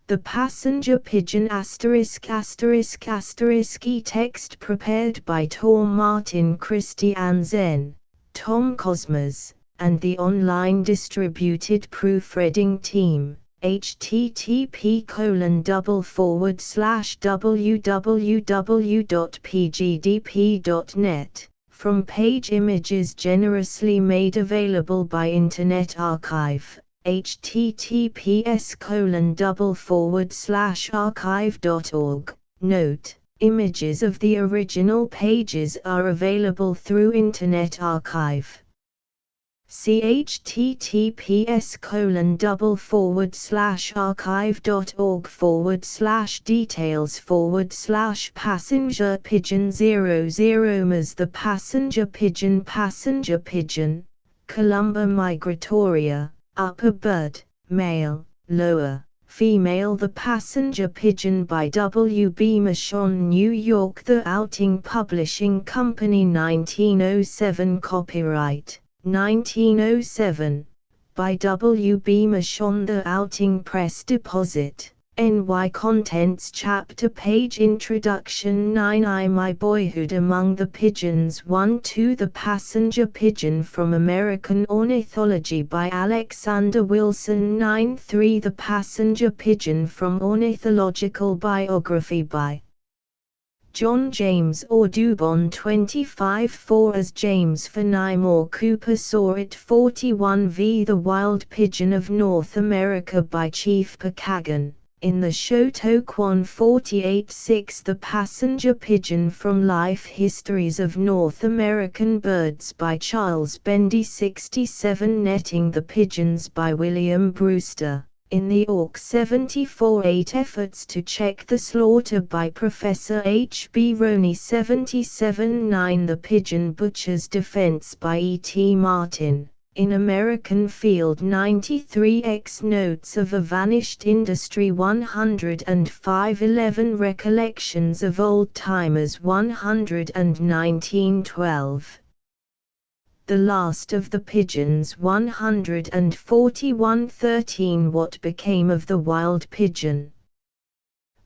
The Passenger Pigeon ***** e-text prepared by Tor Martin Christiansen, Tom Cosmos, and the online distributed proofreading team. http://www.pgdp.net, from page images generously made available by Internet Archive. https://archive.org. Note: images of the original pages are available through Internet Archive. See https://archive.org/details/passenger pigeon 00 as the passenger pigeon, Columba migratoria, upper bud, male, lower, female. The Passenger Pigeon by W. B. Michon, New York. The Outing Publishing Company, 1907. Copyright 1907, by W. B. Michon. The Outing Press Deposit, NY. Contents Chapter Page Introduction 9. My Boyhood Among the Pigeons 1-2. The Passenger Pigeon from American Ornithology by Alexander Wilson 9-3. The Passenger Pigeon from Ornithological Biography by John James Audubon 25-4. As James Fenimore Cooper saw it 41v. The Wild Pigeon of North America by Chief Pakagan, in the Shotokan 48-6. The Passenger Pigeon from Life Histories of North American Birds by Charles Bendy 67. Netting the Pigeons by William Brewster, in the Ork 74. 8 Efforts to Check the Slaughter by Professor H. B. Roney 77. 9 The Pigeon Butcher's Defense by E. T. Martin, in American Field 93. X Notes of a Vanished Industry 105. 11 Recollections of Old Timers 119. 12 The Last of the Pigeons 141. 13 What Became of the Wild Pigeon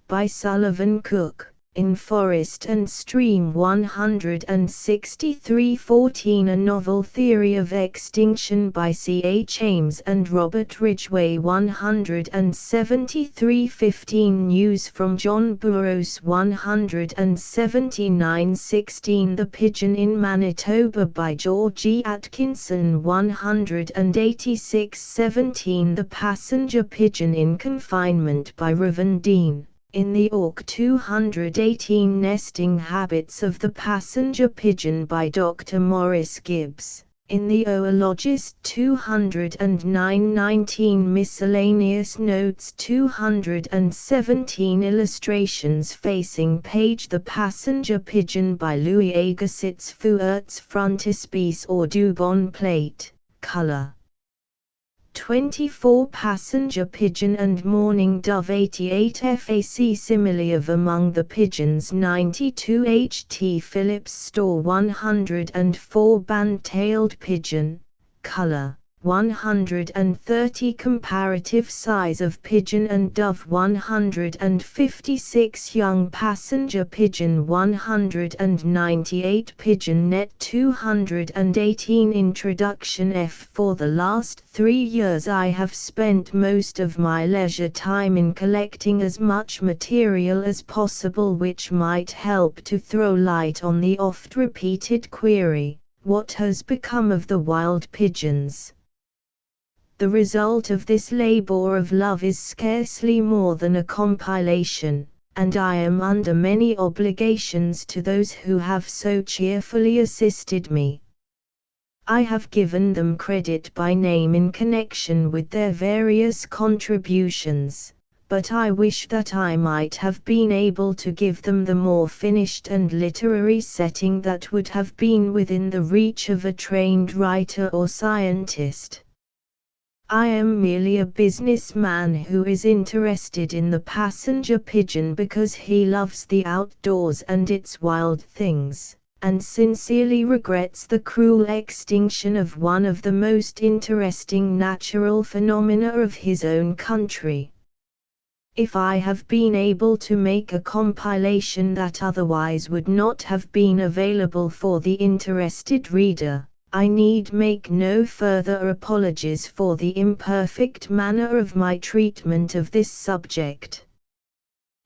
by Sullivan Cook, in Forest and Stream 163. 14 A Novel Theory of Extinction by C. H. Ames and Robert Ridgway 173. 15 News from John Burroughs 179. 16 The Pigeon in Manitoba by George E. Atkinson 186. 17 The Passenger Pigeon in Confinement by Reuven Dean, in the Ork 218. Nesting Habits of the Passenger Pigeon by Dr. Morris Gibbs, in the Oologist 209. 19 Miscellaneous Notes 217. Illustrations facing page The Passenger Pigeon by Louis Agassiz. Fouert's Frontispiece Audubon Plate, color 24. Passenger Pigeon and Mourning Dove 88. FAC Simile of Among the Pigeons 92. H. T. Phillips Store 104. Band-tailed Pigeon, color 130. Comparative size of pigeon and dove 156. Young passenger pigeon 198. Pigeon net 218. Introduction. For the last 3 years I have spent most of my leisure time in collecting as much material as possible which might help to throw light on the oft-repeated query, what has become of the wild pigeons? The result of this labor of love is scarcely more than a compilation, and I am under many obligations to those who have so cheerfully assisted me. I have given them credit by name in connection with their various contributions, but I wish that I might have been able to give them the more finished and literary setting that would have been within the reach of a trained writer or scientist. I am merely a businessman who is interested in the passenger pigeon because he loves the outdoors and its wild things, and sincerely regrets the cruel extinction of one of the most interesting natural phenomena of his own country. If I have been able to make a compilation that otherwise would not have been available for the interested reader, I need make no further apologies for the imperfect manner of my treatment of this subject.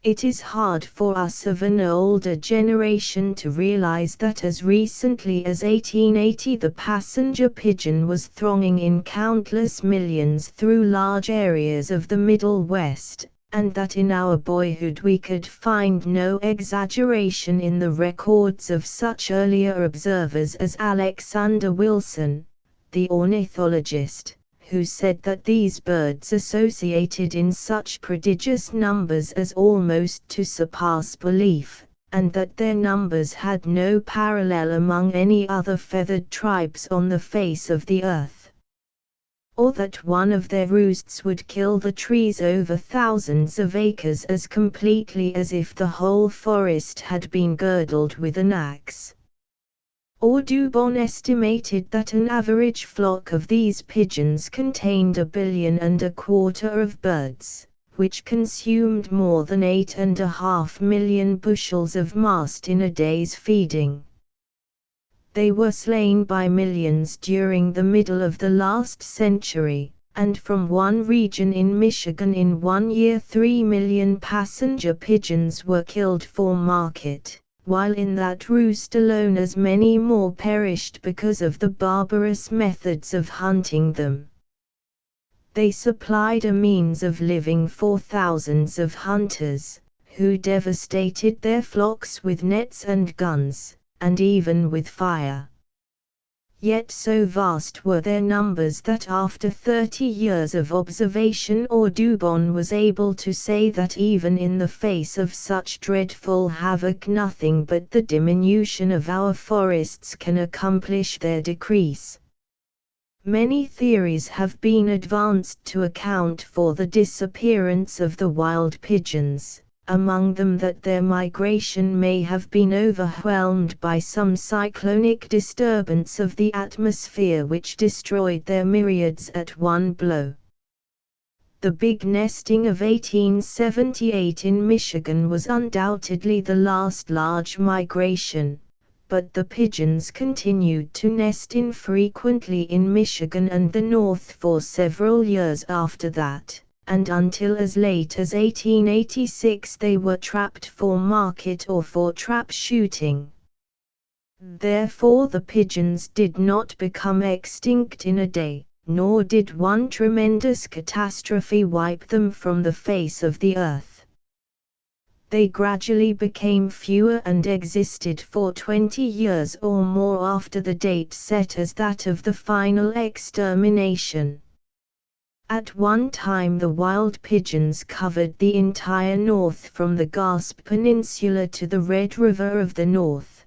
It is hard for us of an older generation to realize that as recently as 1880 the passenger pigeon was thronging in countless millions through large areas of the Middle West, and that in our boyhood we could find no exaggeration in the records of such earlier observers as Alexander Wilson, the ornithologist, who said that these birds associated in such prodigious numbers as almost to surpass belief, and that their numbers had no parallel among any other feathered tribes on the face of the earth. Or that one of their roosts would kill the trees over thousands of acres as completely as if the whole forest had been girdled with an axe. Audubon estimated that an average flock of these pigeons contained 1.25 billion of birds, which consumed more than 8.5 million bushels of mast in a day's feeding. They were slain by millions during the middle of the last century, and from one region in Michigan in 1 year 3 million passenger pigeons were killed for market, while in that roost alone as many more perished because of the barbarous methods of hunting them. They supplied a means of living for thousands of hunters, who devastated their flocks with nets and guns, and even with fire. Yet so vast were their numbers that after 30 years of observation Audubon was able to say that even in the face of such dreadful havoc nothing but the diminution of our forests can accomplish their decrease. Many theories have been advanced to account for the disappearance of the wild pigeons, among them that their migration may have been overwhelmed by some cyclonic disturbance of the atmosphere which destroyed their myriads at one blow. The big nesting of 1878 in Michigan was undoubtedly the last large migration, but the pigeons continued to nest infrequently in Michigan and the North for several years after that, and until as late as 1886 they were trapped for market or for trap shooting. Therefore the pigeons did not become extinct in a day, nor did one tremendous catastrophe wipe them from the face of the earth. They gradually became fewer and existed for 20 years or more after the date set as that of the final extermination. At one time the wild pigeons covered the entire north from the Gasp Peninsula to the Red River of the North.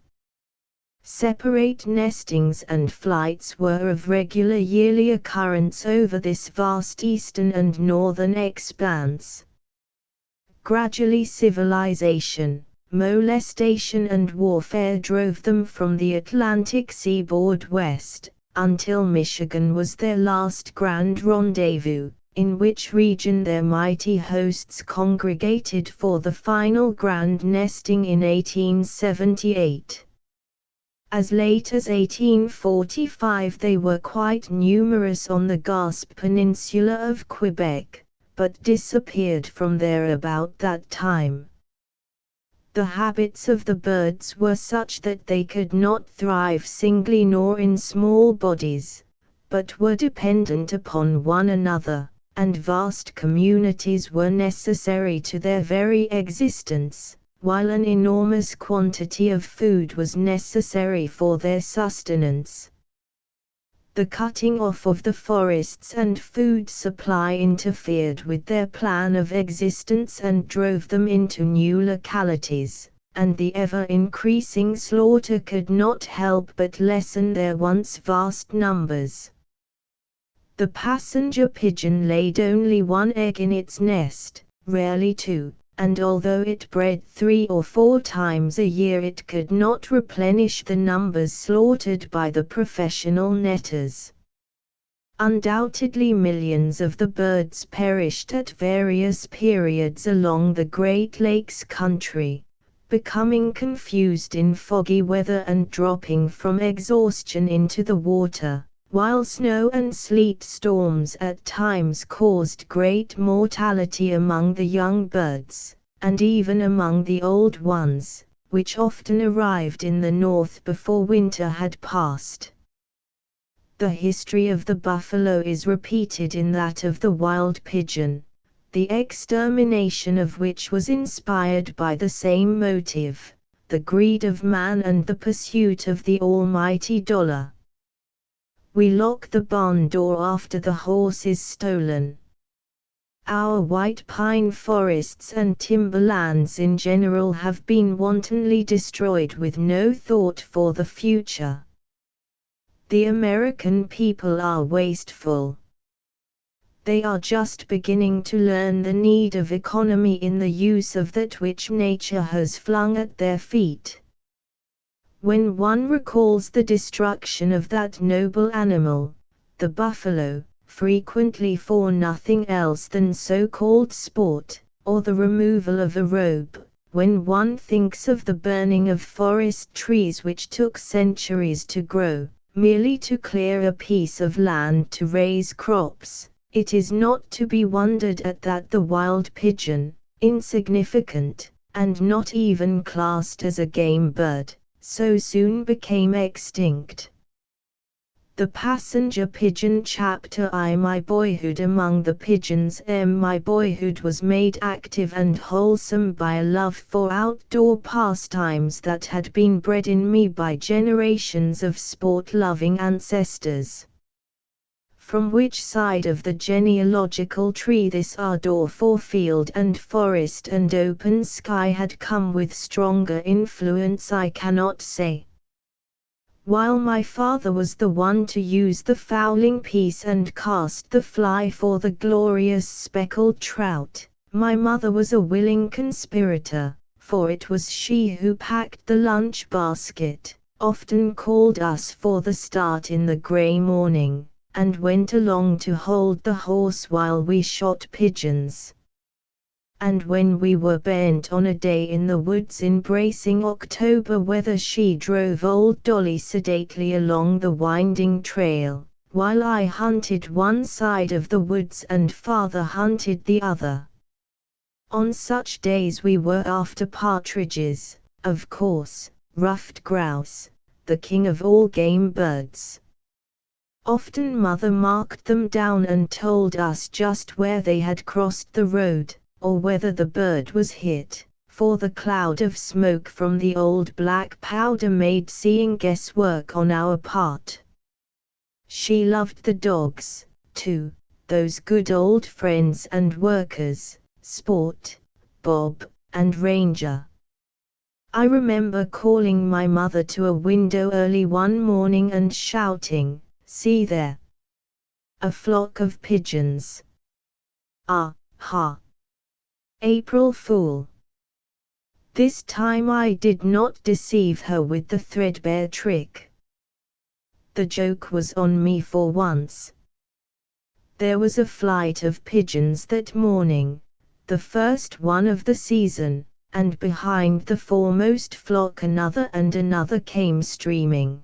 Separate nestings and flights were of regular yearly occurrence over this vast eastern and northern expanse. Gradually civilization, molestation and warfare drove them from the Atlantic seaboard west, until Michigan was their last grand rendezvous, in which region their mighty hosts congregated for the final grand nesting in 1878. As late as 1845 they were quite numerous on the Gasp Peninsula of Quebec, but disappeared from there about that time. The habits of the birds were such that they could not thrive singly nor in small bodies, but were dependent upon one another, and vast communities were necessary to their very existence, while an enormous quantity of food was necessary for their sustenance. The cutting off of the forests and food supply interfered with their plan of existence and drove them into new localities, and the ever-increasing slaughter could not help but lessen their once vast numbers. The passenger pigeon laid only one egg in its nest, rarely two, and although it bred 3 or 4 times a year it could not replenish the numbers slaughtered by the professional netters. Undoubtedly millions of the birds perished at various periods along the Great Lakes country, becoming confused in foggy weather and dropping from exhaustion into the water, while snow and sleet storms at times caused great mortality among the young birds, and even among the old ones, which often arrived in the north before winter had passed. The history of the buffalo is repeated in that of the wild pigeon, the extermination of which was inspired by the same motive, the greed of man and the pursuit of the almighty dollar. We lock the barn door after the horse is stolen. Our white pine forests and timberlands in general have been wantonly destroyed with no thought for the future. The American people are wasteful. They are just beginning to learn the need of economy in the use of that which nature has flung at their feet. When one recalls the destruction of that noble animal, the buffalo, frequently for nothing else than so-called sport, or the removal of a robe, when one thinks of the burning of forest trees which took centuries to grow, merely to clear a piece of land to raise crops, it is not to be wondered at that the wild pigeon, insignificant, and not even classed as a game bird, so soon became extinct. The passenger pigeon chapter. My boyhood among the pigeons. My boyhood was made active and wholesome by a love for outdoor pastimes that had been bred in me by generations of sport-loving ancestors. From which side of the genealogical tree this ardor for field and forest and open sky had come with stronger influence I cannot say. While my father was the one to use the fowling piece and cast the fly for the glorious speckled trout, my mother was a willing conspirator, for it was she who packed the lunch basket, often called us for the start in the grey morning, and went along to hold the horse while we shot pigeons. And when we were bent on a day in the woods in bracing October weather, she drove old Dolly sedately along the winding trail, while I hunted one side of the woods and father hunted the other. On such days we were after partridges, of course, ruffed grouse, the king of all game birds. Often mother marked them down and told us just where they had crossed the road, or whether the bird was hit, for the cloud of smoke from the old black powder made seeing guesswork on our part. She loved the dogs, too, those good old friends and workers, Sport, Bob, and Ranger. I remember calling my mother to a window early one morning and shouting, "See there! A flock of pigeons! Ah, ha! April Fool!" This time I did not deceive her with the threadbare trick. The joke was on me for once. There was a flight of pigeons that morning, the first one of the season, and behind the foremost flock another and another came streaming.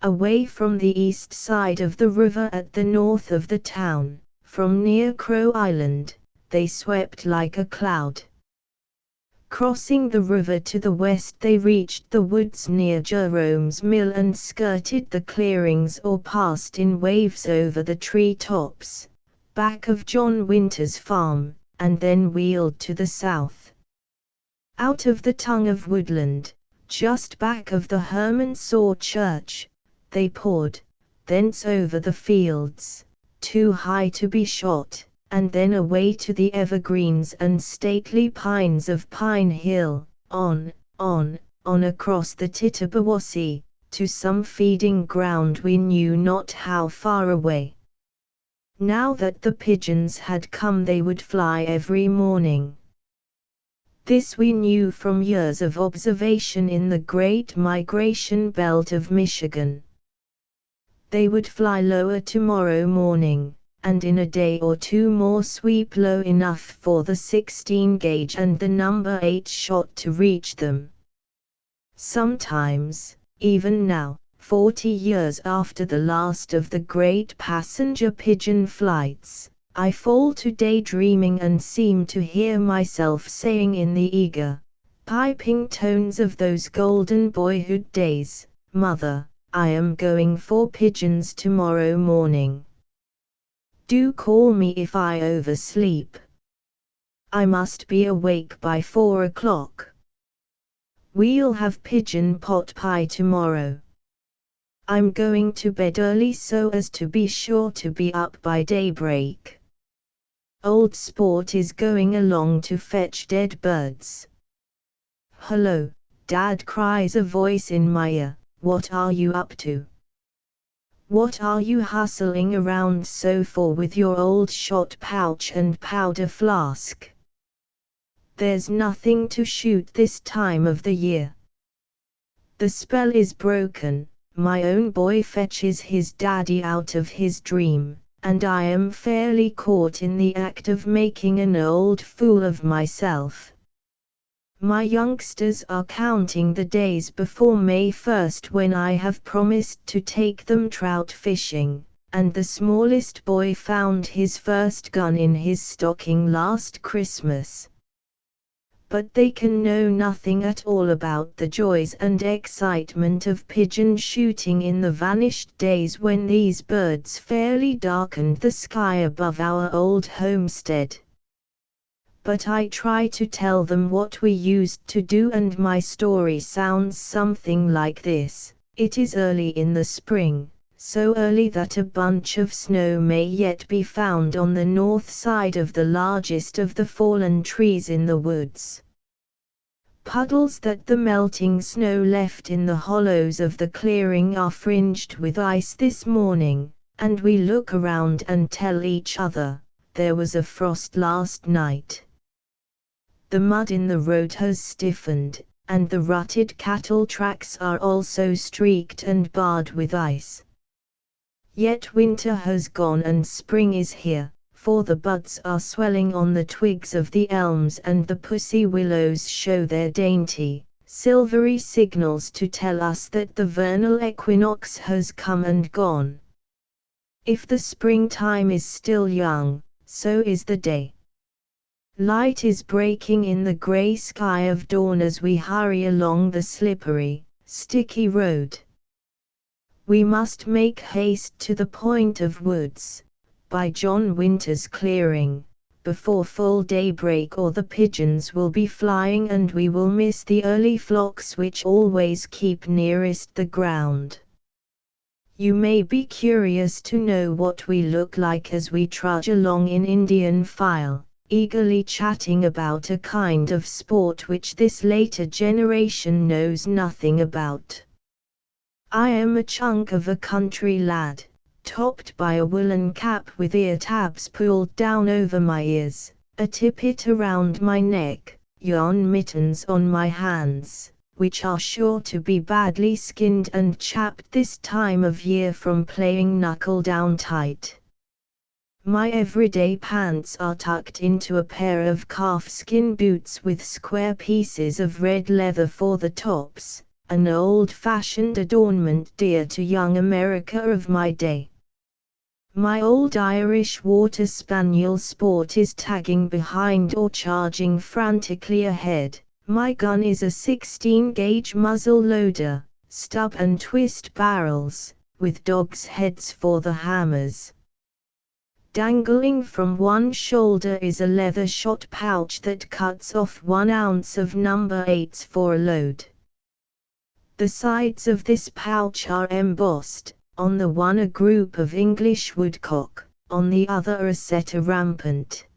Away from the east side of the river at the north of the town, from near Crow Island, they swept like a cloud. Crossing the river to the west they reached the woods near Jerome's mill and skirted the clearings or passed in waves over the tree tops, back of John Winter's farm, and then wheeled to the south. Out of the tongue of woodland, just back of the Hermansaw Church, they poured, thence over the fields, too high to be shot, and then away to the evergreens and stately pines of Pine Hill, on across the Tittabawassee, to some feeding ground we knew not how far away. Now that the pigeons had come they would fly every morning. This we knew from years of observation in the great migration belt of Michigan. They would fly lower tomorrow morning, and in a day or two more sweep low enough for the 16 gauge and the number 8 shot to reach them. Sometimes, even now, 40 years after the last of the great passenger pigeon flights, I fall to daydreaming and seem to hear myself saying in the eager, piping tones of those golden boyhood days, "Mother, I am going for pigeons tomorrow morning. Do call me if I oversleep. I must be awake by 4 o'clock. We'll have pigeon pot pie tomorrow. I'm going to bed early so as to be sure to be up by daybreak. Old Sport is going along to fetch dead birds." "Hello, Dad," cries a voice in my ear. "What are you up to? What are you hustling around so for with your old shot pouch and powder flask? There's nothing to shoot this time of the year. The spell is broken, my own boy fetches his daddy out of his dream, and I am fairly caught in the act of making an old fool of myself. My youngsters are counting the days before May 1st when I have promised to take them trout fishing, and the smallest boy found his first gun in his stocking last Christmas. But they can know nothing at all about the joys and excitement of pigeon shooting in the vanished days when these birds fairly darkened the sky above our old homestead. But I try to tell them what we used to do, and my story sounds something like this. It is early in the spring, so early that a bunch of snow may yet be found on the north side of the largest of the fallen trees in the woods. Puddles that the melting snow left in the hollows of the clearing are fringed with ice this morning, and we look around and tell each other, "There was a frost last night." The mud in the road has stiffened, and the rutted cattle tracks are also streaked and barred with ice. Yet winter has gone and spring is here, for the buds are swelling on the twigs of the elms and the pussy willows show their dainty, silvery signals to tell us that the vernal equinox has come and gone. If the springtime is still young, so is the day. Light is breaking in the grey sky of dawn as we hurry along the slippery, sticky road. We must make haste to the Point of Woods, by John Winter's clearing, before full daybreak, or the pigeons will be flying and we will miss the early flocks which always keep nearest the ground. You may be curious to know what we look like as we trudge along in Indian file, eagerly chatting about a kind of sport which this later generation knows nothing about. I am a chunk of a country lad, topped by a woolen cap with ear tabs pulled down over my ears, a tippet around my neck, yarn mittens on my hands, which are sure to be badly skinned and chapped this time of year from playing knuckle down tight. My everyday pants are tucked into a pair of calfskin boots with square pieces of red leather for the tops, an old-fashioned adornment dear to young America of my day. My old Irish water spaniel Sport is tagging behind or charging frantically ahead. My gun is a 16-gauge muzzle loader, stub and twist barrels, with dogs' heads for the hammers. Dangling from one shoulder is a leather shot pouch that cuts off 1 ounce of number 8s for a load. The sides of this pouch are embossed, on the one a group of English woodcock, on the other a setter rampant.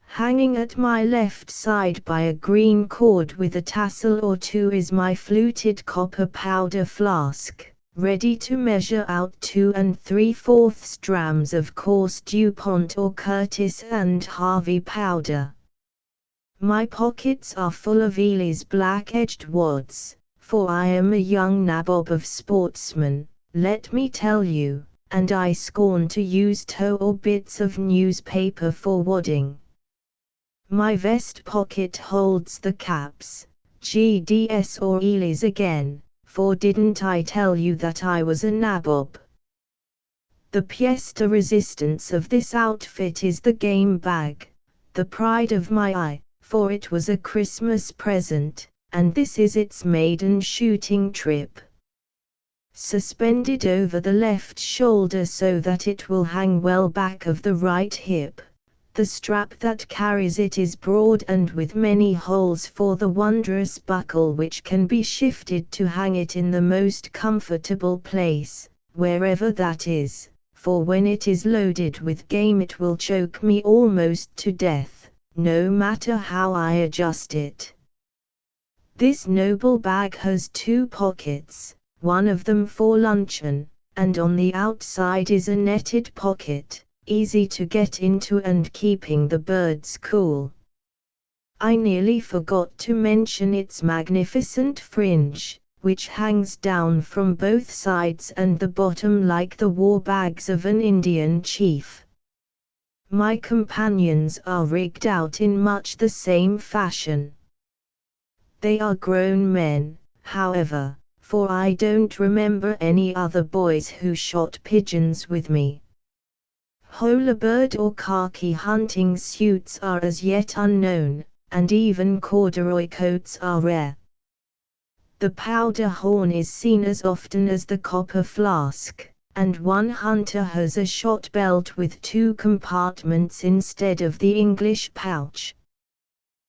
Hanging at my left side by a green cord with a tassel or two is my fluted copper powder flask, ready to measure out 2 3/4 drams of coarse DuPont or Curtis and Harvey powder. My pockets are full of Ely's black-edged wads, for I am a young nabob of sportsmen, let me tell you, and I scorn to use tow or bits of newspaper for wadding. My vest pocket holds the caps, GDS or Ely's again, for didn't I tell you that I was a nabob? The pièce de résistance of this outfit is the game bag, the pride of my eye, for it was a Christmas present, and this is its maiden shooting trip. Suspended over the left shoulder so that it will hang well back of the right hip, the strap that carries it is broad and with many holes for the wondrous buckle which can be shifted to hang it in the most comfortable place, wherever that is, for when it is loaded with game it will choke me almost to death, no matter how I adjust it. This noble bag has 2 pockets, one of them for luncheon, and on the outside is a netted pocket, easy to get into and keeping the birds cool. I nearly forgot to mention its magnificent fringe, which hangs down from both sides and the bottom like the war bags of an Indian chief. My companions are rigged out in much the same fashion. They are grown men, however, for I don't remember any other boys who shot pigeons with me. Holabird or khaki hunting suits are as yet unknown, and even corduroy coats are rare. The powder horn is seen as often as the copper flask, and one hunter has a shot belt with 2 compartments instead of the English pouch.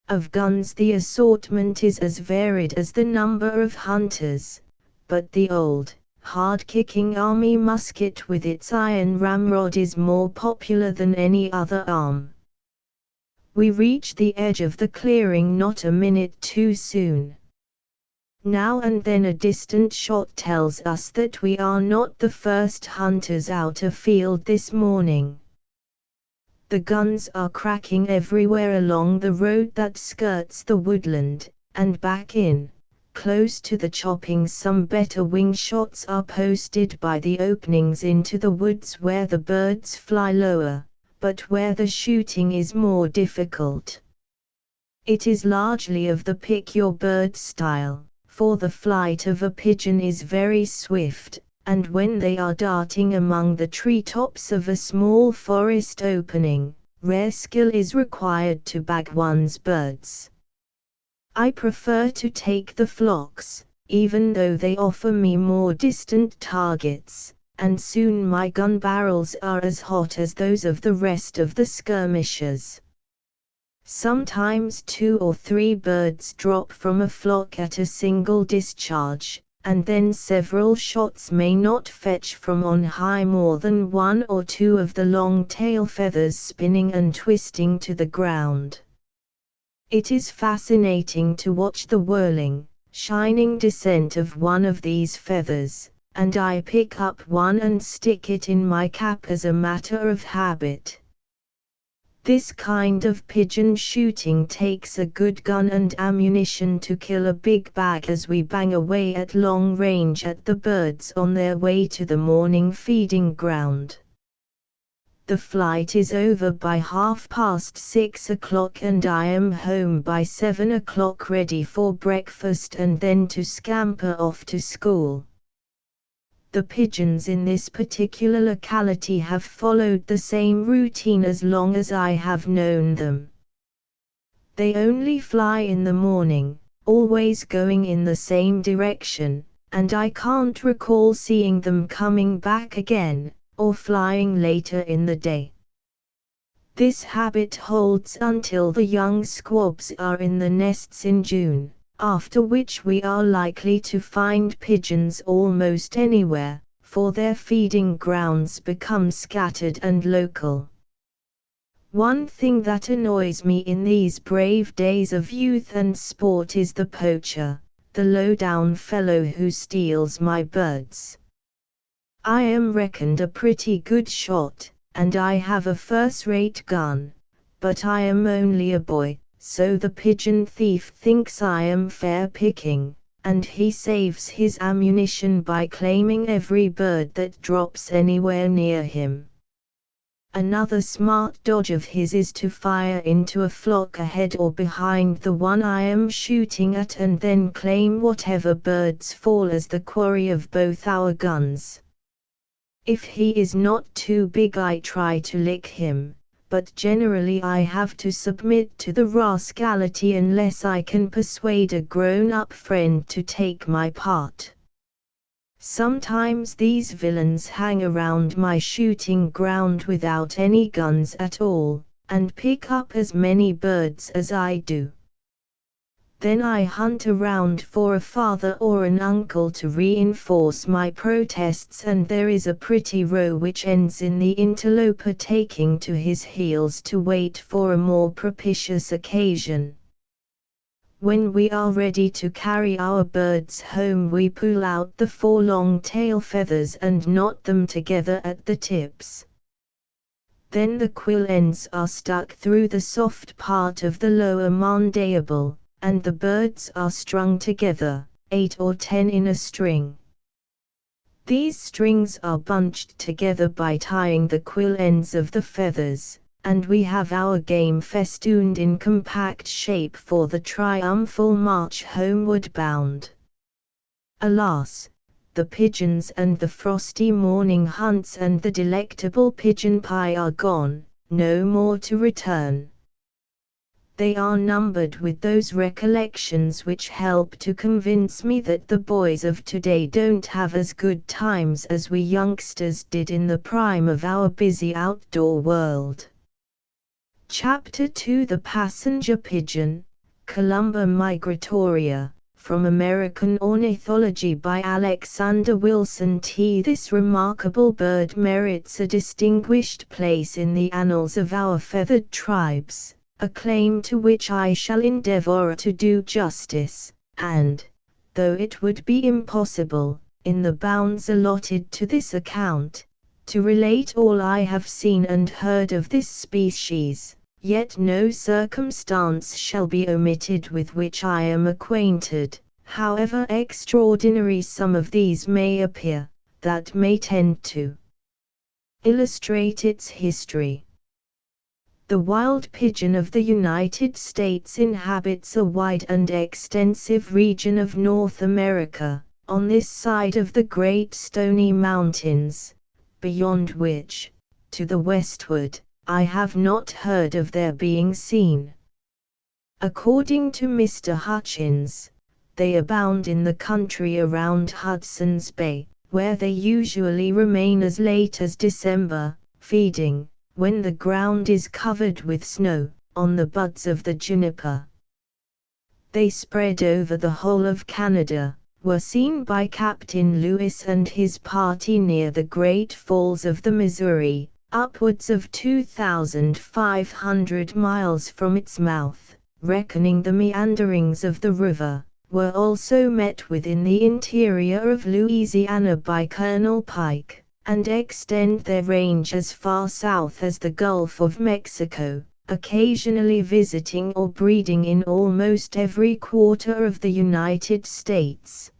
Of guns the assortment is as varied as the number of hunters, but the old, hard-kicking army musket with its iron ramrod is more popular than any other arm. We reach the edge of the clearing not a minute too soon. Now and then a distant shot tells us that we are not the first hunters out afield this morning. The guns are cracking everywhere along the road that skirts the woodland, and back in, close to the chopping some better wing shots are posted by the openings into the woods where the birds fly lower, but where the shooting is more difficult. It is largely of the pick-your-bird style, for the flight of a pigeon is very swift, and when they are darting among the treetops of a small forest opening, rare skill is required to bag one's birds. I prefer to take the flocks, even though they offer me more distant targets, and soon my gun barrels are as hot as those of the rest of the skirmishers. Sometimes 2 or 3 birds drop from a flock at a single discharge, and then several shots may not fetch from on high more than 1 or 2 of the long tail feathers spinning and twisting to the ground. It is fascinating to watch the whirling, shining descent of one of these feathers, and I pick up one and stick it in my cap as a matter of habit. This kind of pigeon shooting takes a good gun and ammunition to kill a big bag as we bang away at long range at the birds on their way to the morning feeding ground. The flight is over by 6:30 and I am home by 7 ready for breakfast and then to scamper off to school. The pigeons in this particular locality have followed the same routine as long as I have known them. They only fly in the morning, always going in the same direction, and I can't recall seeing them coming back again, or flying later in the day. This habit holds until the young squabs are in the nests in June, after which we are likely to find pigeons almost anywhere, for their feeding grounds become scattered and local. One thing that annoys me in these brave days of youth and sport is the poacher, the low-down fellow who steals my birds. I am reckoned a pretty good shot, and I have a first-rate gun, but I am only a boy, so the pigeon thief thinks I am fair picking, and he saves his ammunition by claiming every bird that drops anywhere near him. Another smart dodge of his is to fire into a flock ahead or behind the one I am shooting at and then claim whatever birds fall as the quarry of both our guns. If he is not too big I try to lick him, but generally I have to submit to the rascality unless I can persuade a grown-up friend to take my part. Sometimes these villains hang around my shooting ground without any guns at all, and pick up as many birds as I do. Then I hunt around for a father or an uncle to reinforce my protests, and there is a pretty row which ends in the interloper taking to his heels to wait for a more propitious occasion. When we are ready to carry our birds home we pull out the 4 long tail feathers and knot them together at the tips. Then the quill ends are stuck through the soft part of the lower mandible, and the birds are strung together, 8 or 10 in a string. These strings are bunched together by tying the quill ends of the feathers, and we have our game festooned in compact shape for the triumphal march homeward bound. Alas, the pigeons and the frosty morning hunts and the delectable pigeon pie are gone, no more to return. They are numbered with those recollections which help to convince me that the boys of today don't have as good times as we youngsters did in the prime of our busy outdoor world. Chapter 2: The Passenger Pigeon, Columba migratoria, from American Ornithology by Alexander Wilson T. This remarkable bird merits a distinguished place in the annals of our feathered tribes, a claim to which I shall endeavor to do justice, and, though it would be impossible, in the bounds allotted to this account, to relate all I have seen and heard of this species, yet no circumstance shall be omitted with which I am acquainted, however extraordinary some of these may appear, that may tend to illustrate its history. The wild pigeon of the United States inhabits a wide and extensive region of North America, on this side of the Great Stony Mountains, beyond which, to the westward, I have not heard of their being seen. According to Mr. Hutchins, they abound in the country around Hudson's Bay, where they usually remain as late as December, feeding, when the ground is covered with snow, on the buds of the juniper. They spread over the whole of Canada, were seen by Captain Lewis and his party near the Great Falls of the Missouri, upwards of 2,500 miles from its mouth, reckoning the meanderings of the river, were also met with in the interior of Louisiana by Colonel Pike, and extend their range as far south as the Gulf of Mexico, occasionally visiting or breeding in almost every quarter of the United States.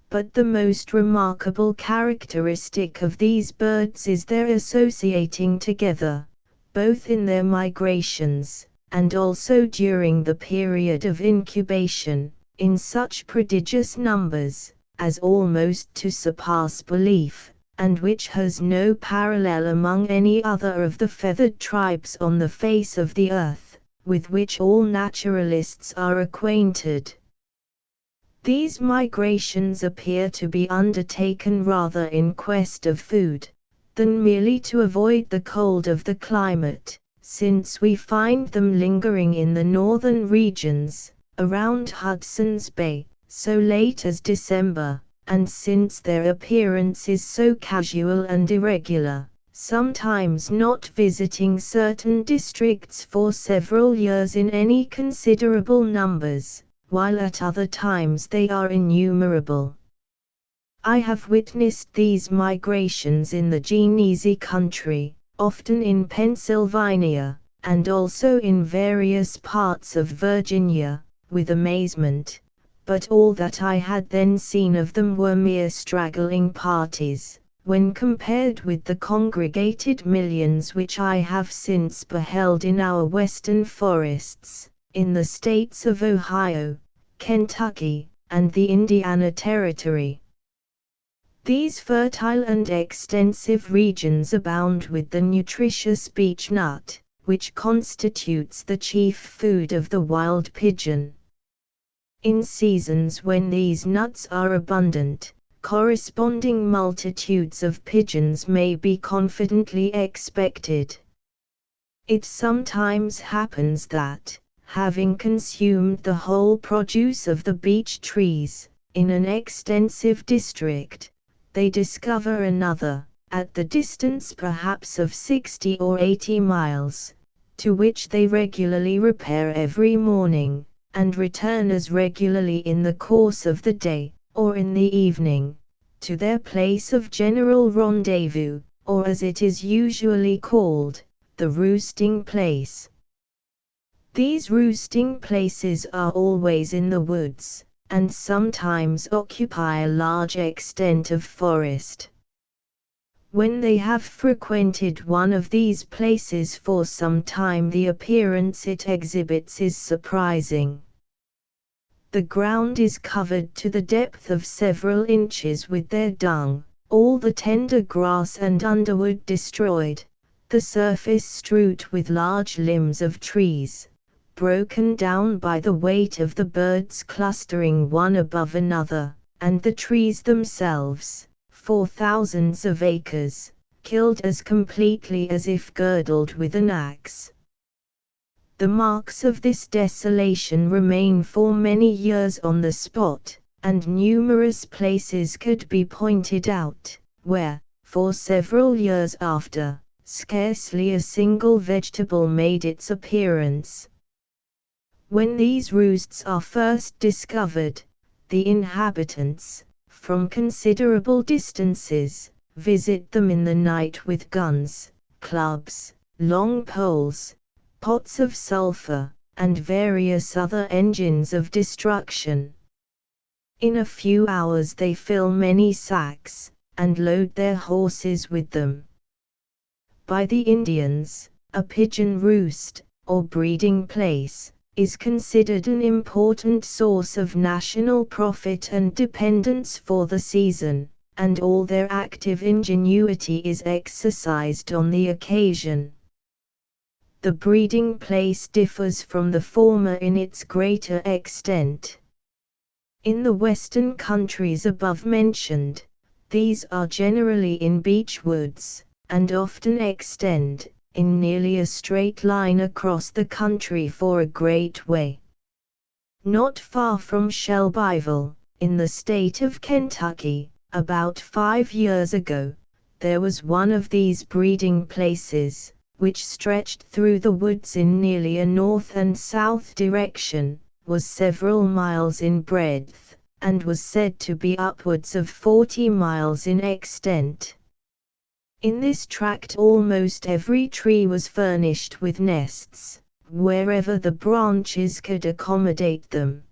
But the most remarkable characteristic of these birds is their associating together, both in their migrations, and also during the period of incubation, in such prodigious numbers, as almost to surpass belief, and which has no parallel among any other of the feathered tribes on the face of the earth, with which all naturalists are acquainted. These migrations appear to be undertaken rather in quest of food, than merely to avoid the cold of the climate, since we find them lingering in the northern regions, around Hudson's Bay, so late as December, and since their appearance is so casual and irregular, sometimes not visiting certain districts for several years in any considerable numbers, while at other times they are innumerable. I have witnessed these migrations in the Genesee country, often in Pennsylvania, and also in various parts of Virginia, with amazement, but all that I had then seen of them were mere straggling parties, when compared with the congregated millions which I have since beheld in our western forests, in the states of Ohio, Kentucky, and the Indiana Territory. These fertile and extensive regions abound with the nutritious beech nut, which constitutes the chief food of the wild pigeon. In seasons when these nuts are abundant, corresponding multitudes of pigeons may be confidently expected. It sometimes happens that, having consumed the whole produce of the beech trees, in an extensive district, they discover another, at the distance perhaps of 60 or 80 miles, to which they regularly repair every morning, and return as regularly in the course of the day, or in the evening, to their place of general rendezvous, or as it is usually called, the roosting place. These roosting places are always in the woods, and sometimes occupy a large extent of forest. When they have frequented one of these places for some time, the appearance it exhibits is surprising. The ground is covered to the depth of several inches with their dung, all the tender grass and underwood destroyed, the surface strewed with large limbs of trees, broken down by the weight of the birds clustering one above another, and the trees themselves, for thousands of acres, killed as completely as if girdled with an axe. The marks of this desolation remain for many years on the spot, and numerous places could be pointed out, where, for several years after, scarcely a single vegetable made its appearance. When these roosts are first discovered, the inhabitants, from considerable distances, visit them in the night with guns, clubs, long poles, pots of sulfur, and various other engines of destruction. In a few hours they fill many sacks, and load their horses with them. By the Indians, a pigeon roost, or breeding place, is considered an important source of national profit and dependence for the season, and all their active ingenuity is exercised on the occasion. The breeding place differs from the former in its greater extent. In the western countries above mentioned, these are generally in beech woods, and often extend, in nearly a straight line across the country for a great way. Not far from Shelbyville, in the state of Kentucky, about 5 years ago, there was one of these breeding places, which stretched through the woods in nearly a north and south direction, was several miles in breadth, and was said to be upwards of 40 miles in extent. In this tract almost every tree was furnished with nests, wherever the branches could accommodate them.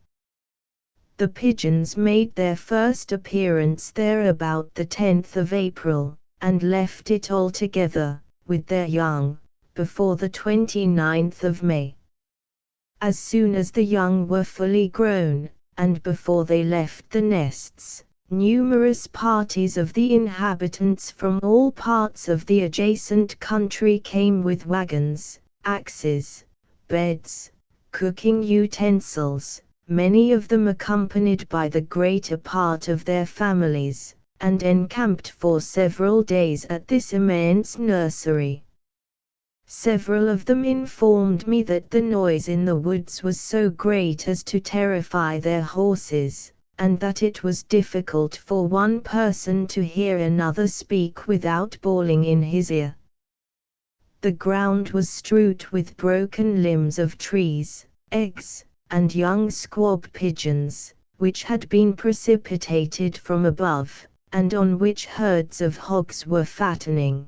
The pigeons made their first appearance there about the 10th of April, and left it altogether, with their young, before the 29th of May. As soon as the young were fully grown, and before they left the nests, numerous parties of the inhabitants from all parts of the adjacent country came with wagons, axes, beds, cooking utensils, many of them accompanied by the greater part of their families, and encamped for several days at this immense nursery. Several of them informed me that the noise in the woods was so great as to terrify their horses, and that it was difficult for one person to hear another speak without bawling in his ear. The ground was strewed with broken limbs of trees, eggs, and young squab pigeons, which had been precipitated from above, and on which herds of hogs were fattening.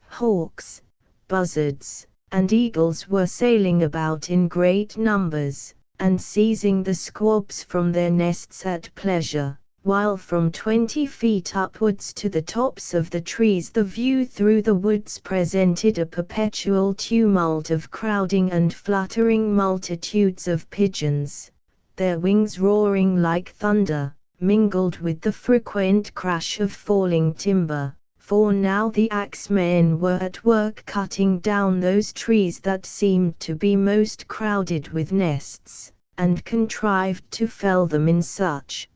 Hawks, buzzards, and eagles were sailing about in great numbers, and seizing the squabs from their nests at pleasure, while from 20 feet upwards to the tops of the trees the view through the woods presented a perpetual tumult of crowding and fluttering multitudes of pigeons, their wings roaring like thunder, mingled with the frequent crash of falling timber, for now the axemen were at work cutting down those trees that seemed to be most crowded with nests, and contrived to fell them in such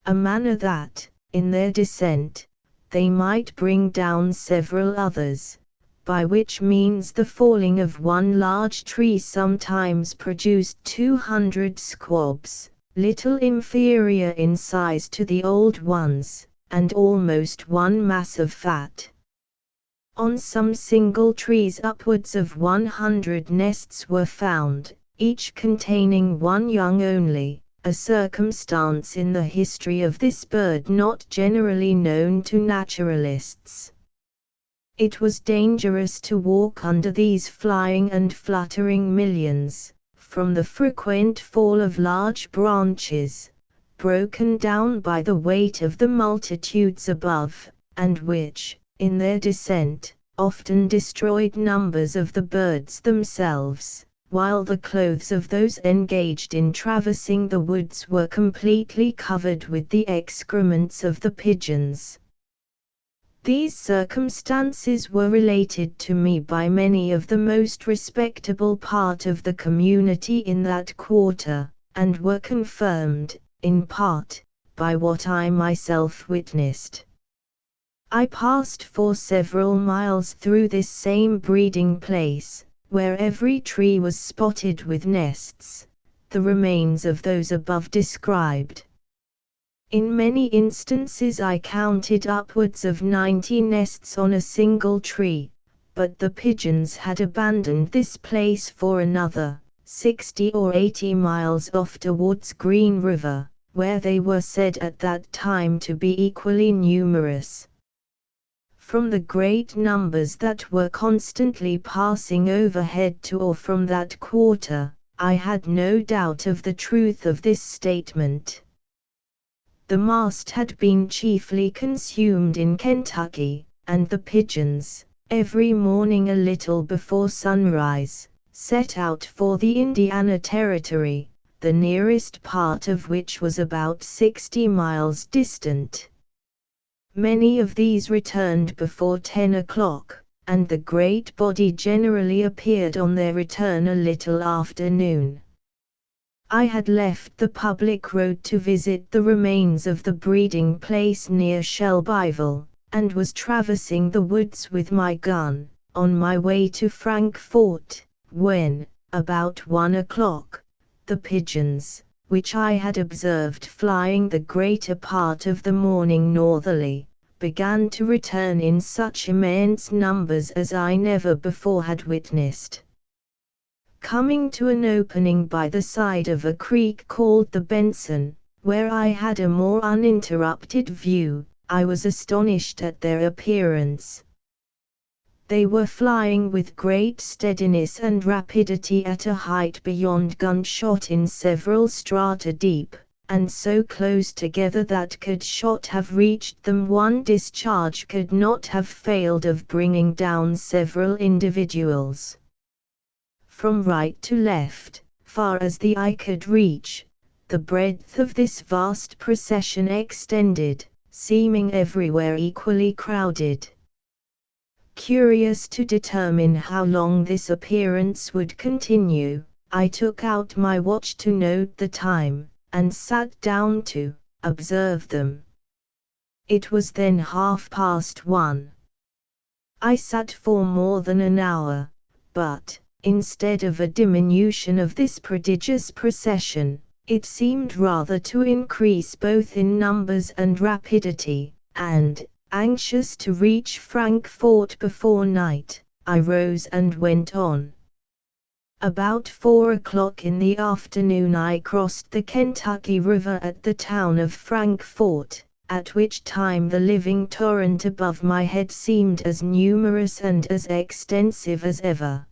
a manner that, in their descent, they might bring down several others, by which means the falling of one large tree sometimes produced 200 squabs, little inferior in size to the old ones, and almost one mass of fat. On some single trees upwards of 100 nests were found, each containing one young only, a circumstance in the history of this bird not generally known to naturalists. It was dangerous to walk under these flying and fluttering millions, from the frequent fall of large branches, broken down by the weight of the multitudes above, and which, in their descent, often destroyed numbers of the birds themselves, while the clothes of those engaged in traversing the woods were completely covered with the excrements of the pigeons. These circumstances were related to me by many of the most respectable part of the community in that quarter, and were confirmed, in part, by what I myself witnessed. I passed for several miles through this same breeding place, where every tree was spotted with nests, the remains of those above described. In many instances I counted upwards of 90 nests on a single tree, but the pigeons had abandoned this place for another, 60 or 80 miles off towards Green River, where they were said at that time to be equally numerous. From the great numbers that were constantly passing overhead to or from that quarter, I had no doubt of the truth of this statement. The mast had been chiefly consumed in Kentucky, and the pigeons, every morning a little before sunrise, set out for the Indiana Territory, the nearest part of which was about 60 miles distant. Many of these returned before 10 o'clock, and the great body generally appeared on their return a little after noon. I had left the public road to visit the remains of the breeding place near Shelbyville, and was traversing the woods with my gun, on my way to Frankfort, when, about 1 o'clock, the pigeons, which I had observed flying the greater part of the morning northerly, began to return in such immense numbers as I never before had witnessed. Coming to an opening by the side of a creek called the Benson, where I had a more uninterrupted view, I was astonished at their appearance. They were flying with great steadiness and rapidity at a height beyond gunshot in several strata deep, and so close together that could shot have reached them one discharge could not have failed of bringing down several individuals. From right to left, far as the eye could reach, the breadth of this vast procession extended, seeming everywhere equally crowded. Curious to determine how long this appearance would continue, I took out my watch to note the time, and sat down to observe them. It was then 1:30. I sat for more than an hour, but, instead of a diminution of this prodigious procession, it seemed rather to increase both in numbers and rapidity, and, anxious to reach Frankfort before night, I rose and went on. About 4 o'clock in the afternoon I crossed the Kentucky River at the town of Frankfort, at which time the living torrent above my head seemed as numerous and as extensive as ever.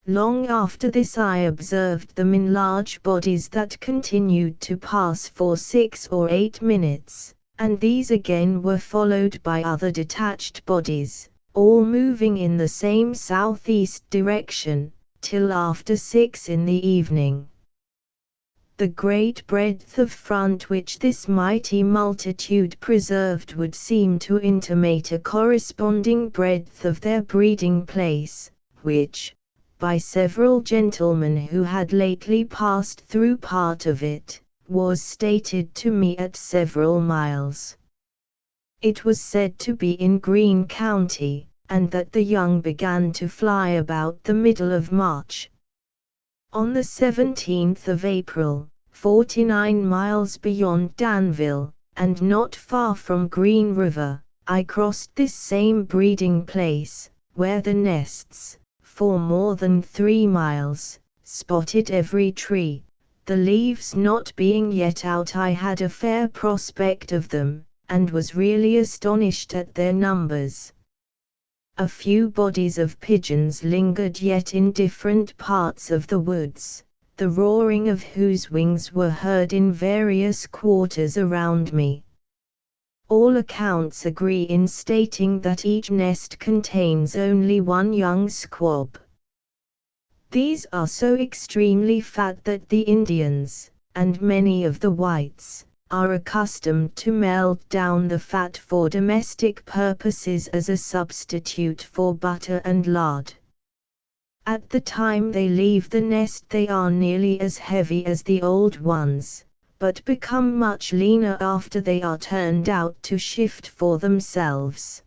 Long after this I observed them in large bodies that continued to pass for 6 or 8 minutes, and these again were followed by other detached bodies, all moving in the same southeast direction, till after 6 in the evening. The great breadth of front which this mighty multitude preserved would seem to intimate a corresponding breadth of their breeding place, which, by several gentlemen who had lately passed through part of it, was stated to me at several miles. It was said to be in Greene County, and that the young began to fly about the middle of March. On the 17th of April, 49 miles beyond Danville, and not far from Green River, I crossed this same breeding place, where the nests, for more than 3 miles, spotted every tree. The leaves not being yet out, I had a fair prospect of them, and was really astonished at their numbers. A few bodies of pigeons lingered yet in different parts of the woods, the roaring of whose wings were heard in various quarters around me. All accounts agree in stating that each nest contains only one young squab. These are so extremely fat that the Indians, and many of the whites, are accustomed to melt down the fat for domestic purposes as a substitute for butter and lard. At the time they leave the nest they are nearly as heavy as the old ones, but become much leaner after they are turned out to shift for themselves.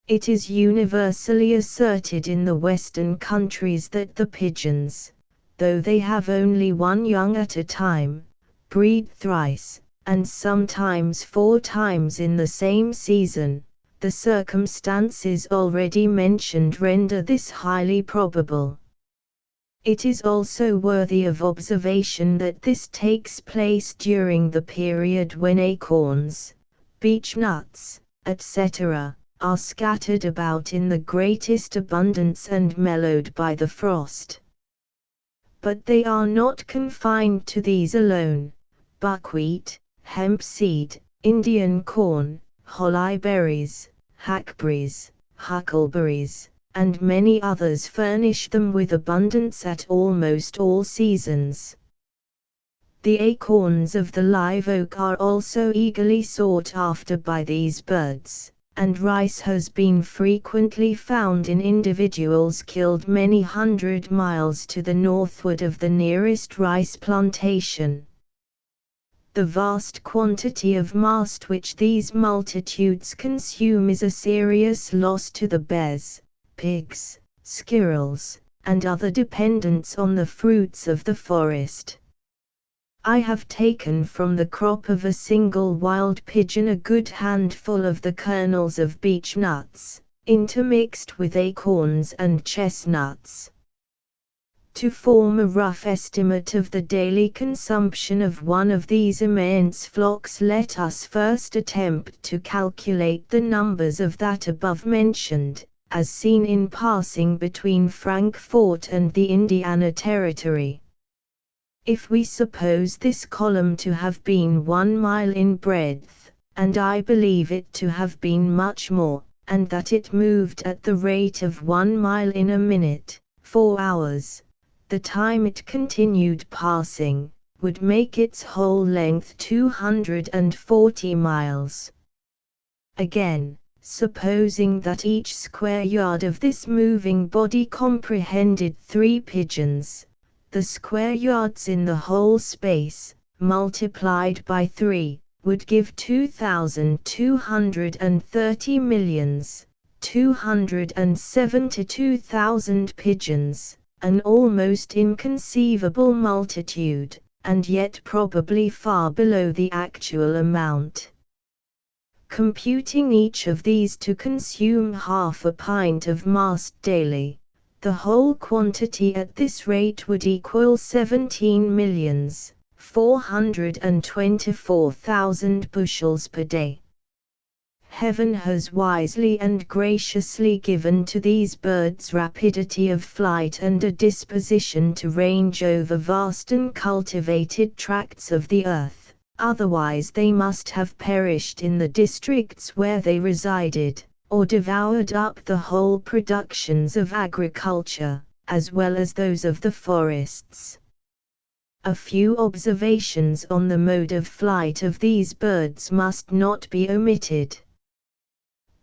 It is universally asserted in the western countries that the pigeons, though they have only one young at a time, breed thrice, and sometimes 4 times in the same season. The circumstances already mentioned render this highly probable. It is also worthy of observation that this takes place during the period when acorns, beech nuts, etc., are scattered about in the greatest abundance and mellowed by the frost. But they are not confined to these alone. Buckwheat, hemp seed, Indian corn, holly berries, hackberries, huckleberries, and many others furnish them with abundance at almost all seasons. The acorns of the live oak are also eagerly sought after by these birds, and rice has been frequently found in individuals killed many hundred miles to the northward of the nearest rice plantation. The vast quantity of mast which these multitudes consume is a serious loss to the bears, pigs, squirrels, and other dependents on the fruits of the forest. I have taken from the crop of a single wild pigeon a good handful of the kernels of beech nuts, intermixed with acorns and chestnuts. To form a rough estimate of the daily consumption of one of these immense flocks, let us first attempt to calculate the numbers of that above mentioned, as seen in passing between Frankfort and the Indiana Territory. If we suppose this column to have been 1 mile in breadth, and I believe it to have been much more, and that it moved at the rate of 1 mile in a minute, 4 hours, the time it continued passing, would make its whole length 240 miles. Again, supposing that each square yard of this moving body comprehended 3 pigeons, the square yards in the whole space, multiplied by 3, would give 2,230 millions, 272,000 pigeons, an almost inconceivable multitude, and yet probably far below the actual amount. Computing each of these to consume half a pint of mast daily, the whole quantity at this rate would equal 17,424,000 bushels per day. Heaven has wisely and graciously given to these birds rapidity of flight and a disposition to range over vast uncultivated tracts of the earth, otherwise they must have perished in the districts where they resided, or devoured up the whole productions of agriculture, as well as those of the forests. A few observations on the mode of flight of these birds must not be omitted.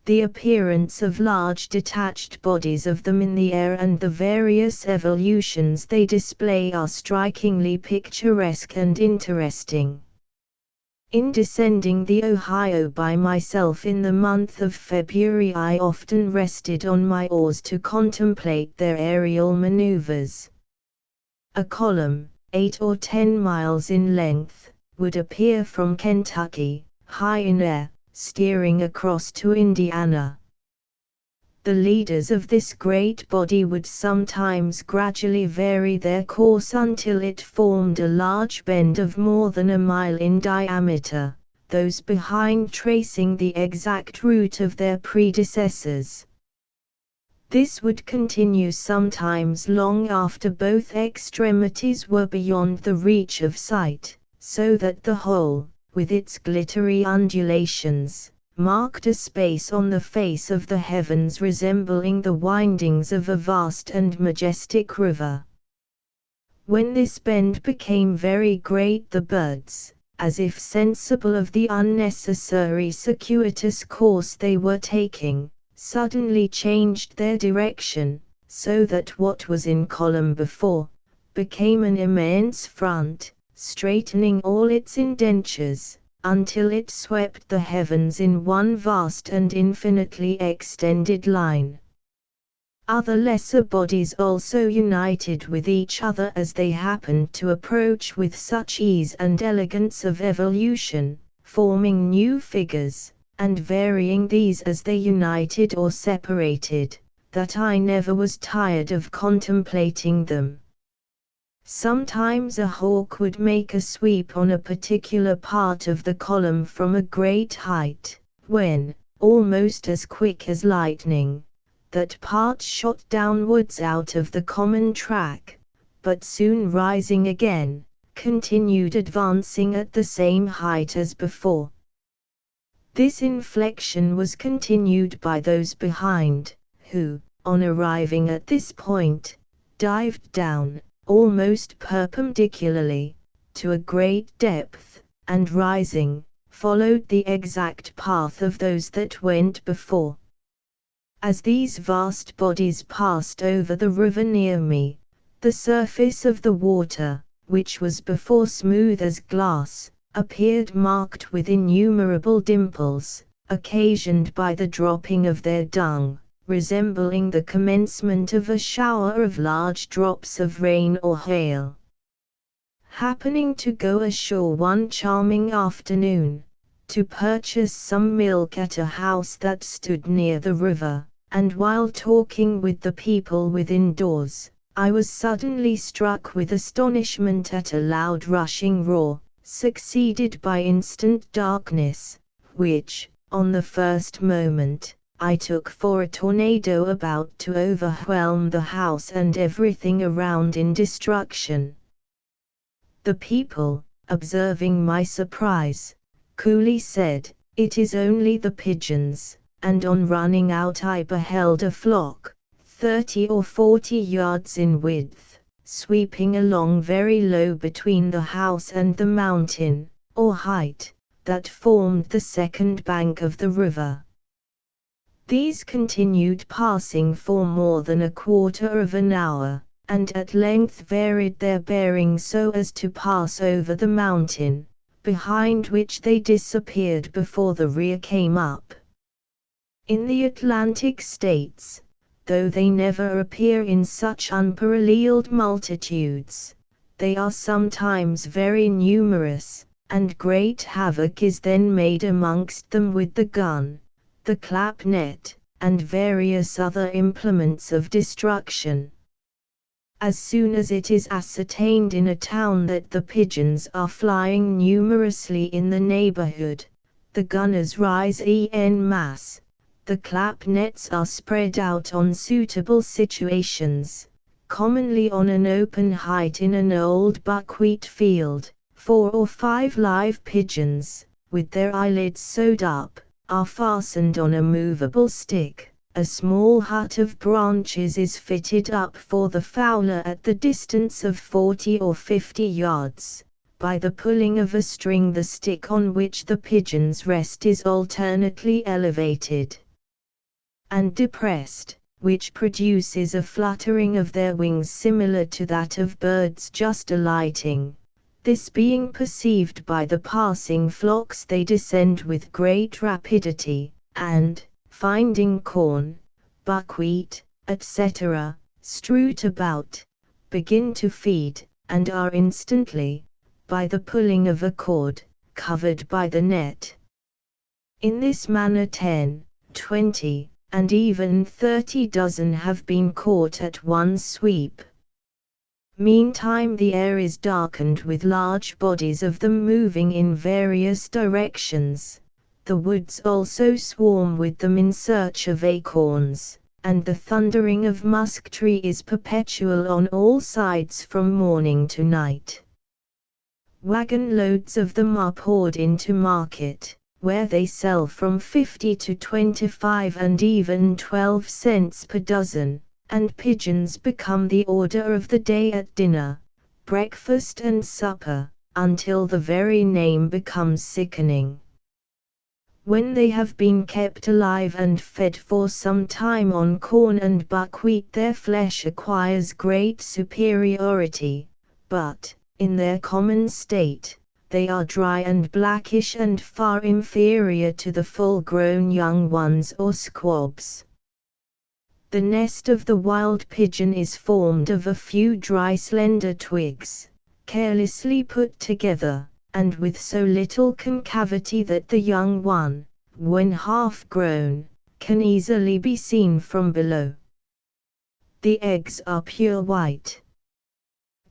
The appearance of large detached bodies of them in the air and the various evolutions they display are strikingly picturesque and interesting. In descending the Ohio by myself in the month of February, I often rested on my oars to contemplate their aerial maneuvers. A column, 8 or 10 miles in length, would appear from Kentucky, high in air, steering across to Indiana. The leaders of this great body would sometimes gradually vary their course until it formed a large bend of more than a mile in diameter, those behind tracing the exact route of their predecessors. This would continue sometimes long after both extremities were beyond the reach of sight, so that the whole, with its glittery undulations, marked a space on the face of the heavens resembling the windings of a vast and majestic river. When this bend became very great, the birds, as if sensible of the unnecessary circuitous course they were taking, suddenly changed their direction, so that what was in column before, became an immense front, straightening all its indentures, until it swept the heavens in one vast and infinitely extended line. Other lesser bodies also united with each other as they happened to approach with such ease and elegance of evolution, forming new figures, and varying these as they united or separated, that I never was tired of contemplating them. Sometimes a hawk would make a sweep on a particular part of the column from a great height, when, almost as quick as lightning, that part shot downwards out of the common track, but soon rising again, continued advancing at the same height as before. This inflection was continued by those behind, who, on arriving at this point, dived down, almost perpendicularly, to a great depth, and rising, followed the exact path of those that went before. As these vast bodies passed over the river near me, the surface of the water, which was before smooth as glass, appeared marked with innumerable dimples, occasioned by the dropping of their dung, resembling the commencement of a shower of large drops of rain or hail. Happening to go ashore one charming afternoon, to purchase some milk at a house that stood near the river, and while talking with the people within doors, I was suddenly struck with astonishment at a loud rushing roar, succeeded by instant darkness, which, on the first moment, I took for a tornado about to overwhelm the house and everything around in destruction. The people, observing my surprise, coolly said, "It is only the pigeons," and on running out I beheld a flock, 30 or 40 yards in width, sweeping along very low between the house and the mountain, or height, that formed the second bank of the river. These continued passing for more than a quarter of an hour, and at length varied their bearing so as to pass over the mountain, behind which they disappeared before the rear came up. In the Atlantic states, though they never appear in such unparalleled multitudes, they are sometimes very numerous, and great havoc is then made amongst them with the gun, the clap net, and various other implements of destruction. As soon as it is ascertained in a town that the pigeons are flying numerously in the neighborhood, The gunners rise en masse. The clap nets are spread out on suitable situations, commonly on an open height in an old buckwheat field. 4 or 5 live pigeons, with their eyelids sewed up, are fastened on a movable stick. A small hut of branches is fitted up for the fowler at the distance of 40 or 50 yards. By the pulling of a string, the stick on which the pigeons rest is alternately elevated and depressed, which produces a fluttering of their wings similar to that of birds just alighting. This being perceived by the passing flocks, they descend with great rapidity, and, finding corn, buckwheat, etc., strewed about, begin to feed, and are instantly, by the pulling of a cord, covered by the net. In this manner 10, 20, and even 30 dozen have been caught at one sweep. Meantime the air is darkened with large bodies of them moving in various directions. The woods also swarm with them in search of acorns, and the thundering of musketry is perpetual on all sides from morning to night. Wagon loads of them are poured into market, where they sell from 50 to 25 and even 12 cents per dozen, and pigeons become the order of the day at dinner, breakfast and supper, until the very name becomes sickening. When they have been kept alive and fed for some time on corn and buckwheat, their flesh acquires great superiority, but, in their common state, they are dry and blackish and far inferior to the full-grown young ones or squabs. The nest of the wild pigeon is formed of a few dry slender twigs, carelessly put together, and with so little concavity that the young one, when half grown, can easily be seen from below. The eggs are pure white.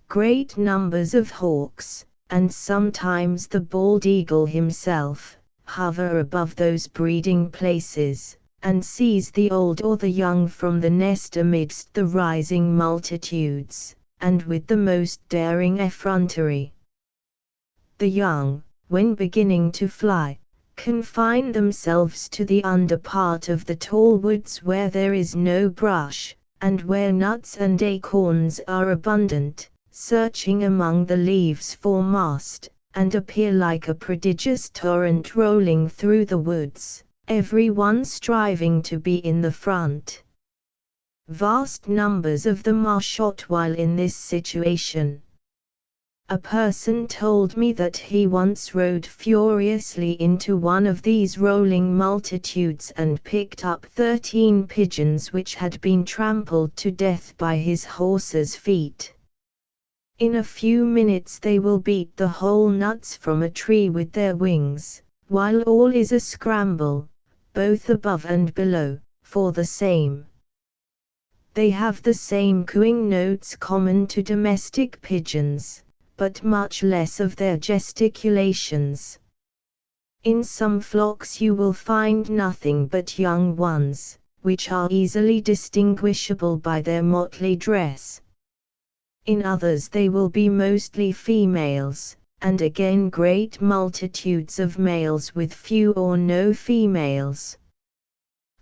Great numbers of hawks, and sometimes the bald eagle himself, hover above those breeding places, and seize the old or the young from the nest amidst the rising multitudes, and with the most daring effrontery. The young, when beginning to fly, confine themselves to the under part of the tall woods where there is no brush, and where nuts and acorns are abundant, searching among the leaves for mast, and appear like a prodigious torrent rolling through the woods, every one striving to be in the front. Vast numbers of them are shot while in this situation. A person told me that he once rode furiously into one of these rolling multitudes and picked up 13 pigeons which had been trampled to death by his horse's feet. In a few minutes they will beat the whole nuts from a tree with their wings, while all is a scramble, both above and below, for the same. They have the same cooing notes common to domestic pigeons, but much less of their gesticulations. In some flocks you will find nothing but young ones, which are easily distinguishable by their motley dress. In others they will be mostly females, and again great multitudes of males with few or no females.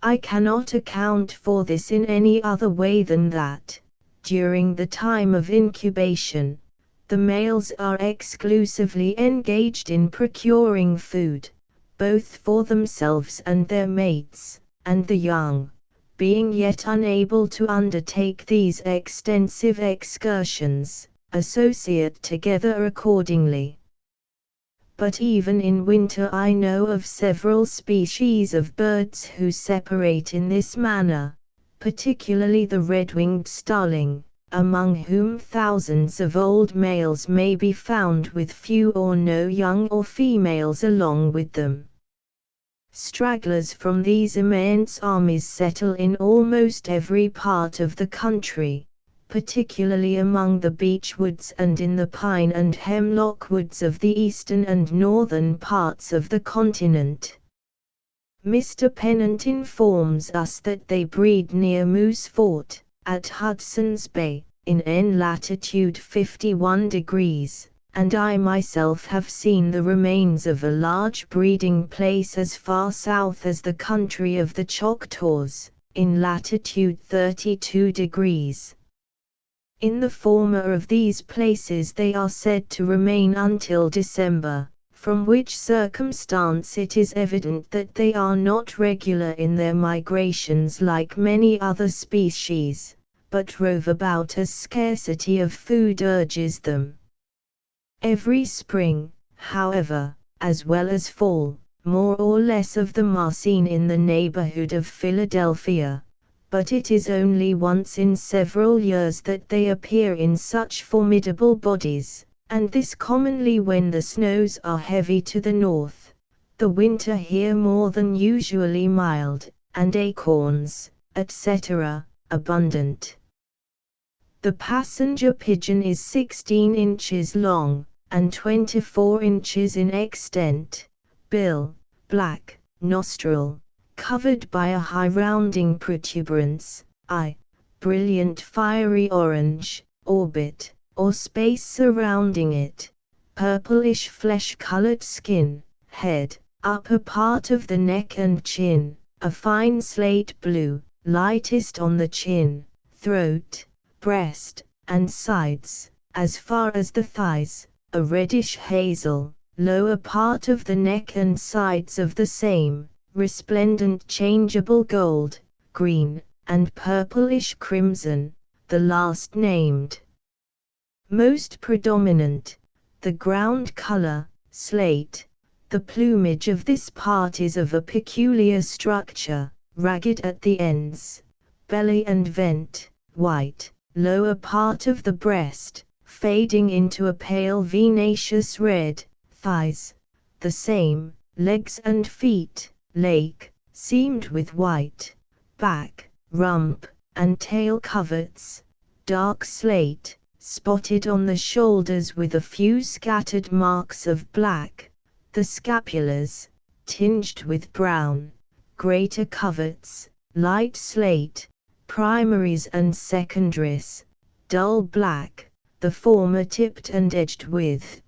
I cannot account for this in any other way than that, during the time of incubation, the males are exclusively engaged in procuring food, both for themselves and their mates, and the young, being yet unable to undertake these extensive excursions, associate together accordingly. But even in winter I know of several species of birds who separate in this manner, particularly the red-winged starling, among whom thousands of old males may be found with few or no young or females along with them. Stragglers from these immense armies settle in almost every part of the country, particularly among the beechwoods and in the pine and hemlock woods of the eastern and northern parts of the continent. Mr. Pennant informs us that they breed near Moose Fort, at Hudson's Bay, in N latitude 51 degrees, and I myself have seen the remains of a large breeding place as far south as the country of the Choctaws, in latitude 32 degrees. In the former of these places they are said to remain until December, from which circumstance it is evident that they are not regular in their migrations like many other species, but rove about as scarcity of food urges them. Every spring, however, as well as fall, more or less of them are seen in the neighborhood of Philadelphia, but it is only once in several years that they appear in such formidable bodies, and this commonly when the snows are heavy to the north, the winter here more than usually mild, and acorns, etc., abundant. The passenger pigeon is 16 inches long, and 24 inches in extent, bill, black, nostril, covered by a high rounding protuberance, eye, brilliant fiery orange, orbit, or space surrounding it, purplish flesh-colored skin, head, upper part of the neck and chin, a fine slate blue, lightest on the chin, throat, breast, and sides, as far as the thighs, a reddish hazel, lower part of the neck and sides of the same, resplendent changeable gold, green, and purplish crimson, the last named. Most predominant, the ground color, slate. The plumage of this part is of a peculiar structure, ragged at the ends, belly and vent, white, lower part of the breast, fading into a pale venaceous red, thighs, the same, legs and feet, lake, seamed with white, back, rump, and tail coverts, dark slate, spotted on the shoulders with a few scattered marks of black, the scapulars, tinged with brown, greater coverts, light slate, primaries and secondaries, dull black, the former tipped and edged with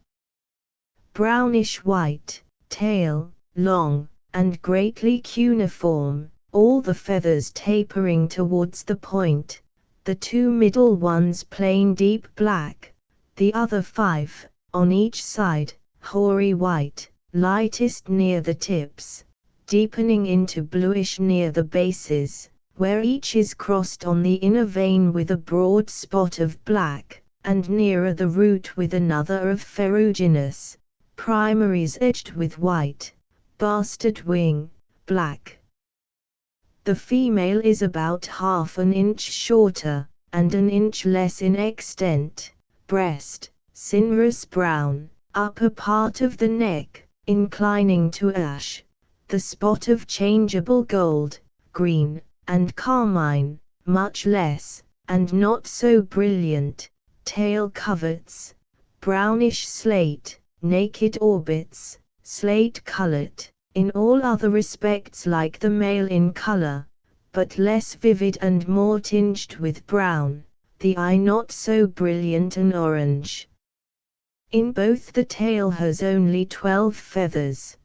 brownish white, tail, long, and greatly cuneiform, all the feathers tapering towards the point, the two middle ones plain deep black, the other 5, on each side, hoary white, lightest near the tips, deepening into bluish near the bases, where each is crossed on the inner vein with a broad spot of black, and nearer the root with another of ferruginous, primaries edged with white, bastard wing, black. The female is about half an inch shorter, and an inch less in extent, breast, cinereous brown, upper part of the neck, inclining to ash, the spot of changeable gold, green, and carmine, much less, and not so brilliant, tail coverts, brownish slate, naked orbits, slate-colored, in all other respects like the male in color, but less vivid and more tinged with brown, the eye not so brilliant an orange. In both the tail has only 12 feathers.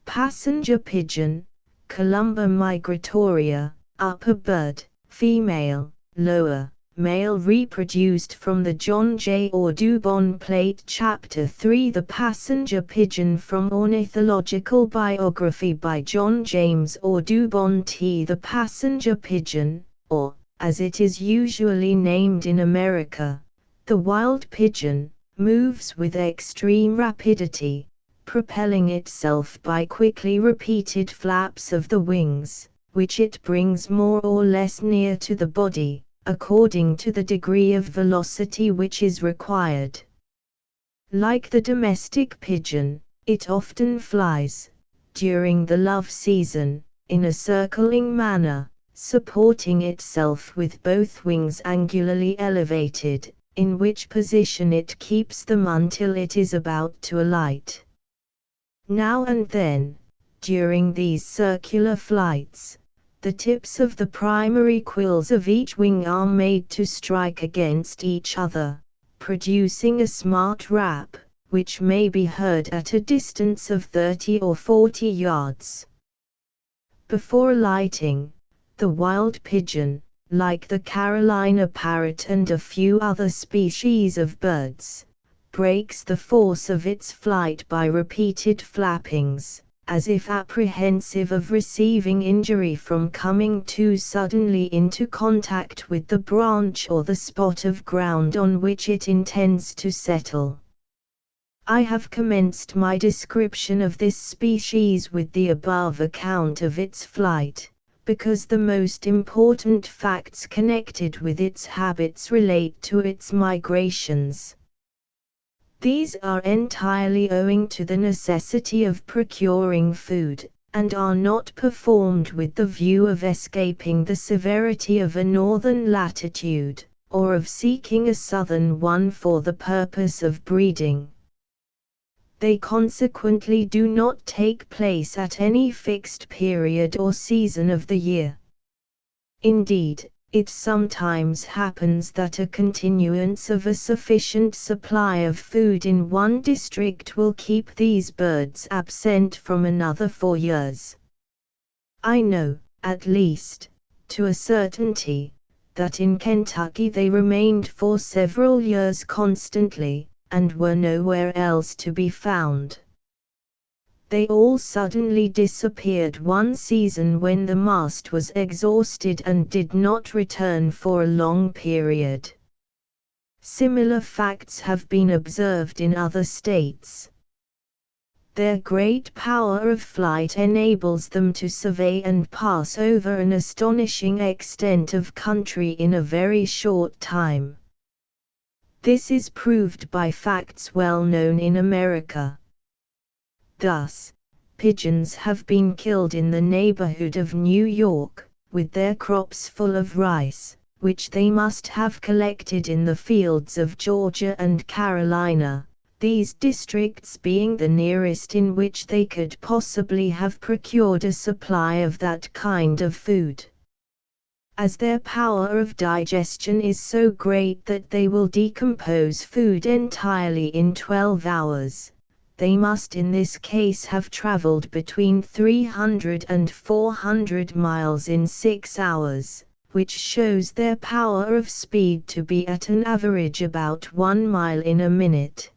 Passenger pigeon, Columba migratoria, upper bird, female, lower, male, reproduced from the John J. Audubon Plate Chapter 3. The passenger pigeon from Ornithological Biography by John James Audubon T. The passenger pigeon, or, as it is usually named in America, the wild pigeon, moves with extreme rapidity, propelling itself by quickly repeated flaps of the wings, which it brings more or less near to the body, according to the degree of velocity which is required. Like the domestic pigeon, it often flies, during the love season, in a circling manner, supporting itself with both wings angularly elevated, in which position it keeps them until it is about to alight. Now and then, during these circular flights, the tips of the primary quills of each wing are made to strike against each other, producing a smart rap, which may be heard at a distance of 30 or 40 yards. Before alighting, the wild pigeon, like the Carolina parrot and a few other species of birds, breaks the force of its flight by repeated flappings, as if apprehensive of receiving injury from coming too suddenly into contact with the branch or the spot of ground on which it intends to settle. I have commenced my description of this species with the above account of its flight, because the most important facts connected with its habits relate to its migrations. These are entirely owing to the necessity of procuring food, and are not performed with the view of escaping the severity of a northern latitude, or of seeking a southern one for the purpose of breeding. They consequently do not take place at any fixed period or season of the year. Indeed, it sometimes happens that a continuance of a sufficient supply of food in one district will keep these birds absent from another for years. I know, at least, to a certainty, that in Kentucky they remained for several years constantly, and were nowhere else to be found. They all suddenly disappeared one season when the mast was exhausted and did not return for a long period. Similar facts have been observed in other states. Their great power of flight enables them to survey and pass over an astonishing extent of country in a very short time. This is proved by facts well known in America. Thus, pigeons have been killed in the neighborhood of New York, with their crops full of rice, which they must have collected in the fields of Georgia and Carolina, these districts being the nearest in which they could possibly have procured a supply of that kind of food. As their power of digestion is so great that they will decompose food entirely in 12 hours, they must in this case have traveled between 300 and 400 miles in 6 hours, which shows their power of speed to be at an average about 1 mile in a minute.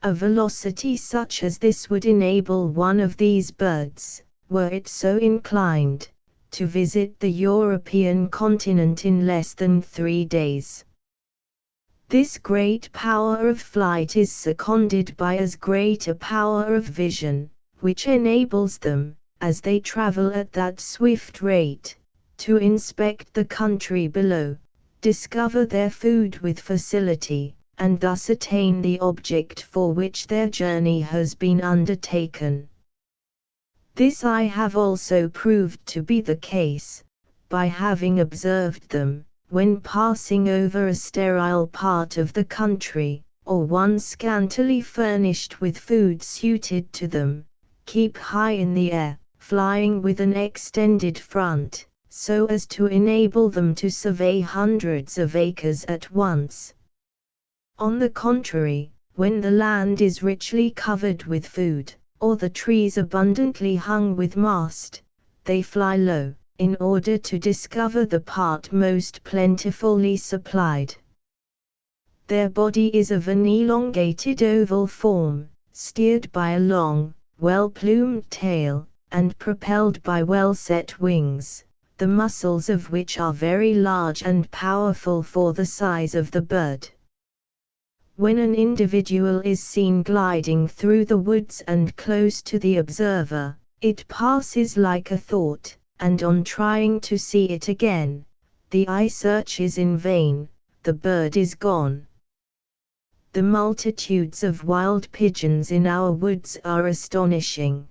A velocity such as this would enable one of these birds, were it so inclined, to visit the European continent in less than 3 days. This great power of flight is seconded by as great a power of vision, which enables them, as they travel at that swift rate, to inspect the country below, discover their food with facility, and thus attain the object for which their journey has been undertaken. This I have also proved to be the case, by having observed them, when passing over a sterile part of the country, or one scantily furnished with food suited to them, keep high in the air, flying with an extended front, so as to enable them to survey hundreds of acres at once. On the contrary, when the land is richly covered with food, or the trees abundantly hung with mast, they fly low, in order to discover the part most plentifully supplied. Their body is of an elongated oval form, steered by a long, well-plumed tail, and propelled by well-set wings, the muscles of which are very large and powerful for the size of the bird. When an individual is seen gliding through the woods and close to the observer, it passes like a thought, and on trying to see it again, the eye searches in vain, the bird is gone. The multitudes of wild pigeons in our woods are astonishing.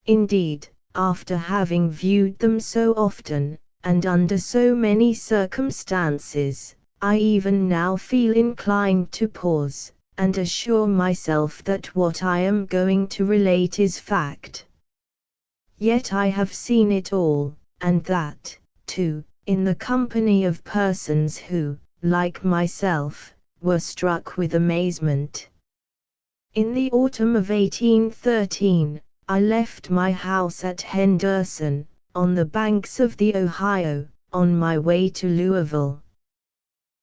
Indeed, after having viewed them so often, and under so many circumstances, I even now feel inclined to pause, and assure myself that what I am going to relate is fact. Yet I have seen it all, and that, too, in the company of persons who, like myself, were struck with amazement. In the autumn of 1813, I left my house at Henderson, on the banks of the Ohio, on my way to Louisville.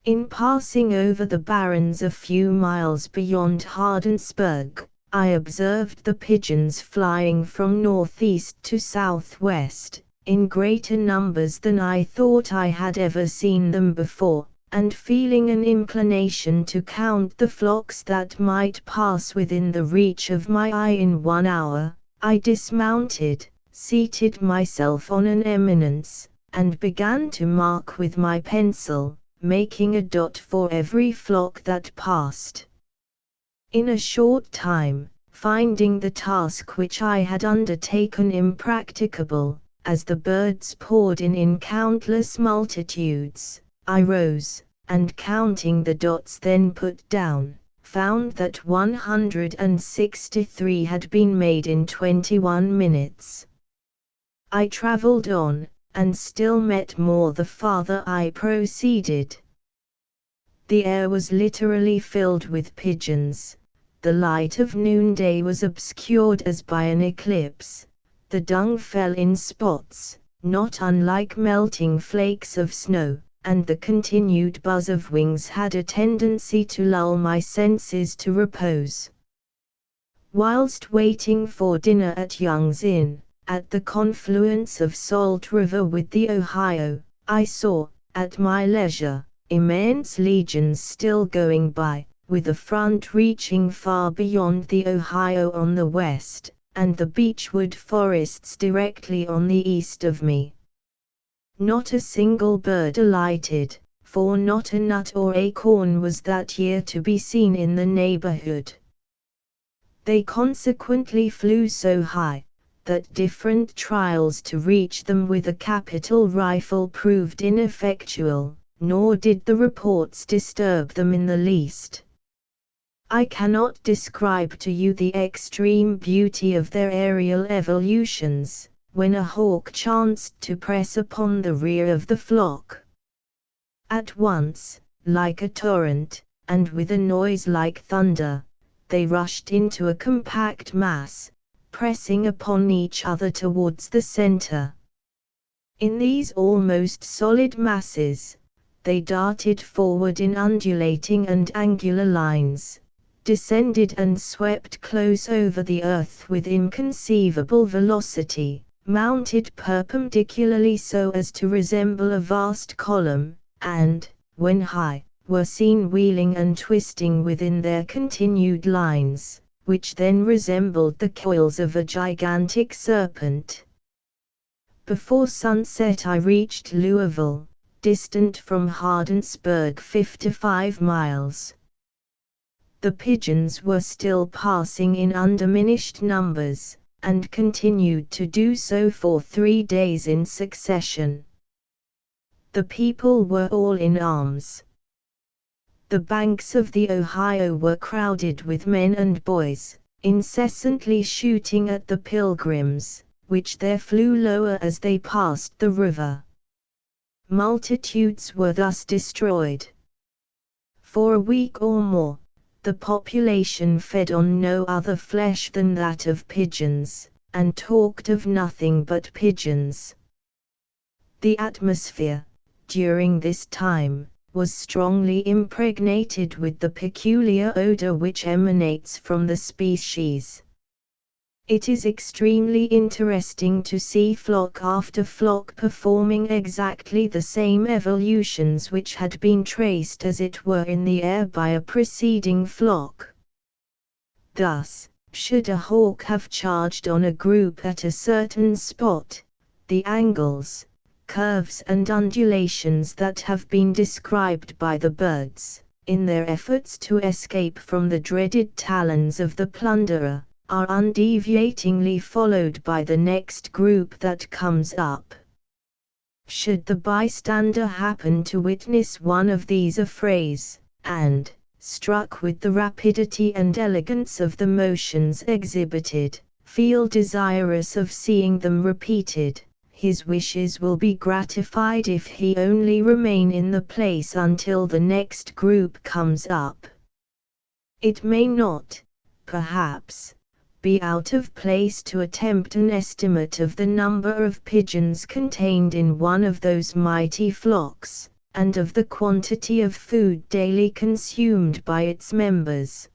In passing over the barrens a few miles beyond Hardinsburg, I observed the pigeons flying from northeast to southwest, in greater numbers than I thought I had ever seen them before, and feeling an inclination to count the flocks that might pass within the reach of my eye in 1 hour, I dismounted, seated myself on an eminence, and began to mark with my pencil, making a dot for every flock that passed. In a short time, finding the task which I had undertaken impracticable, as the birds poured in countless multitudes, I rose, and counting the dots then put down, found that 163 had been made in 21 minutes. I traveled on, and still met more the farther I proceeded. The air was literally filled with pigeons. The light of noonday was obscured as by an eclipse. The dung fell in spots, not unlike melting flakes of snow, and the continued buzz of wings had a tendency to lull my senses to repose. Whilst waiting for dinner at Young's Inn, at the confluence of Salt River with the Ohio, I saw, at my leisure, immense legions still going by, with a front reaching far beyond the Ohio on the west, and the beechwood forests directly on the east of me. Not a single bird alighted, for not a nut or acorn was that year to be seen in the neighborhood. They consequently flew so high, that different trials to reach them with a capital rifle proved ineffectual, nor did the reports disturb them in the least. I cannot describe to you the extreme beauty of their aerial evolutions, when a hawk chanced to press upon the rear of the flock. At once, like a torrent, and with a noise like thunder, they rushed into a compact mass, pressing upon each other towards the center. In these almost solid masses, they darted forward in undulating and angular lines, descended and swept close over the earth with inconceivable velocity, mounted perpendicularly so as to resemble a vast column, and, when high, were seen wheeling and twisting within their continued lines, which then resembled the coils of a gigantic serpent. Before sunset I reached Louisville, distant from Hardinsburg 55 miles. The pigeons were still passing in undiminished numbers, and continued to do so for 3 days in succession. The people were all in arms. The banks of the Ohio were crowded with men and boys, incessantly shooting at the pilgrims, which there flew lower as they passed the river. Multitudes were thus destroyed. For a week or more, the population fed on no other flesh than that of pigeons, and talked of nothing but pigeons. The atmosphere, during this time, was strongly impregnated with the peculiar odor which emanates from the species. It is extremely interesting to see flock after flock performing exactly the same evolutions which had been traced as it were in the air by a preceding flock. Thus, should a hawk have charged on a group at a certain spot, the angles, curves and undulations that have been described by the birds, in their efforts to escape from the dreaded talons of the plunderer, are undeviatingly followed by the next group that comes up. Should the bystander happen to witness one of these affrays, and, struck with the rapidity and elegance of the motions exhibited, feel desirous of seeing them repeated, his wishes will be gratified if he only remain in the place until the next group comes up. It may not, perhaps, be out of place to attempt an estimate of the number of pigeons contained in one of those mighty flocks, and of the quantity of food daily consumed by its members.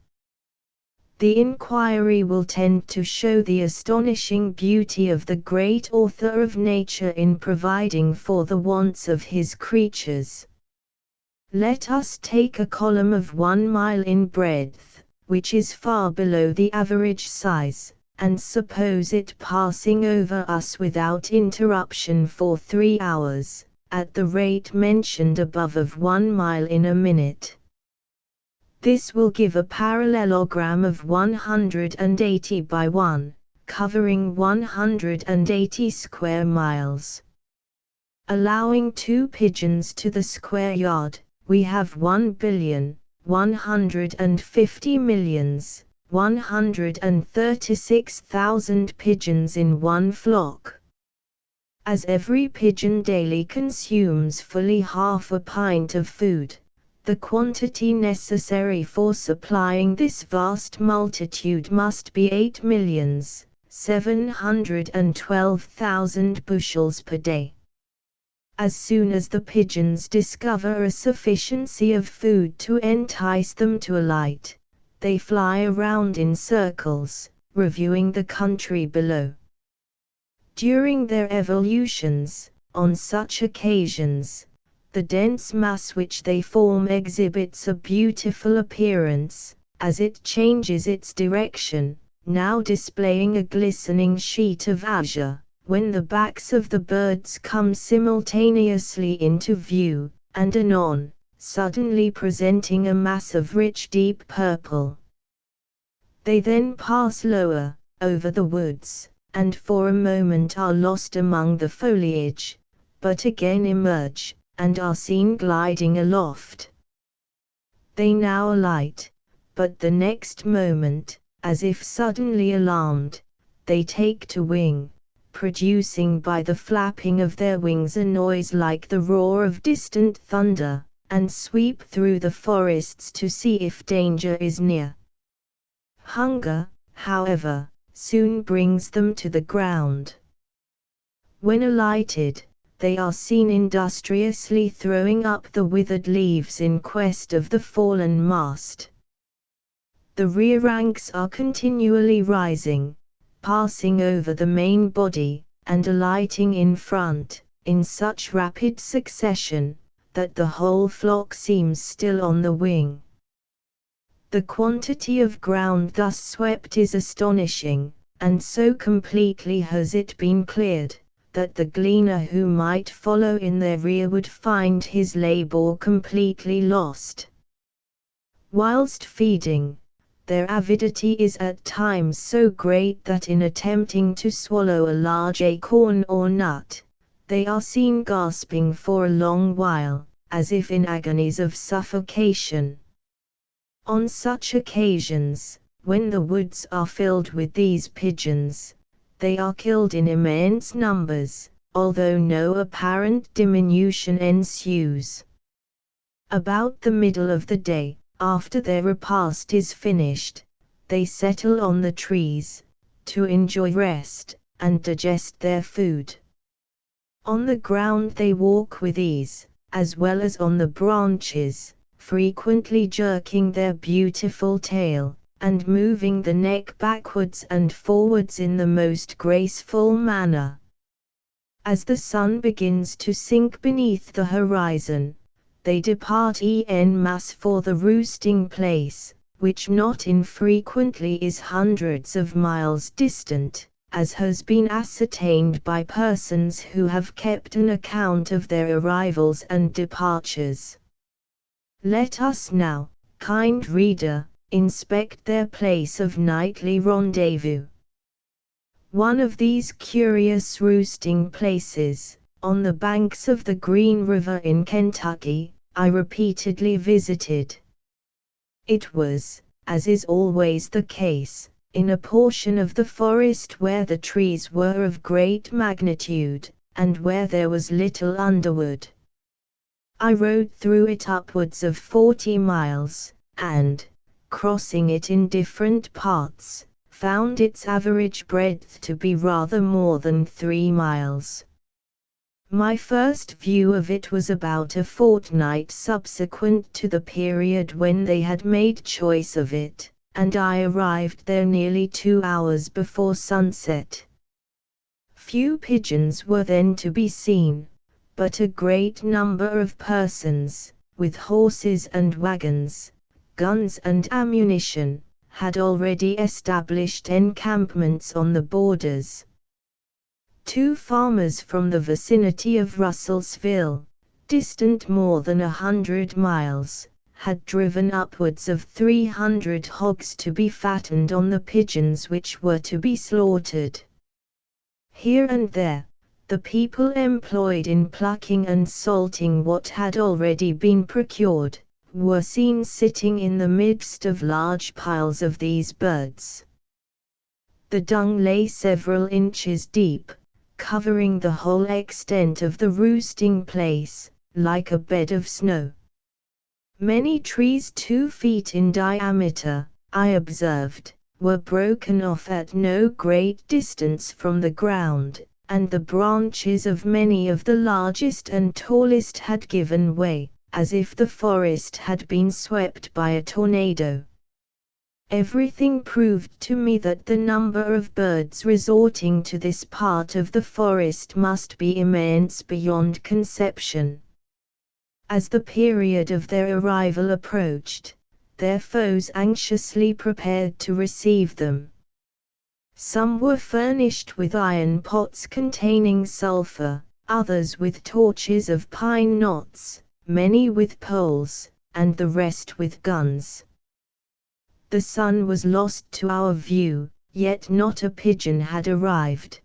The inquiry will tend to show the astonishing beauty of the great author of nature in providing for the wants of his creatures. Let us take a column of 1 mile in breadth, which is far below the average size, and suppose it passing over us without interruption for 3 hours, at the rate mentioned above of 1 mile in a minute. This will give a parallelogram of 180 by 1, covering 180 square miles. Allowing 2 pigeons to the square yard, we have 1,150,136,000 pigeons in one flock. As every pigeon daily consumes fully half a pint of food, the quantity necessary for supplying this vast multitude must be 8,712,000 bushels per day. As soon as the pigeons discover a sufficiency of food to entice them to alight, they fly around in circles, reviewing the country below. During their evolutions, on such occasions, the dense mass which they form exhibits a beautiful appearance, as it changes its direction, now displaying a glistening sheet of azure, when the backs of the birds come simultaneously into view, and anon, suddenly presenting a mass of rich deep purple. They then pass lower, over the woods, and for a moment are lost among the foliage, but again emerge, and are seen gliding aloft. They now alight, but the next moment, as if suddenly alarmed, they take to wing, producing by the flapping of their wings a noise like the roar of distant thunder, and sweep through the forests to see if danger is near. Hunger, however, soon brings them to the ground. When alighted, they are seen industriously throwing up the withered leaves in quest of the fallen mast. The rear ranks are continually rising, passing over the main body, and alighting in front, in such rapid succession, that the whole flock seems still on the wing. The quantity of ground thus swept is astonishing, and so completely has it been cleared, that the gleaner who might follow in their rear would find his labor completely lost. Whilst feeding, their avidity is at times so great that in attempting to swallow a large acorn or nut, they are seen gasping for a long while, as if in agonies of suffocation. On such occasions, when the woods are filled with these pigeons, they are killed in immense numbers, although no apparent diminution ensues. About the middle of the day, after their repast is finished, they settle on the trees, to enjoy rest, and digest their food. On the ground they walk with ease, as well as on the branches, frequently jerking their beautiful tail, and moving the neck backwards and forwards in the most graceful manner. As the sun begins to sink beneath the horizon, they depart en masse for the roosting place, which not infrequently is hundreds of miles distant, as has been ascertained by persons who have kept an account of their arrivals and departures. Let us now, kind reader, inspect their place of nightly rendezvous. One of these curious roosting places, on the banks of the Green River in Kentucky, I repeatedly visited. It was, as is always the case, in a portion of the forest where the trees were of great magnitude, and where there was little underwood. I rode through it upwards of 40 miles, and, crossing it in different parts, found its average breadth to be rather more than 3 miles. My first view of it was about a fortnight subsequent to the period when they had made choice of it, and I arrived there nearly 2 hours before sunset. Few pigeons were then to be seen, but a great number of persons, with horses and wagons, guns and ammunition, had already established encampments on the borders. 2 farmers from the vicinity of Russellsville, distant more than 100 miles, had driven upwards of 300 hogs to be fattened on the pigeons which were to be slaughtered. Here and there, the people employed in plucking and salting what had already been procured, were seen sitting in the midst of large piles of these birds. The dung lay several inches deep, covering the whole extent of the roosting place, like a bed of snow. Many trees 2 feet in diameter, I observed, were broken off at no great distance from the ground, and the branches of many of the largest and tallest had given way, as if the forest had been swept by a tornado. Everything proved to me that the number of birds resorting to this part of the forest must be immense beyond conception. As the period of their arrival approached, their foes anxiously prepared to receive them. Some were furnished with iron pots containing sulphur, others with torches of pine knots, many with poles, and the rest with guns. The sun was lost to our view, yet not a pigeon had arrived.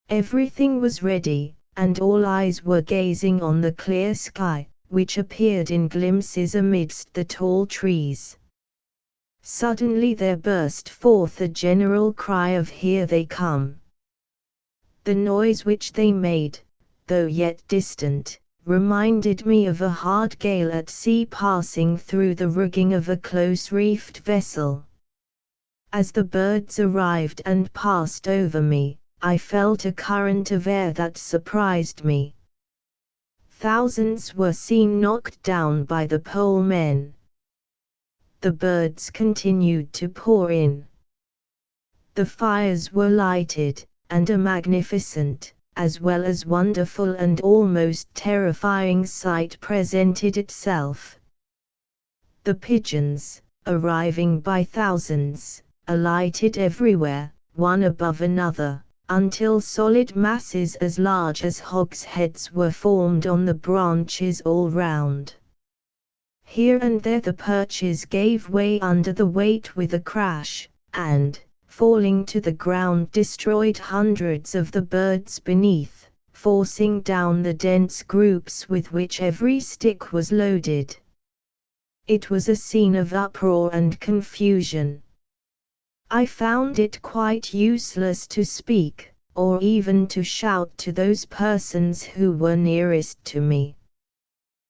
Everything was ready, and all eyes were gazing on the clear sky, which appeared in glimpses amidst the tall trees. Suddenly there burst forth a general cry of "Here they come!" The noise which they made, though yet distant, reminded me of a hard gale at sea passing through the rigging of a close-reefed vessel. As the birds arrived and passed over me, I felt a current of air that surprised me. Thousands were seen knocked down by the pole men. The birds continued to pour in. The fires were lighted, and a magnificent, as well as wonderful and almost terrifying sight presented itself. The pigeons, arriving by thousands, alighted everywhere, one above another, until solid masses as large as hogsheads were formed on the branches all round. Here and there the perches gave way under the weight with a crash, and, falling to the ground, destroyed hundreds of the birds beneath, forcing down the dense groups with which every stick was loaded. It was a scene of uproar and confusion. I found it quite useless to speak, or even to shout to those persons who were nearest to me.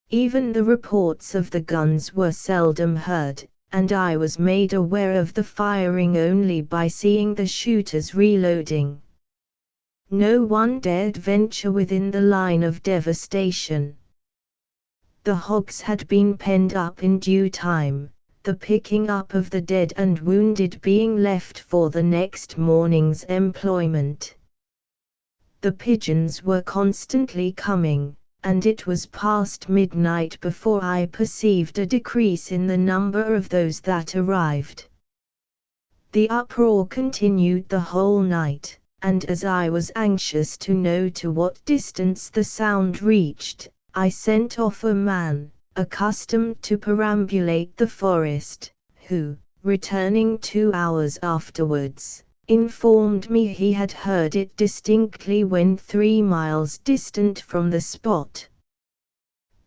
Even the reports of the guns were seldom heard, and I was made aware of the firing only by seeing the shooters reloading. No one dared venture within the line of devastation. The hogs had been penned up in due time, the picking up of the dead and wounded being left for the next morning's employment. The pigeons were constantly coming, and it was past midnight before I perceived a decrease in the number of those that arrived. The uproar continued the whole night, and as I was anxious to know to what distance the sound reached, I sent off a man, accustomed to perambulate the forest, who, returning 2 hours afterwards, informed me he had heard it distinctly when 3 miles distant from the spot.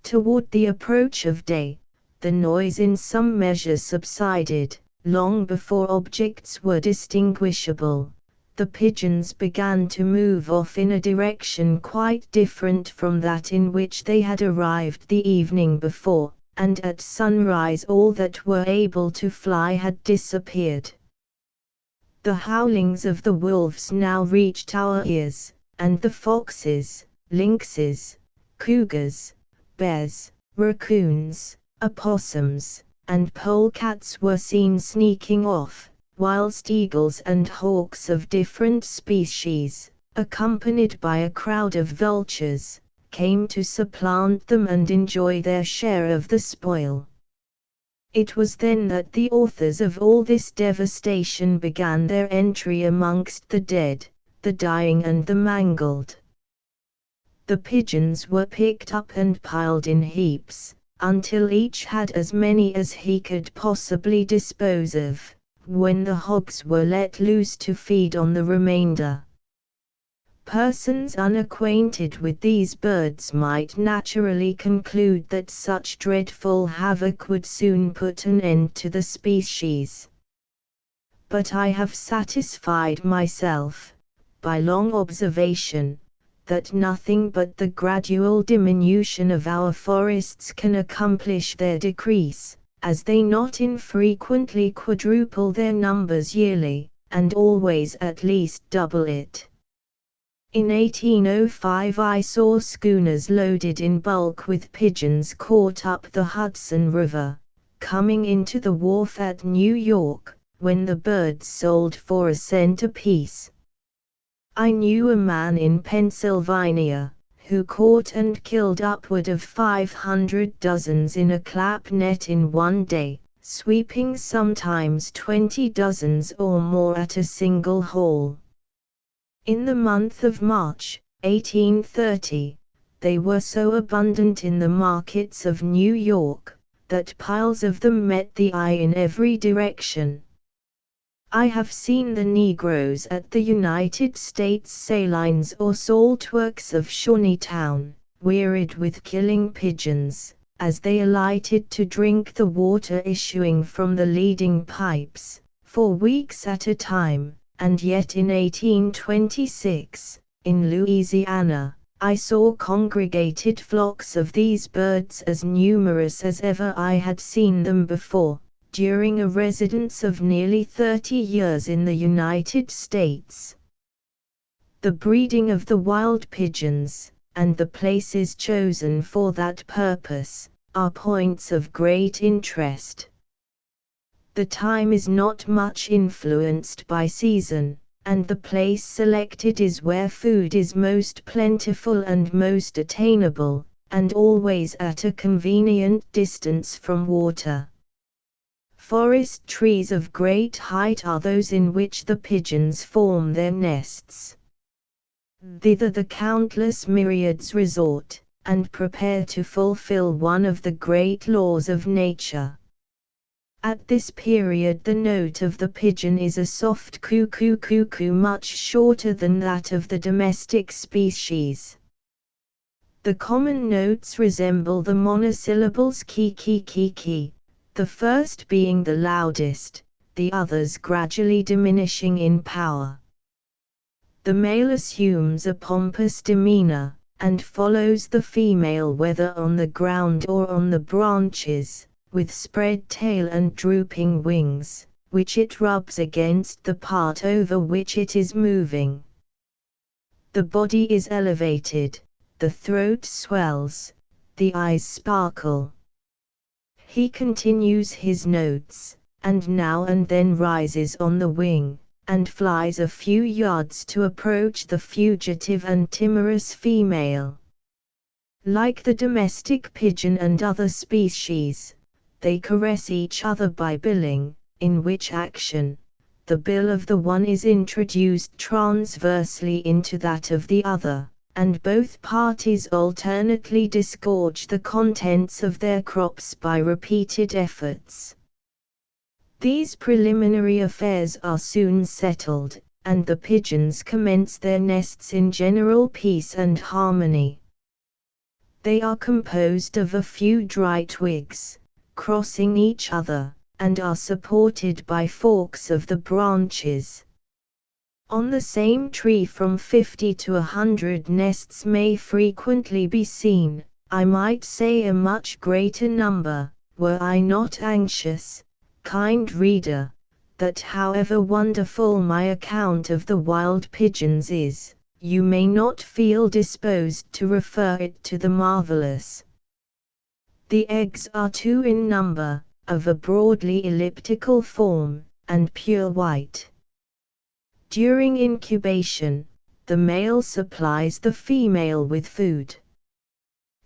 Toward the approach of day, the noise in some measure subsided. Long before objects were distinguishable, the pigeons began to move off in a direction quite different from that in which they had arrived the evening before, and at sunrise all that were able to fly had disappeared. The howlings of the wolves now reached our ears, and the foxes, lynxes, cougars, bears, raccoons, opossums, and polecats were seen sneaking off, whilst eagles and hawks of different species, accompanied by a crowd of vultures, came to supplant them and enjoy their share of the spoil. It was then that the authors of all this devastation began their entry amongst the dead, the dying and the mangled. The pigeons were picked up and piled in heaps, until each had as many as he could possibly dispose of, when the hogs were let loose to feed on the remainder. Persons unacquainted with these birds might naturally conclude that such dreadful havoc would soon put an end to the species. But I have satisfied myself, by long observation, that nothing but the gradual diminution of our forests can accomplish their decrease, as they not infrequently quadruple their numbers yearly, and always at least double it. In 1805 I saw schooners loaded in bulk with pigeons caught up the Hudson River, coming into the wharf at New York, when the birds sold for a cent apiece. I knew a man in Pennsylvania, who caught and killed upward of 500 dozens in a clap net in one day, sweeping sometimes 20 dozens or more at a single haul. In the month of March, 1830, they were so abundant in the markets of New York, that piles of them met the eye in every direction. I have seen the Negroes at the United States salines or salt works of Shawneetown, wearied with killing pigeons, as they alighted to drink the water issuing from the leading pipes, for weeks at a time. And yet in 1826, in Louisiana, I saw congregated flocks of these birds as numerous as ever I had seen them before, during a residence of nearly 30 years in the United States. The breeding of the wild pigeons, and the places chosen for that purpose, are points of great interest. The time is not much influenced by season, and the place selected is where food is most plentiful and most attainable, and always at a convenient distance from water. Forest trees of great height are those in which the pigeons form their nests. Thither the countless myriads resort, and prepare to fulfill one of the great laws of nature. At this period the note of the pigeon is a soft coo-coo-coo-coo much shorter than that of the domestic species. The common notes resemble the monosyllables ki-ki-ki-ki, the first being the loudest, the others gradually diminishing in power. The male assumes a pompous demeanor, and follows the female whether on the ground or on the branches, with spread tail and drooping wings, which it rubs against the part over which it is moving. The body is elevated, the throat swells, the eyes sparkle. He continues his notes, and now and then rises on the wing, and flies a few yards to approach the fugitive and timorous female. Like the domestic pigeon and other species, they caress each other by billing, in which action, the bill of the one is introduced transversely into that of the other, and both parties alternately disgorge the contents of their crops by repeated efforts. These preliminary affairs are soon settled, and the pigeons commence their nests in general peace and harmony. They are composed of a few dry twigs, crossing each other, and are supported by forks of the branches. On the same tree from 50 to 100 nests may frequently be seen, I might say a much greater number, were I not anxious, kind reader, that however wonderful my account of the wild pigeons is, you may not feel disposed to refer it to the marvelous. The eggs are 2 in number, of a broadly elliptical form, and pure white. During incubation, the male supplies the female with food.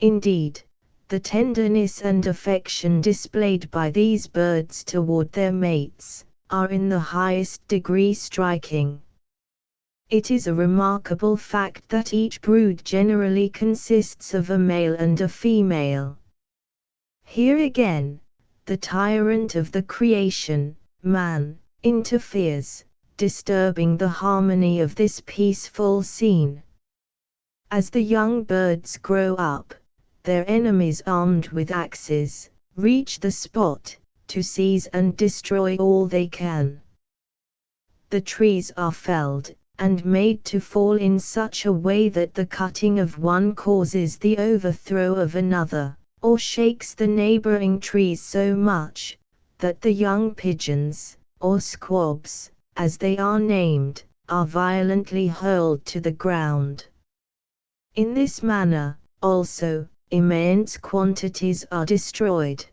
Indeed, the tenderness and affection displayed by these birds toward their mates are in the highest degree striking. It is a remarkable fact that each brood generally consists of a male and a female. Here again, the tyrant of the creation, man, interferes, disturbing the harmony of this peaceful scene. As the young birds grow up, their enemies armed with axes reach the spot, to seize and destroy all they can. The trees are felled, and made to fall in such a way that the cutting of one causes the overthrow of another, or shakes the neighboring trees so much, that the young pigeons, or squabs, as they are named, are violently hurled to the ground. In this manner, also, immense quantities are destroyed.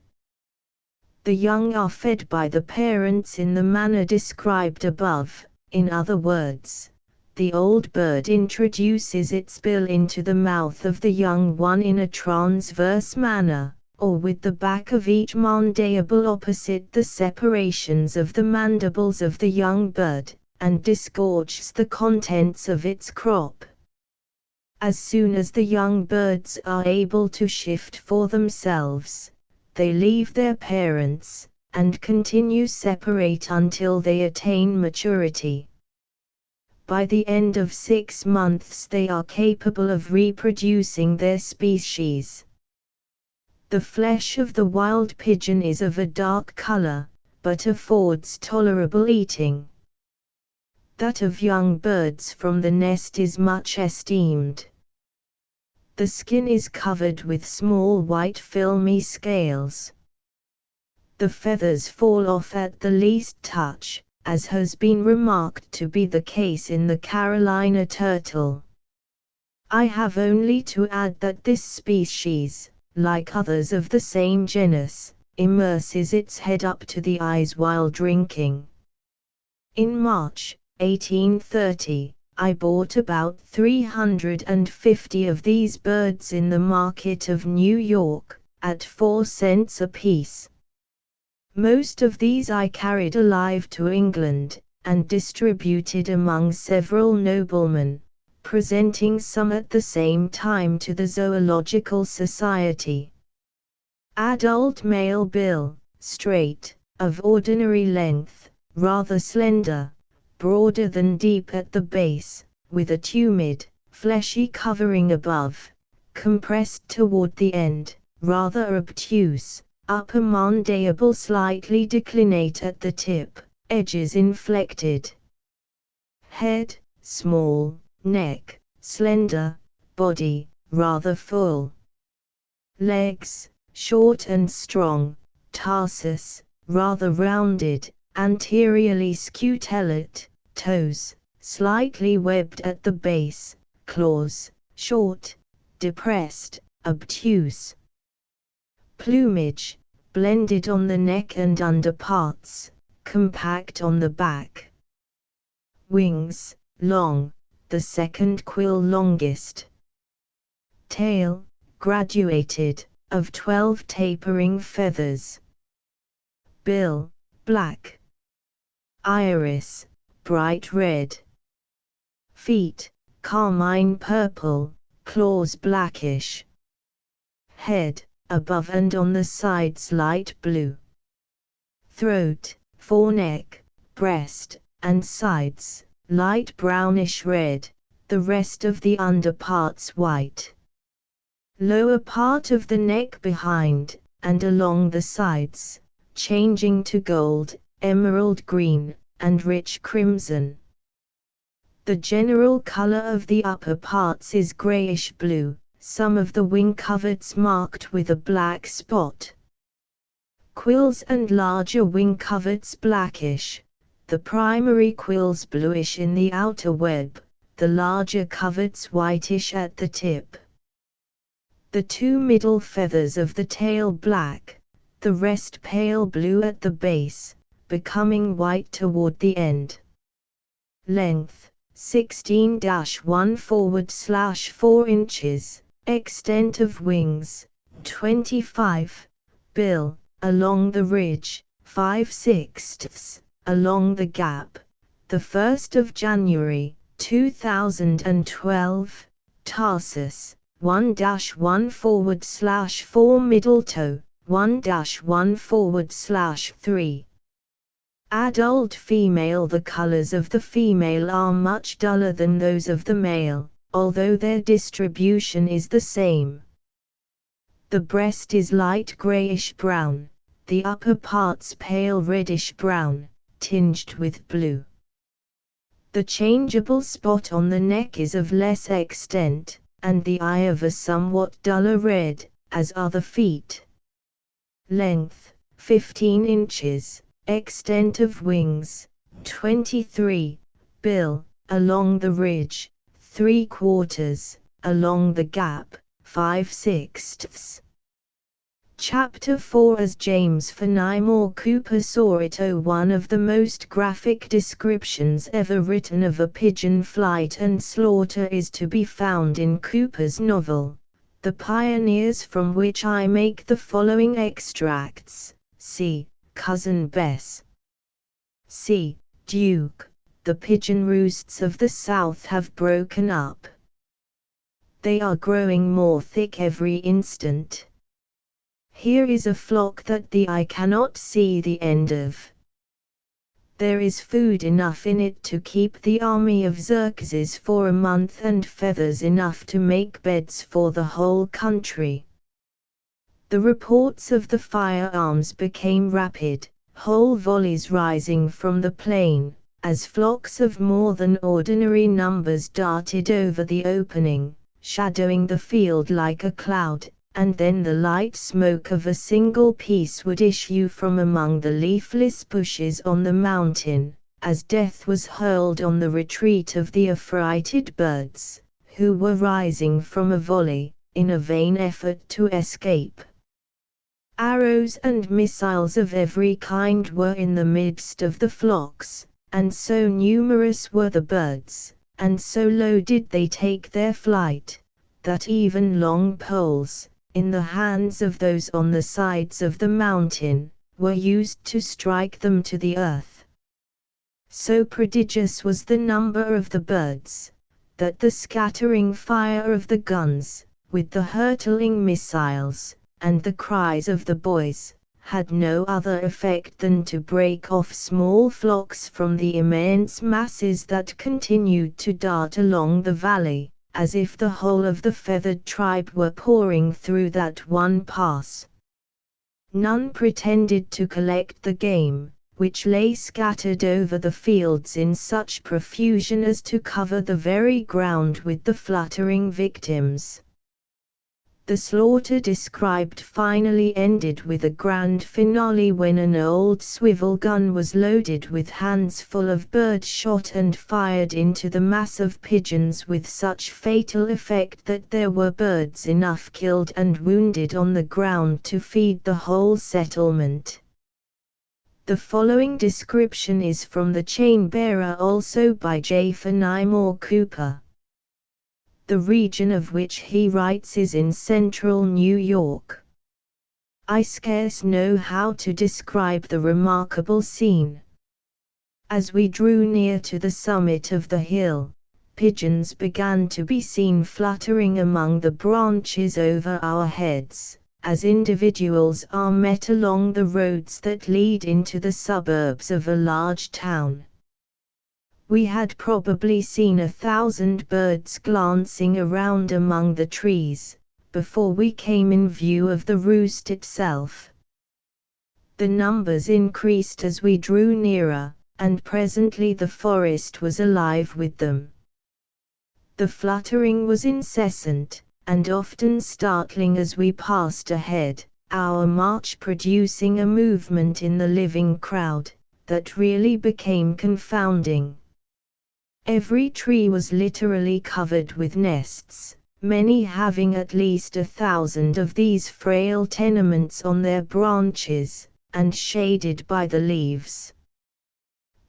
The young are fed by the parents in the manner described above, in other words, the old bird introduces its bill into the mouth of the young one in a transverse manner, or with the back of each mandible opposite the separations of the mandibles of the young bird, and disgorges the contents of its crop. As soon as the young birds are able to shift for themselves, they leave their parents, and continue separate until they attain maturity. By the end of 6 months they are capable of reproducing their species. The flesh of the wild pigeon is of a dark color, but affords tolerable eating. That of young birds from the nest is much esteemed. The skin is covered with small white filmy scales. The feathers fall off at the least touch, as has been remarked to be the case in the Carolina turtle. I have only to add that this species, like others of the same genus, immerses its head up to the eyes while drinking. In March, 1830, I bought about 350 of these birds in the market of New York, at 4 cents apiece. Most of these I carried alive to England, and distributed among several noblemen, presenting some at the same time to the Zoological Society. Adult male bill, straight, of ordinary length, rather slender, broader than deep at the base, with a tumid, fleshy covering above, compressed toward the end, rather obtuse, upper mandible slightly declinate at the tip, edges inflected. Head, small, neck, slender, body, rather full. Legs, short and strong, tarsus, rather rounded, anteriorly scutellate, toes, slightly webbed at the base, claws, short, depressed, obtuse. Plumage, blended on the neck and underparts, compact on the back. Wings, long, the second quill longest. Tail, graduated, of 12 tapering feathers. Bill, black. Iris, bright red. Feet, carmine purple, claws blackish. Head, above and on the sides light blue. Throat, foreneck, breast, and sides, light brownish red, the rest of the underparts white. Lower part of the neck behind, and along the sides, changing to gold, emerald green, and rich crimson. The general color of the upper parts is grayish blue, some of the wing coverts marked with a black spot. Quills and larger wing coverts blackish, the primary quills bluish in the outer web, the larger coverts whitish at the tip. The two middle feathers of the tail black, the rest pale blue at the base, becoming white toward the end. Length 16-1/4 inches, extent of wings 25, bill, along the ridge 5/6, along the gap, the 1st of January 2012, tarsus 1-1/4 middle toe 1-1/3. Adult female. The colors of the female are much duller than those of the male, although their distribution is the same. The breast is light grayish brown, the upper parts pale reddish brown, tinged with blue. The changeable spot on the neck is of less extent, and the eye of a somewhat duller red, as are the feet. Length 15 inches. Extent of wings 23, bill, along the ridge 3/4, along the gap 5/6. Chapter 4. As James Fenimore Cooper saw it. One of the most graphic descriptions ever written of a pigeon flight and slaughter is to be found in Cooper's novel, The Pioneers, from which I make the following extracts. C. Cousin Bess. C. Duke. The pigeon roosts of the South have broken up. They are growing more thick every instant. Here is a flock that the eye cannot see the end of. There is food enough in it to keep the army of Xerxes for a month, and feathers enough to make beds for the whole country. The reports of the firearms became rapid, whole volleys rising from the plain, as flocks of more than ordinary numbers darted over the opening, shadowing the field like a cloud, and then the light smoke of a single piece would issue from among the leafless bushes on the mountain, as death was hurled on the retreat of the affrighted birds, who were rising from a volley, in a vain effort to escape. Arrows and missiles of every kind were in the midst of the flocks, and so numerous were the birds, and so low did they take their flight, that even long poles, in the hands of those on the sides of the mountain, were used to strike them to the earth. So prodigious was the number of the birds, that the scattering fire of the guns, with the hurtling missiles, and the cries of the boys, had no other effect than to break off small flocks from the immense masses that continued to dart along the valley, as if the whole of the feathered tribe were pouring through that one pass. None pretended to collect the game, which lay scattered over the fields in such profusion as to cover the very ground with the fluttering victims. The slaughter described finally ended with a grand finale when an old swivel gun was loaded with hands full of bird shot and fired into the mass of pigeons with such fatal effect that there were birds enough killed and wounded on the ground to feed the whole settlement. The following description is from The Chain Bearer, also by J. Fenimore Cooper. The region of which he writes is in central New York. I scarce know how to describe the remarkable scene. As we drew near to the summit of the hill, pigeons began to be seen fluttering among the branches over our heads, as individuals are met along the roads that lead into the suburbs of a large town. We had probably seen 1,000 birds glancing around among the trees, before we came in view of the roost itself. The numbers increased as we drew nearer, and presently the forest was alive with them. The fluttering was incessant, and often startling as we passed ahead, our march producing a movement in the living crowd that really became confounding. Every tree was literally covered with nests, many having at least 1,000 of these frail tenements on their branches, and shaded by the leaves.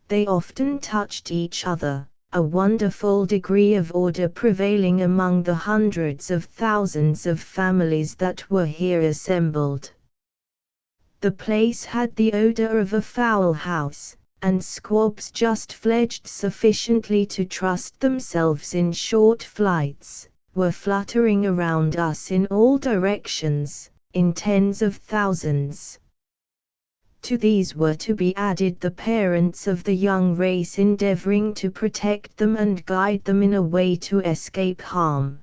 They often touched each other, a wonderful degree of order prevailing among the hundreds of thousands of families that were here assembled. The place had the odor of a fowl house, and squabs just fledged sufficiently to trust themselves in short flights, were fluttering around us in all directions, in tens of thousands. To these were to be added the parents of the young race endeavoring to protect them and guide them in a way to escape harm.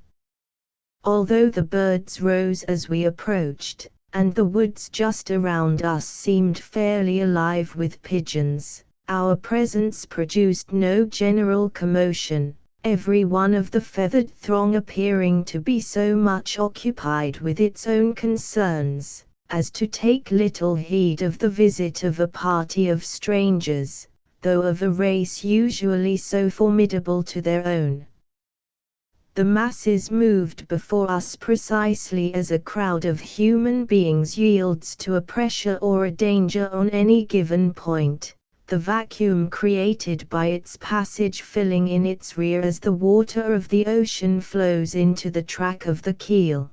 Although the birds rose as we approached, and the woods just around us seemed fairly alive with pigeons, our presence produced no general commotion, every one of the feathered throng appearing to be so much occupied with its own concerns, as to take little heed of the visit of a party of strangers, though of a race usually so formidable to their own. The masses moved before us precisely as a crowd of human beings yields to a pressure or a danger on any given point, the vacuum created by its passage filling in its rear as the water of the ocean flows into the track of the keel.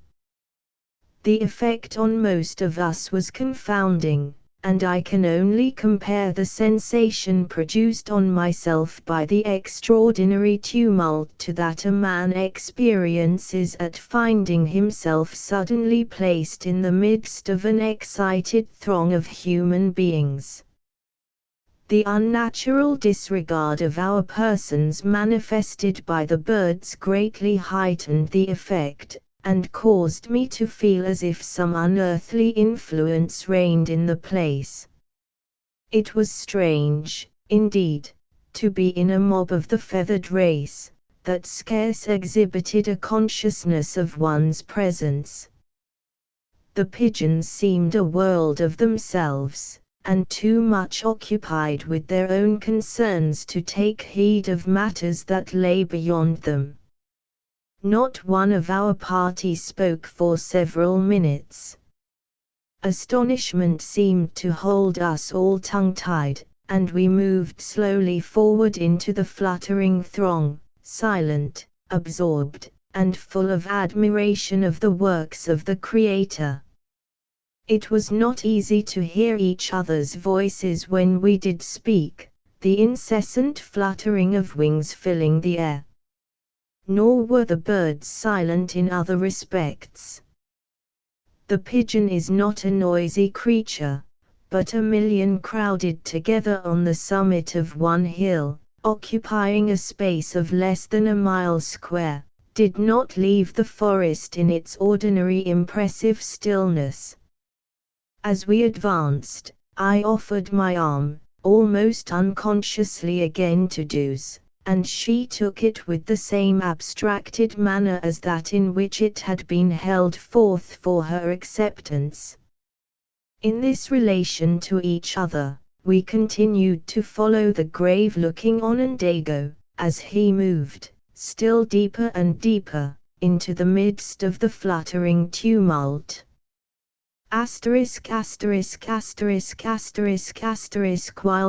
The effect on most of us was confounding, and I can only compare the sensation produced on myself by the extraordinary tumult to that a man experiences at finding himself suddenly placed in the midst of an excited throng of human beings. The unnatural disregard of our persons manifested by the birds greatly heightened the effect, and caused me to feel as if some unearthly influence reigned in the place. It was strange, indeed, to be in a mob of the feathered race, that scarce exhibited a consciousness of one's presence. The pigeons seemed a world of themselves, and too much occupied with their own concerns to take heed of matters that lay beyond them. Not one of our party spoke for several minutes. Astonishment seemed to hold us all tongue-tied, and we moved slowly forward into the fluttering throng, silent, absorbed, and full of admiration of the works of the Creator. It was not easy to hear each other's voices when we did speak, the incessant fluttering of wings filling the air. Nor were the birds silent in other respects. The pigeon is not a noisy creature, but a million crowded together on the summit of one hill, occupying a space of less than a mile square, did not leave the forest in its ordinary impressive stillness. As we advanced, I offered my arm, almost unconsciously again to Duse, and she took it with the same abstracted manner as that in which it had been held forth for her acceptance. In this relation to each other, we continued to follow the grave-looking Onondaga, as he moved, still deeper and deeper, into the midst of the fluttering tumult. While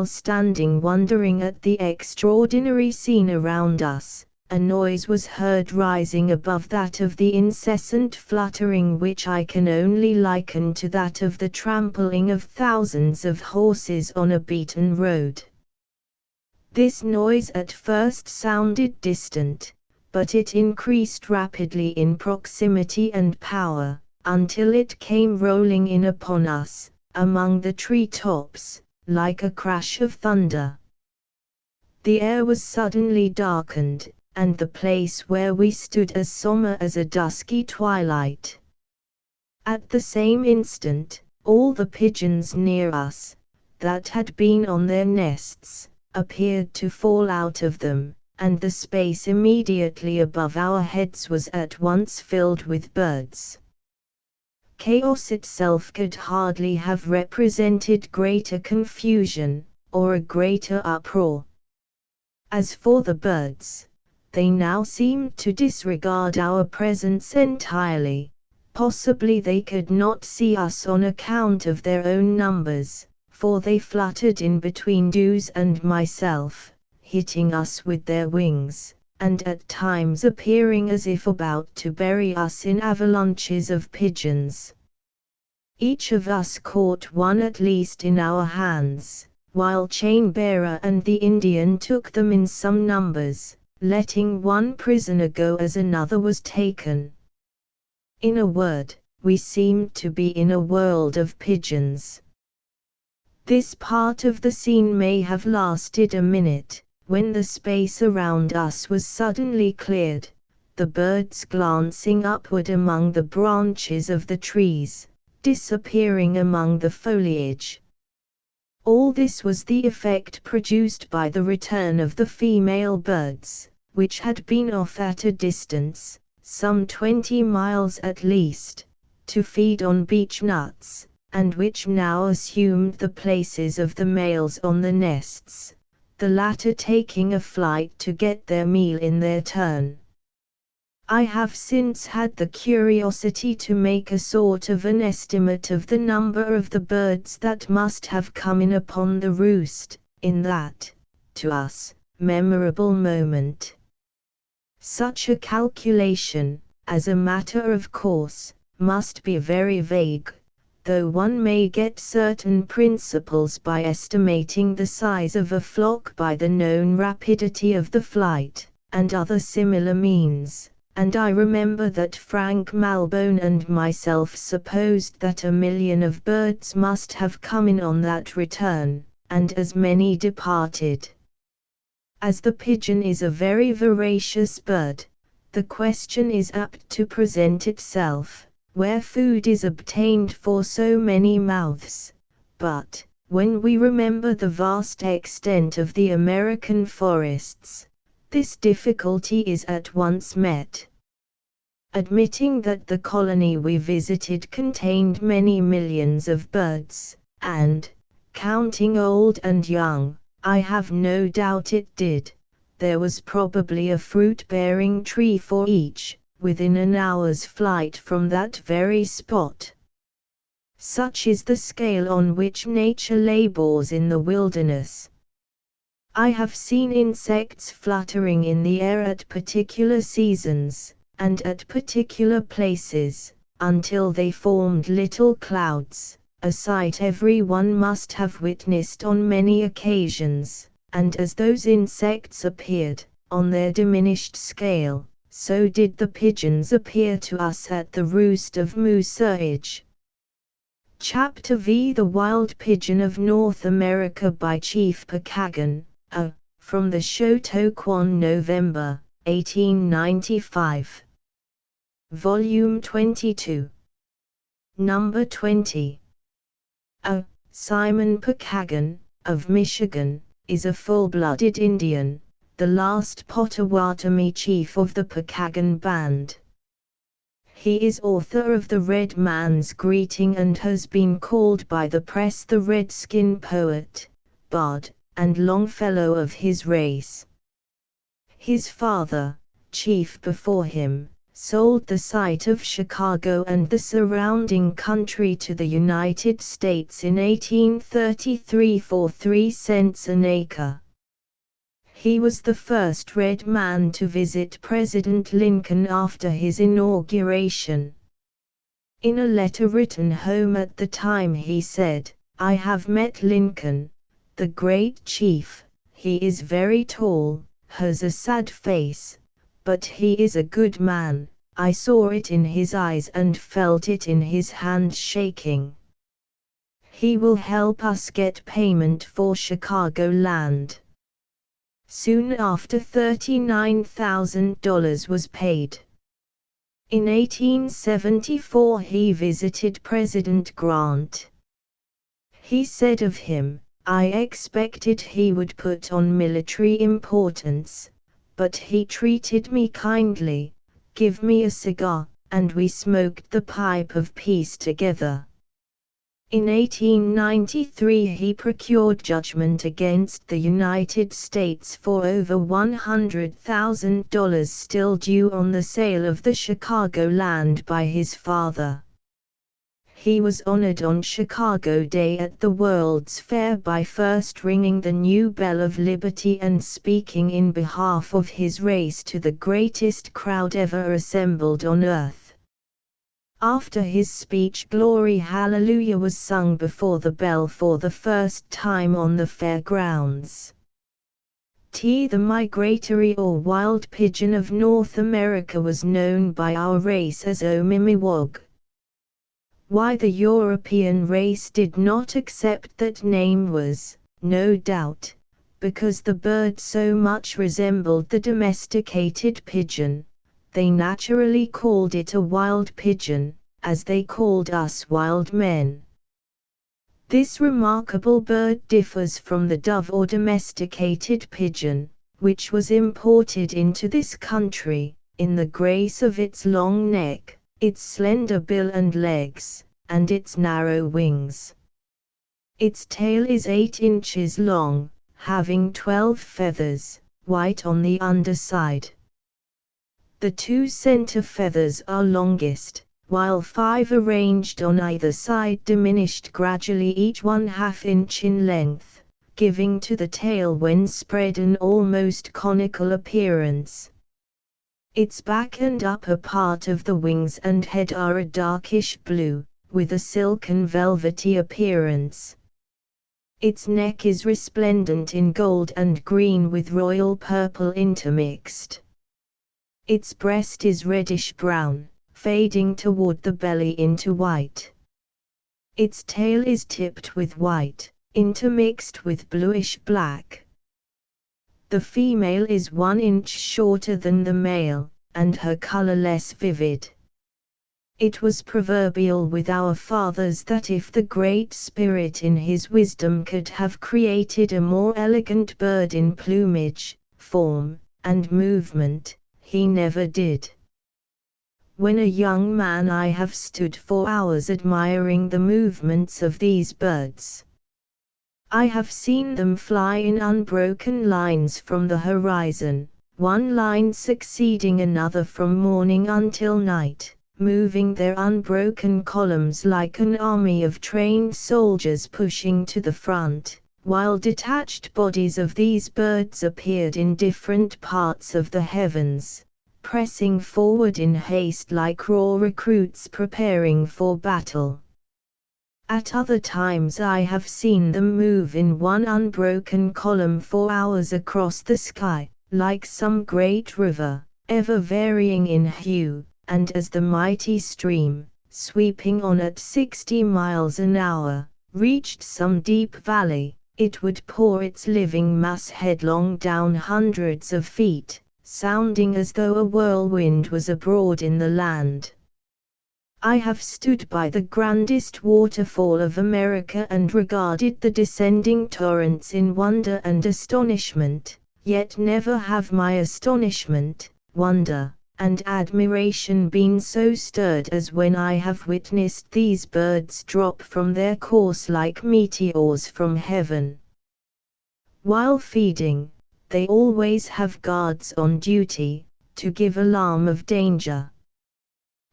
standing wondering at the extraordinary scene around us, a noise was heard rising above that of the incessant fluttering which I can only liken to that of the trampling of thousands of horses on a beaten road. This noise at first sounded distant, but it increased rapidly in proximity and power, until it came rolling in upon us, among the tree-tops, like a crash of thunder. The air was suddenly darkened, and the place where we stood as sombre as a dusky twilight. At the same instant, all the pigeons near us, that had been on their nests, appeared to fall out of them, and the space immediately above our heads was at once filled with birds. Chaos itself could hardly have represented greater confusion, or a greater uproar. As for the birds, they now seemed to disregard our presence entirely. Possibly they could not see us on account of their own numbers, for they fluttered in between Dews and myself, hitting us with their wings, and at times appearing as if about to bury us in avalanches of pigeons. Each of us caught one at least in our hands, while Chain-bearer and the Indian took them in some numbers, letting one prisoner go as another was taken. In a word, we seemed to be in a world of pigeons. This part of the scene may have lasted a minute, when the space around us was suddenly cleared, the birds glancing upward among the branches of the trees, disappearing among the foliage. All this was the effect produced by the return of the female birds, which had been off at a distance, some 20 miles at least, to feed on beech nuts, and which now assumed the places of the males on the nests, the latter taking a flight to get their meal in their turn. I have since had the curiosity to make a sort of an estimate of the number of the birds that must have come in upon the roost, in that, to us, memorable moment. Such a calculation, as a matter of course, must be very vague, though one may get certain principles by estimating the size of a flock by the known rapidity of the flight, and other similar means, and I remember that Frank Malbone and myself supposed that 1,000,000 of birds must have come in on that return, and as many departed. As the pigeon is a very voracious bird, the question is apt to present itself, where food is obtained for so many mouths, but, when we remember the vast extent of the American forests, this difficulty is at once met. Admitting that the colony we visited contained many millions of birds, and, counting old and young, I have no doubt it did, there was probably a fruit-bearing tree for each, within an hour's flight from that very spot. Such is the scale on which nature labors in the wilderness. I have seen insects fluttering in the air at particular seasons, and at particular places, until they formed little clouds, a sight every one must have witnessed on many occasions, and as those insects appeared, on their diminished scale, so did the pigeons appear to us at the roost of Mooseridge. Chapter V. The Wild Pigeon of North America by Chief Pigeon, from the Chautauquan, November, 1895. Volume 22. Number 20. Simon Pigeon, of Michigan, is a full-blooded Indian, the last Potawatomi chief of the Pigeon band. He is author of The Red Man's Greeting and has been called by the press the Redskin poet, bard, and Longfellow of his race. His father, chief before him, sold the site of Chicago and the surrounding country to the United States in 1833 for 3 cents an acre. He was the first red man to visit President Lincoln after his inauguration. In a letter written home at the time he said, "I have met Lincoln, the great chief. He is very tall, has a sad face, but he is a good man. I saw it in his eyes and felt it in his hand shaking. He will help us get payment for Chicagoland. Soon after $39,000 was paid. In 1874 he visited President Grant. He said of him, "I expected he would put on military importance, but he treated me kindly, give me a cigar, and we smoked the pipe of peace together." In 1893 he procured judgment against the United States for over $100,000 still due on the sale of the Chicagoland by his father. He was honored on Chicago Day at the World's Fair by first ringing the new Bell of Liberty and speaking in behalf of his race to the greatest crowd ever assembled on earth. After his speech, Glory Hallelujah was sung before the bell for the first time on the fairgrounds. The migratory or wild pigeon of North America was known by our race as Omimiwog. Why the European race did not accept that name was, no doubt, because the bird so much resembled the domesticated pigeon. They naturally called it a wild pigeon, as they called us wild men. This remarkable bird differs from the dove or domesticated pigeon, which was imported into this country, in the grace of its long neck, its slender bill and legs, and its narrow wings. Its tail is 8 inches long, having 12 feathers, white on the underside. The 2 center feathers are longest, while 5 arranged on either side diminished gradually, each 1/2 inch in length, giving to the tail when spread an almost conical appearance. Its back and upper part of the wings and head are a darkish blue, with a silken velvety appearance. Its neck is resplendent in gold and green with royal purple intermixed. Its breast is reddish-brown, fading toward the belly into white. Its tail is tipped with white, intermixed with bluish-black. The female is 1 inch shorter than the male, and her color less vivid. It was proverbial with our fathers that if the Great Spirit in his wisdom could have created a more elegant bird in plumage, form, and movement, he never did. When a young man I have stood for hours admiring the movements of these birds. I have seen them fly in unbroken lines from the horizon, one line succeeding another from morning until night, moving their unbroken columns like an army of trained soldiers pushing to the front, while detached bodies of these birds appeared in different parts of the heavens, pressing forward in haste like raw recruits preparing for battle. At other times I have seen them move in one unbroken column for hours across the sky, like some great river, ever varying in hue, and as the mighty stream, sweeping on at 60 miles an hour, reached some deep valley, it would pour its living mass headlong down hundreds of feet, sounding as though a whirlwind was abroad in the land. I have stood by the grandest waterfall of America and regarded the descending torrents in wonder and astonishment, yet never have my astonishment, wonder, and admiration been so stirred as when I have witnessed these birds drop from their course like meteors from heaven. While feeding, they always have guards on duty, to give alarm of danger.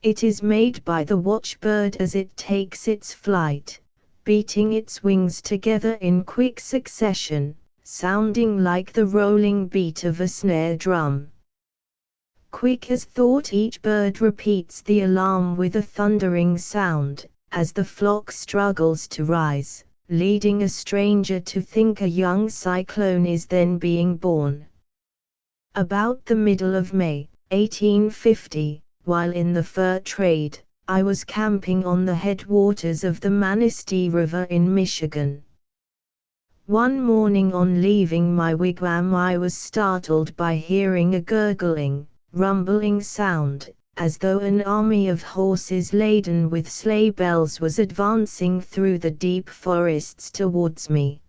It is made by the watchbird as it takes its flight, beating its wings together in quick succession, sounding like the rolling beat of a snare drum. Quick as thought each bird repeats the alarm with a thundering sound, as the flock struggles to rise, leading a stranger to think a young cyclone is then being born. About the middle of May, 1850, while in the fur trade. I was camping on the headwaters of the Manistee River in Michigan. One morning on leaving my wigwam, I was startled by hearing a gurgling, rumbling sound, as though an army of horses laden with sleigh bells was advancing through the deep forests towards me.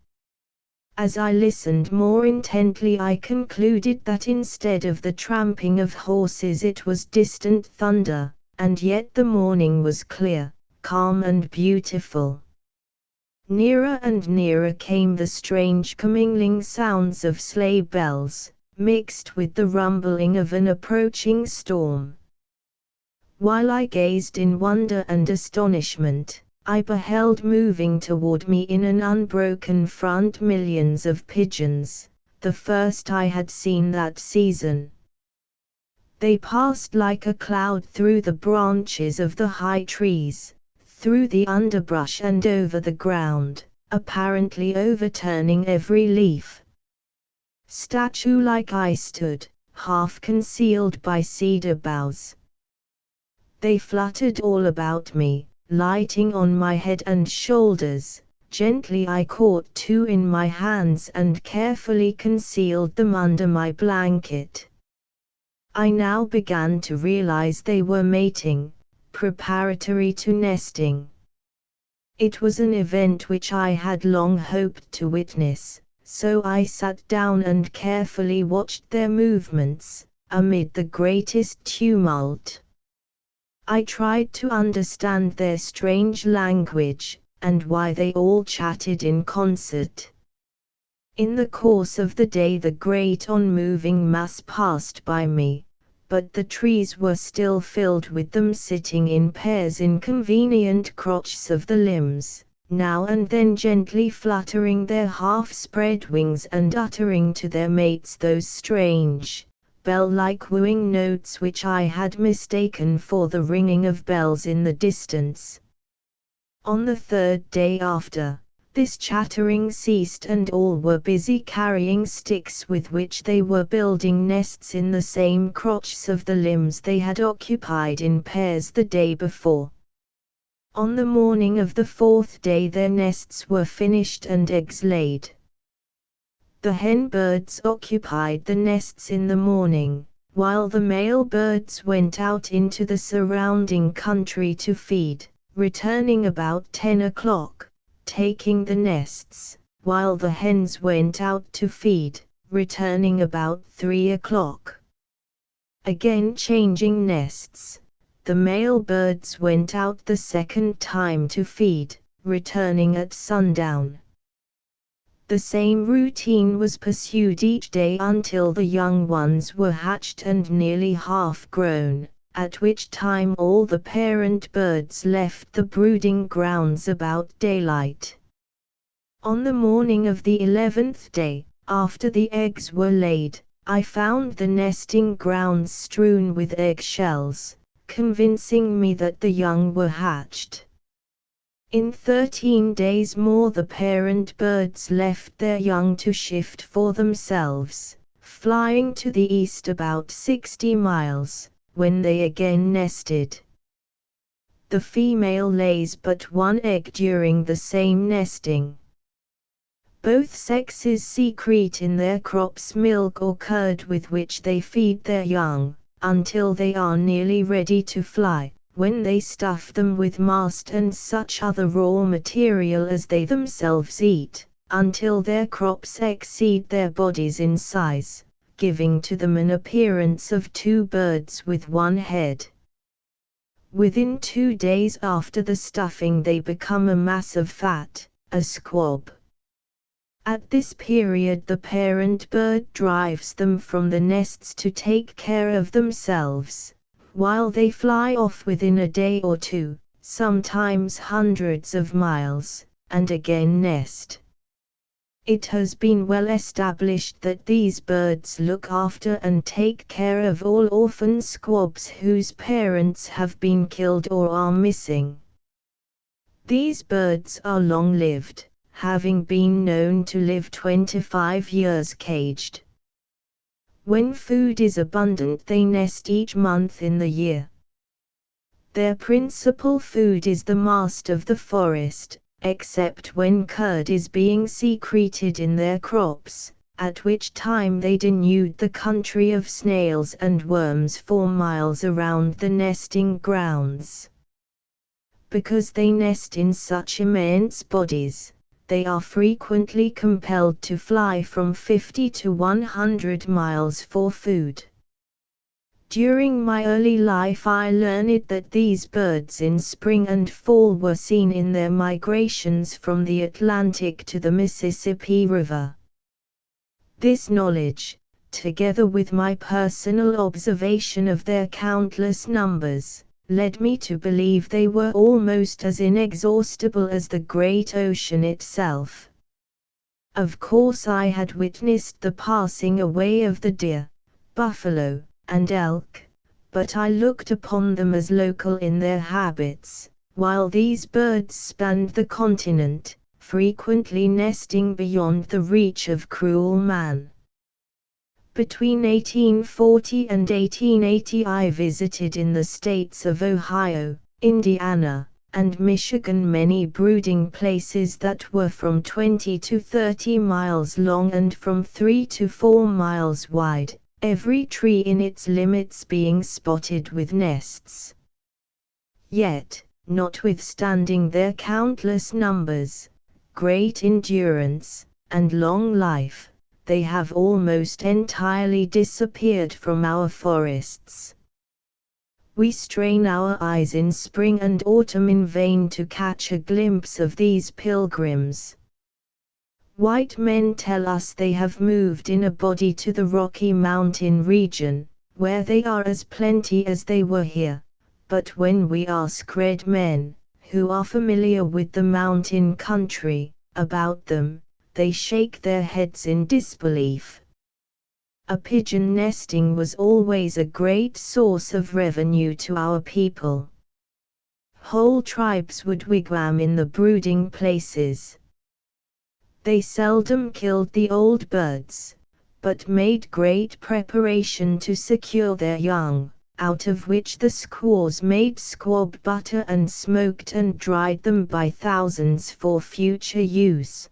As I listened more intently, I concluded that instead of the tramping of horses it was distant thunder, and yet the morning was clear, calm and beautiful. Nearer and nearer came the strange commingling sounds of sleigh bells, mixed with the rumbling of an approaching storm. While I gazed in wonder and astonishment, I beheld moving toward me in an unbroken front millions of pigeons, the first I had seen that season. They passed like a cloud through the branches of the high trees, through the underbrush and over the ground, apparently overturning every leaf. Statue-like I stood, half concealed by cedar boughs. They fluttered all about me, lighting on my head and shoulders. Gently I caught two in my hands and carefully concealed them under my blanket. I now began to realize they were mating, preparatory to nesting. It was an event which I had long hoped to witness, so I sat down and carefully watched their movements, amid the greatest tumult. I tried to understand their strange language, and why they all chatted in concert. In the course of the day the great unmoving mass passed by me, but the trees were still filled with them, sitting in pairs in convenient crotches of the limbs, now and then gently fluttering their half-spread wings and uttering to their mates those strange, bell-like wooing notes which I had mistaken for the ringing of bells in the distance. On the third day after, this chattering ceased and all were busy carrying sticks with which they were building nests in the same crotches of the limbs they had occupied in pairs the day before. On the morning of the fourth day their nests were finished and eggs laid. The hen birds occupied the nests in the morning, while the male birds went out into the surrounding country to feed, returning about 10 o'clock. Taking the nests, while the hens went out to feed, returning about 3 o'clock. Again changing nests, the male birds went out the second time to feed, returning at sundown. The same routine was pursued each day until the young ones were hatched and nearly half grown, at which time all the parent birds left the brooding grounds about daylight. On the morning of the 11th day, after the eggs were laid, I found the nesting grounds strewn with eggshells, convincing me that the young were hatched. In 13 days more the parent birds left their young to shift for themselves, flying to the east about 60 miles. When they again nested. The female lays but one egg during the same nesting. Both sexes secrete in their crops milk or curd with which they feed their young, until they are nearly ready to fly, when they stuff them with mast and such other raw material as they themselves eat, until their crops exceed their bodies in size, giving to them an appearance of two birds with one head. Within 2 days after the stuffing they become a mass of fat, a squab. At this period the parent bird drives them from the nests to take care of themselves, while they fly off within a day or two, sometimes hundreds of miles, and again nest. It has been well established that these birds look after and take care of all orphan squabs whose parents have been killed or are missing. These birds are long-lived, having been known to live 25 years caged. When food is abundant they nest each month in the year. Their principal food is the mast of the forest, except when curd is being secreted in their crops, at which time they denude the country of snails and worms for miles around the nesting grounds. Because they nest in such immense bodies, they are frequently compelled to fly from 50 to 100 miles for food. During my early life I learned that these birds in spring and fall were seen in their migrations from the Atlantic to the Mississippi River. This knowledge, together with my personal observation of their countless numbers, led me to believe they were almost as inexhaustible as the great ocean itself. Of course I had witnessed the passing away of the deer, buffalo, and elk, but I looked upon them as local in their habits, while these birds spanned the continent, frequently nesting beyond the reach of cruel man. Between 1840 and 1880 I visited in the states of Ohio, Indiana, and Michigan many brooding places that were from 20 to 30 miles long and from 3 to 4 miles wide, every tree in its limits being spotted with nests. Yet, notwithstanding their countless numbers, great endurance, and long life, they have almost entirely disappeared from our forests. We strain our eyes in spring and autumn in vain to catch a glimpse of these pilgrims. White men tell us they have moved in a body to the Rocky Mountain region, where they are as plenty as they were here, but when we ask red men, who are familiar with the mountain country, about them, they shake their heads in disbelief. A pigeon nesting was always a great source of revenue to our people. Whole tribes would wigwam in the brooding places. They seldom killed the old birds, but made great preparation to secure their young, out of which the squaws made squab butter and smoked and dried them by thousands for future use.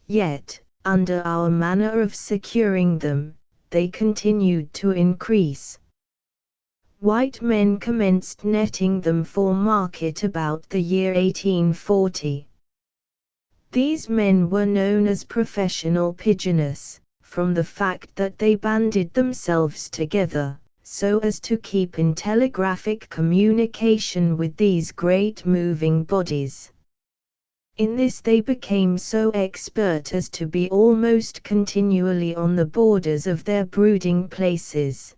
Yet, under our manner of securing them, they continued to increase. White men commenced netting them for market about the year 1840. These men were known as professional pigeoners, from the fact that they banded themselves together, so as to keep in telegraphic communication with these great moving bodies. In this they became so expert as to be almost continually on the borders of their brooding places.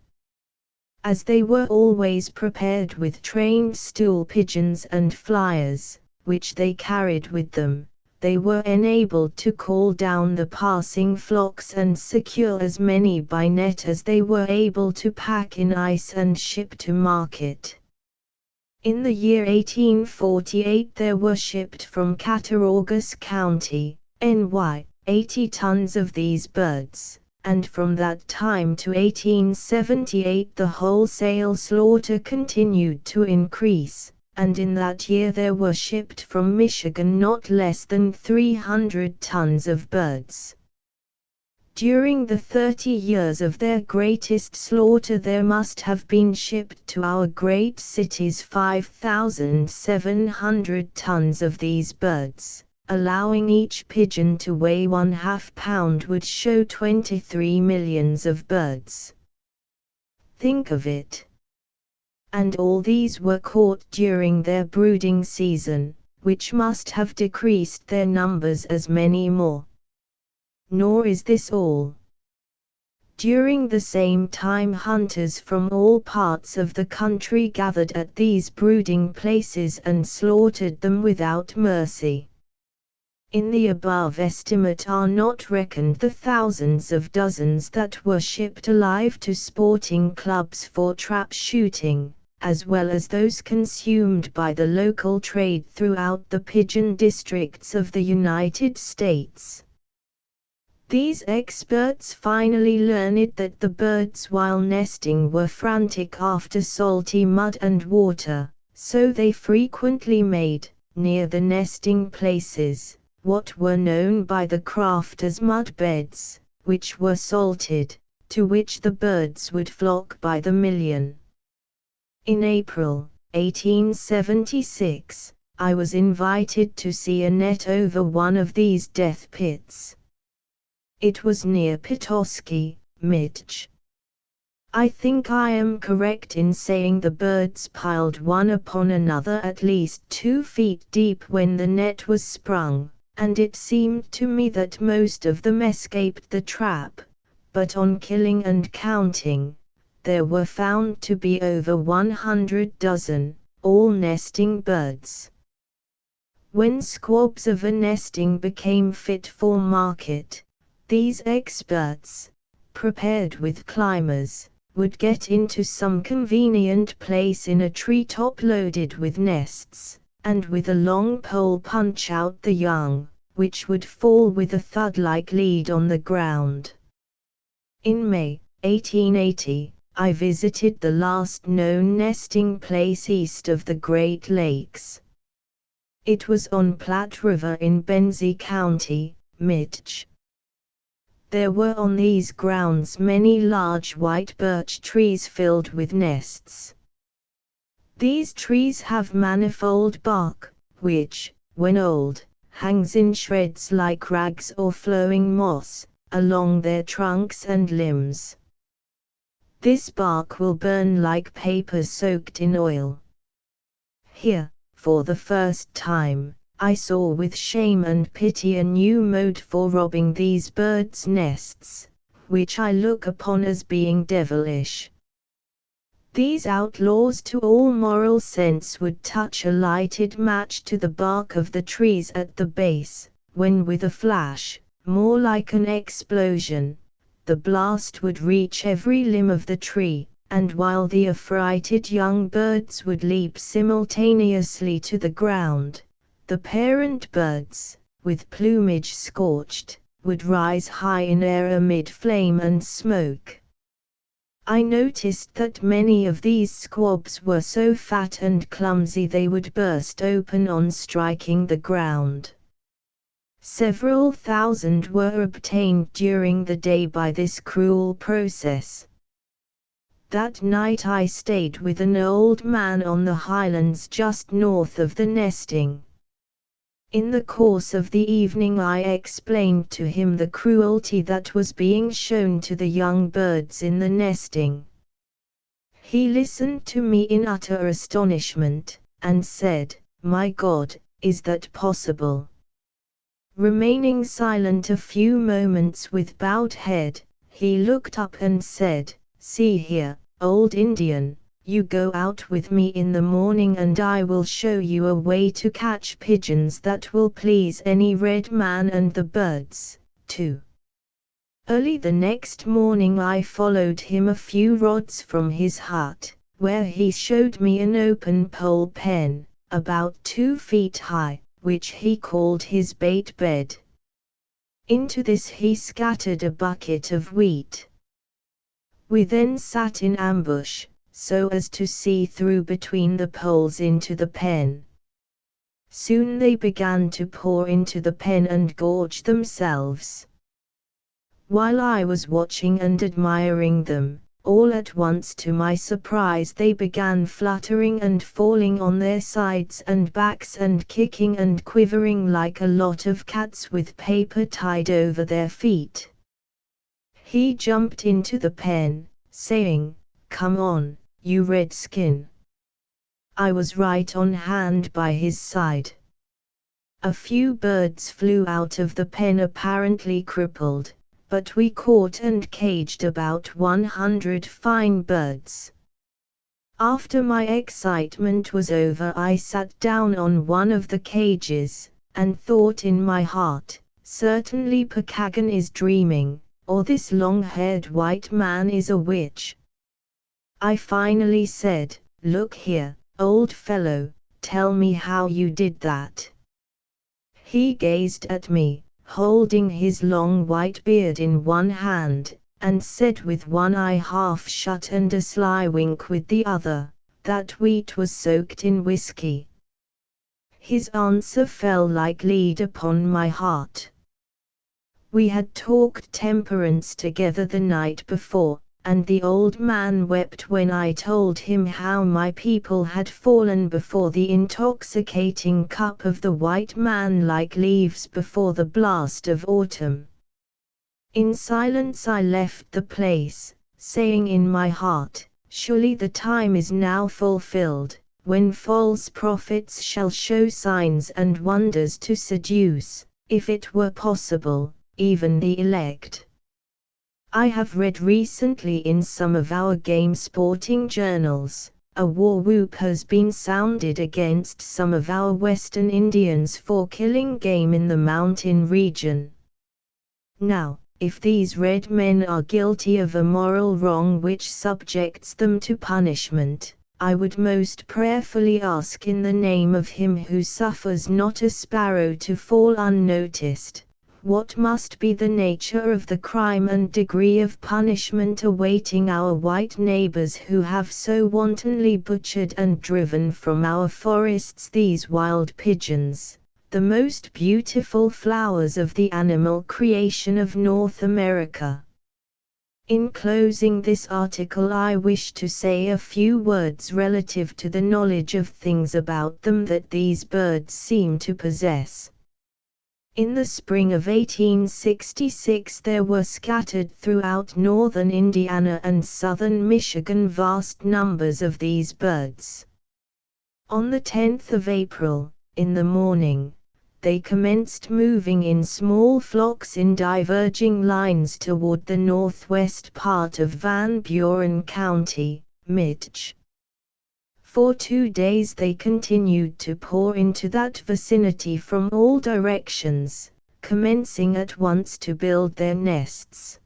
As they were always prepared with trained stool pigeons and flyers, which they carried with them, they were enabled to call down the passing flocks and secure as many by net as they were able to pack in ice and ship to market. In the year 1848 there were shipped from Cattaraugus County, NY, 80 tons of these birds, and from that time to 1878 the wholesale slaughter continued to increase, and in that year there were shipped from Michigan not less than 300 tons of birds. During the 30 years of their greatest slaughter there must have been shipped to our great cities 5,700 tons of these birds, allowing each pigeon to weigh 1/2 pound would show 23 millions of birds. Think of it. And all these were caught during their brooding season, which must have decreased their numbers as many more. Nor is this all. During the same time hunters from all parts of the country gathered at these brooding places and slaughtered them without mercy. In the above estimate are not reckoned the thousands of dozens that were shipped alive to sporting clubs for trap shooting, as well as those consumed by the local trade throughout the pigeon districts of the United States. These experts finally learned that the birds while nesting were frantic after salty mud and water, so they frequently made, near the nesting places, what were known by the craft as mud beds, which were salted, to which the birds would flock by the million. In April 1876, I was invited to see a net over one of these death pits. It was near Petoskey, Mich. I think I am correct in saying the birds piled one upon another at least 2 feet deep when the net was sprung, and it seemed to me that most of them escaped the trap, but on killing and counting, there were found to be over 100 dozen, all nesting birds. When squabs of a nesting became fit for market, these experts, prepared with climbers, would get into some convenient place in a treetop loaded with nests, and with a long pole punch out the young, which would fall with a thud like lead on the ground. In May 1880, I visited the last known nesting place east of the Great Lakes. It was on Platte River in Benzie County, Mich. There were on these grounds many large white birch trees filled with nests. These trees have manifold bark, which, when old, hangs in shreds like rags or flowing moss, along their trunks and limbs. This bark will burn like paper soaked in oil. Here, for the first time, I saw with shame and pity a new mode for robbing these birds' nests, which I look upon as being devilish. These outlaws to all moral sense would touch a lighted match to the bark of the trees at the base, when with a flash, more like an explosion, the blast would reach every limb of the tree, and while the affrighted young birds would leap simultaneously to the ground, the parent birds, with plumage scorched, would rise high in air amid flame and smoke. I noticed that many of these squabs were so fat and clumsy they would burst open on striking the ground. Several thousand were obtained during the day by this cruel process. That night I stayed with an old man on the highlands just north of the nesting. In the course of the evening I explained to him the cruelty that was being shown to the young birds in the nesting. He listened to me in utter astonishment, and said, "My God, is that possible?" Remaining silent a few moments with bowed head, he looked up and said, "See here, old Indian, you go out with me in the morning and I will show you a way to catch pigeons that will please any red man and the birds, too." Early the next morning I followed him a few rods from his hut, where he showed me an open pole pen, about 2 feet high, which he called his bait bed. Into this he scattered a bucket of wheat. We then sat in ambush, so as to see through between the poles into the pen. Soon they began to pour into the pen and gorge themselves. While I was watching and admiring them, all at once to my surprise they began fluttering and falling on their sides and backs and kicking and quivering like a lot of cats with paper tied over their feet. He jumped into the pen, saying, "Come on, you redskin." I was right on hand by his side. A few birds flew out of the pen apparently crippled, but we caught and caged about 100 fine birds. After my excitement was over I sat down on one of the cages, and thought in my heart, certainly Pigeon is dreaming, or this long-haired white man is a witch. I finally said, "Look here, old fellow, tell me how you did that." He gazed at me, holding his long white beard in one hand, and said with one eye half shut and a sly wink with the other, that wheat was soaked in whiskey. His answer fell like lead upon my heart. We had talked temperance together the night before, and the old man wept when I told him how my people had fallen before the intoxicating cup of the white man like leaves before the blast of autumn. In silence I left the place, saying in my heart, surely the time is now fulfilled, when false prophets shall show signs and wonders to seduce, if it were possible, even the elect. I have read recently in some of our game sporting journals, a war whoop has been sounded against some of our Western Indians for killing game in the mountain region. Now, if these red men are guilty of a moral wrong which subjects them to punishment, I would most prayerfully ask in the name of Him who suffers not a sparrow to fall unnoticed, what must be the nature of the crime and degree of punishment awaiting our white neighbors who have so wantonly butchered and driven from our forests these wild pigeons, the most beautiful flowers of the animal creation of North America. In closing this article I wish to say a few words relative to the knowledge of things about them that these birds seem to possess. In the spring of 1866 there were scattered throughout northern Indiana and southern Michigan vast numbers of these birds. On the 10th of April, in the morning, they commenced moving in small flocks in diverging lines toward the northwest part of Van Buren County, Mich. For 2 days they continued to pour into that vicinity from all directions, commencing at once to build their nests.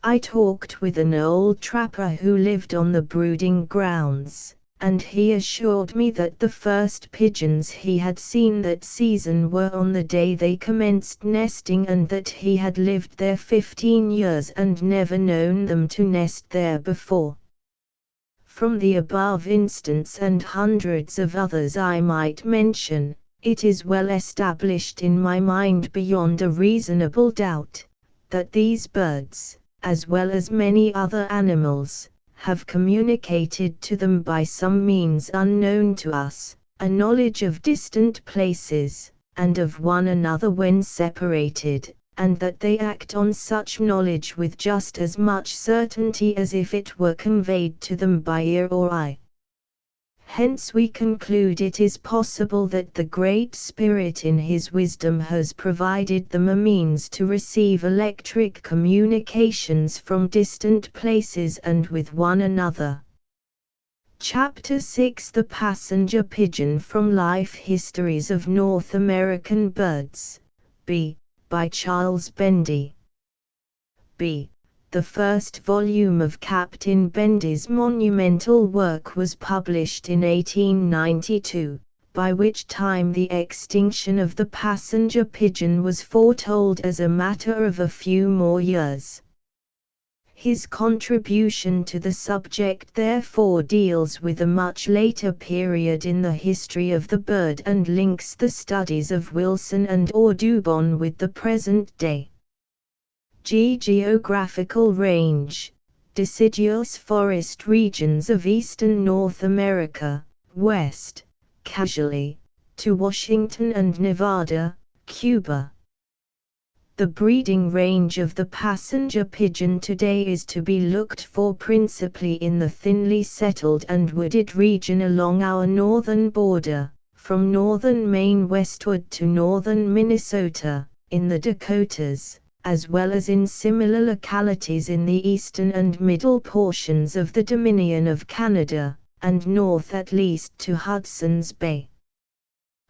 I talked with an old trapper who lived on the brooding grounds, and he assured me that the first pigeons he had seen that season were on the day they commenced nesting and that he had lived there 15 years and never known them to nest there before. From the above instance and hundreds of others I might mention, it is well established in my mind beyond a reasonable doubt, that these birds, as well as many other animals, have communicated to them by some means unknown to us, a knowledge of distant places, and of one another when separated, and that they act on such knowledge with just as much certainty as if it were conveyed to them by ear or eye. Hence we conclude it is possible that the Great Spirit in His wisdom has provided them a means to receive electric communications from distant places and with one another. Chapter 6 The Passenger Pigeon from Life Histories of North American Birds, B. by Charles Bendy. B. The first volume of Captain Bendy's monumental work was published in 1892, by which time the extinction of the passenger pigeon was foretold as a matter of a few more years. His contribution to the subject therefore deals with a much later period in the history of the bird and links the studies of Wilson and Audubon with the present day. Geographical range: deciduous forest regions of eastern North America, west, casually, to Washington and Nevada, Cuba. The breeding range of the passenger pigeon today is to be looked for principally in the thinly settled and wooded region along our northern border, from northern Maine westward to northern Minnesota, in the Dakotas, as well as in similar localities in the eastern and middle portions of the Dominion of Canada, and north at least to Hudson's Bay.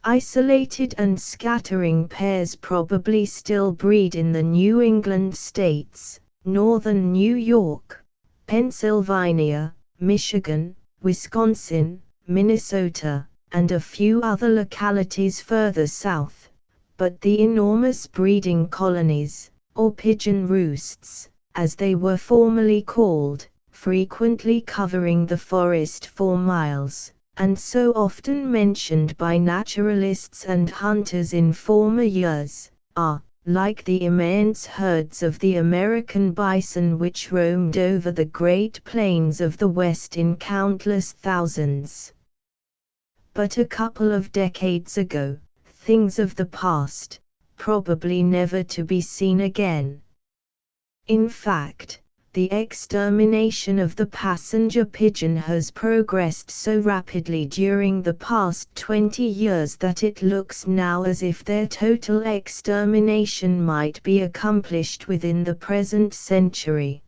Isolated and scattering pairs probably still breed in the New England states, northern New York, Pennsylvania, Michigan, Wisconsin, Minnesota, and a few other localities further south, but the enormous breeding colonies, or pigeon roosts, as they were formerly called, frequently covering the forest for miles, and so often mentioned by naturalists and hunters in former years, are, like the immense herds of the American bison which roamed over the Great Plains of the West in countless thousands. But a couple of decades ago, things of the past, probably never to be seen again. In fact, the extermination of the passenger pigeon has progressed so rapidly during the past 20 years that it looks now as if their total extermination might be accomplished within the present century.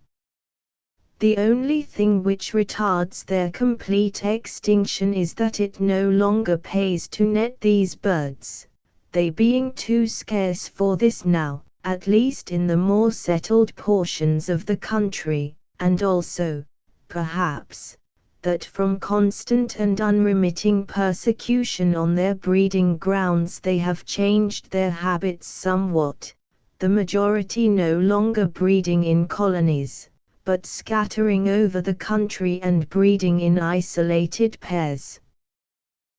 The only thing which retards their complete extinction is that it no longer pays to net these birds, they being too scarce for this now, at least in the more settled portions of the country, and also, perhaps, that from constant and unremitting persecution on their breeding grounds they have changed their habits somewhat, the majority no longer breeding in colonies, but scattering over the country and breeding in isolated pairs.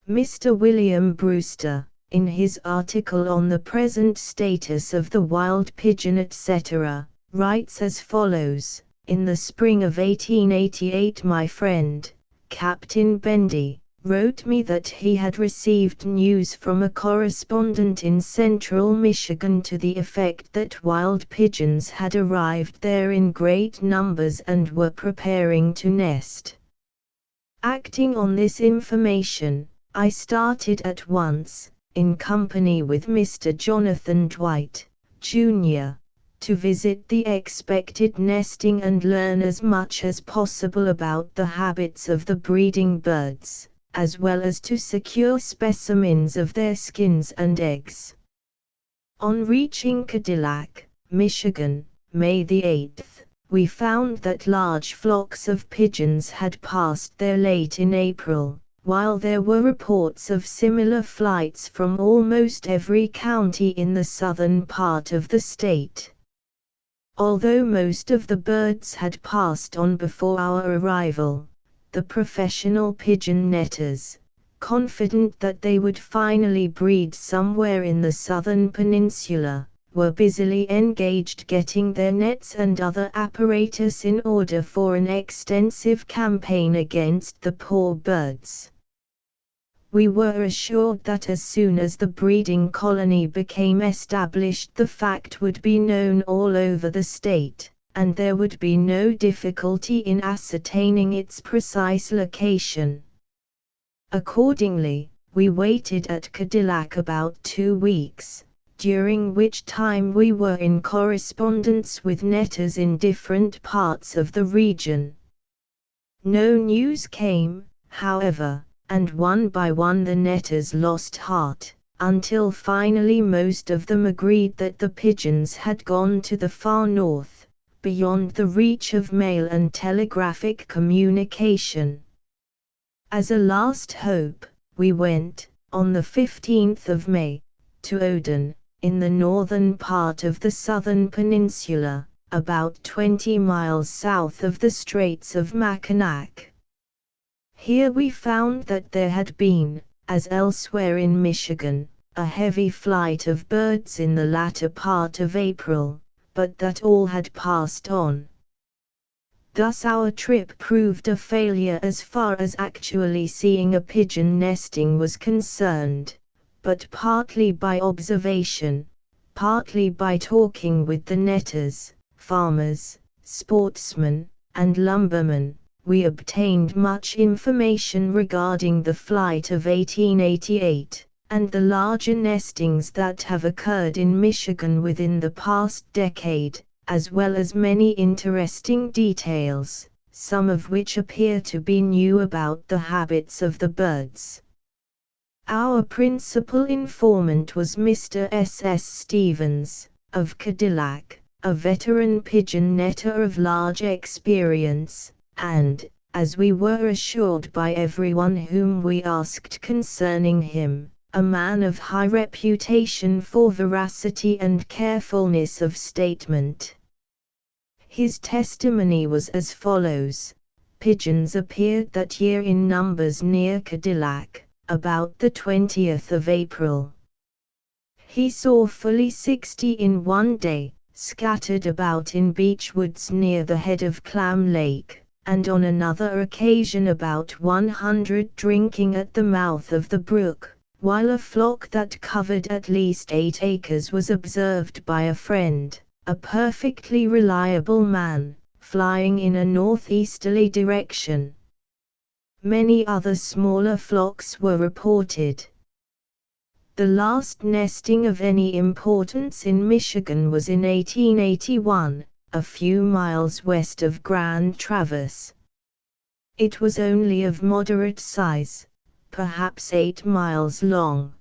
Mr. William Brewster, in his article on the present status of the wild pigeon etc., writes as follows: "In the spring of 1888 my friend, Captain Bendy, wrote me that he had received news from a correspondent in central Michigan to the effect that wild pigeons had arrived there in great numbers and were preparing to nest. Acting on this information, I started at once, in company with Mr. Jonathan Dwight, Jr., to visit the expected nesting and learn as much as possible about the habits of the breeding birds, as well as to secure specimens of their skins and eggs. On reaching Cadillac, Michigan, May the 8th, we found that large flocks of pigeons had passed there late in April, while there were reports of similar flights from almost every county in the southern part of the state. Although most of the birds had passed on before our arrival, the professional pigeon netters, confident that they would finally breed somewhere in the southern peninsula, were busily engaged getting their nets and other apparatus in order for an extensive campaign against the poor birds. We were assured that as soon as the breeding colony became established the fact would be known all over the state, and there would be no difficulty in ascertaining its precise location. Accordingly, we waited at Cadillac about 2 weeks, during which time we were in correspondence with netters in different parts of the region. No news came, however, and one by one the netters lost heart, until finally most of them agreed that the pigeons had gone to the far north, beyond the reach of mail and telegraphic communication. As a last hope, we went, on the 15th of May, to Odin, in the northern part of the southern peninsula, about 20 miles south of the Straits of Mackinac. Here we found that there had been, as elsewhere in Michigan, a heavy flight of birds in the latter part of April, but that all had passed on. Thus our trip proved a failure as far as actually seeing a pigeon nesting was concerned, but partly by observation, partly by talking with the netters, farmers, sportsmen, and lumbermen, we obtained much information regarding the flight of 1888, and the larger nestings that have occurred in Michigan within the past decade, as well as many interesting details, some of which appear to be new about the habits of the birds. Our principal informant was Mr. S.S. Stevens, of Cadillac, a veteran pigeon netter of large experience, and, as we were assured by everyone whom we asked concerning him, a man of high reputation for veracity and carefulness of statement. His testimony was as follows: pigeons appeared that year in numbers near Cadillac, about the 20th of April. He saw fully 60 in one day, scattered about in beech woods near the head of Clam Lake, and on another occasion about 100 drinking at the mouth of the brook, while a flock that covered at least 8 acres was observed by a friend, a perfectly reliable man, flying in a northeasterly direction. Many other smaller flocks were reported. The last nesting of any importance in Michigan was in 1881, a few miles west of Grand Traverse. It was only of moderate size, perhaps 8 miles long.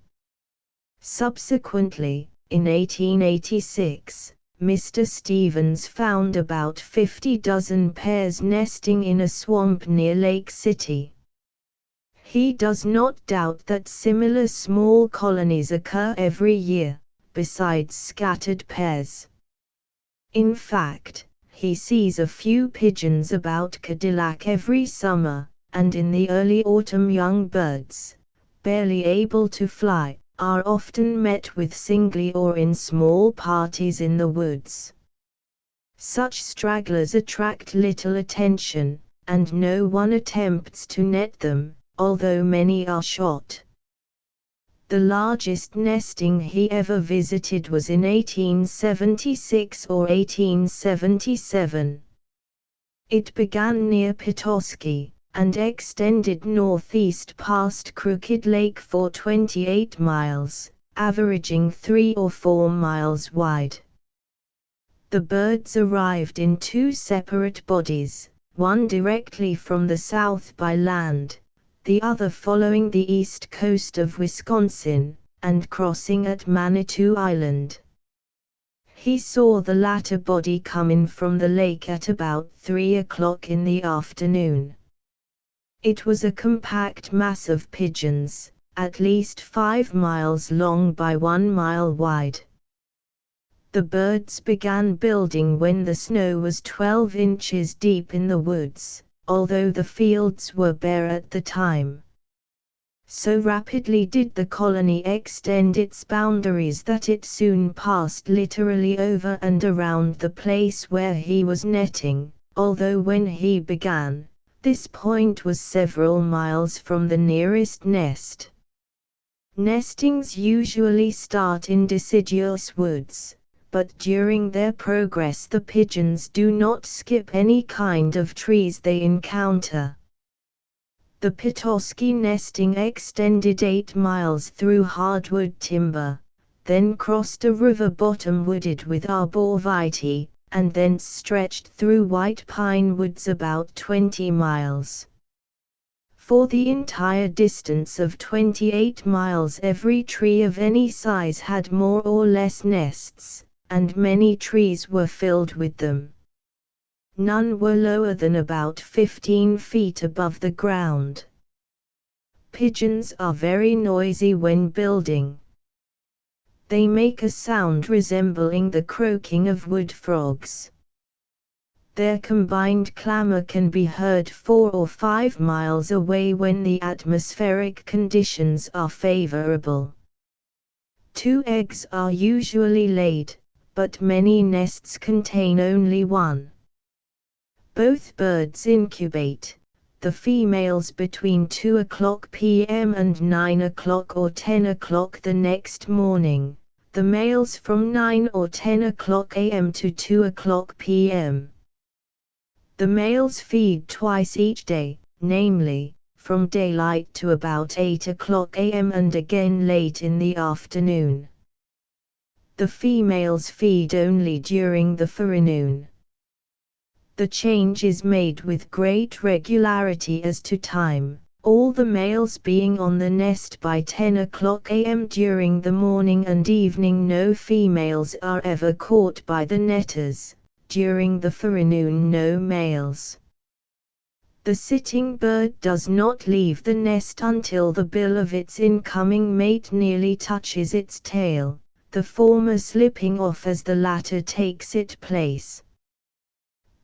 Subsequently, in 1886, Mr. Stevens found about 50 dozen pairs nesting in a swamp near Lake City. He does not doubt that similar small colonies occur every year, besides scattered pairs. In fact, he sees a few pigeons about Cadillac every summer, and in the early autumn young birds, barely able to fly, are often met with singly or in small parties in the woods. Such stragglers attract little attention, and no one attempts to net them, although many are shot. The largest nesting he ever visited was in 1876 or 1877. It began near Petoskey, and extended northeast past Crooked Lake for 28 miles, averaging 3 or 4 miles wide. The birds arrived in 2 separate bodies, one directly from the south by land, the other following the east coast of Wisconsin, and crossing at Manitou Island. He saw the latter body come in from the lake at about 3 o'clock in the afternoon. It was a compact mass of pigeons, at least 5 miles long by 1 mile wide. The birds began building when the snow was 12 inches deep in the woods, although the fields were bare at the time. So rapidly did the colony extend its boundaries that it soon passed literally over and around the place where he was netting, although when he began, this point was several miles from the nearest nest. Nestings usually start in deciduous woods, but during their progress the pigeons do not skip any kind of trees they encounter. The Petoskey nesting extended 8 miles through hardwood timber, then crossed a river bottom wooded with arborvitae, and thence stretched through white pine woods about 20 miles. For the entire distance of 28 miles every tree of any size had more or less nests, and many trees were filled with them. None were lower than about 15 feet above the ground. Pigeons are very noisy when building. They make a sound resembling the croaking of wood frogs. Their combined clamor can be heard 4 or 5 miles away when the atmospheric conditions are favorable. 2 eggs are usually laid, but many nests contain only 1. Both birds incubate, the females between 2 o'clock p.m. and 9 o'clock or 10 o'clock the next morning, the males from 9 or 10 o'clock a.m. to 2 o'clock p.m. The males feed twice each day, namely, from daylight to about 8 o'clock a.m. and again late in the afternoon. The females feed only during the forenoon. The change is made with great regularity as to time, all the males being on the nest by 10 o'clock a.m. During the morning and evening no females are ever caught by the netters, during the forenoon no males. The sitting bird does not leave the nest until the bill of its incoming mate nearly touches its tail, the former slipping off as the latter takes its place.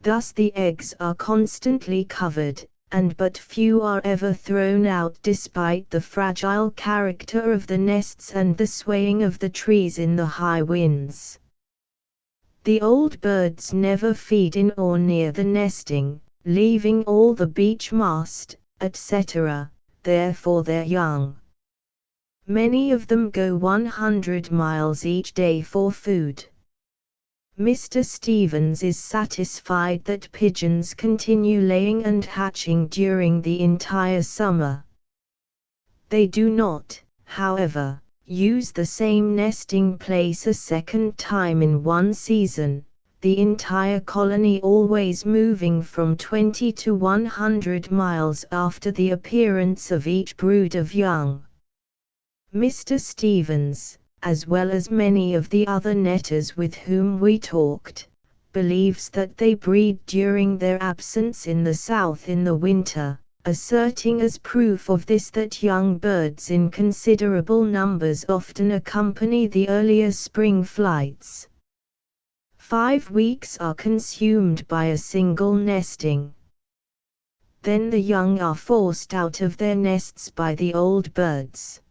Thus the eggs are constantly covered, and but few are ever thrown out despite the fragile character of the nests and the swaying of the trees in the high winds. The old birds never feed in or near the nesting, leaving all the beech mast, etc., there for their young. Many of them go 100 miles each day for food. Mr. Stevens is satisfied that pigeons continue laying and hatching during the entire summer. They do not, however, use the same nesting place a second time in one season, the entire colony always moving from 20 to 100 miles after the appearance of each brood of young. Mr. Stevens, as well as many of the other netters with whom we talked, believes that they breed during their absence in the south in the winter, asserting as proof of this that young birds in considerable numbers often accompany the earlier spring flights. 5 weeks are consumed by a single nesting. Then the young are forced out of their nests by the old birds.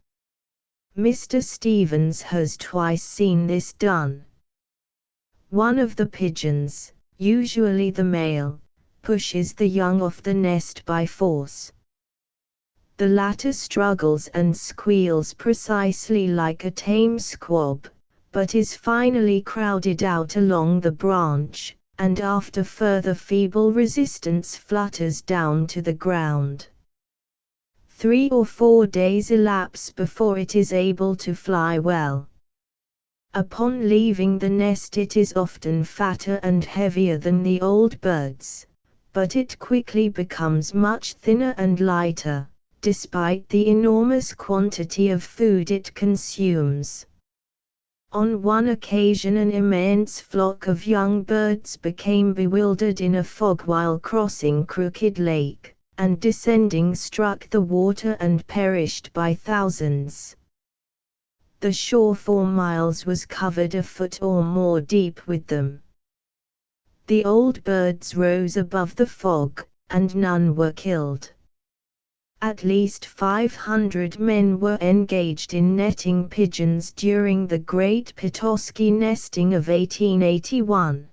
Mr. Stevens has twice seen this done. One of the pigeons, usually the male, pushes the young off the nest by force. The latter struggles and squeals precisely like a tame squab, but is finally crowded out along the branch, and after further feeble resistance flutters down to the ground. 3 or 4 days elapse before it is able to fly well. Upon leaving the nest it is often fatter and heavier than the old birds, but it quickly becomes much thinner and lighter, despite the enormous quantity of food it consumes. On one occasion an immense flock of young birds became bewildered in a fog while crossing Crooked Lake, and descending struck the water and perished by thousands. The shore for miles was covered a foot or more deep with them. The old birds rose above the fog, and none were killed. At least 500 men were engaged in netting pigeons during the Great Petoskey nesting of 1881.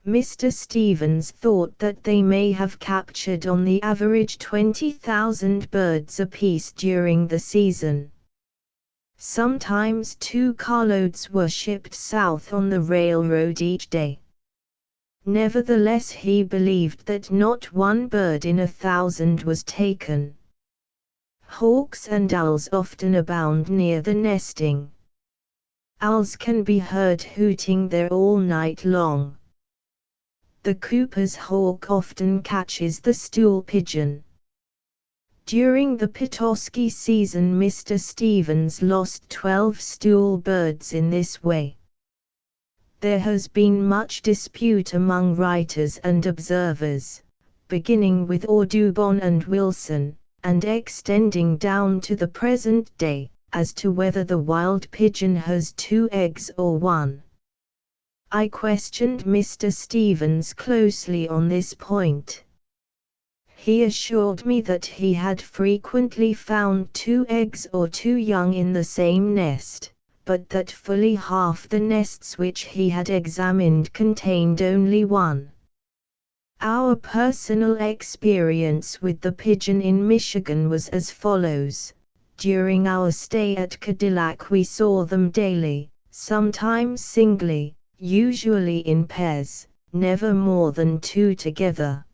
Mr. Stevens thought that they may have captured on the average 20,000 birds apiece during the season. Sometimes 2 carloads were shipped south on the railroad each day. Nevertheless, he believed that not one bird in 1,000 was taken. Hawks and owls often abound near the nesting. Owls can be heard hooting there all night long. The Cooper's hawk often catches the stool pigeon. During the Petoskey season, Mr. Stevens lost 12 stool birds in this way. There has been much dispute among writers and observers, beginning with Audubon and Wilson, and extending down to the present day, as to whether the wild pigeon has 2 eggs or 1. I questioned Mr. Stevens closely on this point. He assured me that he had frequently found 2 eggs or 2 young in the same nest, but that fully half the nests which he had examined contained only 1. Our personal experience with the pigeon in Michigan was as follows. During our stay at Cadillac we saw them daily, sometimes singly, usually in pairs, never more than 2 together.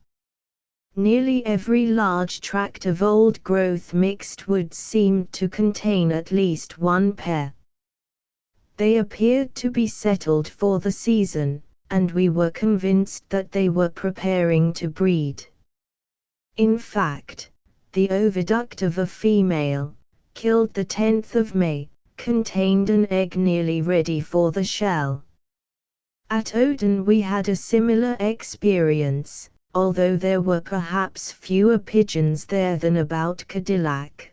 Nearly every large tract of old-growth mixed woods seemed to contain at least 1 pair. They appeared to be settled for the season, and we were convinced that they were preparing to breed. In fact, the oviduct of a female, killed the 10th of May, contained an egg nearly ready for the shell. At Odin we had a similar experience, although there were perhaps fewer pigeons there than about Cadillac.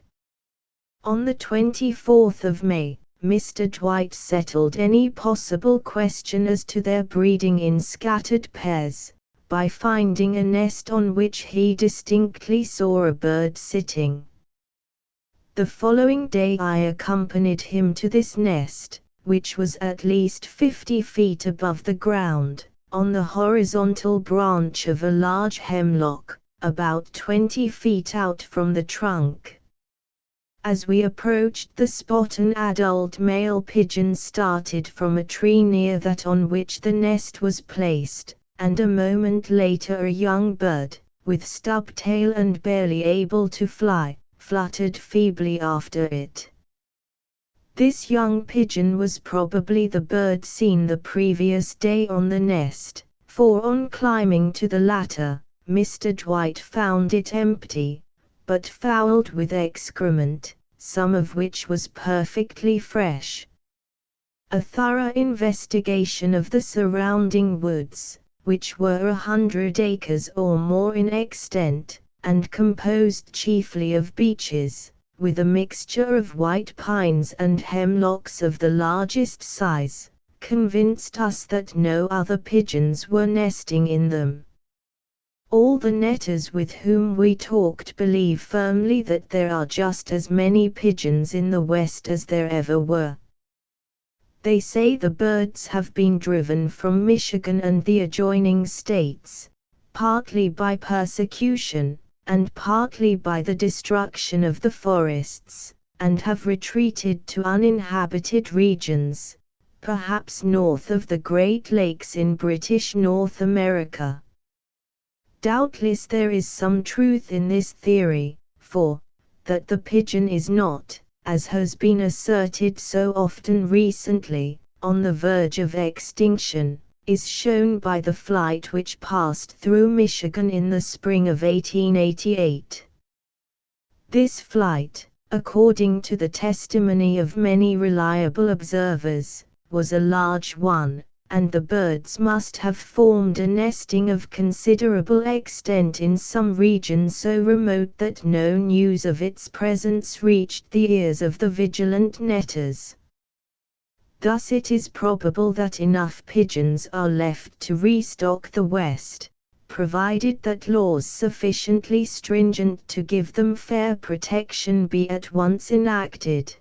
On the 24th of May, Mr. Dwight settled any possible question as to their breeding in scattered pairs, by finding a nest on which he distinctly saw a bird sitting. The following day I accompanied him to this nest, which was at least 50 feet above the ground, on the horizontal branch of a large hemlock, about 20 feet out from the trunk. As we approached the spot, an adult male pigeon started from a tree near that on which the nest was placed, and a moment later a young bird, with stub tail and barely able to fly, fluttered feebly after it. This young pigeon was probably the bird seen the previous day on the nest, for on climbing to the latter, Mr. Dwight found it empty, but fouled with excrement, some of which was perfectly fresh. A thorough investigation of the surrounding woods, which were 100 acres or more in extent, and composed chiefly of beeches, with a mixture of white pines and hemlocks of the largest size, convinced us that no other pigeons were nesting in them. All the netters with whom we talked believe firmly that there are just as many pigeons in the West as there ever were. They say the birds have been driven from Michigan and the adjoining states, partly by persecution, and partly by the destruction of the forests, and have retreated to uninhabited regions, perhaps north of the Great Lakes in British North America. Doubtless there is some truth in this theory, for, that the pigeon is not, as has been asserted so often recently, on the verge of extinction, is shown by the flight which passed through Michigan in the spring of 1888. This flight, according to the testimony of many reliable observers, was a large one, and the birds must have formed a nesting of considerable extent in some region so remote that no news of its presence reached the ears of the vigilant netters. Thus it is probable that enough pigeons are left to restock the West, provided that laws sufficiently stringent to give them fair protection be at once enacted.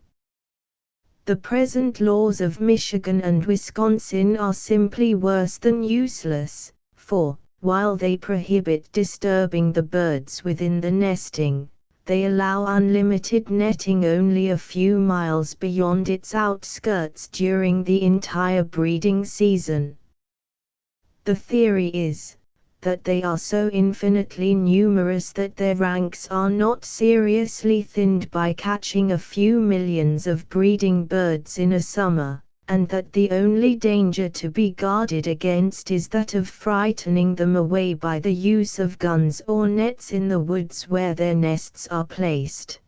The present laws of Michigan and Wisconsin are simply worse than useless, for, while they prohibit disturbing the birds within the nesting, they allow unlimited netting only a few miles beyond its outskirts during the entire breeding season. The theory is, that they are so infinitely numerous that their ranks are not seriously thinned by catching a few millions of breeding birds in a summer, and that the only danger to be guarded against is that of frightening them away by the use of guns or nets in the woods where their nests are placed.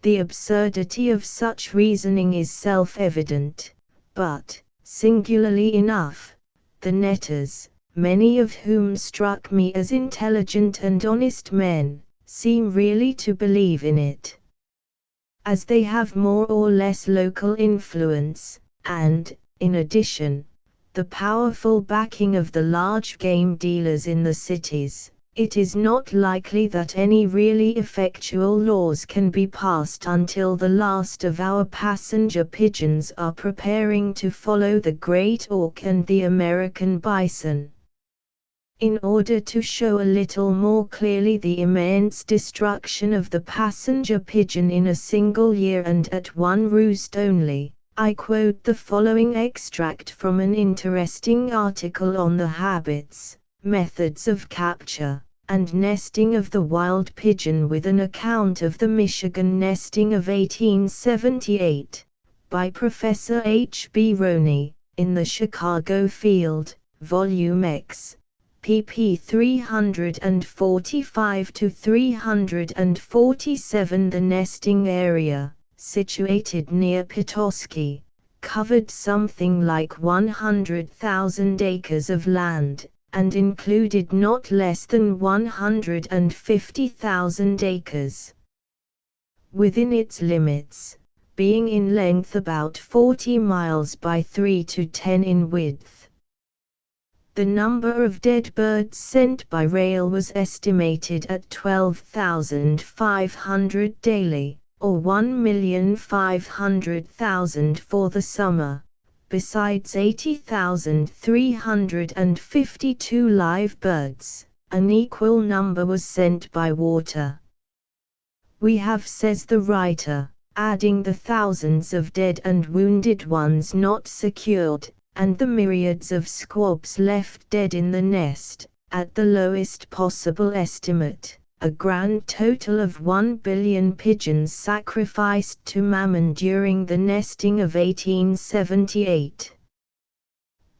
The absurdity of such reasoning is self-evident, but, singularly enough, the netters, many of whom struck me as intelligent and honest men, seem really to believe in it. As they have more or less local influence, and, in addition, the powerful backing of the large game dealers in the cities, it is not likely that any really effectual laws can be passed until the last of our passenger pigeons are preparing to follow the great auk and the American bison. In order to show a little more clearly the immense destruction of the passenger pigeon in a single year and at one roost only, I quote the following extract from an interesting article on the habits, methods of capture, and nesting of the wild pigeon with an account of the Michigan nesting of 1878, by Professor H. B. Roney, in the Chicago Field, Volume X. pp 345 to 347. The nesting area, situated near Petoskey, covered something like 100,000 acres of land, and included not less than 150,000 acres. Within its limits, being in length about 40 miles by 3 to 10 in width. The number of dead birds sent by rail was estimated at 12,500 daily, or 1,500,000 for the summer, besides 80,352 live birds. An equal number was sent by water. We have, says the writer, adding the thousands of dead and wounded ones not secured, and the myriads of squabs left dead in the nest, at the lowest possible estimate, a grand total of 1 billion pigeons sacrificed to Mammon during the nesting of 1878.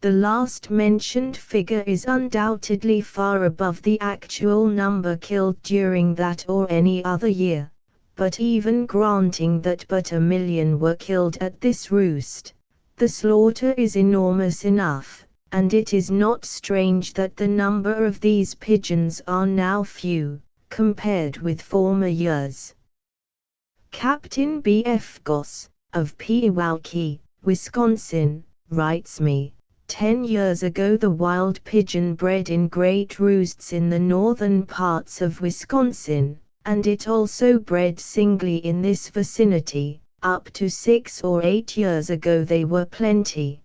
The last mentioned figure is undoubtedly far above the actual number killed during that or any other year, but even granting that but 1 million were killed at this roost, the slaughter is enormous enough, and it is not strange that the number of these pigeons are now few, compared with former years. Captain B. F. Goss, of Pewaukee, Wisconsin, writes me, 10 years ago the wild pigeon bred in great roosts in the northern parts of Wisconsin, and it also bred singly in this vicinity. Up to 6 or 8 years ago they were plenty.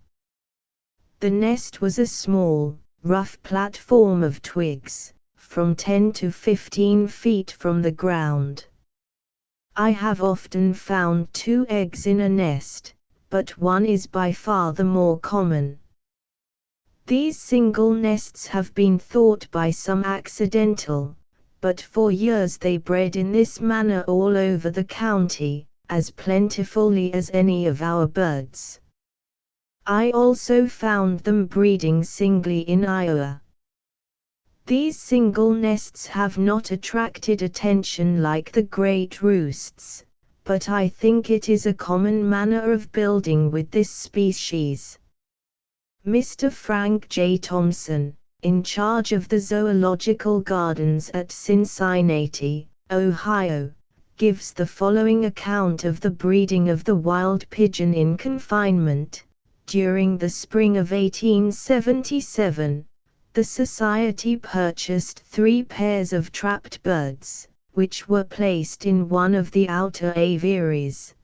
The nest was a small, rough platform of twigs, from 10 to 15 feet from the ground. I have often found 2 eggs in a nest, but one is by far the more common. These single nests have been thought by some accidental, but for years they bred in this manner all over the county, as plentifully as any of our birds. I also found them breeding singly in Iowa. These single nests have not attracted attention like the great roosts, but I think it is a common manner of building with this species. Mr. Frank J. Thompson, in charge of the Zoological Gardens at Cincinnati, Ohio, gives the following account of the breeding of the wild pigeon in confinement. During the spring of 1877, the Society purchased 3 pairs of trapped birds, which were placed in one of the outer aviaries.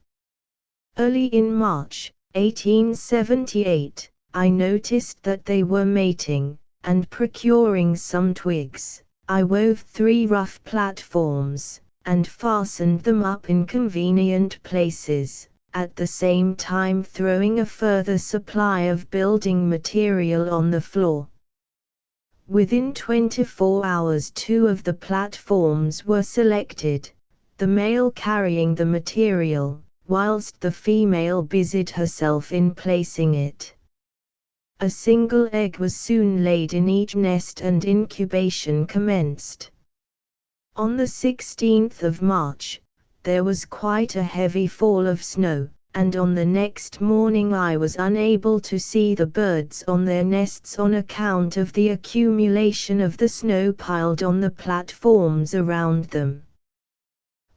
Early in March, 1878, I noticed that they were mating, and procuring some twigs, I wove 3 rough platforms, and fastened them up in convenient places, at the same time throwing a further supply of building material on the floor. Within 24 hours 2 of the platforms were selected, the male carrying the material, whilst the female busied herself in placing it. A single egg was soon laid in each nest and incubation commenced. On the 16th of March, there was quite a heavy fall of snow, and on the next morning I was unable to see the birds on their nests on account of the accumulation of the snow piled on the platforms around them.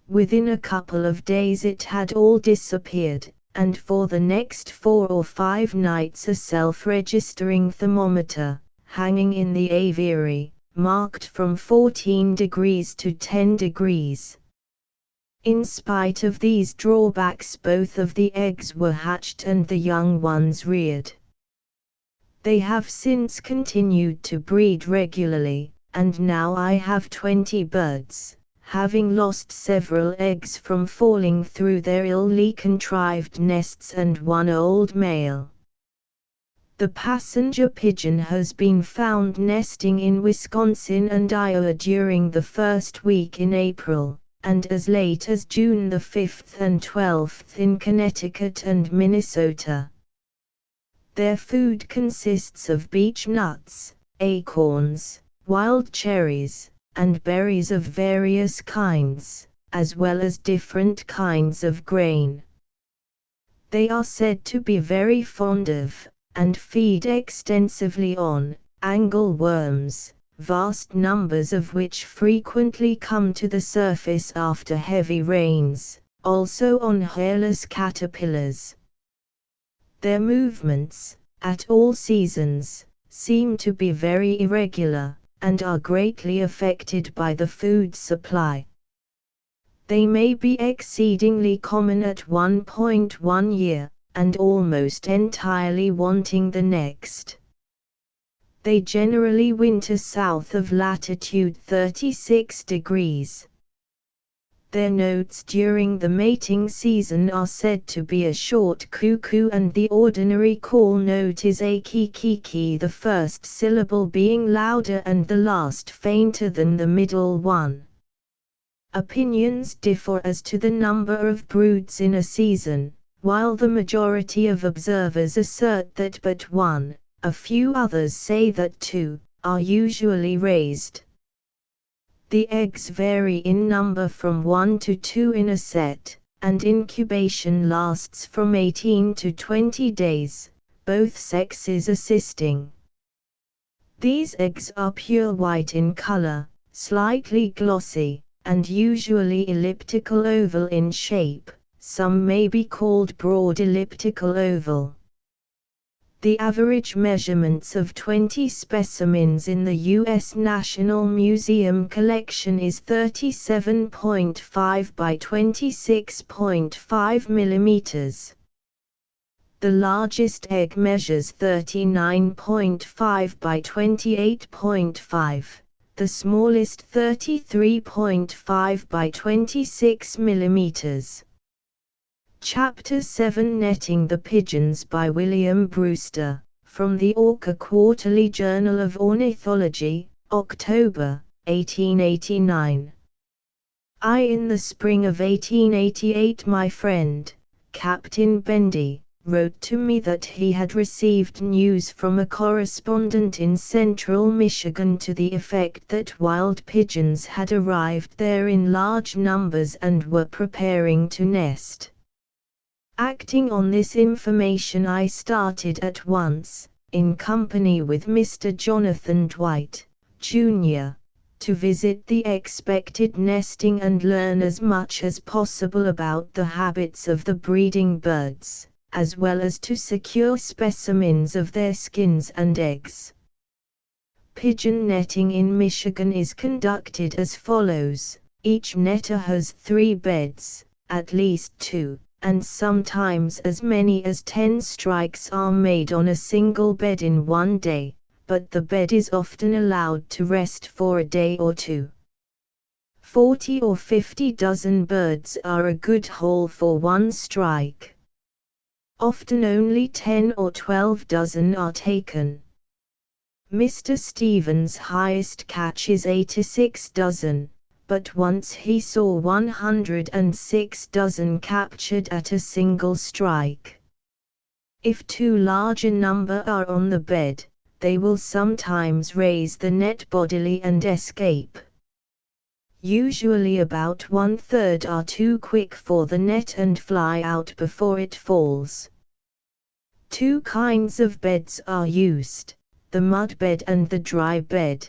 Within a couple of days it had all disappeared, and for the next 4 or 5 nights a self-registering thermometer, hanging in the aviary, marked from 14 degrees to 10 degrees. In spite of these drawbacks both of the eggs were hatched and the young ones reared. They have since continued to breed regularly, and now I have 20 birds, having lost several eggs from falling through their illy contrived nests and 1 old male. The passenger pigeon has been found nesting in Wisconsin and Iowa during the first week in April, and as late as June the 5th and 12th in Connecticut and Minnesota. Their food consists of beech nuts, acorns, wild cherries, and berries of various kinds, as well as different kinds of grain. They are said to be very fond of, and feed extensively on, angleworms, vast numbers of which frequently come to the surface after heavy rains, also on hairless caterpillars. Their movements, at all seasons, seem to be very irregular, and are greatly affected by the food supply. They may be exceedingly common at one year, and almost entirely wanting the next. They generally winter south of latitude 36 degrees. Their notes during the mating season are said to be a short cuckoo, and the ordinary call note is a ki-ki-ki, the first syllable being louder and the last fainter than the middle one. Opinions differ as to the number of broods in a season, while the majority of observers assert that but one, a few others say that two, are usually raised. The eggs vary in number from 1 to 2 in a set, and incubation lasts from 18 to 20 days, both sexes assisting. These eggs are pure white in color, slightly glossy, and usually elliptical oval in shape. Some may be called broad elliptical oval. The average measurements of 20 specimens in the U.S. National Museum collection is 37.5 by 26.5 millimeters. The largest egg measures 39.5 by 28.5, the smallest 33.5 by 26 millimeters. Chapter 7, Netting the Pigeons by William Brewster, from the Orca Quarterly Journal of Ornithology, October, 1889. In the spring of 1888 my friend, Captain Bendy, wrote to me that he had received news from a correspondent in central Michigan to the effect that wild pigeons had arrived there in large numbers and were preparing to nest. Acting on this information, I started at once, in company with Mr. Jonathan Dwight, Jr., to visit the expected nesting and learn as much as possible about the habits of the breeding birds, as well as to secure specimens of their skins and eggs. Pigeon netting in Michigan is conducted as follows: each netter has 3 beds, at least 2. And sometimes as many as 10 strikes are made on a single bed in one day, but the bed is often allowed to rest for a day or two. 40 or 50 dozen birds are a good haul for one strike. Often only 10 or 12 dozen are taken. Mr. Stevens' highest catch is 86 dozen. But once he saw 106 dozen captured at a single strike. If too large a number are on the bed, they will sometimes raise the net bodily and escape. Usually about 1/3 are too quick for the net and fly out before it falls. 2 kinds of beds are used, the mud bed and the dry bed.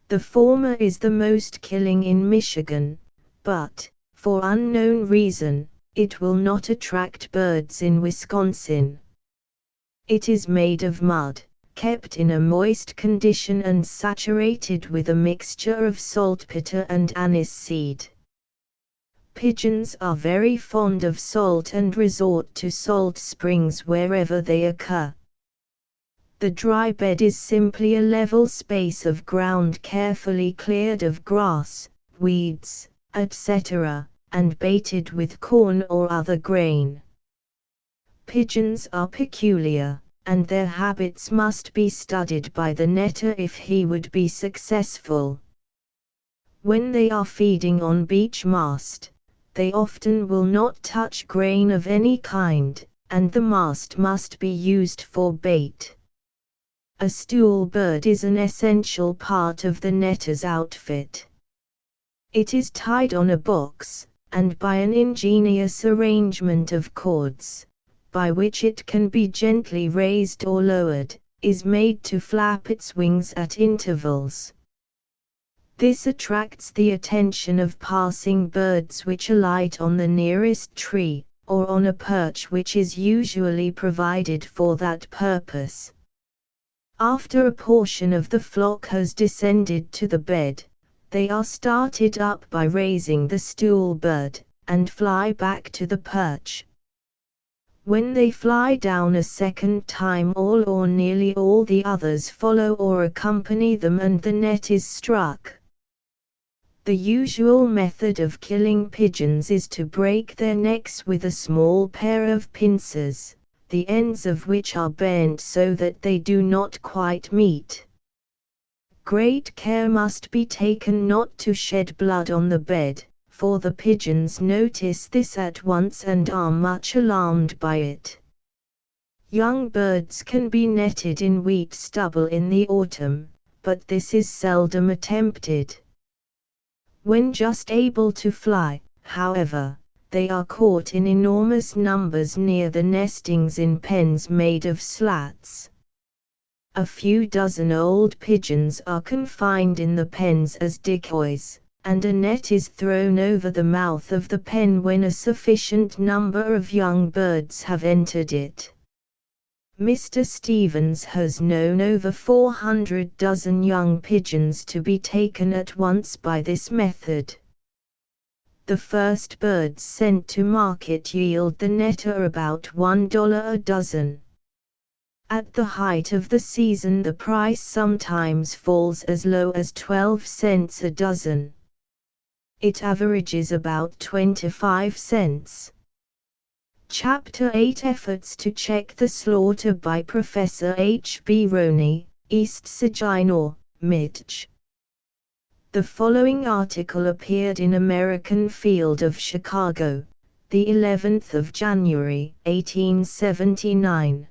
The former is the most killing in Michigan, but, for unknown reason, it will not attract birds in Wisconsin. It is made of mud, kept in a moist condition and saturated with a mixture of saltpeter and anise seed. Pigeons are very fond of salt and resort to salt springs wherever they occur. The dry bed is simply a level space of ground carefully cleared of grass, weeds, etc., and baited with corn or other grain. Pigeons are peculiar, and their habits must be studied by the netter if he would be successful. When they are feeding on beech mast, they often will not touch grain of any kind, and the mast must be used for bait. A stool bird is an essential part of the netter's outfit. It is tied on a box, and by an ingenious arrangement of cords, by which it can be gently raised or lowered, is made to flap its wings at intervals. This attracts the attention of passing birds which alight on the nearest tree, or on a perch which is usually provided for that purpose. After a portion of the flock has descended to the bed, they are started up by raising the stool bird, and fly back to the perch. When they fly down a second time, all or nearly all the others follow or accompany them and the net is struck. The usual method of killing pigeons is to break their necks with a small pair of pincers, the ends of which are bent so that they do not quite meet. Great care must be taken not to shed blood on the bed, for the pigeons notice this at once and are much alarmed by it. Young birds can be netted in wheat stubble in the autumn, but this is seldom attempted. When just able to fly, however, they are caught in enormous numbers near the nestings in pens made of slats. A few dozen old pigeons are confined in the pens as decoys, and a net is thrown over the mouth of the pen when a sufficient number of young birds have entered it. Mr. Stevens has known over 400 dozen young pigeons to be taken at once by this method. The first birds sent to market yield the netter about $1 a dozen. At the height of the season the price sometimes falls as low as 12 cents a dozen. It averages about 25 cents. Chapter 8 Efforts to Check the Slaughter by Professor H. B. Roney, East Saginaw, Mich. The following article appeared in American Field of Chicago, the 11th of January, 1879.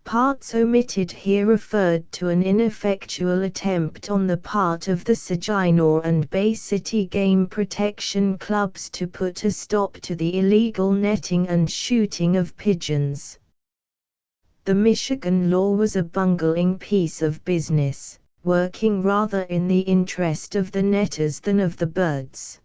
Parts omitted here referred to an ineffectual attempt on the part of the Saginaw and Bay City Game Protection Clubs to put a stop to the illegal netting and shooting of pigeons. The Michigan law was a bungling piece of business, working rather in the interest of the netters than of the birds.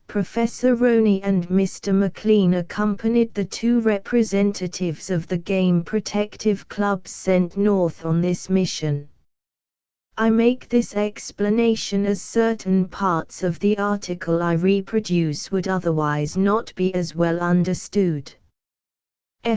Professor Roney and Mr. McLean accompanied the two representatives of the Game Protective Clubs sent north on this mission. I make this explanation as certain parts of the article I reproduce would otherwise not be as well understood.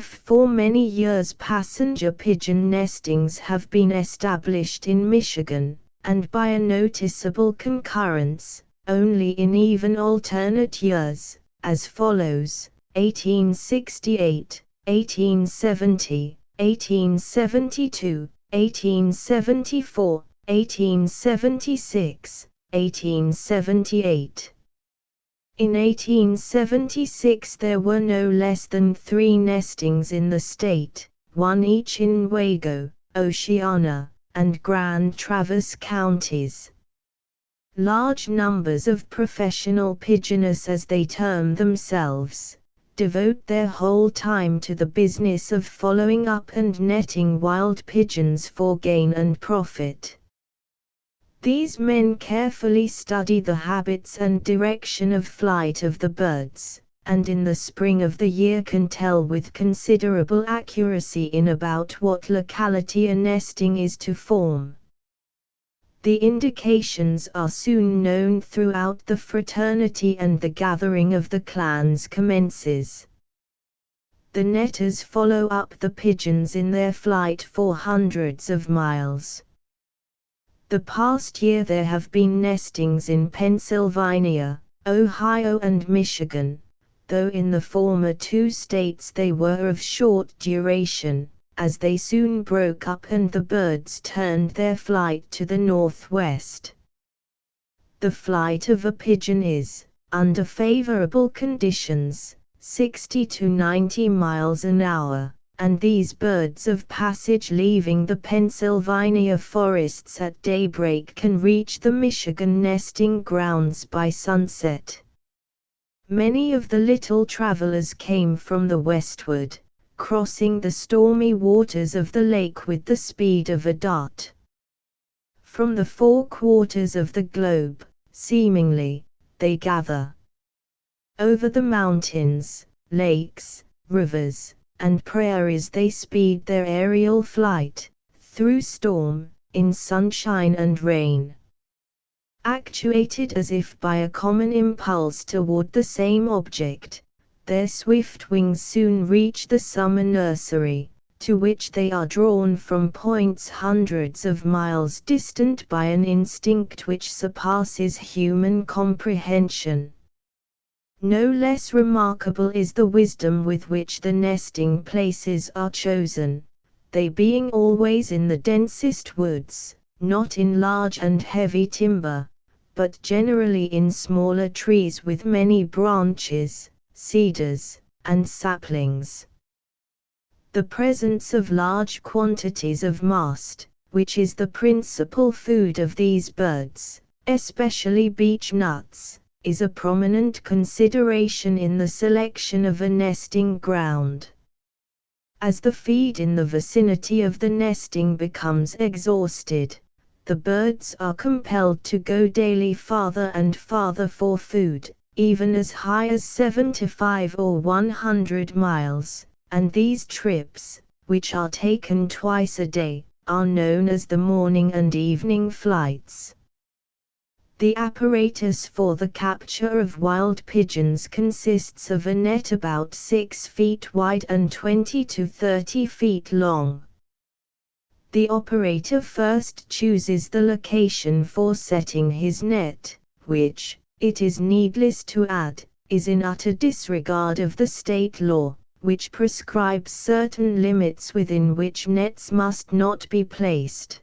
For many years passenger pigeon nestings have been established in Michigan, and by a noticeable concurrence, only in even alternate years, as follows: 1868, 1870, 1872, 1874, 1876, 1878. In 1876 there were no less than 3 nestings in the state, one each in Wago, Oceana, and Grand Traverse counties. Large numbers of professional pigeoners, as they term themselves, devote their whole time to the business of following up and netting wild pigeons for gain and profit. These men carefully study the habits and direction of flight of the birds, and in the spring of the year can tell with considerable accuracy in about what locality a nesting is to form. The indications are soon known throughout the fraternity and the gathering of the clans commences. The netters follow up the pigeons in their flight for hundreds of miles. The past year there have been nestings in Pennsylvania, Ohio and Michigan, though in the former 2 states they were of short duration, as they soon broke up and the birds turned their flight to the northwest. The flight of a pigeon is, under favorable conditions, 60 to 90 miles an hour, and these birds of passage leaving the Pennsylvania forests at daybreak can reach the Michigan nesting grounds by sunset. Many of the little travelers came from the westward, crossing the stormy waters of the lake with the speed of a dart. From the four quarters of the globe, seemingly, they gather. Over the mountains, lakes, rivers, and prairies they speed their aerial flight, through storm, in sunshine and rain. Actuated as if by a common impulse toward the same object, their swift wings soon reach the summer nursery, to which they are drawn from points hundreds of miles distant by an instinct which surpasses human comprehension. No less remarkable is the wisdom with which the nesting places are chosen, they being always in the densest woods, not in large and heavy timber, but generally in smaller trees with many branches, cedars, and saplings. The presence of large quantities of mast, which is the principal food of these birds, especially beech nuts, is a prominent consideration in the selection of a nesting ground. As the feed in the vicinity of the nesting becomes exhausted, the birds are compelled to go daily farther and farther for food, even as high as 75 or 100 miles, and these trips, which are taken twice a day, are known as the morning and evening flights. The apparatus for the capture of wild pigeons consists of a net about 6 feet wide and 20 to 30 feet long. The operator first chooses the location for setting his net, which, it is needless to add, is in utter disregard of the state law, which prescribes certain limits within which nets must not be placed.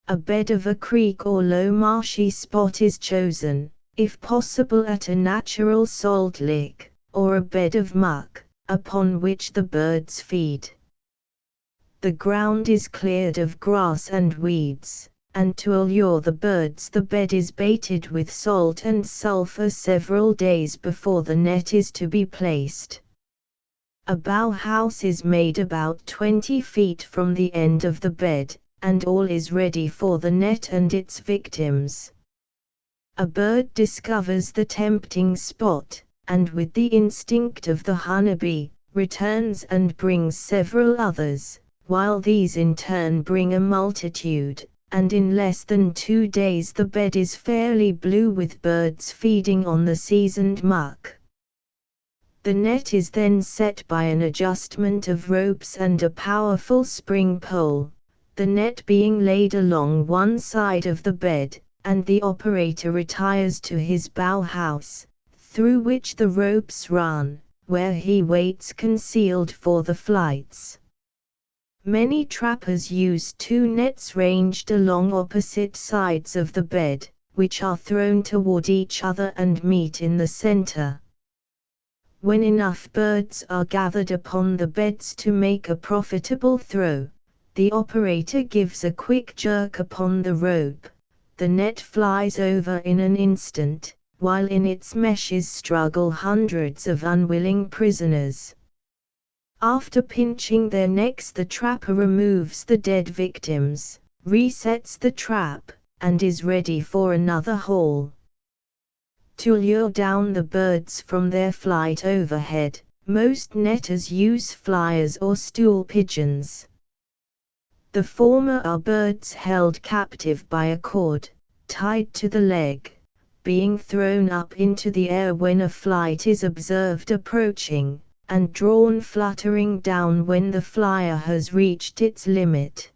A bed of a creek or low marshy spot is chosen, if possible at a natural salt lick, or a bed of muck, upon which the birds feed. The ground is cleared of grass and weeds, and to allure the birds the bed is baited with salt and sulfur several days before the net is to be placed. A bough house is made about 20 feet from the end of the bed, and all is ready for the net and its victims. A bird discovers the tempting spot, and with the instinct of the honeybee, returns and brings several others, while these in turn bring a multitude, and in less than 2 days the bed is fairly blue with birds feeding on the seasoned muck. The net is then set by an adjustment of ropes and a powerful spring pole, the net being laid along one side of the bed, and the operator retires to his bough house, through which the ropes run, where he waits concealed for the flights. Many trappers use 2 nets ranged along opposite sides of the bed, which are thrown toward each other and meet in the center. When enough birds are gathered upon the beds to make a profitable throw, the operator gives a quick jerk upon the rope, the net flies over in an instant, while in its meshes struggle hundreds of unwilling prisoners. After pinching their necks, the trapper removes the dead victims, resets the trap, and is ready for another haul. To lure down the birds from their flight overhead, most netters use flyers or stool pigeons. The former are birds held captive by a cord, tied to the leg, being thrown up into the air when a flight is observed approaching, and drawn fluttering down when the flyer has reached its limit.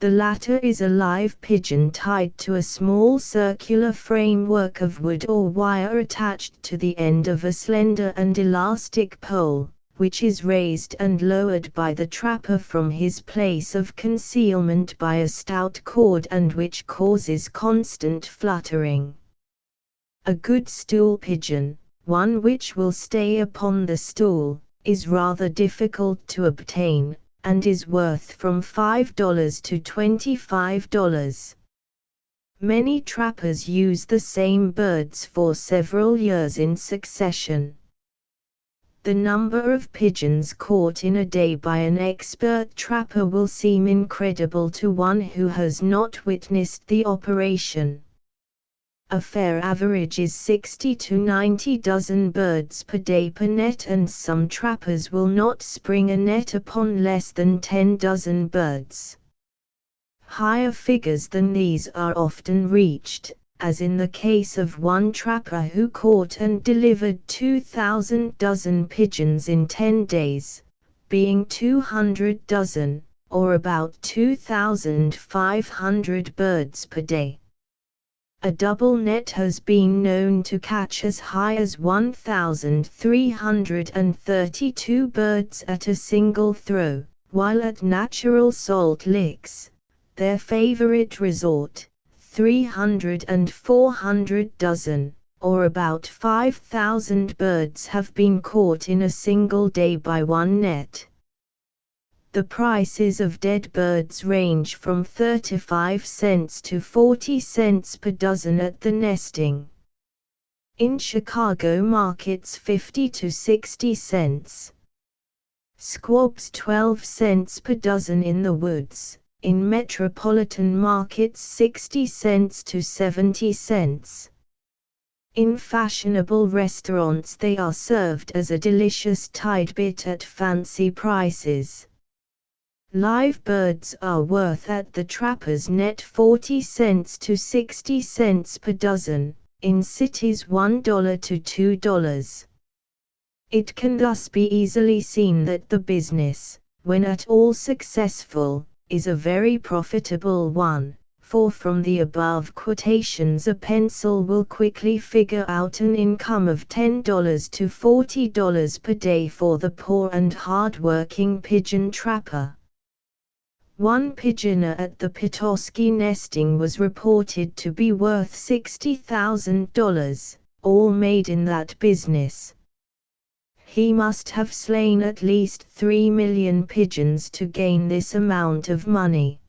The latter is a live pigeon tied to a small circular framework of wood or wire attached to the end of a slender and elastic pole, which is raised and lowered by the trapper from his place of concealment by a stout cord and which causes constant fluttering. A good stool pigeon, one which will stay upon the stool, is rather difficult to obtain, and is worth from $5 to $25. Many trappers use the same birds for several years in succession. The number of pigeons caught in a day by an expert trapper will seem incredible to one who has not witnessed the operation. A fair average is 60 to 90 dozen birds per day per net, and some trappers will not spring a net upon less than 10 dozen birds. Higher figures than these are often reached, as in the case of one trapper who caught and delivered 2,000 dozen pigeons in 10 days, being 200 dozen, or about 2,500 birds per day. A double net has been known to catch as high as 1,332 birds at a single throw, while at natural salt licks, their favorite resort, 300 and 400 dozen, or about 5,000 birds have been caught in a single day by one net. The prices of dead birds range from 35 cents to 40 cents per dozen at the nesting. In Chicago markets 50 to 60 cents. Squabs 12 cents per dozen in the woods. In metropolitan markets 60 cents to 70 cents. In fashionable restaurants they are served as a delicious tidbit at fancy prices. Live birds are worth at the trapper's net 40 cents to 60 cents per dozen, in cities $1 to $2. It can thus be easily seen that the business, when at all successful, is a very profitable one, for from the above quotations a pencil will quickly figure out an income of $10 to $40 per day for the poor and hard-working pigeon trapper. One pigeoner at the Petoskey nesting was reported to be worth $60,000, all made in that business. He must have slain at least 3 million pigeons to gain this amount of money.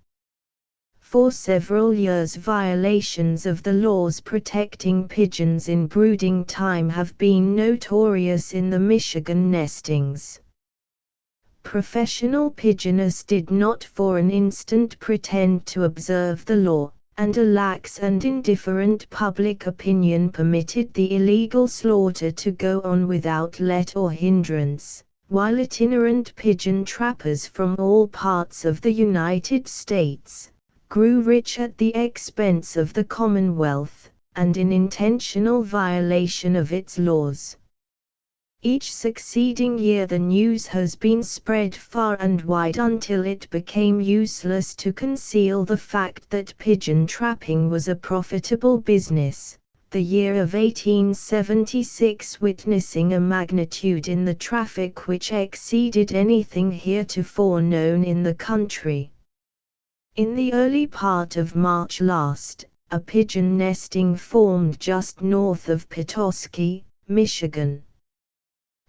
For several years violations of the laws protecting pigeons in brooding time have been notorious in the Michigan nestings. Professional pigeoners did not for an instant pretend to observe the law, and a lax and indifferent public opinion permitted the illegal slaughter to go on without let or hindrance, while itinerant pigeon trappers from all parts of the United States grew rich at the expense of the Commonwealth, and in intentional violation of its laws. Each succeeding year the news has been spread far and wide until it became useless to conceal the fact that pigeon trapping was a profitable business, the year of 1876 witnessing a magnitude in the traffic which exceeded anything heretofore known in the country. In the early part of March last, a pigeon nesting formed just north of Petoskey, Michigan.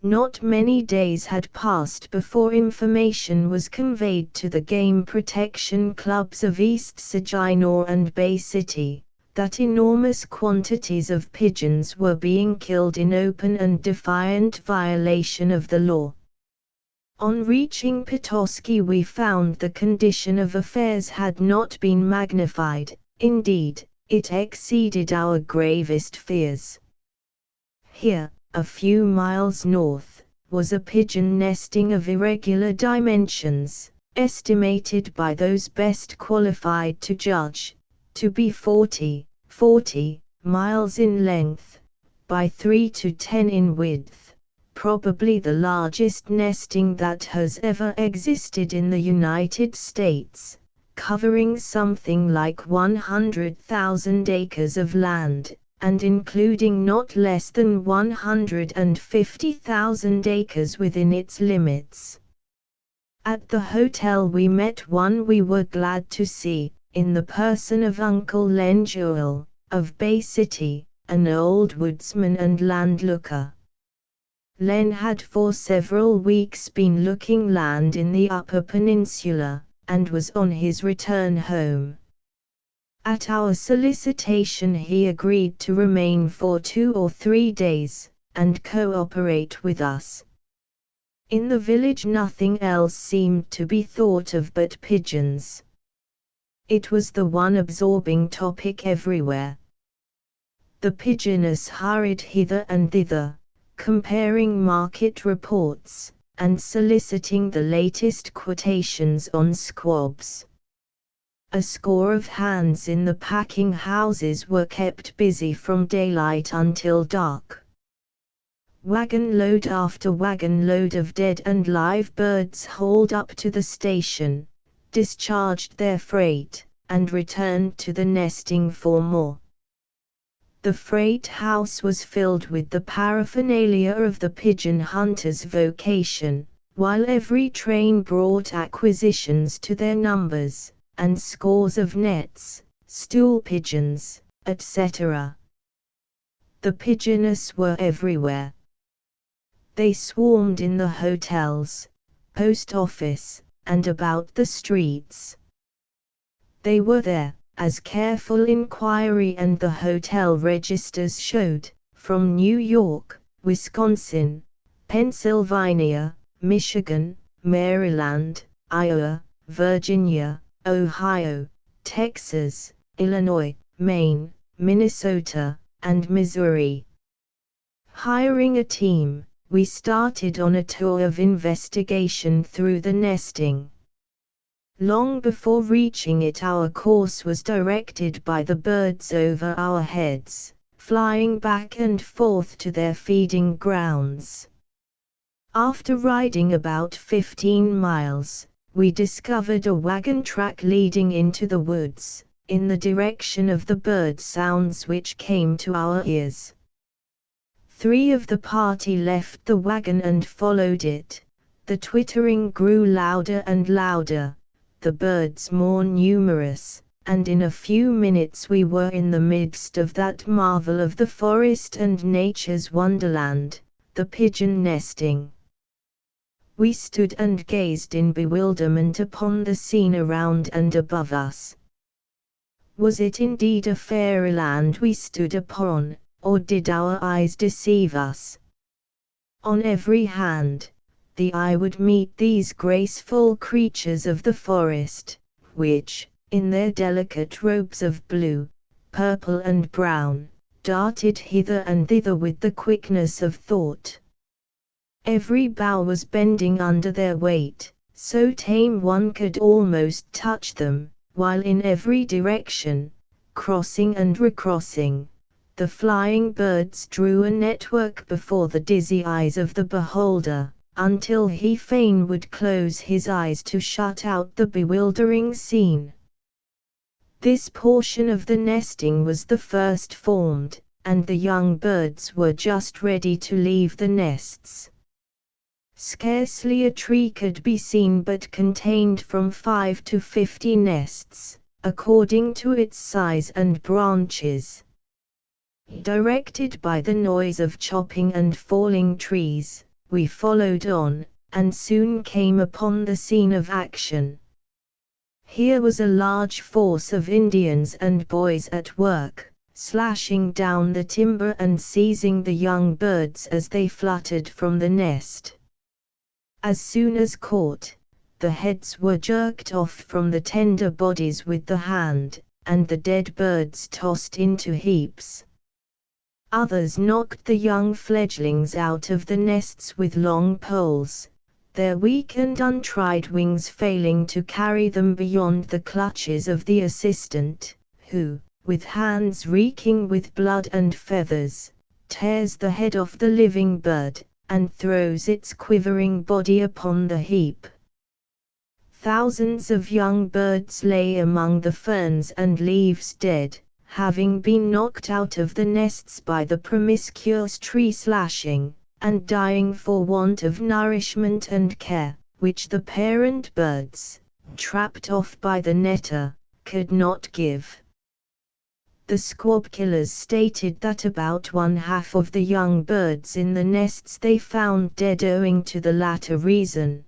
Not many days had passed before information was conveyed to the game protection clubs of East Saginaw and Bay City, that enormous quantities of pigeons were being killed in open and defiant violation of the law. On reaching Petoskey we found the condition of affairs had not been magnified, indeed, it exceeded our gravest fears. Here, a few miles north, was a pigeon nesting of irregular dimensions, estimated by those best qualified to judge, to be 40 miles in length, by 3 to 10 in width, probably the largest nesting that has ever existed in the United States, covering something like 100,000 acres of land, and including not less than 150,000 acres within its limits. At the hotel we met one we were glad to see, in the person of Uncle Len Jewell, of Bay City, an old woodsman and landlooker. Len had for several weeks been looking land in the Upper Peninsula, and was on his return home. At our solicitation he agreed to remain for 2 or 3 days, and cooperate with us. In the village nothing else seemed to be thought of but pigeons. It was the one absorbing topic everywhere. The pigeoners hurried hither and thither, comparing market reports, and soliciting the latest quotations on squabs. A score of hands in the packing houses were kept busy from daylight until dark. Wagon load after wagon load of dead and live birds hauled up to the station, discharged their freight, and returned to the nesting for more. The freight house was filled with the paraphernalia of the pigeon hunter's vocation, while every train brought acquisitions to their numbers, and scores of nets, stool pigeons, etc. The pigeoners were everywhere. They swarmed in the hotels, post office, and about the streets. They were there, as careful inquiry and the hotel registers showed, from New York, Wisconsin, Pennsylvania, Michigan, Maryland, Iowa, Virginia, Ohio, Texas, Illinois, Maine, Minnesota, and Missouri. Hiring a team, we started on a tour of investigation through the nesting. Long before reaching it, our course was directed by the birds over our heads, flying back and forth to their feeding grounds. After riding about 15 miles, we discovered a wagon track leading into the woods, in the direction of the bird sounds which came to our ears. 3 of the party left the wagon and followed it. The twittering grew louder and louder, the birds more numerous, and in a few minutes we were in the midst of that marvel of the forest and nature's wonderland, the pigeon nesting. We stood and gazed in bewilderment upon the scene around and above us. Was it indeed a fairyland we stood upon, or did our eyes deceive us? On every hand, the eye would meet these graceful creatures of the forest, which, in their delicate robes of blue, purple and brown, darted hither and thither with the quickness of thought. Every bough was bending under their weight, so tame one could almost touch them, while in every direction, crossing and recrossing, the flying birds drew a network before the dizzy eyes of the beholder, until he fain would close his eyes to shut out the bewildering scene. This portion of the nesting was the first formed, and the young birds were just ready to leave the nests. Scarcely a tree could be seen but contained from 5 to 50 nests, according to its size and branches. Directed by the noise of chopping and falling trees, we followed on, and soon came upon the scene of action. Here was a large force of Indians and boys at work, slashing down the timber and seizing the young birds as they fluttered from the nest. As soon as caught, the heads were jerked off from the tender bodies with the hand, and the dead birds tossed into heaps. Others knocked the young fledglings out of the nests with long poles, their weak and untried wings failing to carry them beyond the clutches of the assistant, who, with hands reeking with blood and feathers, tears the head off the living bird, and throws its quivering body upon the heap. Thousands of young birds lay among the ferns and leaves dead, having been knocked out of the nests by the promiscuous tree slashing, and dying for want of nourishment and care, which the parent birds, trapped off by the netter, could not give. The squab killers stated that about 1/2 of the young birds in the nests they found dead owing to the latter reason.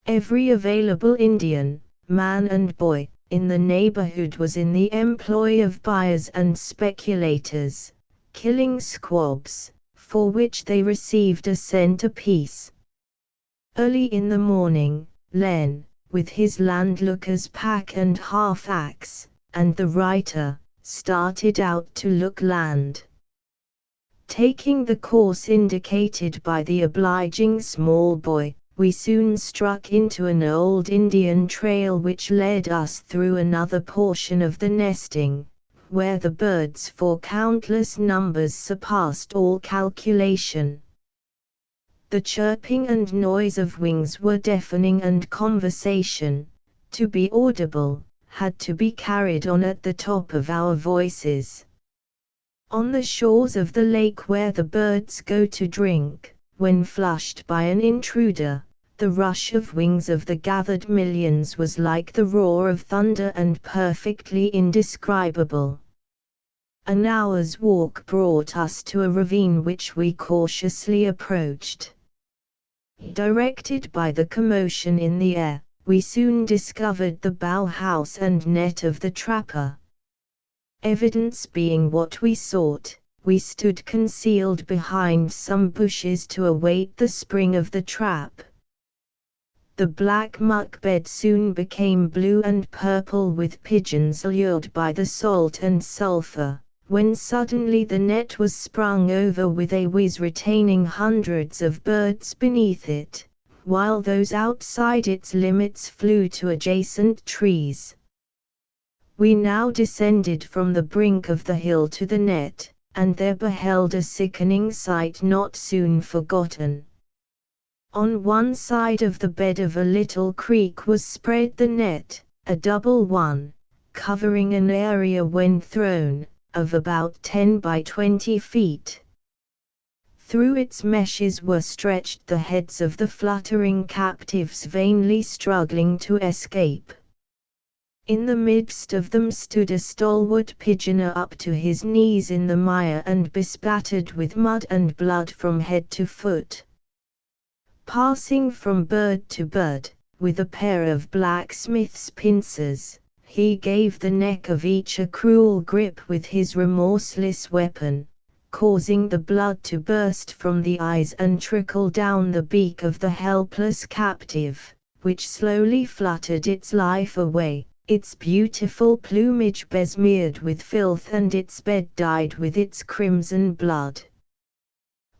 Every available Indian, man and boy, in the neighborhood was in the employ of buyers and speculators, killing squabs, for which they received a cent apiece. Early in the morning, Len, with his landlooker's pack and half-axe, and the writer, started out to look land. Taking the course indicated by the obliging small boy, we soon struck into an old Indian trail which led us through another portion of the nesting, where the birds for countless numbers surpassed all calculation. The chirping and noise of wings were deafening, and conversation, to be audible, had to be carried on at the top of our voices. On the shores of the lake where the birds go to drink, when flushed by an intruder, the rush of wings of the gathered millions was like the roar of thunder and perfectly indescribable. An hour's walk brought us to a ravine which we cautiously approached. Directed by the commotion in the air, we soon discovered the bough house and net of the trapper. Evidence being what we sought, we stood concealed behind some bushes to await the spring of the trap. The black muck bed soon became blue and purple with pigeons lured by the salt and sulfur, when suddenly the net was sprung over with a whiz, retaining hundreds of birds beneath it, while those outside its limits flew to adjacent trees. We now descended from the brink of the hill to the net, and there beheld a sickening sight not soon forgotten. On one side of the bed of a little creek was spread the net, a double one, covering an area when thrown, of about 10 by 20 feet. Through its meshes were stretched the heads of the fluttering captives vainly struggling to escape. In the midst of them stood a stalwart pigeoner up to his knees in the mire and bespattered with mud and blood from head to foot. Passing from bird to bird, with a pair of blacksmith's pincers, he gave the neck of each a cruel grip with his remorseless weapon, causing the blood to burst from the eyes and trickle down the beak of the helpless captive, which slowly fluttered its life away, its beautiful plumage besmeared with filth and its bed dyed with its crimson blood.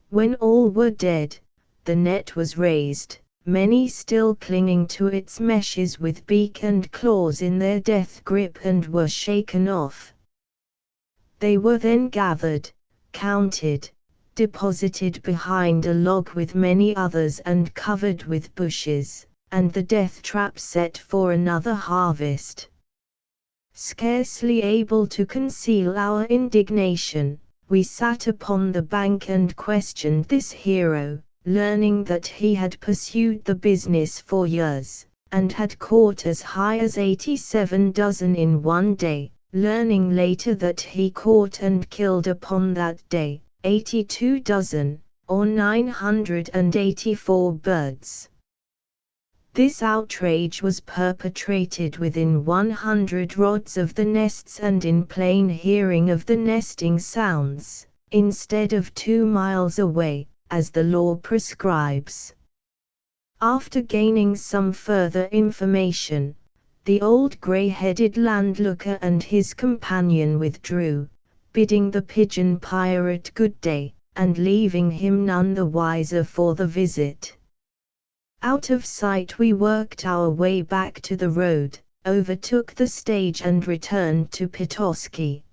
When all were dead, the net was raised, many still clinging to its meshes with beak and claws in their death grip, and were shaken off. They were then gathered, counted, deposited behind a log with many others and covered with bushes, and the death trap set for another harvest. Scarcely able to conceal our indignation, we sat upon the bank and questioned this hero, learning that he had pursued the business for years, and had caught as high as 87 dozen in one day, learning later that he caught and killed upon that day 82 dozen, or 984 birds. This outrage was perpetrated within 100 rods of the nests and in plain hearing of the nesting sounds, instead of 2 miles away, as the law prescribes. After gaining some further information, the old grey-headed landlooker and his companion withdrew, bidding the pigeon pirate good day, and leaving him none the wiser for the visit. Out of sight we worked our way back to the road, overtook the stage and returned to Petoskey.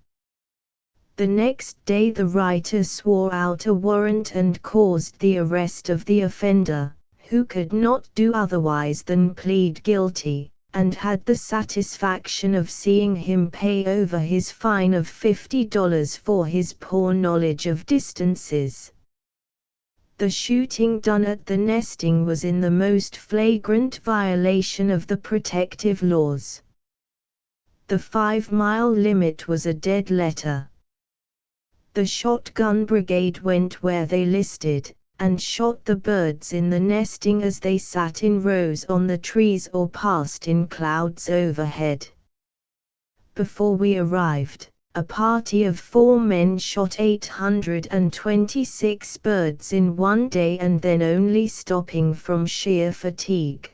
The next day the writer swore out a warrant and caused the arrest of the offender, who could not do otherwise than plead guilty, and had the satisfaction of seeing him pay over his fine of $50 for his poor knowledge of distances. The shooting done at the nesting was in the most flagrant violation of the protective laws. The 5-mile limit was a dead letter. The shotgun brigade went where they listed, and shot the birds in the nesting as they sat in rows on the trees or passed in clouds overhead. Before we arrived, a party of 4 men shot 826 birds in one day and then only stopping from sheer fatigue.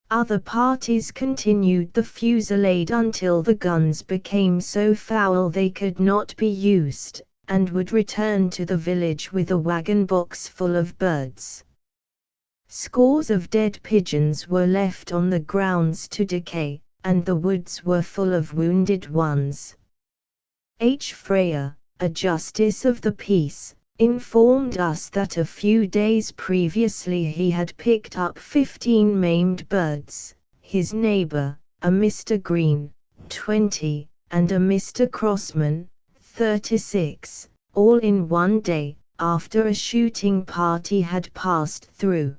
Other parties continued the fusillade until the guns became so foul they could not be used, and would return to the village with a wagon box full of birds. Scores of dead pigeons were left on the grounds to decay, and the woods were full of wounded ones. H. Freyer, a justice of the peace, informed us that a few days previously he had picked up 15 maimed birds. His neighbor, a Mr. Green, 20, and a Mr. Crossman, 36, all in one day, after a shooting party had passed through.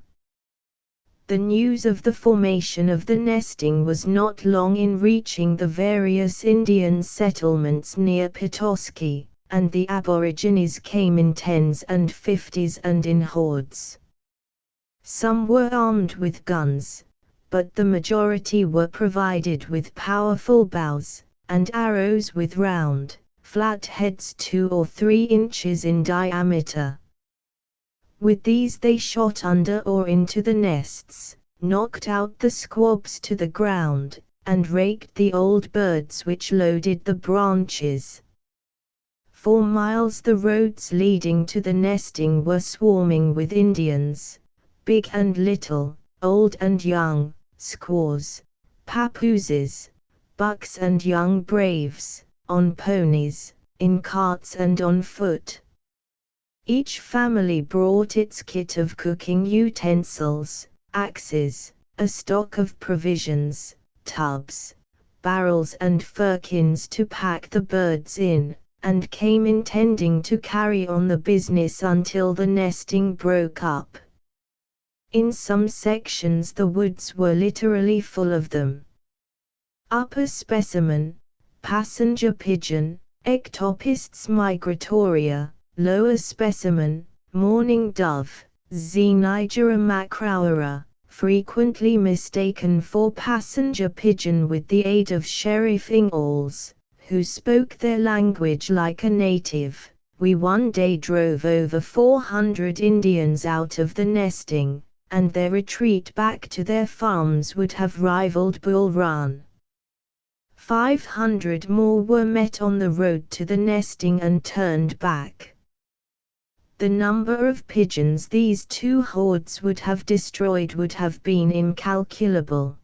The news of the formation of the nesting was not long in reaching the various Indian settlements near Petoskey, and the Aborigines came in tens and fifties and in hordes. Some were armed with guns, but the majority were provided with powerful bows, and arrows with round, flat heads 2 or 3 inches in diameter. With these they shot under or into the nests, knocked out the squabs to the ground, and raked the old birds which loaded the branches. For miles the roads leading to the nesting were swarming with Indians, big and little, old and young, squaws, papooses, bucks and young braves, on ponies, in carts and on foot. Each family brought its kit of cooking utensils, axes, a stock of provisions, tubs, barrels and firkins to pack the birds in, and came intending to carry on the business until the nesting broke up. In some sections the woods were literally full of them. Upper specimen, passenger pigeon, Ectopistes migratoria. Lower specimen, mourning dove, Xenigera macroura, frequently mistaken for passenger pigeon with the aid of Sheriff Ingalls, who spoke their language like a native. We one day drove over 400 Indians out of the nesting, and their retreat back to their farms would have rivaled Bull Run. 500 more were met on the road to the nesting and turned back. The number of pigeons these 2 hordes would have destroyed would have been incalculable.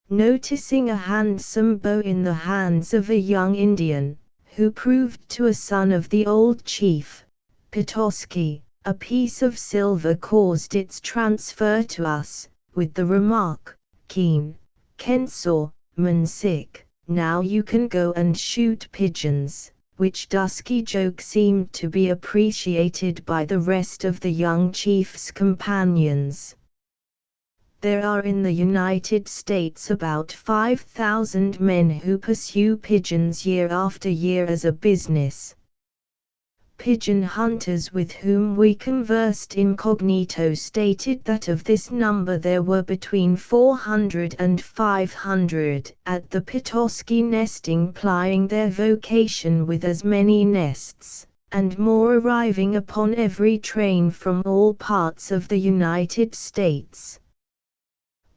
Noticing a handsome bow in the hands of a young Indian, who proved to a son of the old chief, Petoskey, a piece of silver caused its transfer to us, with the remark, "Keen, Kensaw, Mansik, now you can go and shoot pigeons," which dusky joke seemed to be appreciated by the rest of the young chief's companions. There are in the United States about 5,000 men who pursue pigeons year after year as a business. Pigeon hunters with whom we conversed incognito stated that of this number there were between 400 and 500 at the Petoskey nesting plying their vocation with as many nests, and more arriving upon every train from all parts of the United States.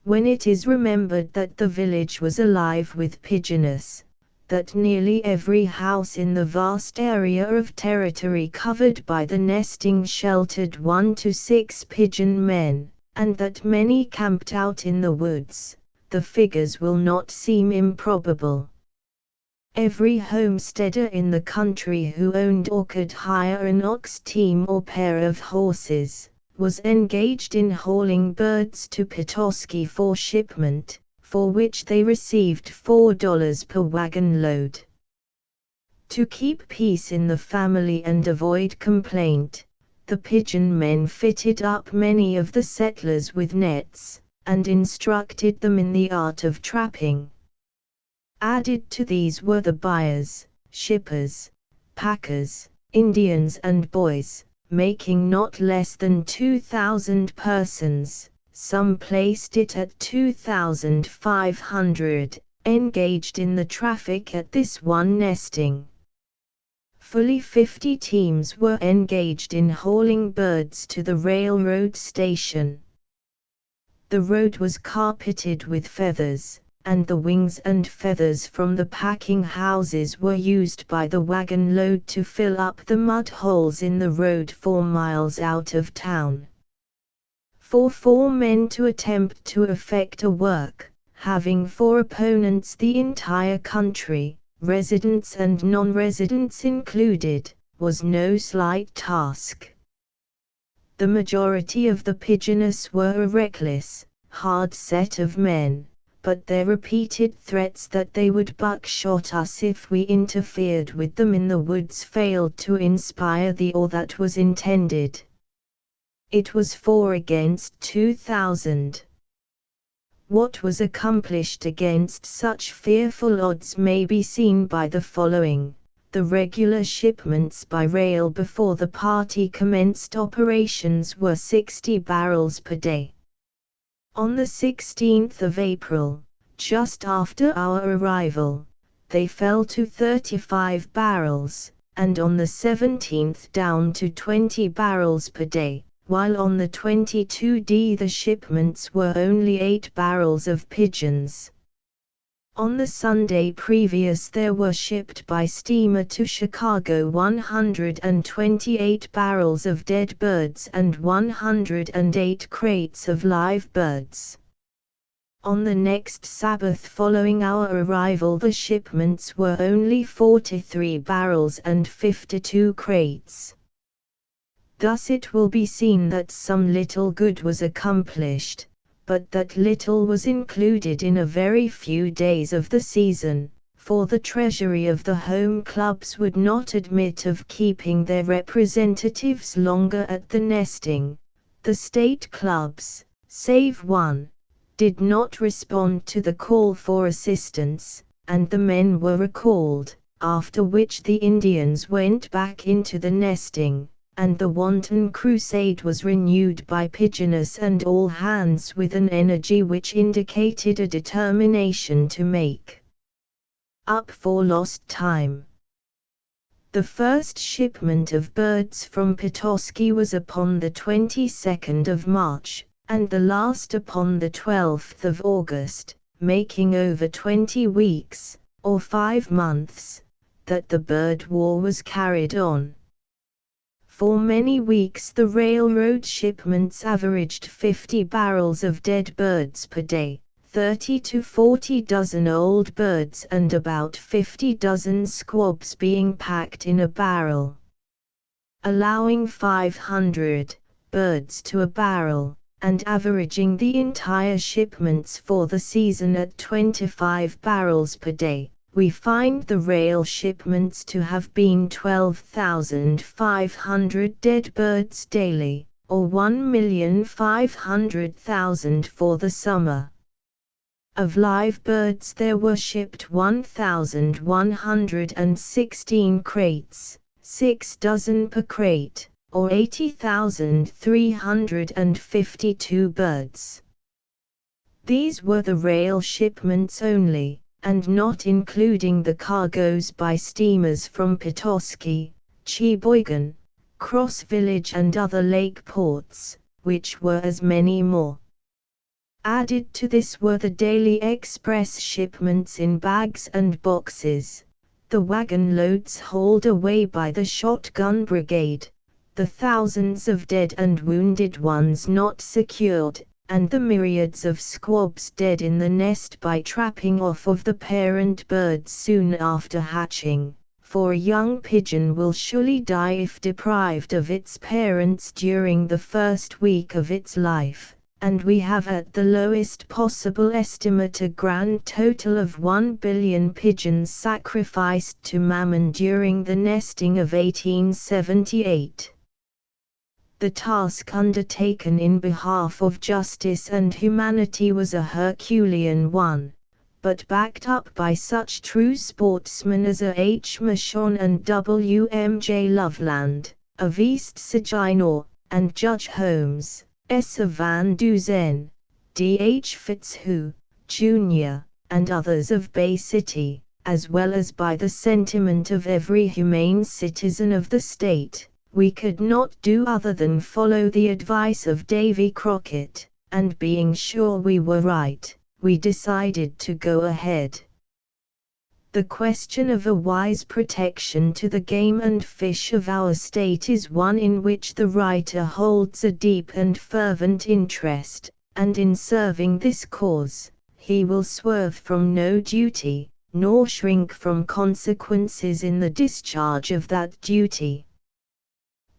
When it is remembered that the village was alive with pigeoners, that nearly every house in the vast area of territory covered by the nesting sheltered 1 to 6 pigeon men, and that many camped out in the woods, the figures will not seem improbable. Every homesteader in the country who owned or could hire an ox team or pair of horses, was engaged in hauling birds to Petoskey for shipment, for which they received $4 per wagon load. To keep peace in the family and avoid complaint, the pigeon men fitted up many of the settlers with nets, and instructed them in the art of trapping. Added to these were the buyers, shippers, packers, Indians and boys, making not less than 2,000 persons. Some placed it at 2,500, engaged in the traffic at this one nesting. Fully 50 teams were engaged in hauling birds to the railroad station. The road was carpeted with feathers, and the wings and feathers from the packing houses were used by the wagon load to fill up the mud holes in the road 4 miles out of town. For 4 men to attempt to effect a work, having for opponents the entire country, residents and non-residents included, was no slight task. The majority of the Pigeonists were a reckless, hard set of men, but their repeated threats that they would buckshot us if we interfered with them in the woods failed to inspire the awe that was intended. It was 4 against 2,000. What was accomplished against such fearful odds may be seen by the following. The regular shipments by rail before the party commenced operations were 60 barrels per day. On the 16th of April, just after our arrival, they fell to 35 barrels, and on the 17th down to 20 barrels per day, while on the 22d the shipments were only 8 barrels of pigeons. On the Sunday previous there were shipped by steamer to Chicago 128 barrels of dead birds and 108 crates of live birds. On the next Sabbath following our arrival the shipments were only 43 barrels and 52 crates. Thus it will be seen that some little good was accomplished, but that little was included in a very few days of the season, for the treasury of the home clubs would not admit of keeping their representatives longer at the nesting. The state clubs, save one, did not respond to the call for assistance, and the men were recalled, after which the Indians went back into the nesting, and the wanton crusade was renewed by Pigeonists and all hands with an energy which indicated a determination to make up for lost time. The first shipment of birds from Petoskey was upon the 22nd of March, and the last upon the 12th of August, making over 20 weeks, or 5 months, that the bird war was carried on. For many weeks the railroad shipments averaged 50 barrels of dead birds per day, 30 to 40 dozen old birds and about 50 dozen squabs being packed in a barrel. Allowing 500 birds to a barrel, and averaging the entire shipments for the season at 25 barrels per day, we find the rail shipments to have been 12,500 dead birds daily, or 1,500,000 for the summer. Of live birds there were shipped 1,116 crates, 6 dozen per crate, or 80,352 birds. These were the rail shipments only, and not including the cargoes by steamers from Petoskey, Cheboygan, Cross Village and other lake ports, which were as many more. Added to this were the daily express shipments in bags and boxes, the wagon loads hauled away by the shotgun brigade, the thousands of dead and wounded ones not secured, and the myriads of squabs dead in the nest by trapping off of the parent birds soon after hatching, for a young pigeon will surely die if deprived of its parents during the first week of its life, and we have at the lowest possible estimate a grand total of 1 billion pigeons sacrificed to Mammon during the nesting of 1878. The task undertaken in behalf of justice and humanity was a Herculean one, but backed up by such true sportsmen as A. H. Mashon and W. M. J. Loveland, of East Saginaw, and Judge Holmes, S. Van Duzen, D. H. Fitzhugh, Jr., and others of Bay City, as well as by the sentiment of every humane citizen of the state, we could not do other than follow the advice of Davy Crockett, and being sure we were right, we decided to go ahead. The question of a wise protection to the game and fish of our state is one in which the writer holds a deep and fervent interest, and in serving this cause, he will swerve from no duty, nor shrink from consequences in the discharge of that duty.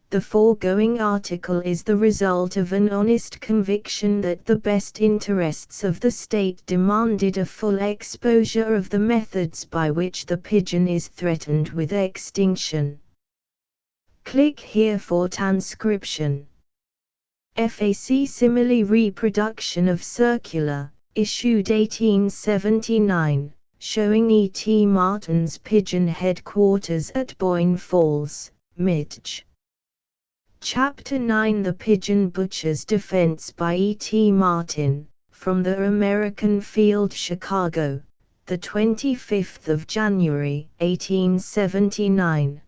The foregoing article is the result of an honest conviction that the best interests of the state demanded a full exposure of the methods by which the pigeon is threatened with extinction. Click here for transcription. FAC Simile Reproduction of Circular, issued 1879, showing E. T. Martin's Pigeon headquarters at Boyne Falls, Mich. Chapter 9 The Pigeon Butcher's Defense by E. T. Martin, from the American Field, Chicago, the 25th of January, 1879.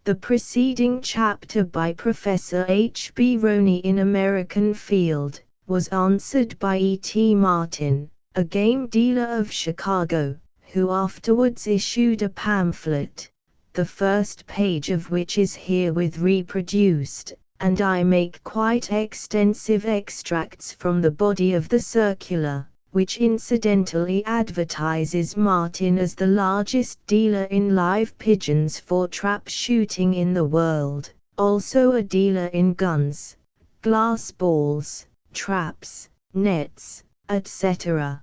The preceding chapter by Professor H. B. Roney in American Field, was answered by E. T. Martin, a game dealer of Chicago, who afterwards issued a pamphlet, the first page of which is herewith reproduced, and I make quite extensive extracts from the body of the circular, which incidentally advertises Martin as the largest dealer in live pigeons for trap shooting in the world, also a dealer in guns, glass balls, traps, nets, etc.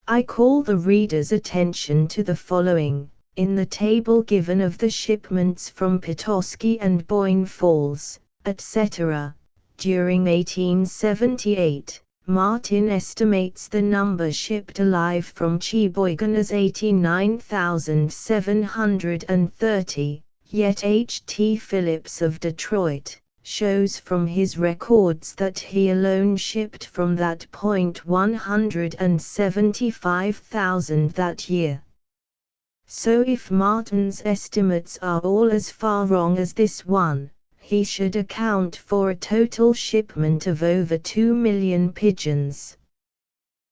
I call the reader's attention to the following. In the table given of the shipments from Petoskey and Boyne Falls, etc., during 1878, Martin estimates the number shipped alive from Cheboygan as 89,730, yet H. T. Phillips of Detroit shows from his records that he alone shipped from that point 175,000 that year. So if Martin's estimates are all as far wrong as this one, he should account for a total shipment of over 2 million pigeons.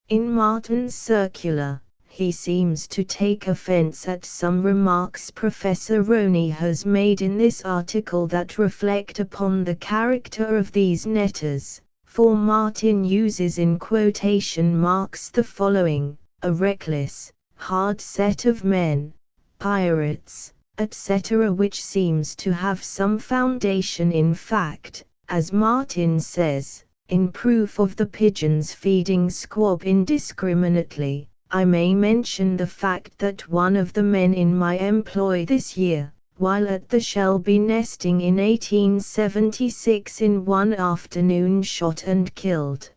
In Martin's circular, he seems to take offense at some remarks Professor Roney has made in this article that reflect upon the character of these netters, for Martin uses in quotation marks the following: a reckless, hard set of men, pirates, etc., which seems to have some foundation in fact, as Martin says, in proof of the pigeons feeding squab indiscriminately. I may mention the fact that one of the men in my employ this year, while at the Shelby nesting in 1876 in one afternoon shot and killed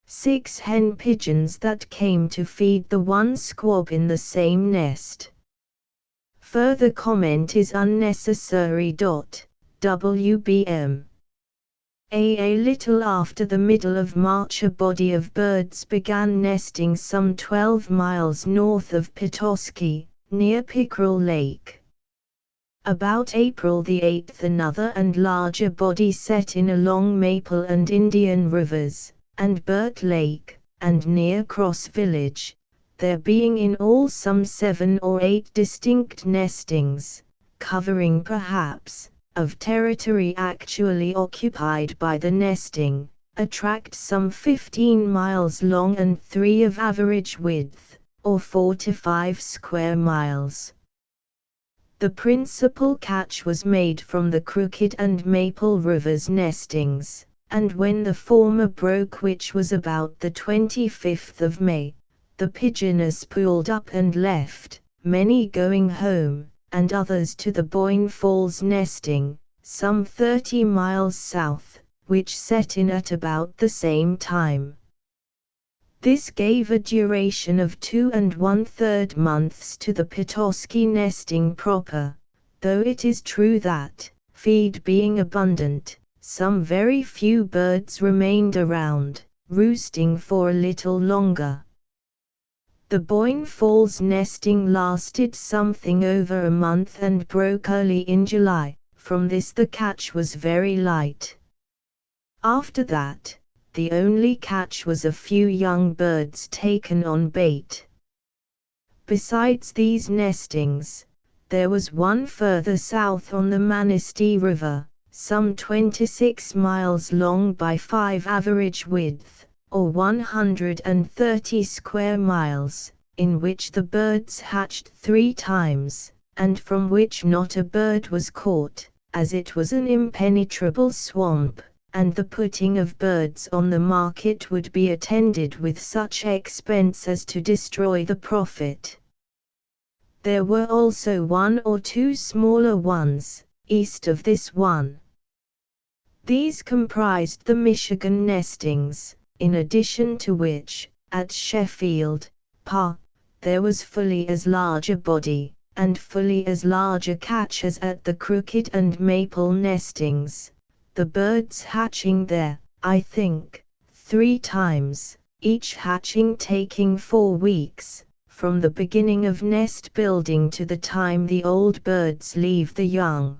6 hen pigeons that came to feed the one squab in the same nest. Further comment is unnecessary. WBM. A little after the middle of March a body of birds began nesting some 12 miles north of Petoskey, near Pickerel Lake. About April the 8th another and larger body set in along Maple and Indian Rivers, and Burt Lake, and near Cross Village, there being in all some 7 or 8 distinct nestings, covering perhaps, of territory actually occupied by the nesting, a tract some 15 miles long and 3 of average width, or 4 to 5 square miles. The principal catch was made from the Crooked and Maple Rivers nestings, and when the former broke, which was about the 25th of May, the pigeoners pulled up and left, many going home, and others to the Boyne Falls nesting, some 30 miles south, which set in at about the same time. This gave a duration of 2 1/3 months to the Petoskey nesting proper, though it is true that, feed being abundant, some very few birds remained around, roosting for a little longer. The Boyne Falls nesting lasted something over a month and broke early in July. From this the catch was very light. After that, the only catch was a few young birds taken on bait. Besides these nestings, there was one further south on the Manistee River, some 26 miles long by 5 average width, or 130 square miles, in which the birds hatched 3 times, and from which not a bird was caught, as it was an impenetrable swamp, and the putting of birds on the market would be attended with such expense as to destroy the profit. There were also 1 or 2 smaller ones, east of this one. These comprised the Michigan nestings, in addition to which, at Sheffield, Pa, there was fully as large a body, and fully as large a catch as at the Crooked and Maple nestings, the birds hatching there, I think, 3 times, each hatching taking 4 weeks, from the beginning of nest building to the time the old birds leave the young.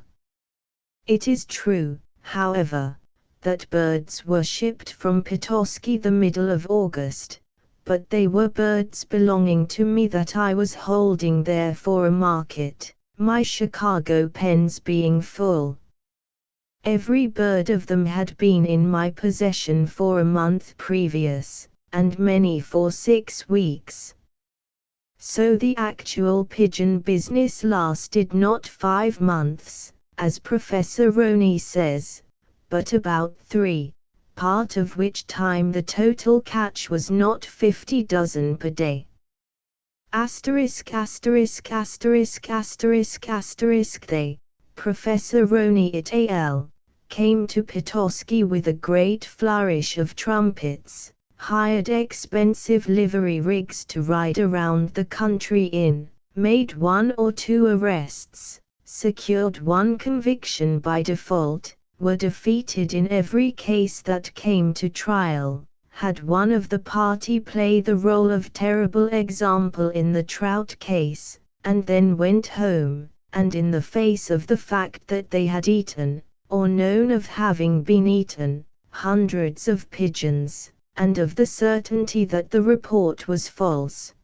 It is true, however, that birds were shipped from Petoskey the middle of August, but they were birds belonging to me that I was holding there for a market, my Chicago pens being full. Every bird of them had been in my possession for a month previous, and many for 6 weeks. So the actual pigeon business lasted not 5 months, as Professor Roney says, but about 3, part of which time the total catch was not 50 dozen per day. They, Professor Roney et al., came to Petoskey with a great flourish of trumpets, hired expensive livery rigs to ride around the country in, made 1 or 2 arrests, secured 1 conviction by default, were defeated in every case that came to trial, had one of the party play the role of terrible example in the Trout case, and then went home, and in the face of the fact that they had eaten, or known of having been eaten, hundreds of pigeons, and of the certainty that the report was false,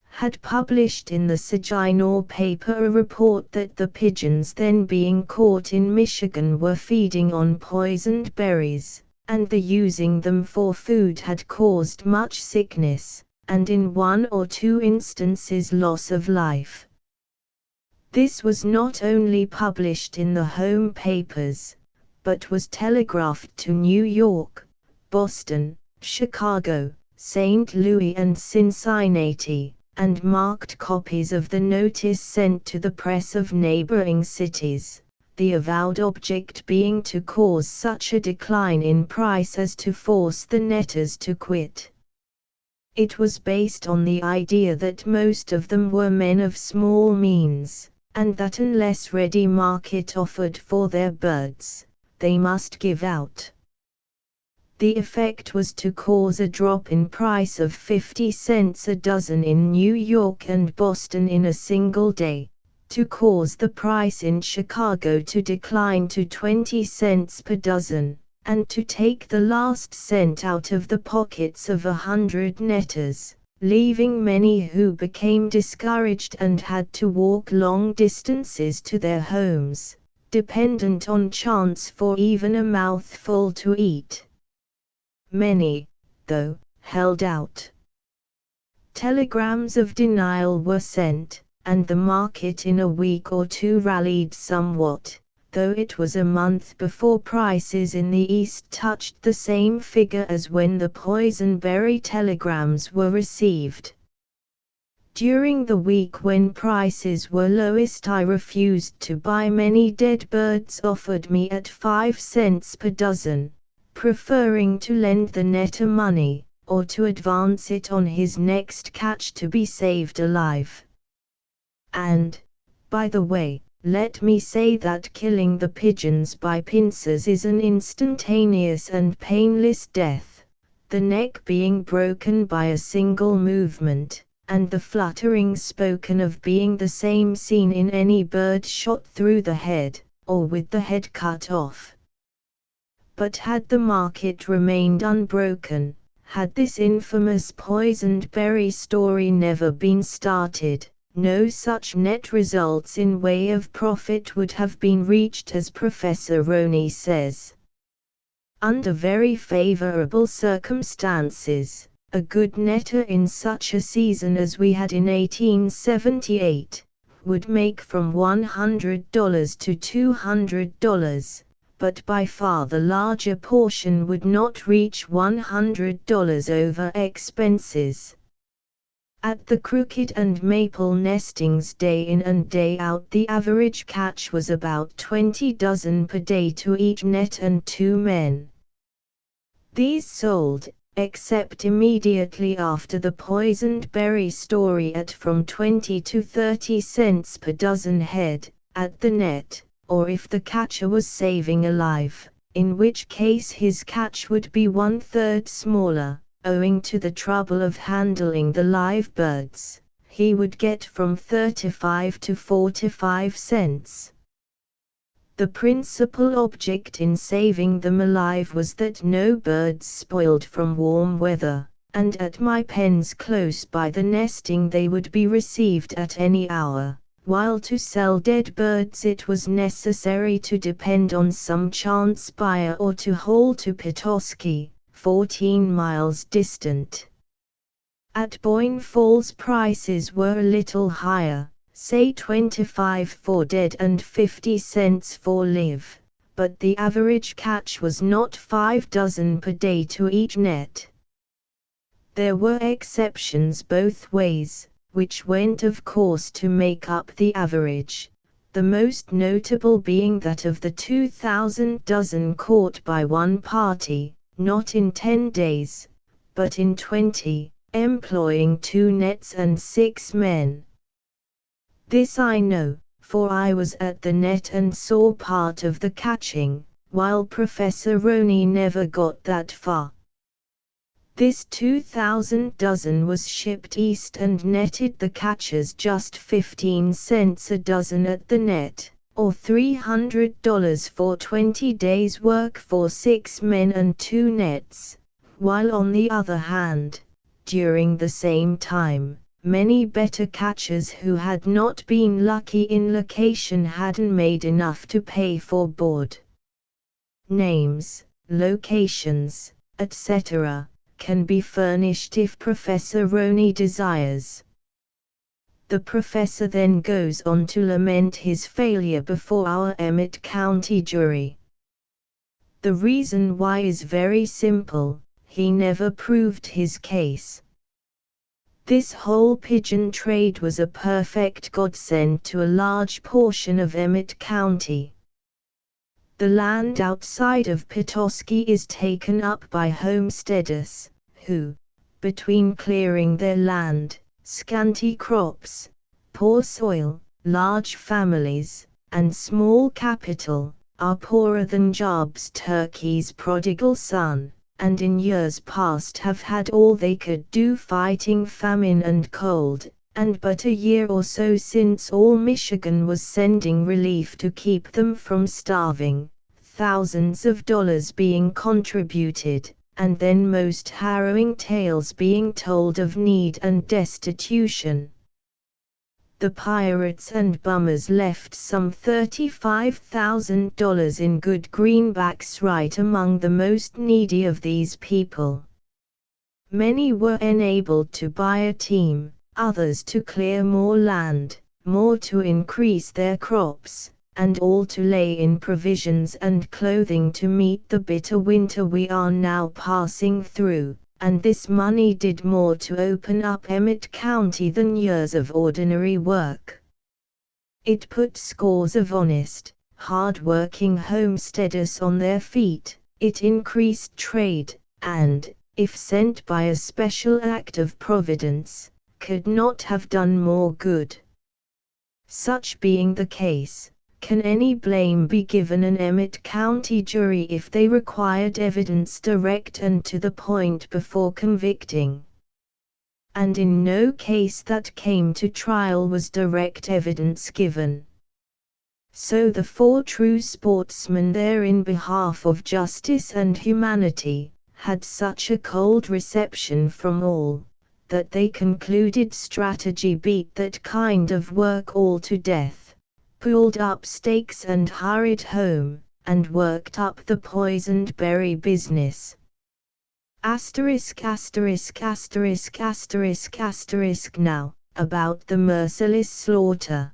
had published in the Saginaw paper a report that the pigeons then being caught in Michigan were feeding on poisoned berries, and the using them for food had caused much sickness, and in 1 or 2 instances loss of life. This was not only published in the home papers, but was telegraphed to New York, Boston, Chicago, St. Louis and Cincinnati, and marked copies of the notice sent to the press of neighboring cities, the avowed object being to cause such a decline in price as to force the netters to quit. It was based on the idea that most of them were men of small means, and that unless ready market offered for their birds, they must give out. The effect was to cause a drop in price of 50 cents a dozen in New York and Boston in a single day, to cause the price in Chicago to decline to 20 cents per dozen, and to take the last cent out of the pockets of 100 netters, leaving many who became discouraged and had to walk long distances to their homes, dependent on chance for even a mouthful to eat. Many, though, held out. Telegrams of denial were sent, and the market in a week or 2 rallied somewhat, though it was a month before prices in the East touched the same figure as when the poison berry telegrams were received. During the week when prices were lowest I refused to buy many dead birds offered me at 5 cents per dozen, preferring to lend the netter money, or to advance it on his next catch to be saved alive. And, by the way, let me say that killing the pigeons by pincers is an instantaneous and painless death, the neck being broken by a single movement, and the fluttering spoken of being the same seen in any bird shot through the head, or with the head cut off. But had the market remained unbroken, had this infamous poisoned berry story never been started, no such net results in way of profit would have been reached as Professor Roney says. Under very favorable circumstances, a good netter in such a season as we had in 1878, would make from $100 to $200, but by far the larger portion would not reach $100 over expenses. At the crooked and maple nestings day in and day out, the average catch was about 20 dozen per day to each net and 2 men. These sold, except immediately after the poisoned berry story, at from 20 to 30 cents per dozen head, at the net, or if the catcher was saving alive, in which case his catch would be 1/3 smaller. Owing to the trouble of handling the live birds, he would get from 35 to 45 cents. The principal object in saving them alive was that no birds spoiled from warm weather, and at my pens close by the nesting they would be received at any hour, while to sell dead birds it was necessary to depend on some chance buyer or to haul to Petoskey, 14 miles distant. At Boyne Falls prices were a little higher, say 25 for dead and 50 cents for live, but the average catch was not 5 dozen per day to each net. There were exceptions both ways, which went of course to make up the average, the most notable being that of the 2,000 dozen caught by one party, not in 10 days, but in 20, employing 2 nets and 6 men. This I know, for I was at the net and saw part of the catching, while Professor Roney never got that far. This 2,000 dozen was shipped east and netted the catchers just 15 cents a dozen at the net, or $300 for 20 days' work for 6 men and 2 nets, while on the other hand, during the same time, many better catchers who had not been lucky in location hadn't made enough to pay for board. Names, locations, etc., can be furnished if Professor Roney desires. The professor then goes on to lament his failure before our Emmett County jury. The reason why is very simple: he never proved his case. This whole pigeon trade was a perfect godsend to a large portion of Emmett County. The land outside of Petoskey is taken up by homesteaders, who, between clearing their land, scanty crops, poor soil, large families, and small capital, are poorer than Job's turkey's prodigal son, and in years past have had all they could do fighting famine and cold, and but a year or so since all Michigan was sending relief to keep them from starving, thousands of dollars being contributed, and then most harrowing tales being told of need and destitution. The pirates and bummers left some $35,000 in good greenbacks right among the most needy of these people. Many were enabled to buy a team, others to clear more land, more to increase their crops, and all to lay in provisions and clothing to meet the bitter winter we are now passing through, and this money did more to open up Emmett County than years of ordinary work. It put scores of honest, hard-working homesteaders on their feet, it increased trade, and, if sent by a special act of Providence, could not have done more good. Such being the case, can any blame be given an Emmett County jury if they required evidence direct and to the point before convicting? and in no case that came to trial was direct evidence given. So the 4 true sportsmen there in behalf of justice and humanity, had such a cold reception from all, that they concluded strategy beat that kind of work all to death, pulled up stakes and hurried home, and worked up the poisoned berry business. ********* Now, about the merciless slaughter.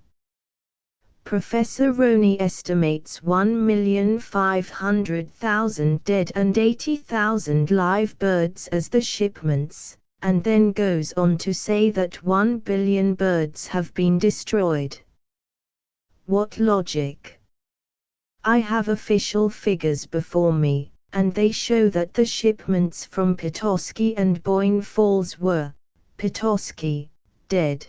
Professor Roney estimates 1,500,000 dead and 80,000 live birds as the shipments, and then goes on to say that 1 billion birds have been destroyed. What logic? I have official figures before me, and they show that the shipments from Petoskey and Boyne Falls were, Petoskey, dead,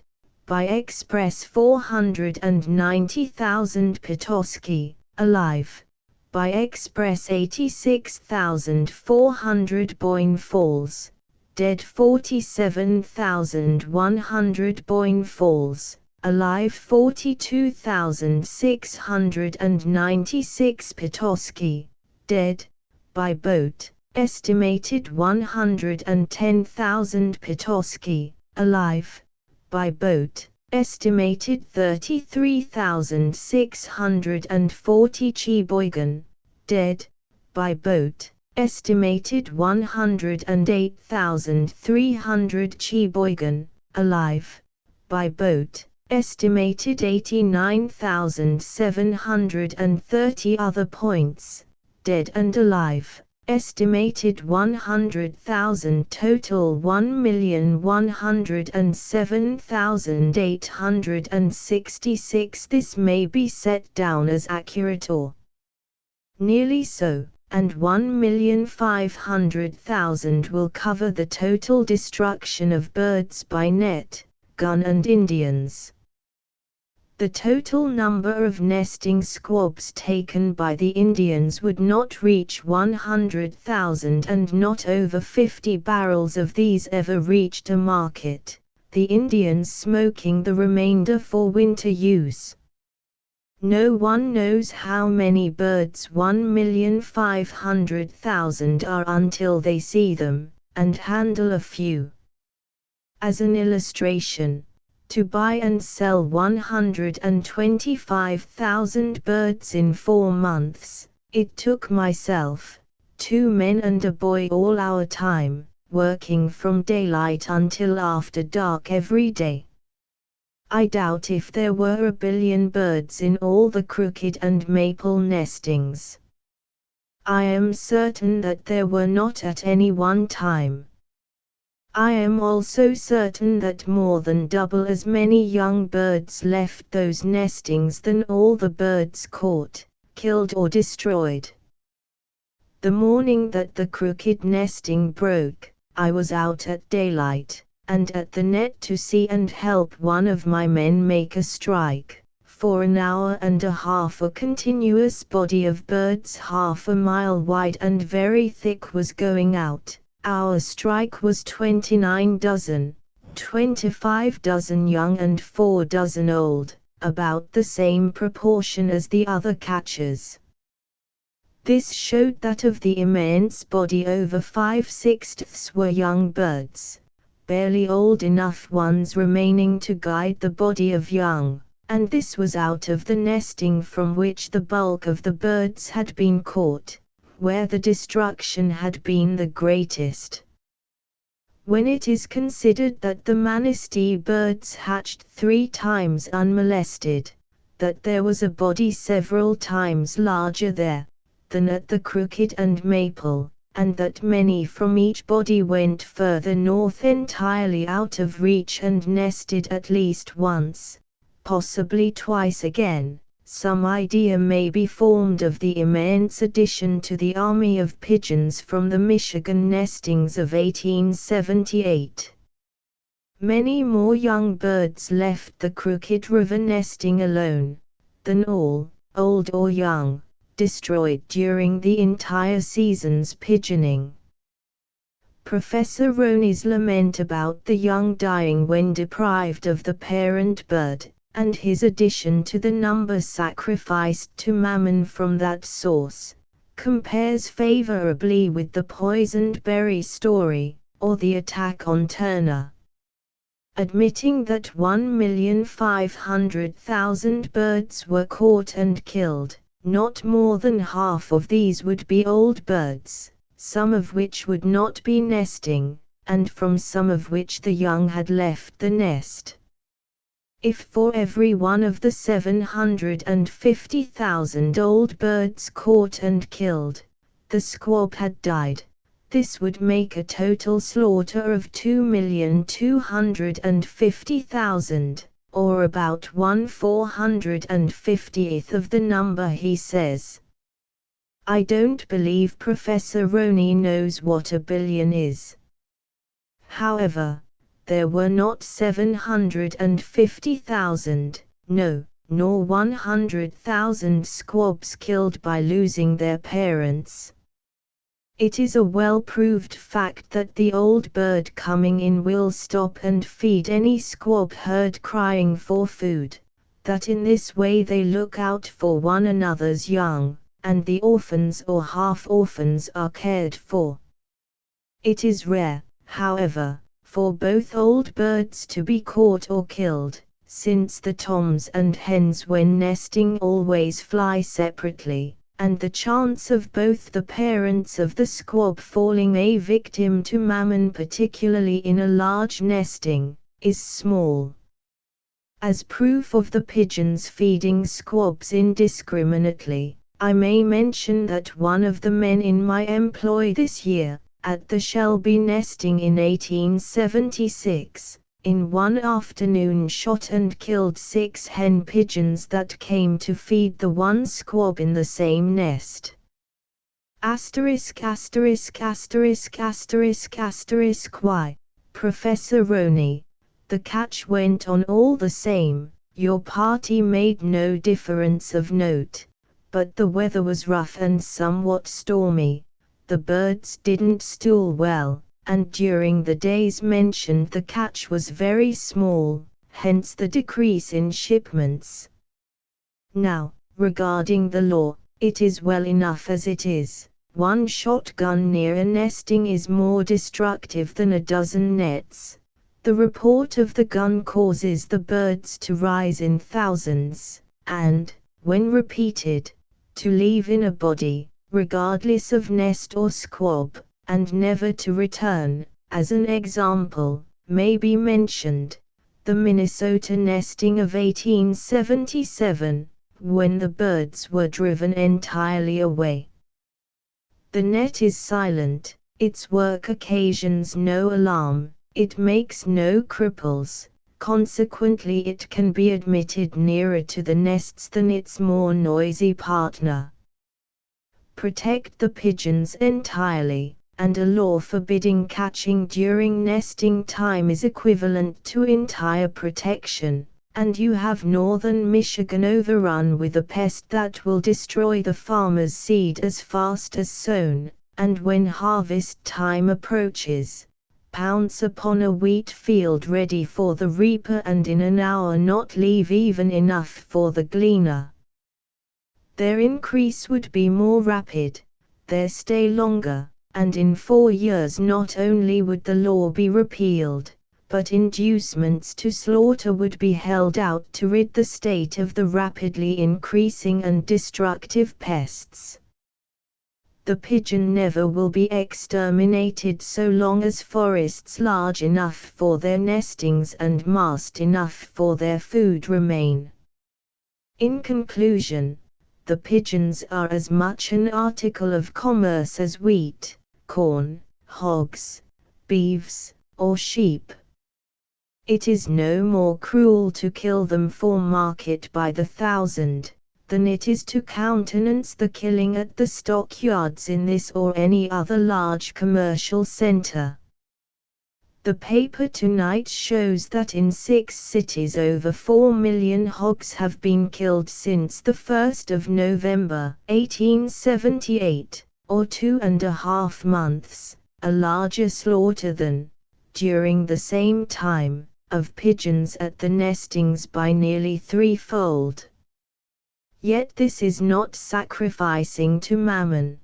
by express 490,000, Petoskey, alive, by express 86,400, Boyne Falls, dead 47,100, Boyne Falls, alive 42,696, Petoskey, dead, by boat, estimated 110,000, Petoskey, alive, by boat, estimated 33,640, Cheboygan, dead, by boat, estimated 108,300, Cheboygan, alive, by boat, estimated 89,730 other points, dead and alive, estimated 100,000 total 1,107,866. This may be set down as accurate or nearly so, and 1,500,000 will cover the total destruction of birds by net, gun and Indians. The total number of nesting squabs taken by the Indians would not reach 100,000, and not over 50 barrels of these ever reached a market, the Indians smoking the remainder for winter use. No one knows how many birds 1,500,000 are until they see them, and handle a few. As an illustration, to buy and sell 125,000 birds in 4 months, it took myself, 2 men and a boy all our time, working from daylight until after dark every day. I doubt if there were 1 billion birds in all the crooked and maple nestings. I am certain that there were not at any one time. I am also certain that more than double as many young birds left those nestings than all the birds caught, killed or destroyed. The morning that the crooked nesting broke, I was out at daylight, and at the net to see and help one of my men make a strike. For an hour and a half a continuous body of birds 1/2 mile wide and very thick was going out. Our strike was 29 dozen, 25 dozen young and 4 dozen old, about the same proportion as the other catches. This showed that of the immense body over 5/6 were young birds, barely old enough ones remaining to guide the body of young, and this was out of the nesting from which the bulk of the birds had been caught, where the destruction had been the greatest. When it is considered that the manistee birds hatched 3 times unmolested, that there was a body several times larger there than at the crooked and maple, and that many from each body went further north entirely out of reach and nested at least once, possibly twice again, some idea may be formed of the immense addition to the army of pigeons from the Michigan nestings of 1878. Many more young birds left the Crooked River nesting alone, than all, old or young, destroyed during the entire season's pigeoning. Professor Roney's lament about the young dying when deprived of the parent bird, and his addition to the number sacrificed to Mammon from that source, compares favorably with the poisoned berry story, or the attack on Turner. Admitting that 1,500,000 birds were caught and killed, not more than half of these would be old birds, some of which would not be nesting, and from some of which the young had left the nest. If for every one of the 750,000 old birds caught and killed, the squab had died, this would make a total slaughter of 2,250,000, or about 1/450th of the number, he says. I don't believe Professor Roney knows what a billion is. However, there were not 750,000, no, nor 100,000 squabs killed by losing their parents. It is a well-proved fact that the old bird coming in will stop and feed any squab heard crying for food, that in this way they look out for one another's young, and the orphans or half-orphans are cared for. It is rare, however, for both old birds to be caught or killed, since the toms and hens when nesting always fly separately, and the chance of both the parents of the squab falling a victim to Mammon, particularly in a large nesting, is small. As proof of the pigeons feeding squabs indiscriminately, I may mention that one of the men in my employ this year, at the Shelby nesting in 1876, in one afternoon shot and killed 6 hen pigeons that came to feed the one squab in the same nest. Why, Professor Roney, the catch went on all the same, your party made no difference of note, but the weather was rough and somewhat stormy, the birds didn't stool well, and during the days mentioned the catch was very small, hence the decrease in shipments. Now, regarding the law, it is well enough as it is. One shotgun near a nesting is more destructive than a dozen nets. The report of the gun causes the birds to rise in thousands, and, when repeated, to leave in a body, regardless of nest or squab, and never to return. As an example, may be mentioned the Minnesota nesting of 1877, when the birds were driven entirely away. The net is silent, its work occasions no alarm, it makes no cripples, consequently it can be admitted nearer to the nests than its more noisy partner. Protect the pigeons entirely, and a law forbidding catching during nesting time is equivalent to entire protection, and you have northern Michigan overrun with a pest that will destroy the farmer's seed as fast as sown, and when harvest time approaches, pounce upon a wheat field ready for the reaper and in an hour not leave even enough for the gleaner. Their increase would be more rapid, their stay longer, and in 4 years not only would the law be repealed, but inducements to slaughter would be held out to rid the state of the rapidly increasing and destructive pests. The pigeon never will be exterminated so long as forests large enough for their nestings and mast enough for their food remain. In conclusion, the pigeons are as much an article of commerce as wheat, corn, hogs, beeves, or sheep. It is no more cruel to kill them for market by the thousand, than it is to countenance the killing at the stockyards in this or any other large commercial center. The paper tonight shows that in 6 cities over 4 million hogs have been killed since the 1st of November, 1878, or 2.5 months, a larger slaughter than, during the same time, of pigeons at the nestings by nearly threefold. Yet this is not sacrificing to mammon.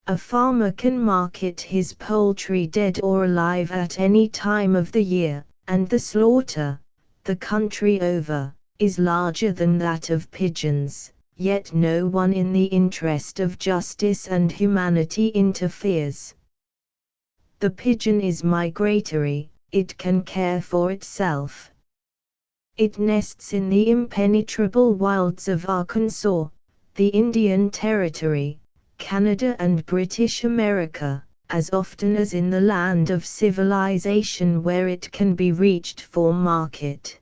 A farmer can market his poultry dead or alive at any time of the year, and the slaughter, the country over, is larger than that of pigeons, yet no one in the interest of justice and humanity interferes. The pigeon is migratory, it can care for itself. It nests in the impenetrable wilds of Arkansas, the Indian Territory, Canada and British America, as often as in the land of civilization where it can be reached for market.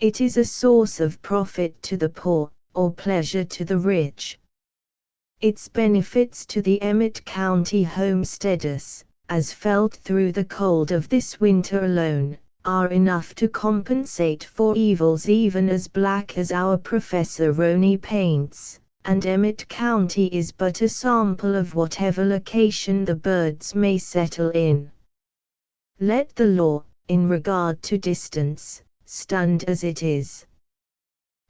It is a source of profit to the poor, or pleasure to the rich. Its benefits to the Emmett County homesteaders, as felt through the cold of this winter alone, are enough to compensate for evils even as black as our Professor Roney paints, and Emmett County is but a sample of whatever location the birds may settle in. Let the law, in regard to distance, stand as it is.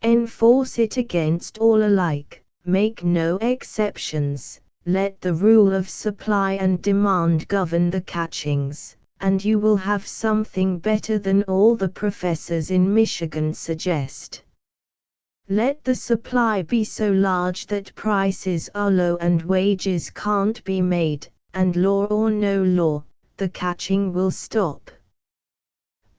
Enforce it against all alike, make no exceptions. Let the rule of supply and demand govern the catchings, and you will have something better than all the professors in Michigan suggest. Let the supply be so large that prices are low and wages can't be made, and law or no law, the catching will stop.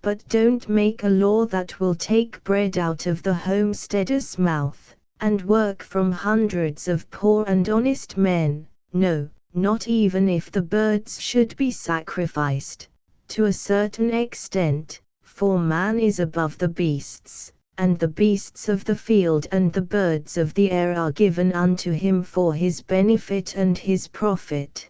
But don't make a law that will take bread out of the homesteader's mouth, and work from hundreds of poor and honest men, no, not even if the birds should be sacrificed, to a certain extent, for man is above the beasts, and the beasts of the field and the birds of the air are given unto him for his benefit and his profit.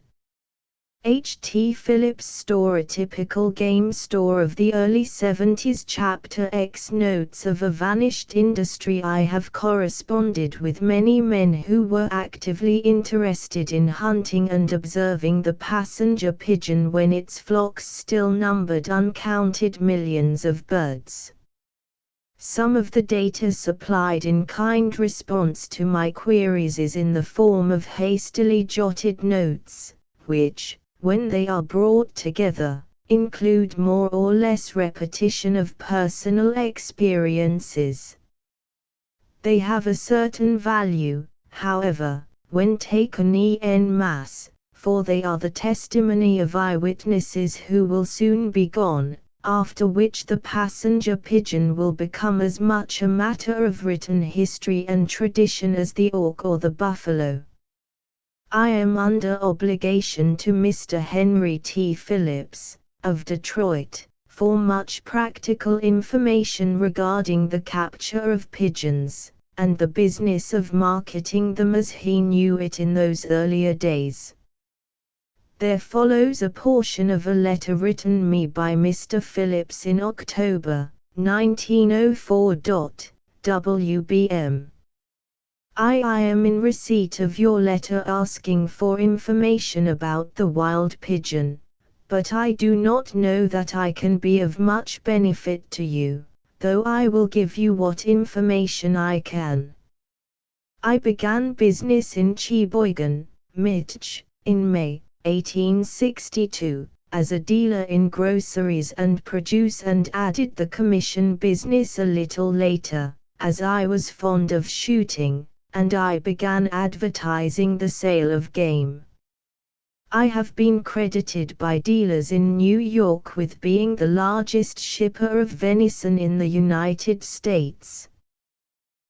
H. T. Phillips' store. A typical game store of the early 70s. Chapter X. Notes of a vanished industry. I have corresponded with many men who were actively interested in hunting and observing the passenger pigeon when its flocks still numbered uncounted millions of birds. Some of the data supplied in kind response to my queries is in the form of hastily jotted notes, which, when they are brought together, include more or less repetition of personal experiences. They have a certain value, however, when taken en masse, for they are the testimony of eyewitnesses who will soon be gone, after which the passenger pigeon will become as much a matter of written history and tradition as the auk or the buffalo. I am under obligation to Mr. Henry T. Phillips, of Detroit, for much practical information regarding the capture of pigeons, and the business of marketing them as he knew it in those earlier days. There follows a portion of a letter written me by Mr. Phillips in October, 1904. WBM. I am in receipt of your letter asking for information about the wild pigeon, but I do not know that I can be of much benefit to you, though I will give you what information I can. I began business in Sheboygan, Mich, in May, 1862, as a dealer in groceries and produce and added the commission business a little later, as I was fond of shooting, and I began advertising the sale of game. I have been credited by dealers in New York with being the largest shipper of venison in the United States.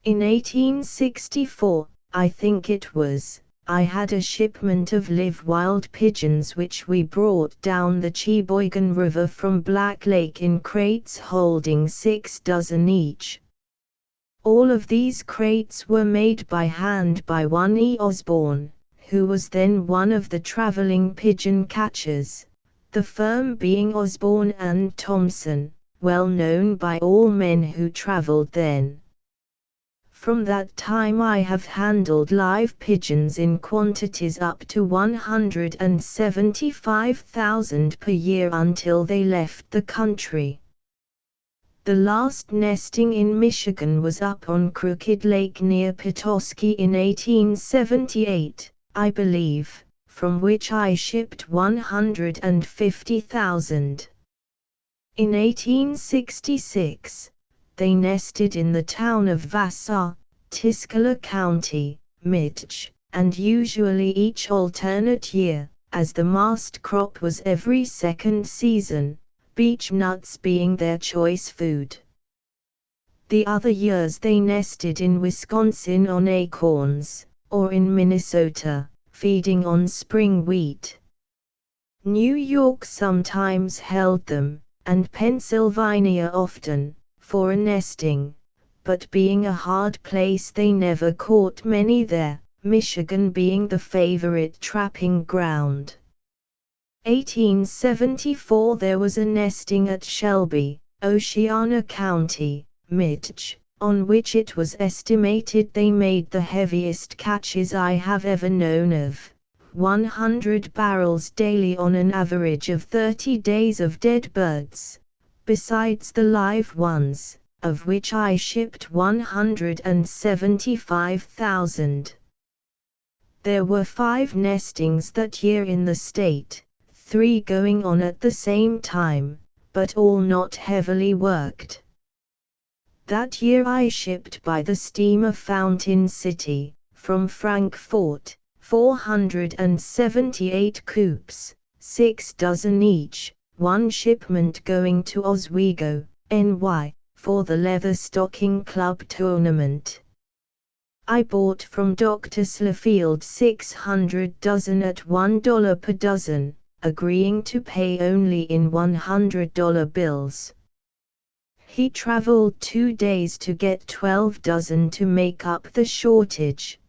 In 1864, I think it was, I had a shipment of live wild pigeons which we brought down the Sheboygan River from Black Lake in crates holding 6 dozen each. All of these crates were made by hand by one E. Osborne, who was then one of the traveling pigeon catchers, the firm being Osborne and Thompson, well known by all men who traveled then. From that time I have handled live pigeons in quantities up to 175,000 per year until they left the country. The last nesting in Michigan was up on Crooked Lake near Petoskey in 1878, I believe, from which I shipped 150,000. In 1866, they nested in the town of Vassar, Tuscaloosa County, Mich., and usually each alternate year, as the mast crop was every second season, beech nuts being their choice food. The other years they nested in Wisconsin on acorns, or in Minnesota, feeding on spring wheat. New York sometimes held them, and Pennsylvania often, for a nesting, but being a hard place they never caught many there, Michigan being the favorite trapping ground. 1874 there was a nesting at Shelby, Oceana County, Mich., on which it was estimated they made the heaviest catches I have ever known of, 100 barrels daily on an average of 30 days of dead birds, besides the live ones, of which I shipped 175,000. There were 5 nestings that year in the state, 3 going on at the same time, but all not heavily worked. That year I shipped by the steamer Fountain City, from Frankfort, 478 coops, 6 dozen each, 1 shipment going to Oswego, NY, for the Leather Stocking Club tournament. I bought from Dr. Slafield 600 dozen at $1 per dozen, agreeing to pay only in $100 bills. He traveled 2 days to get 12 dozen to make up the shortage.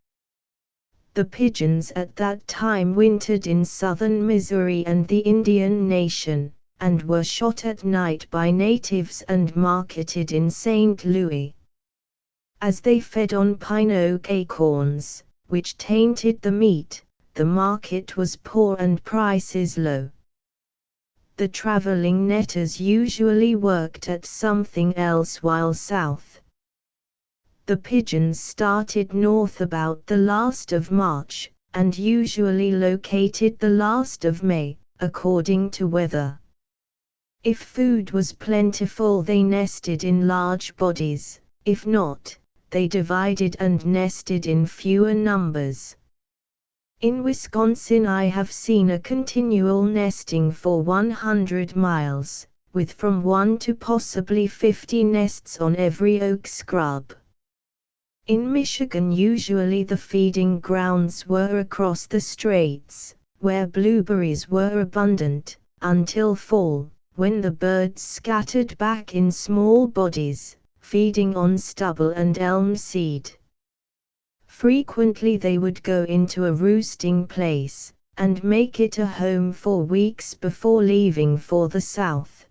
The pigeons at that time wintered in southern Missouri and the Indian Nation, and were shot at night by natives and marketed in St. Louis. As they fed on pine oak acorns, which tainted the meat, the market was poor and prices low. The traveling netters usually worked at something else while south. The pigeons started north about the last of March, and usually located the last of May, according to weather. If food was plentiful they nested in large bodies, if not, they divided and nested in fewer numbers. In Wisconsin I have seen a continual nesting for 100 miles, with from 1 to possibly 50 nests on every oak scrub. In Michigan usually the feeding grounds were across the straits, where blueberries were abundant, until fall, when the birds scattered back in small bodies, feeding on stubble and elm seed. Frequently they would go into a roosting place, and make it a home for weeks before leaving for the south.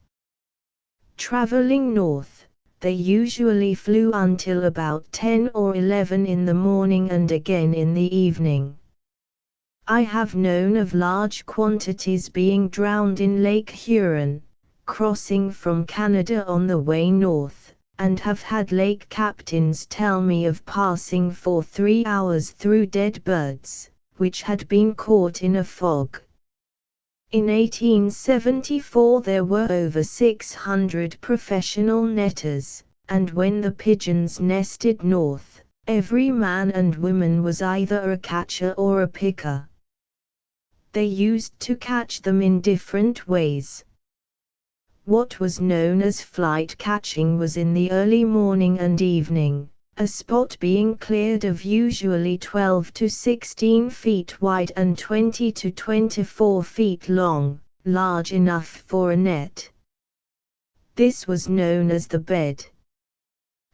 Traveling north, they usually flew until about 10 or 11 in the morning and again in the evening. I have known of large quantities being drowned in Lake Huron, crossing from Canada on the way north, and have had lake captains tell me of passing for 3 hours through dead birds, which had been caught in a fog. In 1874 there were over 600 professional netters, and when the pigeons nested north, every man and woman was either a catcher or a picker. They used to catch them in different ways. What was known as flight catching was in the early morning and evening, a spot being cleared of usually 12 to 16 feet wide and 20 to 24 feet long, large enough for a net. This was known as the bed.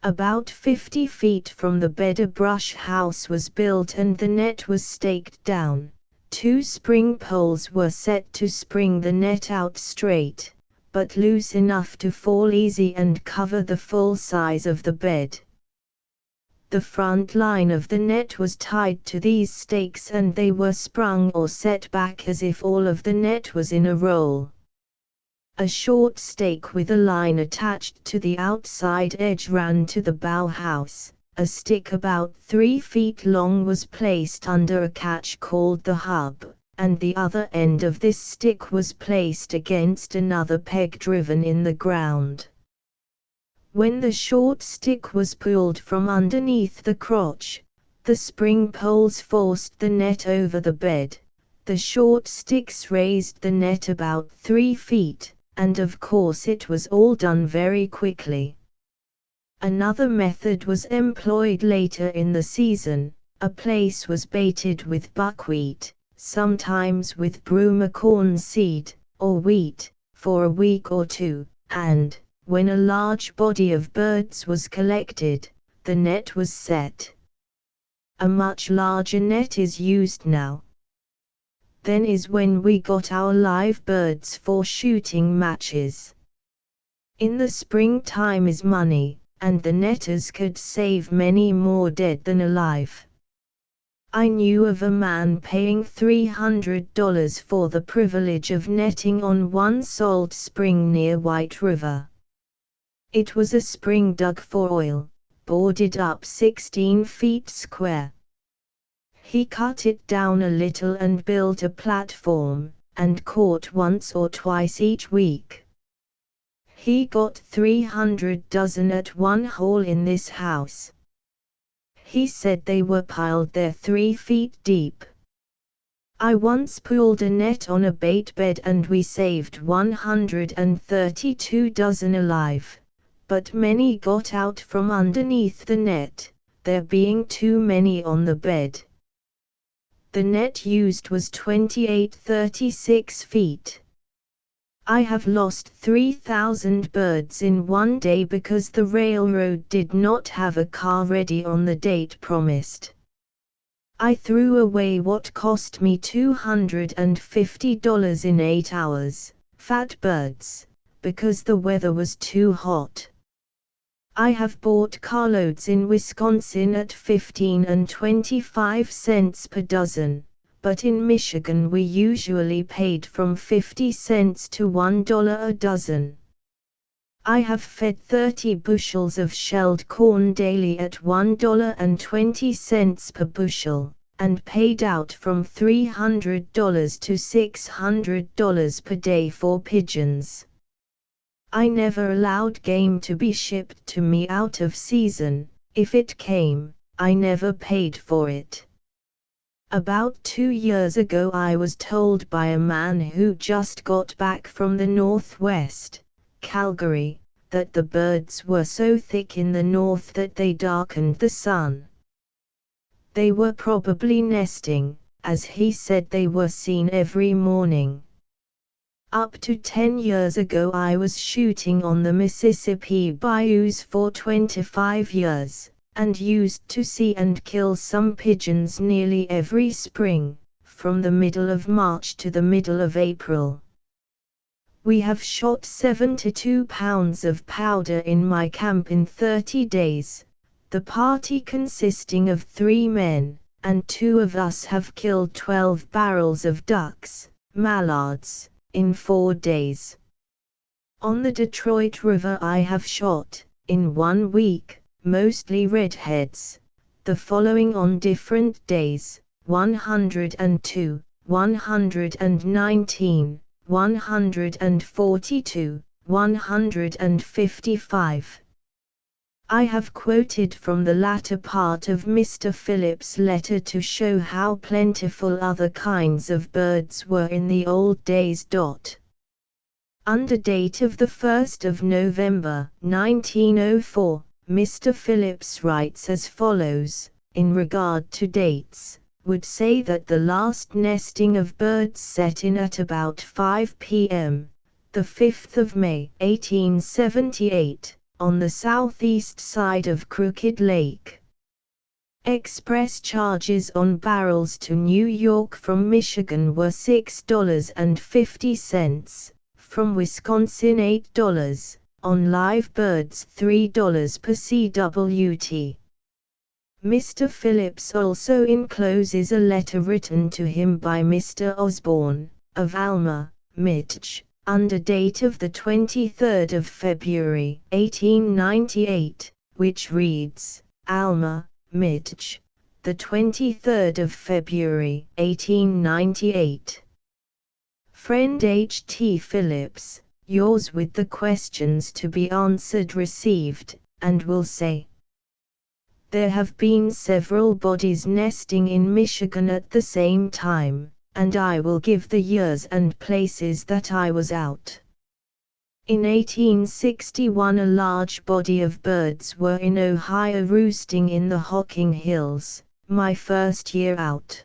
About 50 feet from the bed a brush house was built and the net was staked down. 2 spring poles were set to spring the net out straight, but loose enough to fall easy and cover the full size of the bed. The front line of the net was tied to these stakes and they were sprung or set back as if all of the net was in a roll. A short stake with a line attached to the outside edge ran to the bow house. A stick about 3 feet long was placed under a catch called the hub, and the other end of this stick was placed against another peg driven in the ground. When the short stick was pulled from underneath the crotch, the spring poles forced the net over the bed. The short sticks raised the net about 3 feet, and of course it was all done very quickly. Another method was employed later in the season. A place was baited with buckwheat, sometimes with broom-acorn seed, or wheat, for a week or two, and, when a large body of birds was collected, the net was set. A much larger net is used now. Then is when we got our live birds for shooting matches. In the springtime is money, and the netters could save many more dead than alive. I knew of a man paying $300 for the privilege of netting on one salt spring near White River. It was a spring dug for oil, boarded up 16 feet square. He cut it down a little and built a platform, and caught once or twice each week. He got 300 dozen at one hole in this house. He said they were piled there 3 feet deep. I once pulled a net on a bait bed and we saved 132 dozen alive, but many got out from underneath the net, there being too many on the bed. The net used was 28-36 feet. I have lost 3,000 birds in one day because the railroad did not have a car ready on the date promised. I threw away what cost me $250 in 8 hours, fat birds, because the weather was too hot. I have bought carloads in Wisconsin at 15 and 25 cents per dozen, but in Michigan we usually paid from 50 cents to $1 a dozen. I have fed 30 bushels of shelled corn daily at $1.20 per bushel, and paid out from $300 to $600 per day for pigeons. I never allowed game to be shipped to me out of season. If it came, I never paid for it. About 2 years ago I was told by a man who just got back from the Northwest, Calgary, that the birds were so thick in the north that they darkened the sun. They were probably nesting, as he said they were seen every morning. Up to 10 years ago I was shooting on the Mississippi bayous for 25 years, and used to see and kill some pigeons nearly every spring, from the middle of March to the middle of April. We have shot 72 pounds of powder in my camp in 30 days, the party consisting of 3 men, and 2 of us have killed 12 barrels of ducks, mallards, in 4 days. On the Detroit River I have shot, in 1 week, mostly redheads, the following on different days: 102, 119, 142, 155. I have quoted from the latter part of Mr. Phillips' letter to show how plentiful other kinds of birds were in the old days. Under date of the 1st of November, 1904, Mr. Phillips writes as follows, in regard to dates, would say that the last nesting of birds set in at about 5 p.m., the 5th of May, 1878, on the southeast side of Crooked Lake. Express charges on barrels to New York from Michigan were $6.50, from Wisconsin $8, on live birds $3 per CWT. Mr. Phillips also encloses a letter written to him by Mr. Osborne, of Alma, Mich., under date of the 23rd of February, 1898, which reads, Alma, Mich., the 23rd of February, 1898. Friend H. T. Phillips, yours with the questions to be answered received, and will say. There have been several bodies nesting in Michigan at the same time, and I will give the years and places that I was out. In 1861 a large body of birds were in Ohio roosting in the Hocking Hills, my first year out.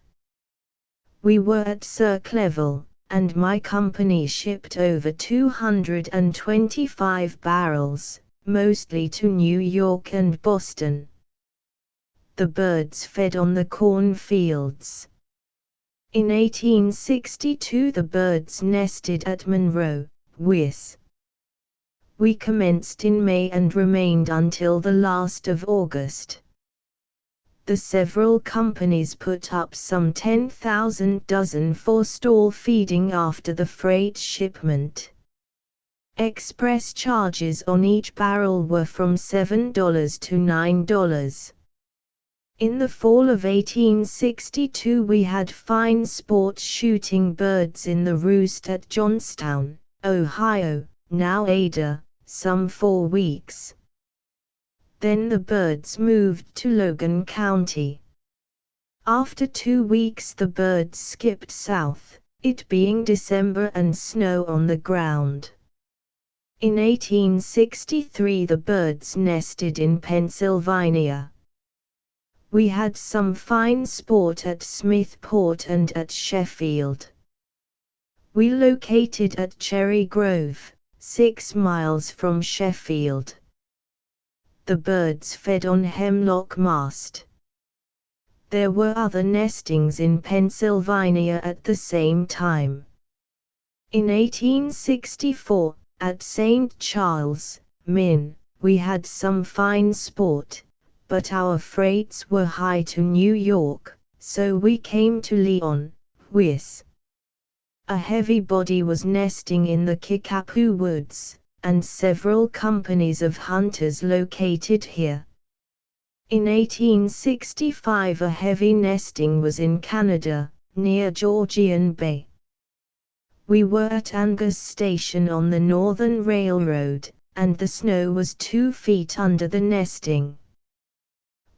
We were at Cirque Level, and my company shipped over 225 barrels, mostly to New York and Boston. The birds fed on the corn fields. In 1862 the birds nested at Monroe, Wis. We commenced in May and remained until the last of August. The several companies put up some 10,000 dozen for stall feeding after the freight shipment. Express charges on each barrel were from $7 to $9. In the fall of 1862 we had fine sport shooting birds in the roost at Johnstown, Ohio, now Ada, some 4 weeks. Then the birds moved to Logan County. After 2 weeks the birds skipped south, it being December and snow on the ground. In 1863 the birds nested in Pennsylvania. We had some fine sport at Smithport and at Sheffield. We located at Cherry Grove, 6 miles from Sheffield. The birds fed on Hemlock Mast. There were other nestings in Pennsylvania at the same time. In 1864, at St. Charles, Minn., we had some fine sport, but our freights were high to New York, so we came to Leon, Wis. A heavy body was nesting in the Kickapoo Woods, and several companies of hunters located here. In 1865 a heavy nesting was in Canada, near Georgian Bay. We were at Angus Station on the Northern Railroad, and the snow was 2 feet under the nesting.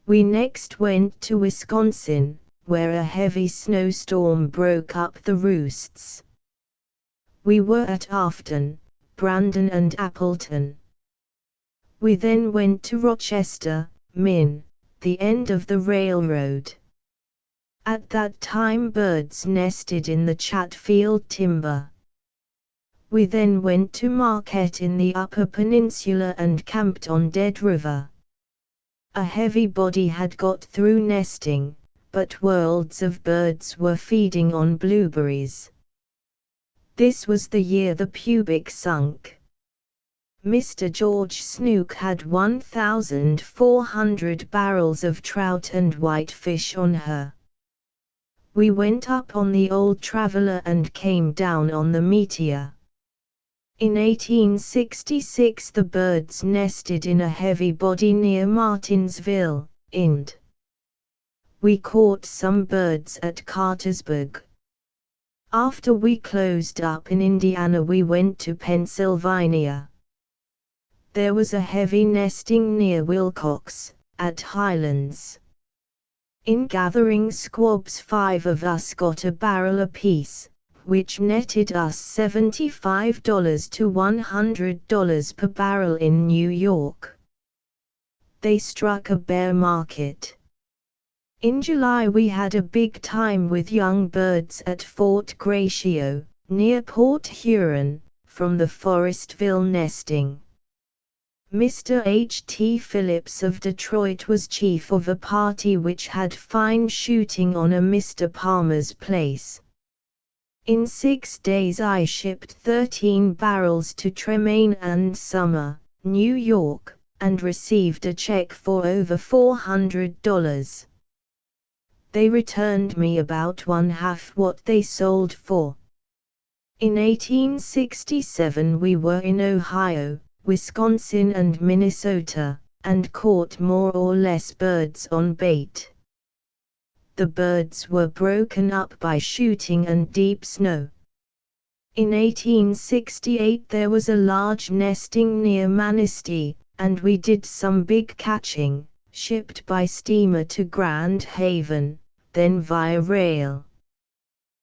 We next went to Wisconsin, where a heavy snowstorm broke up the roosts. We were at Afton, Brandon and Appleton. We then went to Rochester, Minn., the end of the railroad. At that time birds nested in the Chatfield timber. We then went to Marquette in the Upper Peninsula and camped on Dead River. A heavy body had got through nesting, but worlds of birds were feeding on blueberries. This was the year the Pubic sunk. Mr. George Snook had 1,400 barrels of trout and whitefish on her. We went up on the Old Traveler and came down on the Meteor. In 1866 the birds nested in a heavy body near Martinsville, Ind. We caught some birds at Cartersburg. After we closed up in Indiana we went to Pennsylvania. There was a heavy nesting near Wilcox, at Highlands. In gathering squabs 5 of us got a barrel apiece, which netted us $75 to $100 per barrel in New York. They struck a bear market. In July we had a big time with young birds at Fort Gratio, near Port Huron, from the Forestville nesting. Mr. H. T. Phillips of Detroit was chief of a party which had fine shooting on a Mr. Palmer's place. In 6 days I shipped 13 barrels to Tremaine and Summer, New York, and received a check for over $400. They returned me about one-half what they sold for. In 1867 we were in Ohio, Wisconsin and Minnesota, and caught more or less birds on bait. The birds were broken up by shooting and deep snow. In 1868 there was a large nesting near Manistee, and we did some big catching, shipped by steamer to Grand Haven, then via rail.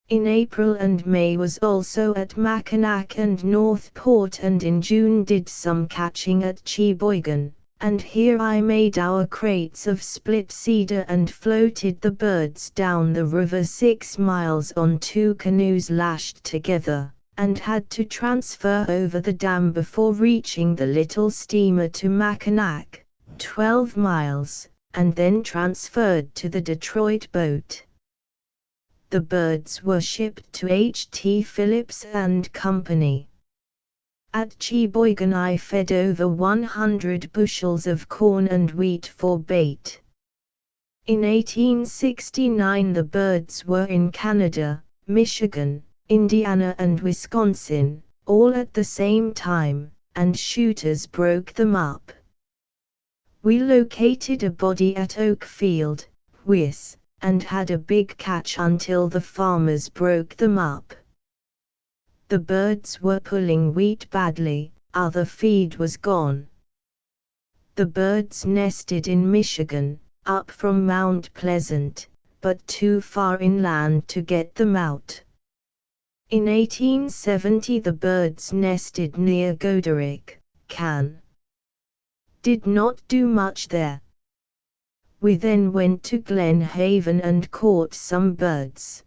In April and May was also at Mackinac and Northport, and in June did some catching at Cheboygan, and here I made our crates of split cedar and floated the birds down the river 6 miles on 2 canoes lashed together, and had to transfer over the dam before reaching the little steamer to Mackinac, 12 miles, and then transferred to the Detroit boat. The birds were shipped to H.T. Phillips and Company. At Cheboygan I fed over 100 bushels of corn and wheat for bait. In 1869 the birds were in Canada, Michigan, Indiana and Wisconsin, all at the same time, and shooters broke them up. We located a body at Oakfield, Wis, and had a big catch until the farmers broke them up. The birds were pulling wheat badly, other feed was gone. The birds nested in Michigan, up from Mount Pleasant, but too far inland to get them out. In 1870 the birds nested near Goderic, Can. Did not do much there. We then went to Glen Haven and caught some birds.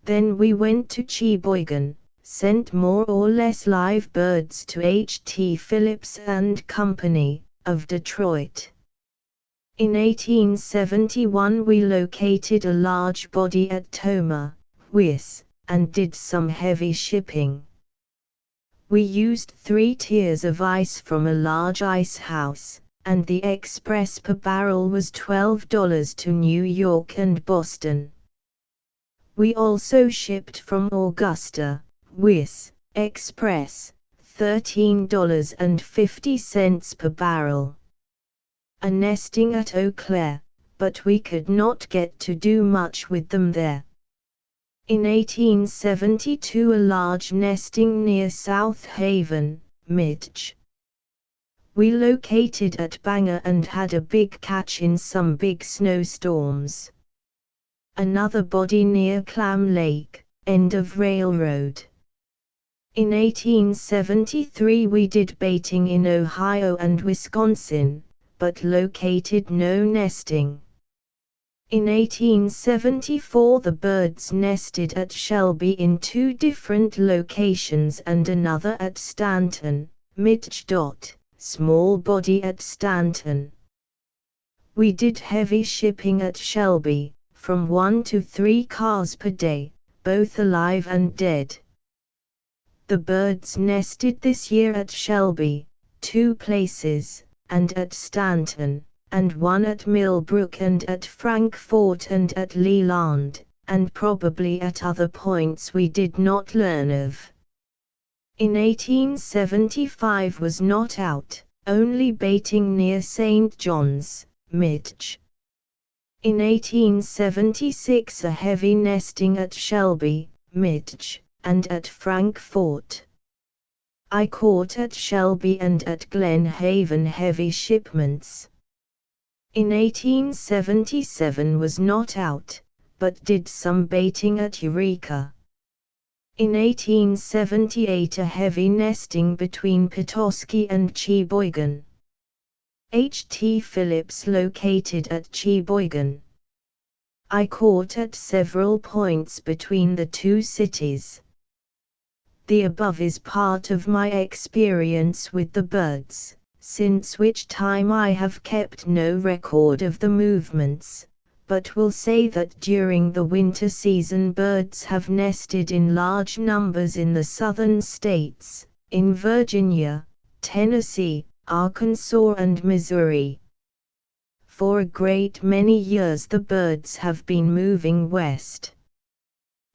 Then we went to Cheboygan, sent more or less live birds to H.T. Phillips and Company, of Detroit. In 1871 we located a large body at Tomah, Wis, and did some heavy shipping. We used 3 tiers of ice from a large ice house, and the express per barrel was $12 to New York and Boston. We also shipped from Augusta, Wis, express, $13.50 per barrel. A nesting at Eau Claire, but we could not get to do much with them there. In 1872 a large nesting near South Haven, Midge. We located at Bangor and had a big catch in some big snowstorms. Another body near Clam Lake, end of railroad. In 1873 we did baiting in Ohio and Wisconsin, but located no nesting. In 1874 the birds nested at Shelby in 2 different locations and another at Stanton, Midge. Small body at Stanton. We did heavy shipping at Shelby, from 1 to 3 cars per day, both alive and dead. The birds nested this year at Shelby, 2 places, and at Stanton, and 1 at Millbrook and at Frankfort and at Leland, and probably at other points we did not learn of. In 1875 was not out, only baiting near St. John's, Midge. In 1876 a heavy nesting at Shelby, Midge, and at Frankfort. I caught at Shelby and at Glen Haven heavy shipments. In 1877 was not out, but did some baiting at Eureka. In 1878 a heavy nesting between Petoskey and Cheboygan. H.T. Phillips located at Cheboygan. I caught at several points between the 2 cities. The above is part of my experience with the birds, since which time I have kept no record of the movements, but will say that during the winter season birds have nested in large numbers in the southern states, in Virginia, Tennessee, Arkansas and Missouri. For a great many years the birds have been moving west.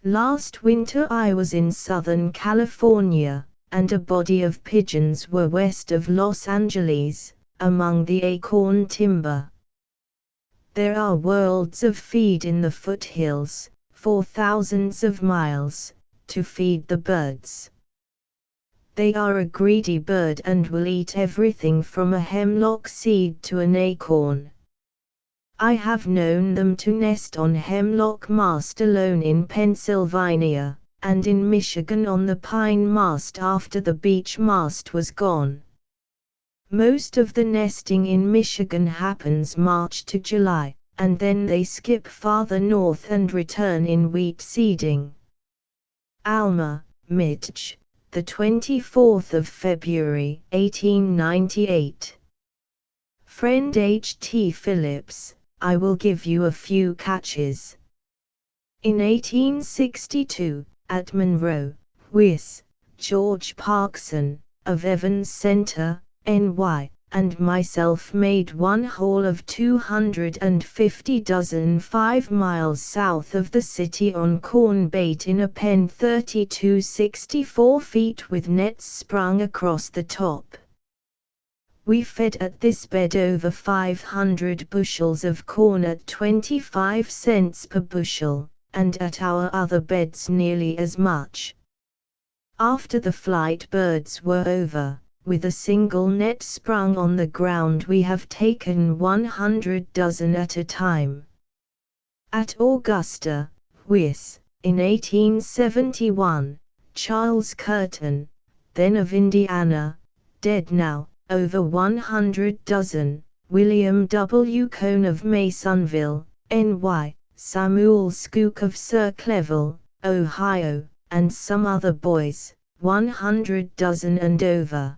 Last winter I was in Southern California, and a body of pigeons were west of Los Angeles, among the acorn timber. There are worlds of feed in the foothills, for thousands of miles, to feed the birds. They are a greedy bird and will eat everything from a hemlock seed to an acorn. I have known them to nest on hemlock mast alone in Pennsylvania, and in Michigan on the pine mast after the beech mast was gone. Most of the nesting in Michigan happens March to July, and then they skip farther north and return in wheat seeding. Alma, Mitch, the 24th of February, 1898. Friend H. T. Phillips, I will give you a few catches. In 1862, at Monroe, Wis, George Parkson, of Evans Center, NY, and myself made one haul of 250 dozen 5 miles south of the city on corn bait in a pen 32-64 feet with nets sprung across the top. We fed at this bed over 500 bushels of corn at 25 cents per bushel, and at our other beds nearly as much. After the flight birds were over, with a single net sprung on the ground we have taken 100 dozen at a time. At Augusta, Wis, in 1871, Charles Curtin, then of Indiana, dead now, over 100 dozen, William W. Cone of Masonville, NY, Samuel Skook of Sir Cleville, Ohio, and some other boys, 100 dozen and over.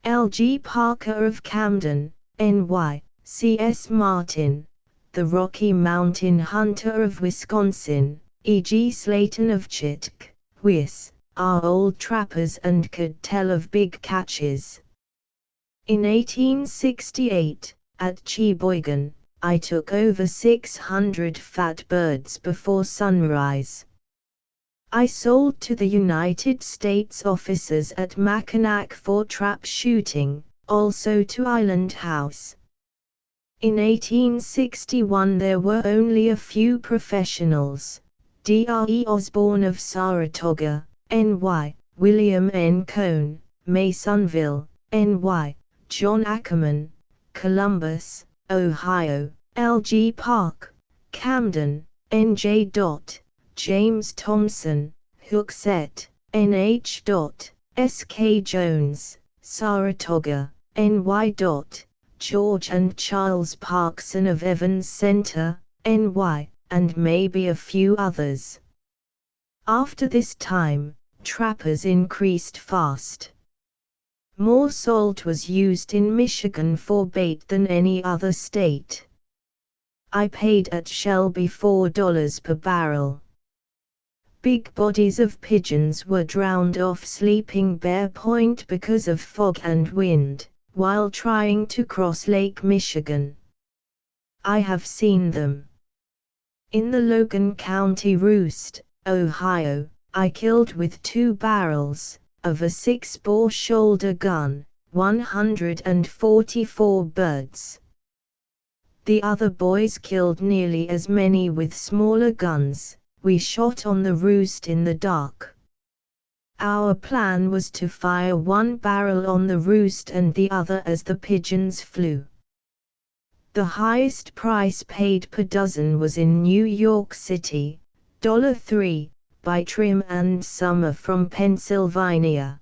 L. G. Parker of Camden, NY, C. S. Martin, the Rocky Mountain Hunter of Wisconsin, E. G. Slayton of Chitk, Wis, are old trappers and could tell of big catches. In 1868, at Cheboygan, I took over 600 fat birds before sunrise. I sold to the United States officers at Mackinac for trap shooting, also to Island House. In 1861 there were only a few professionals, D.R.E. Osborne of Saratoga, N.Y., William N. Cone, Masonville, N.Y., John Ackerman, Columbus, Ohio, L.G. Park, Camden, N.J. James Thompson, Hooksett, N.H. S.K. Jones, Saratoga, N.Y. George and Charles Parkson of Evans Center, N.Y., and maybe a few others. After this time, trappers increased fast. More salt was used in Michigan for bait than any other state. I paid at Shelby $4 per barrel. Big bodies of pigeons were drowned off Sleeping Bear Point because of fog and wind, while trying to cross Lake Michigan. I have seen them. In the Logan County Roost, Ohio, I killed with 2 barrels of a 6-bore shoulder gun, 144 birds. The other boys killed nearly as many with smaller guns. We shot on the roost in the dark. Our plan was to fire 1 barrel on the roost and the other as the pigeons flew. The highest price paid per dozen was in New York City, $3, by Trim and Summer from Pennsylvania.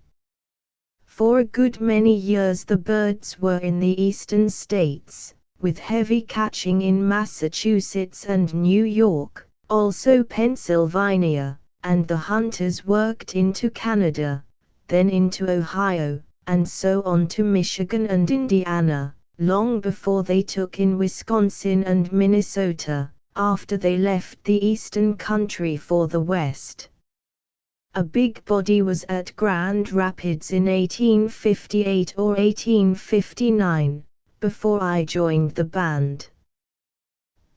For a good many years the birds were in the eastern states, with heavy catching in Massachusetts and New York, also Pennsylvania, and the hunters worked into Canada, then into Ohio, and so on to Michigan and Indiana, long before they took in Wisconsin and Minnesota, after they left the eastern country for the west. A big body was at Grand Rapids in 1858 or 1859, before I joined the band.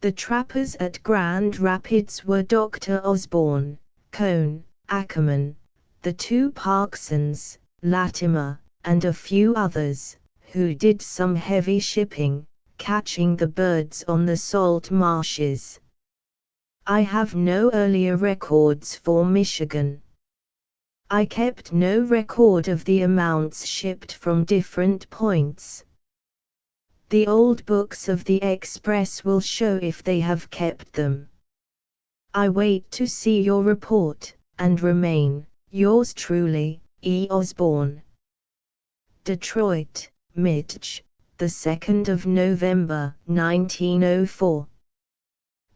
The trappers at Grand Rapids were Dr. Osborne, Cone, Ackerman, the two Parksons, Latimer, and a few others, who did some heavy shipping, catching the birds on the salt marshes. I have no earlier records for Michigan. I kept no record of the amounts shipped from different points. The old books of the Express will show if they have kept them. I wait to see your report, and remain, yours truly, E. Osborne. Detroit, Mich., the 2nd of November, 1904.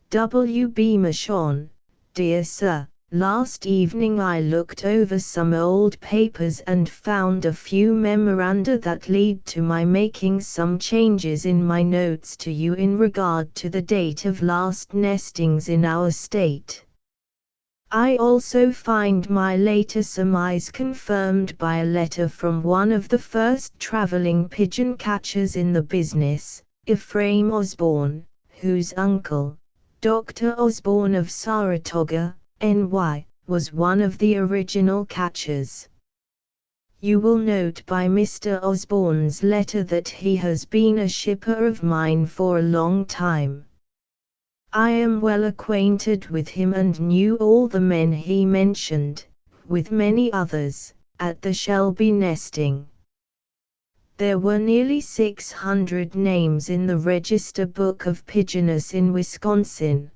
W. B. Michon, Dear Sir, last evening I looked over some old papers and found a few memoranda that lead to my making some changes in my notes to you in regard to the date of last nestings in our state. I also find my later surmise confirmed by a letter from one of the first traveling pigeon catchers in the business, Ephraim Osborne, whose uncle, Dr. Osborne of Saratoga, N.Y., was one of the original catchers. You will note by Mr. Osborne's letter that he has been a shipper of mine for a long time. I am well acquainted with him and knew all the men he mentioned, with many others, at the Shelby nesting. There were nearly 600 names in the Register Book of Pigeoners in Wisconsin.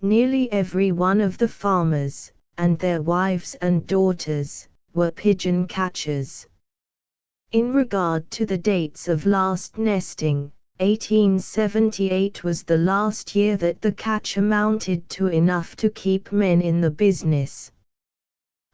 Nearly every one of the farmers, and their wives and daughters, were pigeon catchers. In regard to the dates of last nesting, 1878 was the last year that the catch amounted to enough to keep men in the business.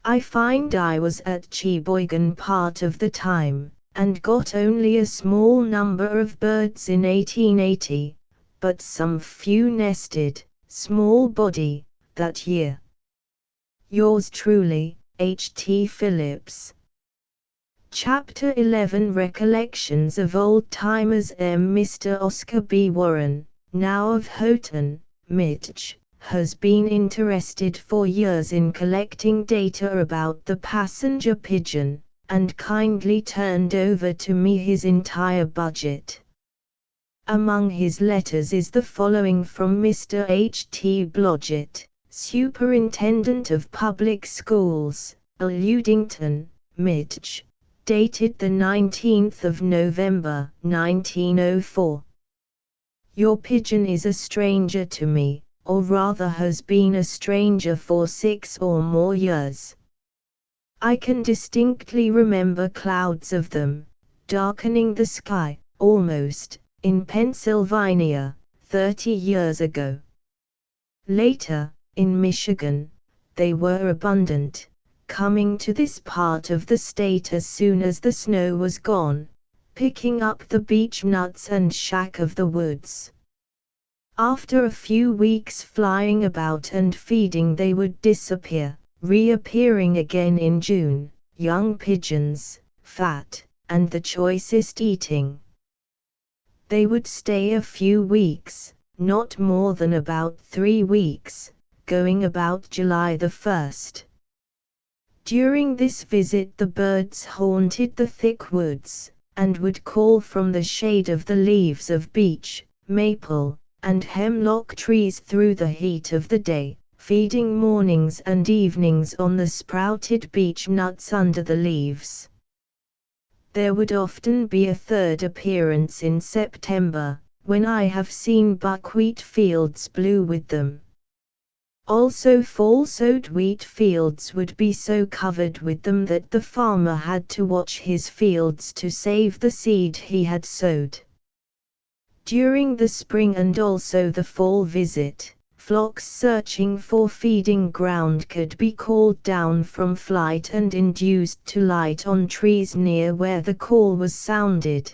I find I was at Cheboygan part of the time, and got only a small number of birds in 1880, but some few nested, small body, that year. Yours truly, H. T. Phillips. Chapter 11 Recollections of Old-Timers. Mr. Oscar B. Warren, now of Houghton, Mich., has been interested for years in collecting data about the passenger pigeon, and kindly turned over to me his entire budget. Among his letters is the following from Mr. H. T. Blodgett, Superintendent of Public Schools, Ludington, Mich., dated the 19th of November, 1904. Your pigeon is a stranger to me, or rather has been a stranger for 6 or more years. I can distinctly remember clouds of them, darkening the sky, almost, in Pennsylvania, 30 years ago. Later, in Michigan, they were abundant, coming to this part of the state as soon as the snow was gone, picking up the beech nuts and shack of the woods. After a few weeks flying about and feeding they would disappear, reappearing again in June, young pigeons, fat, and the choicest eating. They would stay a few weeks, not more than about 3 weeks, going about July the 1st. During this visit the birds haunted the thick woods, and would call from the shade of the leaves of beech, maple, and hemlock trees through the heat of the day, feeding mornings and evenings on the sprouted beech nuts under the leaves. There would often be a third appearance in September, when I have seen buckwheat fields blue with them. Also fall-sowed wheat fields would be so covered with them that the farmer had to watch his fields to save the seed he had sowed. During the spring and also the fall visit, flocks searching for feeding ground could be called down from flight and induced to light on trees near where the call was sounded.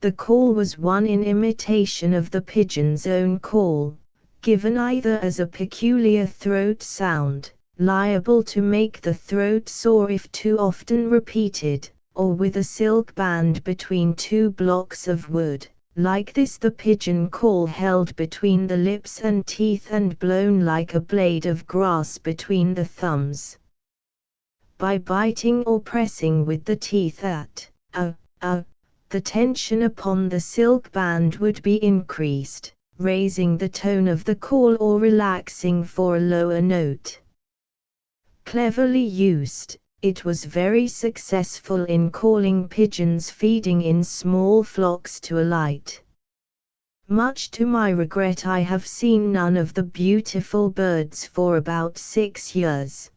The call was one in imitation of the pigeon's own call, given either as a peculiar throat sound, liable to make the throat sore if too often repeated, or with a silk band between two blocks of wood. Like this the pigeon call held between the lips and teeth and blown like a blade of grass between the thumbs. By biting or pressing with the teeth at the tension upon the silk band would be increased, raising the tone of the call or relaxing for a lower note. Cleverly used, it was very successful in calling pigeons feeding in small flocks to alight. Much to my regret, I have seen none of the beautiful birds for about 6 years.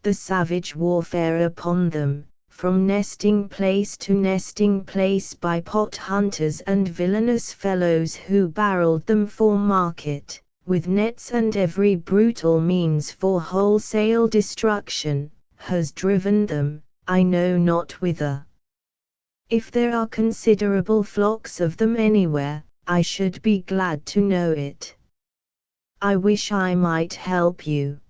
The savage warfare upon them, from nesting place to nesting place by pot hunters and villainous fellows who barreled them for market, with nets and every brutal means for wholesale destruction, has driven them, I know not whither. If there are considerable flocks of them anywhere, I should be glad to know it. I wish I might help you.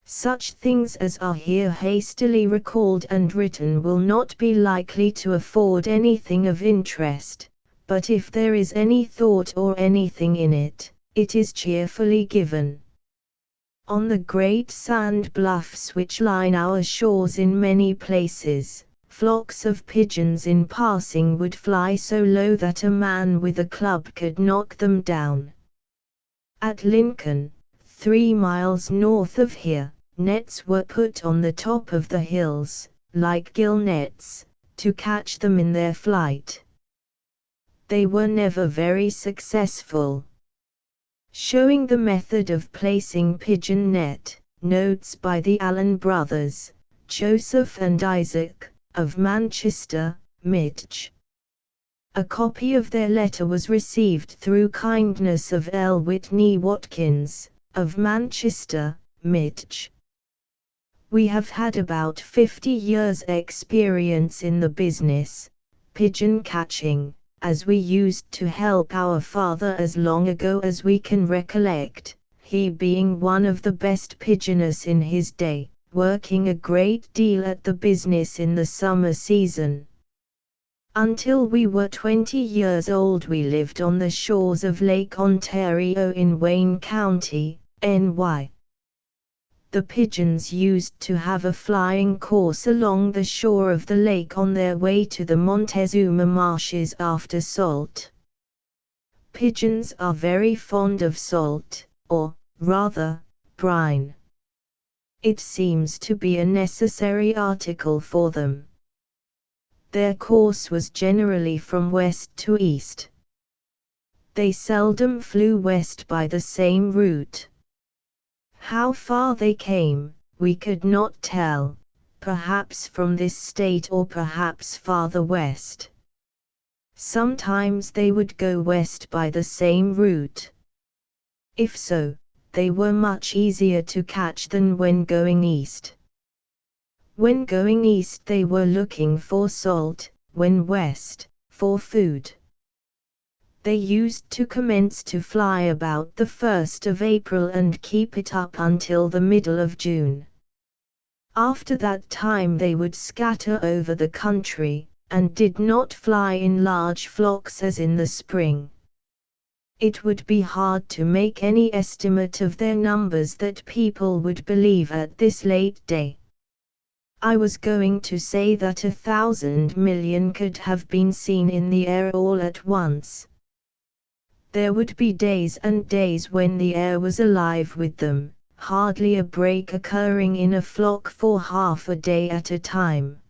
Such things as are here hastily recalled and written will not be likely to afford anything of interest, but if there is any thought or anything in it, it is cheerfully given. On the great sand bluffs which line our shores in many places, flocks of pigeons in passing would fly so low that a man with a club could knock them down. At Lincoln, 3 miles north of here, nets were put on the top of the hills, like gill nets, to catch them in their flight. They were never very successful. Showing the method of placing pigeon net, notes by the Allen brothers, Joseph and Isaac, of Manchester, Mitch. A copy of their letter was received through kindness of L. Whitney Watkins, of Manchester, Mitch. We have had about 50 years' experience in the business, pigeon catching, as we used to help our father as long ago as we can recollect, he being one of the best pigeoners in his day, working a great deal at the business in the summer season. Until we were 20 years old we lived on the shores of Lake Ontario in Wayne County, NY. The pigeons used to have a flying course along the shore of the lake on their way to the Montezuma marshes after salt. Pigeons are very fond of salt, or, rather, brine. It seems to be a necessary article for them. Their course was generally from west to east. They seldom flew west by the same route. How far they came, we could not tell, perhaps from this state or perhaps farther west. Sometimes they would go west by the same route. If so, they were much easier to catch than when going east. When going east they were looking for salt, when west, for food. They used to commence to fly about the 1st of April and keep it up until the middle of June. After that time they would scatter over the country, and did not fly in large flocks as in the spring. It would be hard to make any estimate of their numbers that people would believe at this late day. I was going to say that 1,000 million could have been seen in the air all at once. There would be days and days when the air was alive with them, hardly a break occurring in a flock for half a day at a time.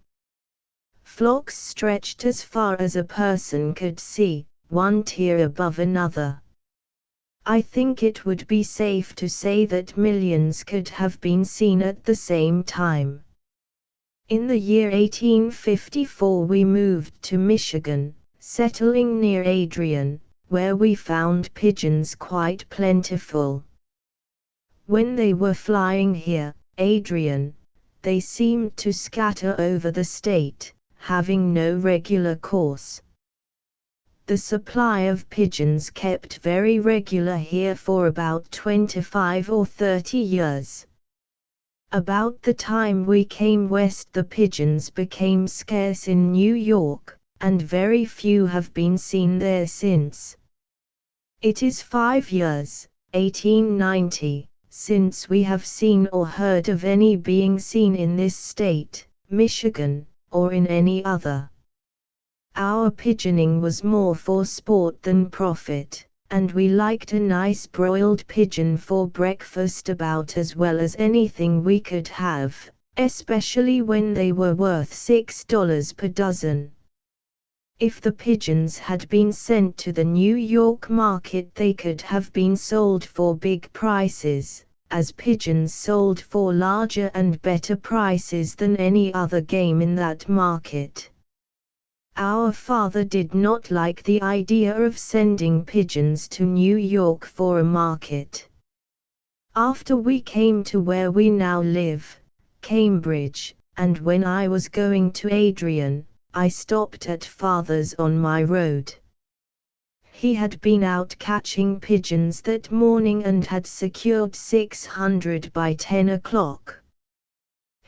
Flocks stretched as far as a person could see, one tier above another. I think it would be safe to say that millions could have been seen at the same time. In the year 1854 we moved to Michigan, settling near Adrian, where we found pigeons quite plentiful. When they were flying here, Adrian, they seemed to scatter over the state, having no regular course. The supply of pigeons kept very regular here for about 25 or 30 years. About the time we came west, the pigeons became scarce in New York, and very few have been seen there since. It is 5 years, 1890, since we have seen or heard of any being seen in this state, Michigan, or in any other. Our pigeoning was more for sport than profit, and we liked a nice broiled pigeon for breakfast about as well as anything we could have, especially when they were worth $6 per dozen. If the pigeons had been sent to the New York market, they could have been sold for big prices, as pigeons sold for larger and better prices than any other game in that market. Our father did not like the idea of sending pigeons to New York for a market. After we came to where we now live, Cambridge, and when I was going to Adrian, I stopped at father's on my road. He had been out catching pigeons that morning and had secured 600 by 10 o'clock.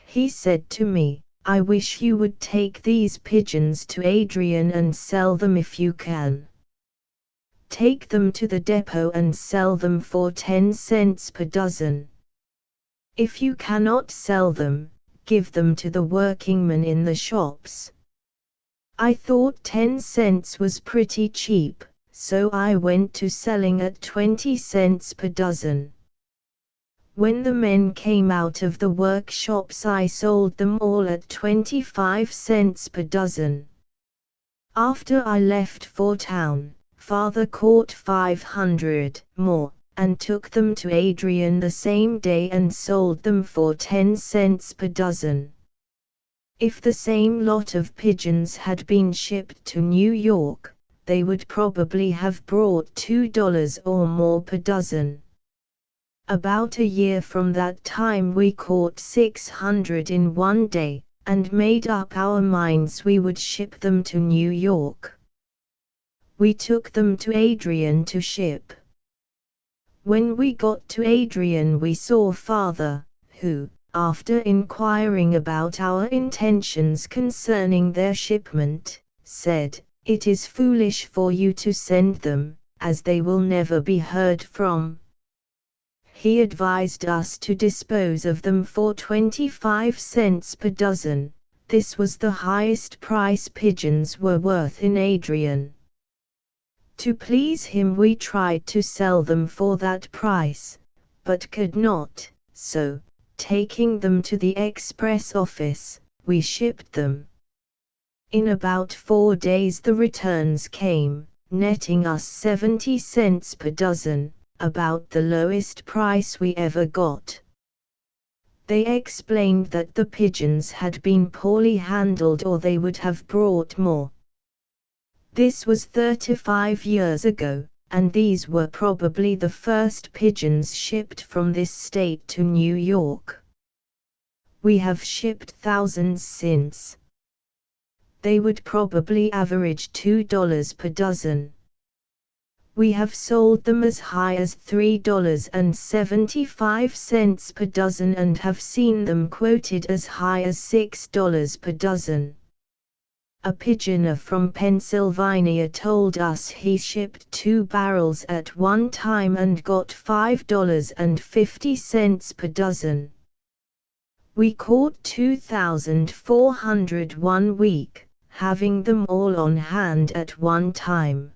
He said to me, "I wish you would take these pigeons to Adrian and sell them if you can. Take them to the depot and sell them for 10 cents per dozen. If you cannot sell them, give them to the workingmen in the shops." I thought 10 cents was pretty cheap, so I went to selling at 20 cents per dozen. When the men came out of the workshops, I sold them all at 25 cents per dozen. After I left for town, father caught 500 more, and took them to Adrian the same day and sold them for 10 cents per dozen. If the same lot of pigeons had been shipped to New York, they would probably have brought $2 or more per dozen. About a year from that time we caught 600 in one day, and made up our minds we would ship them to New York. We took them to Adrian to ship. When we got to Adrian we saw father, who, after inquiring about our intentions concerning their shipment, said, "It is foolish for you to send them, as they will never be heard from." He advised us to dispose of them for 25 cents per dozen. This was the highest price pigeons were worth in Adrian. To please him we tried to sell them for that price, but could not, so, taking them to the express office, we shipped them. In about 4 days the returns came, netting us 70 cents per dozen, about the lowest price we ever got. They explained that the pigeons had been poorly handled or they would have brought more. This was 35 years ago, and these were probably the first pigeons shipped from this state to New York. We have shipped thousands since. They would probably average $2 per dozen. We have sold them as high as $3.75 per dozen and have seen them quoted as high as $6 per dozen. A pigeoner from Pennsylvania told us he shipped 2 barrels at one time and got $5.50 per dozen. We caught 2,400 one week, having them all on hand at one time.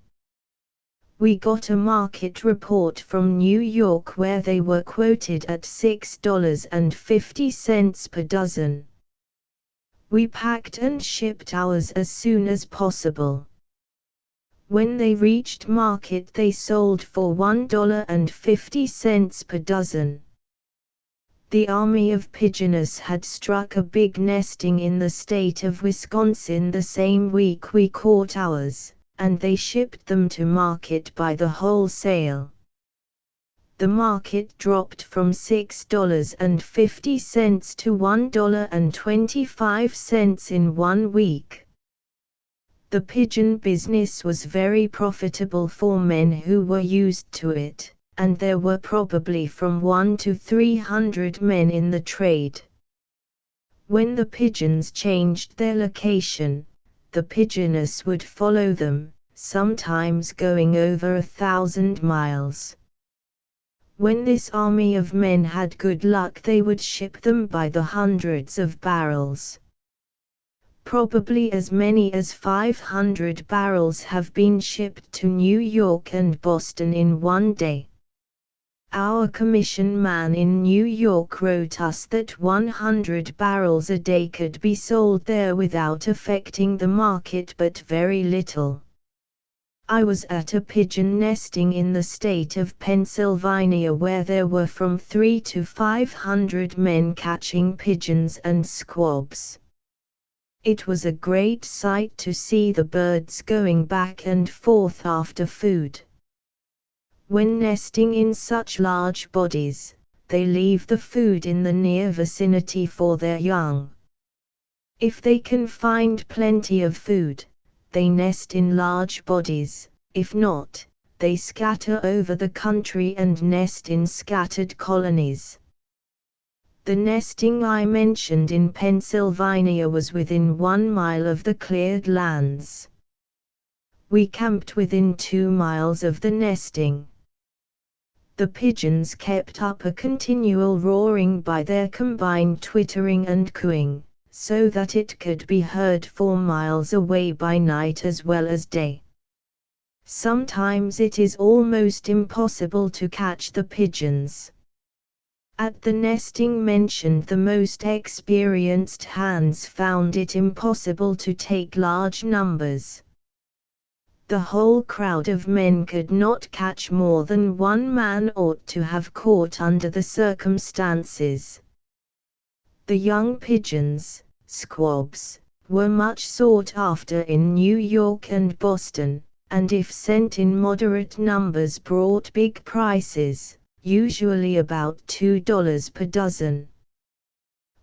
We got a market report from New York where they were quoted at $6.50 per dozen. We packed and shipped ours as soon as possible. When they reached market they sold for $1.50 per dozen. The army of pigeoners had struck a big nesting in the state of Wisconsin the same week we caught ours, and they shipped them to market by the wholesale. The market dropped from $6.50 to $1.25 in 1 week. The pigeon business was very profitable for men who were used to it, and there were probably from 100 to 300 men in the trade. When the pigeons changed their location, the pigeoners would follow them, sometimes going over 1,000 miles. When this army of men had good luck, they would ship them by the hundreds of barrels. Probably as many as 500 barrels have been shipped to New York and Boston in one day. Our commission man in New York wrote us that 100 barrels a day could be sold there without affecting the market but very little. I was at a pigeon nesting in the state of Pennsylvania where there were from 300 to 500 men catching pigeons and squabs. It was a great sight to see the birds going back and forth after food. When nesting in such large bodies, they leave the food in the near vicinity for their young. If they can find plenty of food, they nest in large bodies; if not, they scatter over the country and nest in scattered colonies. The nesting I mentioned in Pennsylvania was within 1 mile of the cleared lands. We camped within 2 miles of the nesting. The pigeons kept up a continual roaring by their combined twittering and cooing, so that it could be heard 4 miles away by night as well as day. Sometimes it is almost impossible to catch the pigeons. At the nesting mentioned, the most experienced hands found it impossible to take large numbers. The whole crowd of men could not catch more than 1 man ought to have caught under the circumstances. The young pigeons, squabs, were much sought after in New York and Boston, and if sent in moderate numbers brought big prices, usually about $2 per dozen.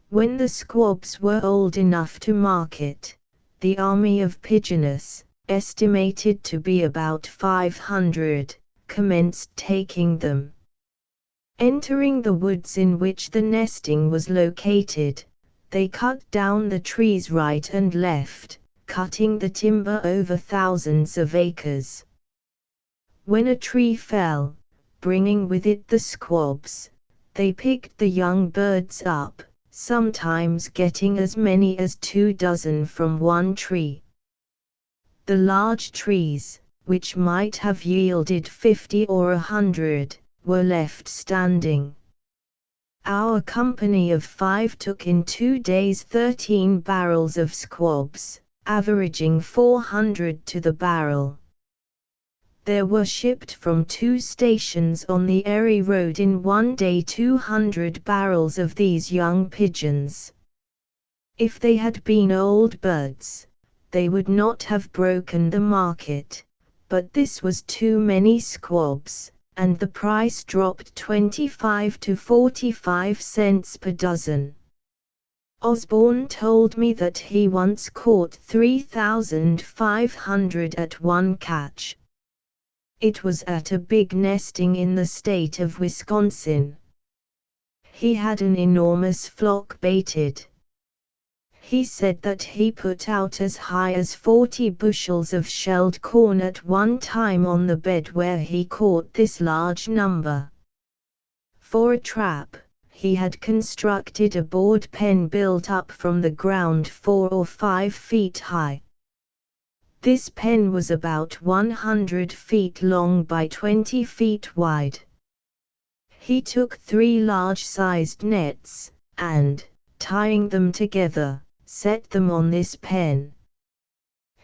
When the squabs were old enough to market, the army of pigeoners, estimated to be about 500, commenced taking them. Entering the woods in which the nesting was located, they cut down the trees right and left, cutting the timber over thousands of acres. When a tree fell, bringing with it the squabs, they picked the young birds up, sometimes getting as many as 2 dozen from one tree. The large trees, which might have yielded 50 or 100, were left standing. Our company of 5 took in 2 days 13 barrels of squabs, averaging 400 to the barrel. There were shipped from 2 stations on the Erie Road in one day 200 barrels of these young pigeons. If they had been old birds, they would not have broken the market, but this was too many squabs, and the price dropped 25 to 45 cents per dozen. Osborne told me that he once caught 3,500 at one catch. It was at a big nesting in the state of Wisconsin. He had an enormous flock baited. He said that he put out as high as 40 bushels of shelled corn at one time on the bed where he caught this large number. For a trap, he had constructed a board pen built up from the ground 4 or 5 feet high. This pen was about 100 feet long by 20 feet wide. He took 3 large-sized nets, and, tying them together, set them on this pen.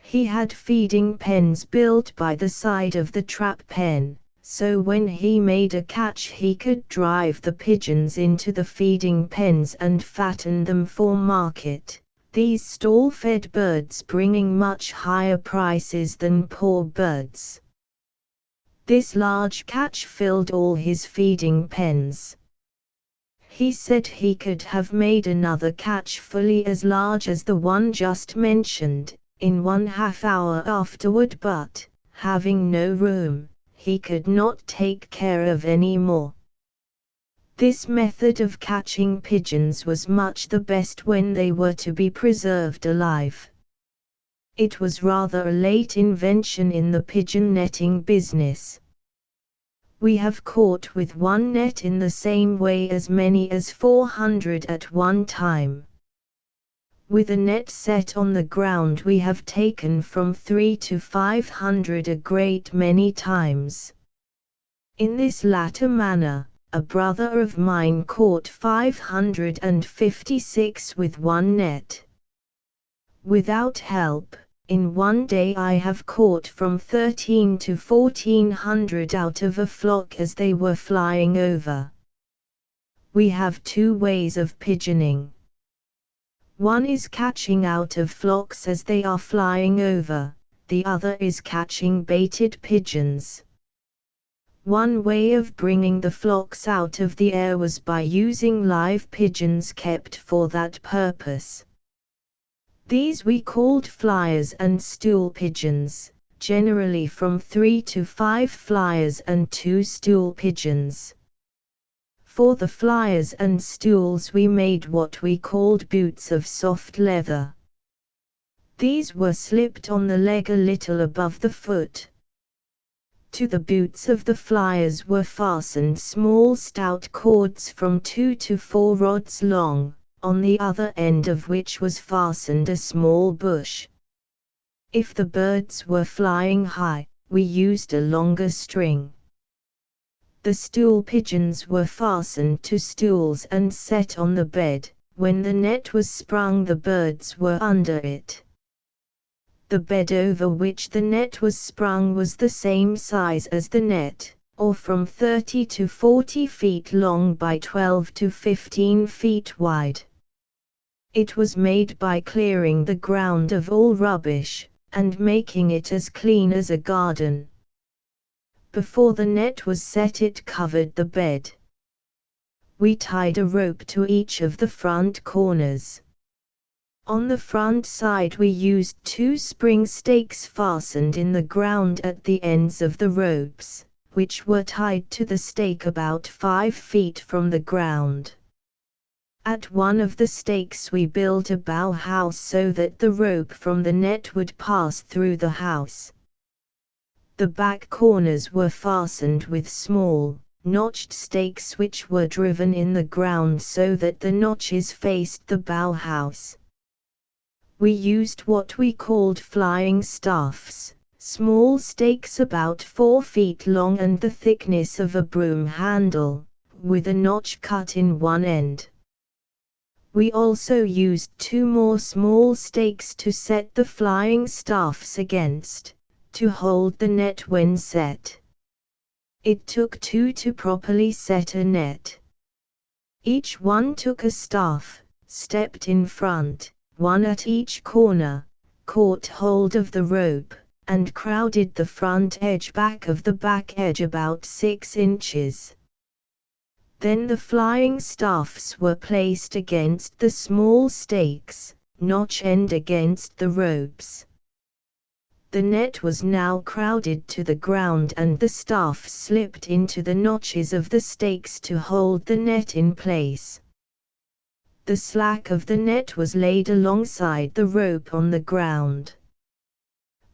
He had feeding pens built by the side of the trap pen, so when he made a catch he could drive the pigeons into the feeding pens and fatten them for market, these stall-fed birds bringing much higher prices than poor birds. This large catch filled all his feeding pens. He said he could have made another catch fully as large as the one just mentioned, in 1/2 hour afterward, but, having no room, he could not take care of any more. This method of catching pigeons was much the best when they were to be preserved alive. It was rather a late invention in the pigeon netting business. We have caught with one net in the same way as many as 400 at one time. With a net set on the ground we have taken from 300 to 500 a great many times. In this latter manner, a brother of mine caught 556 with one net. Without help, in one day I have caught from 13 to 1400 out of a flock as they were flying over. We have two ways of pigeoning. One is catching out of flocks as they are flying over, the other is catching baited pigeons. One way of bringing the flocks out of the air was by using live pigeons kept for that purpose. These we called flyers and stool pigeons, generally from 3 to 5 flyers and 2 stool pigeons. For the flyers and stools we made what we called boots of soft leather. These were slipped on the leg a little above the foot. To the boots of the flyers were fastened small stout cords from 2 to 4 rods long, on the other end of which was fastened a small bush. If the birds were flying high, we used a longer string. The stool pigeons were fastened to stools and set on the bed. When the net was sprung the birds were under it. The bed over which the net was sprung was the same size as the net, or from 30 to 40 feet long by 12 to 15 feet wide. It was made by clearing the ground of all rubbish, and making it as clean as a garden. Before the net was set it covered the bed. We tied a rope to each of the front corners. On the front side we used 2 spring stakes fastened in the ground at the ends of the ropes, which were tied to the stake about 5 feet from the ground. At one of the stakes we built a bough house so that the rope from the net would pass through the house. The back corners were fastened with small, notched stakes which were driven in the ground so that the notches faced the bough house. We used what we called flying staffs, small stakes about 4 feet long and the thickness of a broom handle, with a notch cut in one end. We also used 2 more small stakes to set the flying staffs against, to hold the net when set. It took 2 to properly set a net. Each one took a staff, stepped in front, one at each corner, caught hold of the rope, and crowded the front edge back of the back edge about 6 inches. Then the flying staffs were placed against the small stakes, notch end against the ropes. The net was now crowded to the ground and the staff slipped into the notches of the stakes to hold the net in place. The slack of the net was laid alongside the rope on the ground.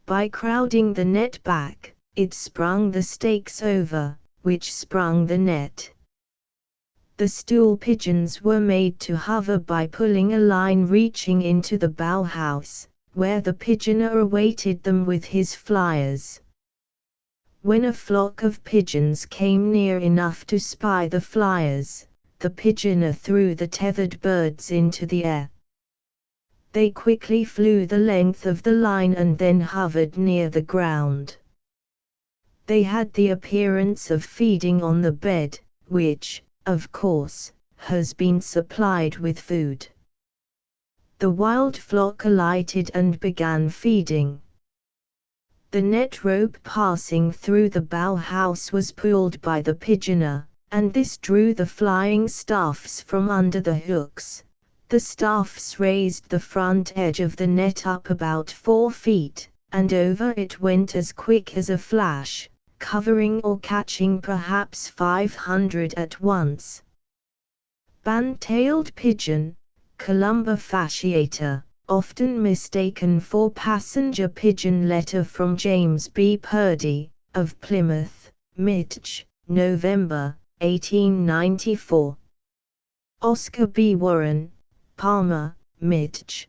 By crowding the net back, it sprung the stakes over, which sprung the net. The stool pigeons were made to hover by pulling a line reaching into the bough house, where the pigeoner awaited them with his flyers. When a flock of pigeons came near enough to spy the flyers, the pigeoner threw the tethered birds into the air. They quickly flew the length of the line and then hovered near the ground. They had the appearance of feeding on the bed, which, of course, has been supplied with food. The wild flock alighted and began feeding. The net rope passing through the bough house was pulled by the pigeoner, and this drew the flying staffs from under the hooks. The staffs raised the front edge of the net up about 4 feet, and over it went as quick as a flash, covering or catching perhaps 500 at once. Band-tailed pigeon, Columba fasciata, often mistaken for passenger pigeon. Letter from James B. Purdy, of Plymouth, Mitch, November, 1894. Oscar B. Warren, Palmer, Mitch.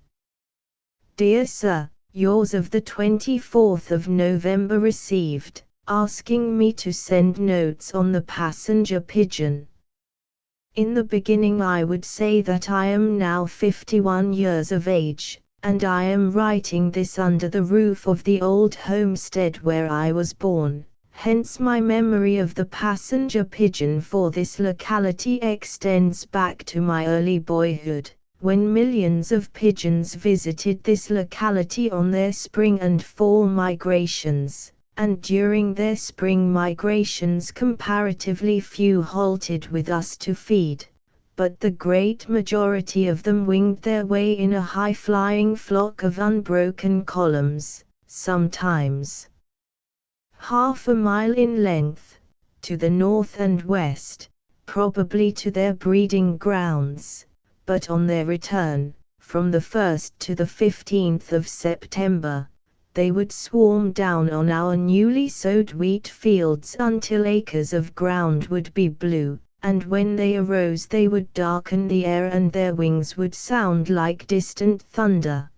Dear Sir, yours of the 24th of November received, asking me to send notes on the passenger pigeon. In the beginning I would say that I am now 51 years of age, and I am writing this under the roof of the old homestead where I was born, hence my memory of the passenger pigeon for this locality extends back to my early boyhood, when millions of pigeons visited this locality on their spring and fall migrations, and during their spring migrations comparatively few halted with us to feed, but the great majority of them winged their way in a high-flying flock of unbroken columns, sometimes half a mile in length, to the north and west, probably to their breeding grounds, but on their return, from the 1st to the 15th of September, they would swarm down on our newly sowed wheat fields until acres of ground would be blue, and when they arose they would darken the air and their wings would sound like distant thunder.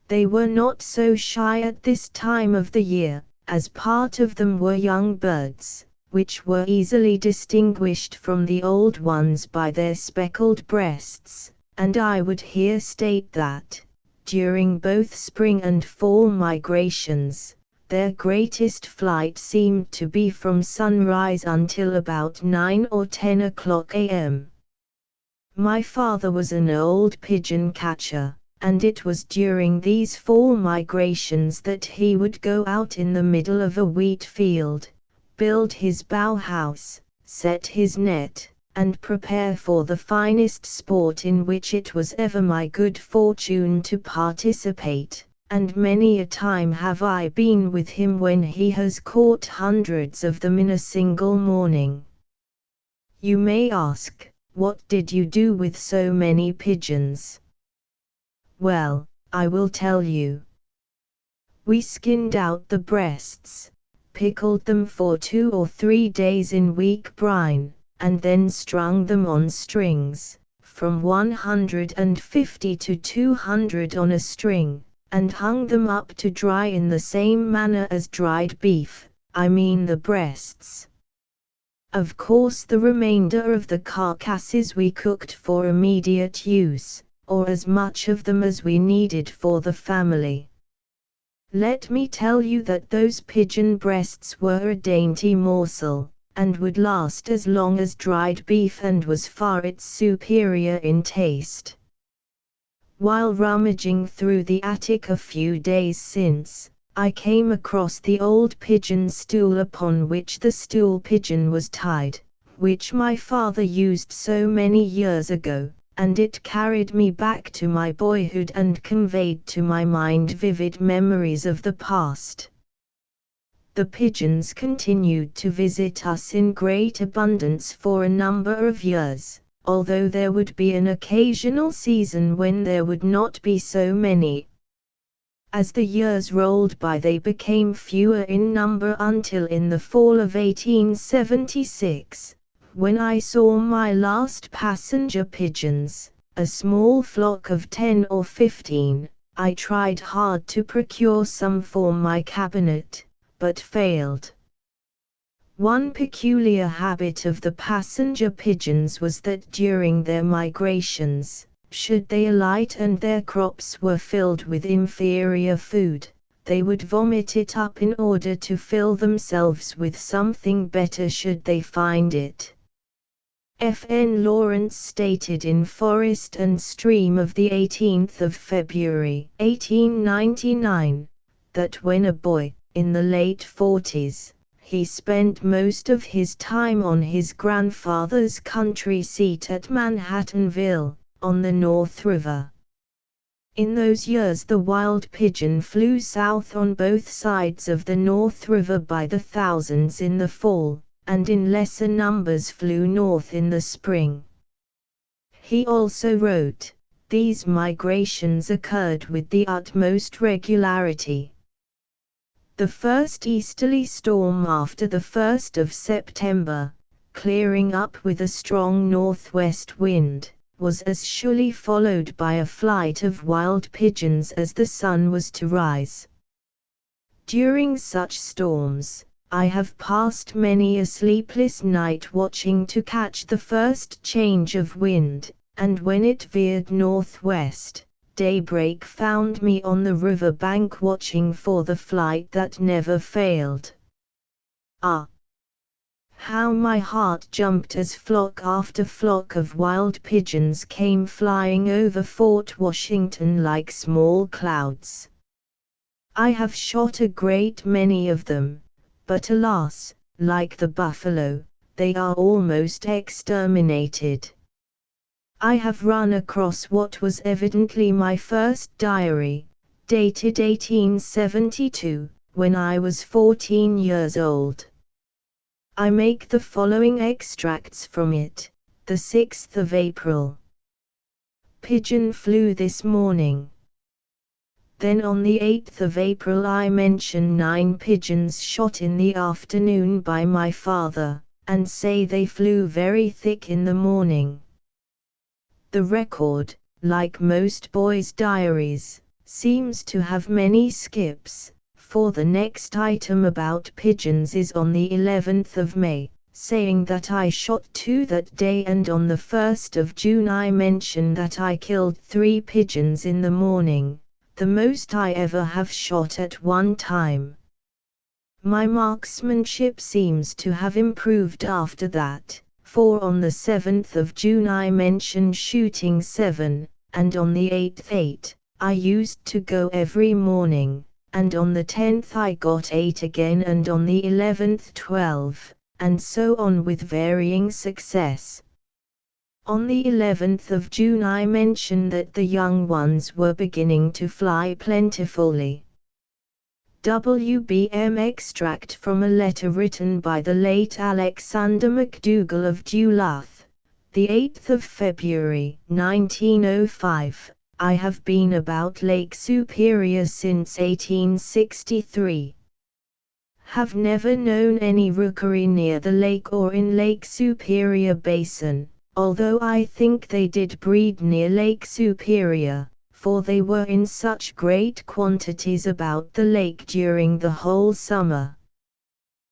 They were not so shy at this time of the year, as part of them were young birds, which were easily distinguished from the old ones by their speckled breasts, and I would here state that, during both spring and fall migrations, their greatest flight seemed to be from sunrise until about 9 or 10 o'clock a.m. My father was an old pigeon catcher, and it was during these fall migrations that he would go out in the middle of a wheat field, build his bough house, set his net, and prepare for the finest sport in which it was ever my good fortune to participate, and many a time have I been with him when he has caught hundreds of them in a single morning. You may ask, what did you do with so many pigeons? Well, I will tell you. We skinned out the breasts, pickled them for 2 or 3 days in weak brine, and then strung them on strings, from 150 to 200 on a string, and hung them up to dry in the same manner as dried beef, I mean the breasts. Of course the remainder of the carcasses we cooked for immediate use, or as much of them as we needed for the family. Let me tell you that those pigeon breasts were a dainty morsel, and would last as long as dried beef and was far its superior in taste. While rummaging through the attic a few days since, I came across the old pigeon stool upon which the stool pigeon was tied, which my father used so many years ago, and it carried me back to my boyhood and conveyed to my mind vivid memories of the past. The pigeons continued to visit us in great abundance for a number of years, although there would be an occasional season when there would not be so many. As the years rolled by they became fewer in number until in the fall of 1876, when I saw my last passenger pigeons, a small flock of 10 or 15, I tried hard to procure some for my cabinet, but failed. One peculiar habit of the passenger pigeons was that during their migrations, should they alight and their crops were filled with inferior food, they would vomit it up in order to fill themselves with something better should they find it. F. N. Lawrence stated in Forest and Stream of the 18th of February, 1899, that when a boy, in the late 40s, he spent most of his time on his grandfather's country seat at Manhattanville, on the North River. In those years the wild pigeon flew south on both sides of the North River by the thousands in the fall, and in lesser numbers flew north in the spring. He also wrote, these migrations occurred with the utmost regularity. The first easterly storm after the 1st of September, clearing up with a strong northwest wind, was as surely followed by a flight of wild pigeons as the sun was to rise. During such storms, I have passed many a sleepless night watching to catch the first change of wind, and when it veered northwest, daybreak found me on the river bank watching for the flight that never failed. Ah! How my heart jumped as flock after flock of wild pigeons came flying over Fort Washington like small clouds. I have shot a great many of them, but alas, like the buffalo, they are almost exterminated. I have run across what was evidently my first diary, dated 1872, when I was 14 years old. I make the following extracts from it, the 6th of April. Pigeon flew this morning. Then on the 8th of April I mention 9 pigeons shot in the afternoon by my father, and say they flew very thick in the morning. The record, like most boys' diaries, seems to have many skips, for the next item about pigeons is on the 11th of May, saying that I shot 2 that day, and on the 1st of June I mention that I killed 3 pigeons in the morning, the most I ever have shot at one time. My marksmanship seems to have improved after that, for on the 7th of June I mention shooting 7, and on the 8th 8, I used to go every morning, and on the 10th I got 8 again, and on the 11th 12, and so on with varying success. On the 11th of June I mention that the young ones were beginning to fly plentifully. WBM extract from a letter written by the late Alexander MacDougall of Duluth, the 8th of February, 1905. I have been about Lake Superior since 1863. Have never known any rookery near the lake or in Lake Superior Basin, although I think they did breed near Lake Superior, for they were in such great quantities about the lake during the whole summer.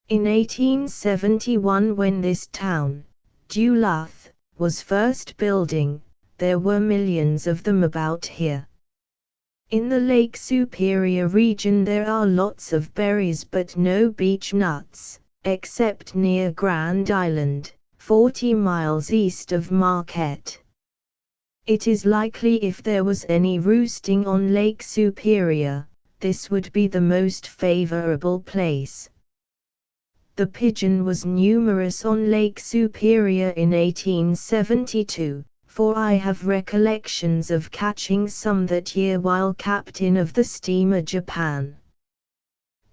In 1871, when this town, Duluth, was first building, there were millions of them about here. In the Lake Superior region there are lots of berries but no beech nuts, except near Grand Island, 40 miles east of Marquette. It is likely if there was any roosting on Lake Superior, this would be the most favorable place. The pigeon was numerous on Lake Superior in 1872, for I have recollections of catching some that year while captain of the steamer Japan.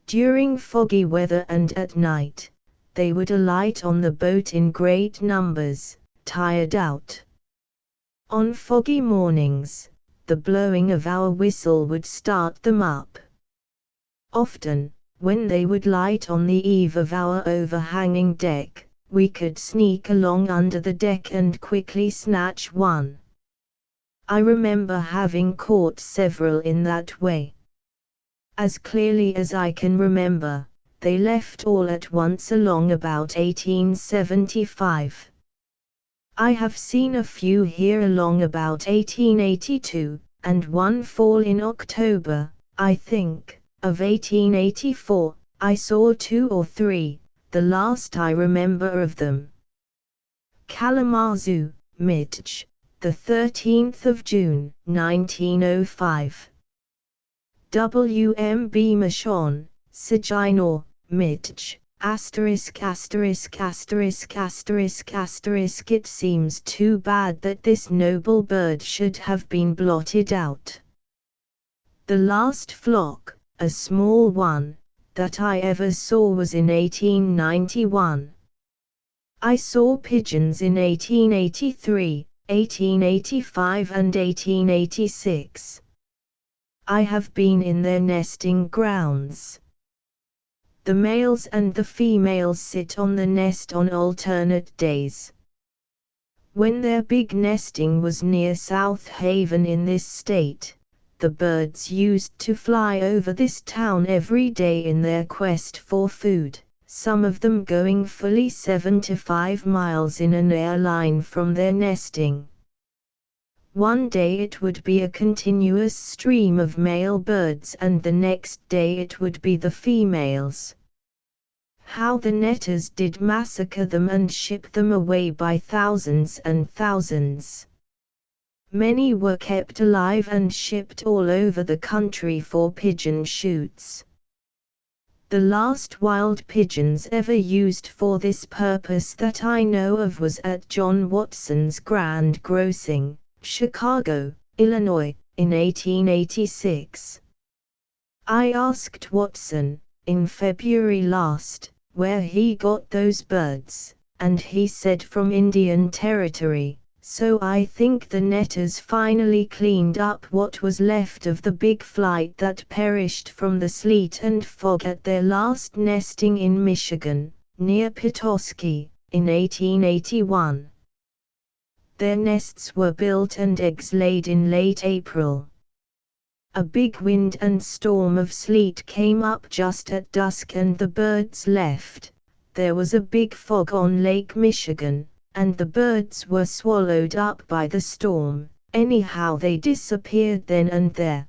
During foggy weather and at night, they would alight on the boat in great numbers, tired out. On foggy mornings, the blowing of our whistle would start them up. Often, when they would light on the eave of our overhanging deck, we could sneak along under the deck and quickly snatch one. I remember having caught several in that way. As clearly as I can remember, they left all at once along about 1875. I have seen a few here along about 1882, and one fall in October, I think, of 1884. I saw 2 or 3, the last I remember of them. Kalamazoo, Mitch, the 13th of June, 1905. WMB Michon, Saginaw, Mitch. Asterisk asterisk asterisk asterisk asterisk. It seems too bad that this noble bird should have been blotted out. The last flock, a small one, that I ever saw was in 1891. I saw pigeons in 1883, 1885 and 1886. I have been in their nesting grounds. The males and the females sit on the nest on alternate days. When their big nesting was near South Haven in this state, the birds used to fly over this town every day in their quest for food, some of them going fully 75 miles in an airline from their nesting. One day it would be a continuous stream of male birds and the next day it would be the females. How the netters did massacre them and ship them away by thousands and thousands. Many were kept alive and shipped all over the country for pigeon shoots. The last wild pigeons ever used for this purpose that I know of was at John Watson's Grand Grossing, Chicago, Illinois, in 1886. I asked Watson, in February last, where he got those birds, and he said from Indian Territory, so I think the netters finally cleaned up what was left of the big flight that perished from the sleet and fog at their last nesting in Michigan, near Petoskey, in 1881. Their nests were built and eggs laid in late April. A big wind and storm of sleet came up just at dusk and the birds left. There was a big fog on Lake Michigan, and the birds were swallowed up by the storm. Anyhow they disappeared then and there.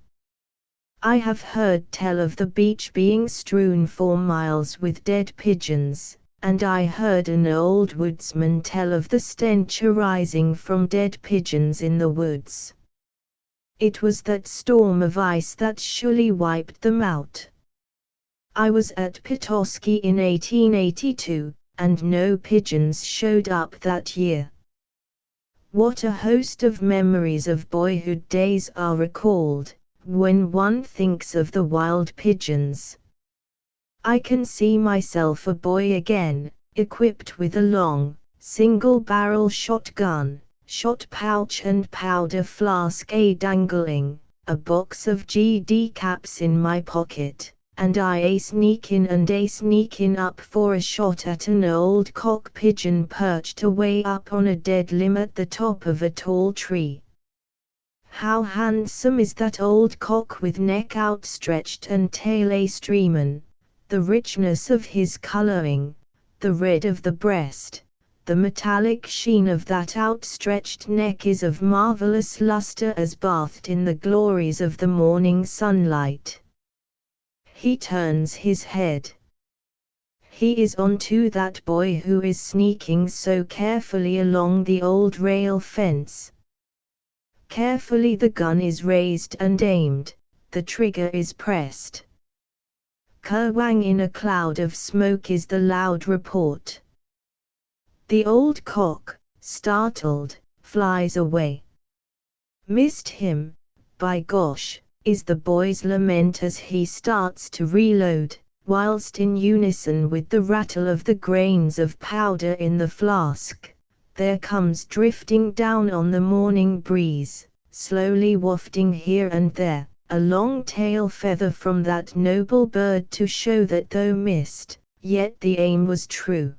I have heard tell of the beach being strewn for miles with dead pigeons, and I heard an old woodsman tell of the stench arising from dead pigeons in the woods. It was that storm of ice that surely wiped them out. I was at Petoskey in 1882, and no pigeons showed up that year. What a host of memories of boyhood days are recalled, when one thinks of the wild pigeons. I can see myself a boy again, equipped with a long, single-barrel shotgun, shot pouch and powder flask dangling, a box of GD caps in my pocket, and I sneak in up for a shot at an old cock pigeon perched away up on a dead limb at the top of a tall tree. How handsome is that old cock with neck outstretched and tail a-streamin', the richness of his coloring, the red of the breast. The metallic sheen of that outstretched neck is of marvelous luster as bathed in the glories of the morning sunlight. He turns his head. He is on to that boy who is sneaking so carefully along the old rail fence. Carefully the gun is raised and aimed, the trigger is pressed. Kerwang! In a cloud of smoke is the loud report. The old cock, startled, flies away. Missed him, by gosh, is the boy's lament as he starts to reload, whilst in unison with the rattle of the grains of powder in the flask, there comes drifting down on the morning breeze, slowly wafting here and there, a long tail feather from that noble bird to show that though missed, yet the aim was true.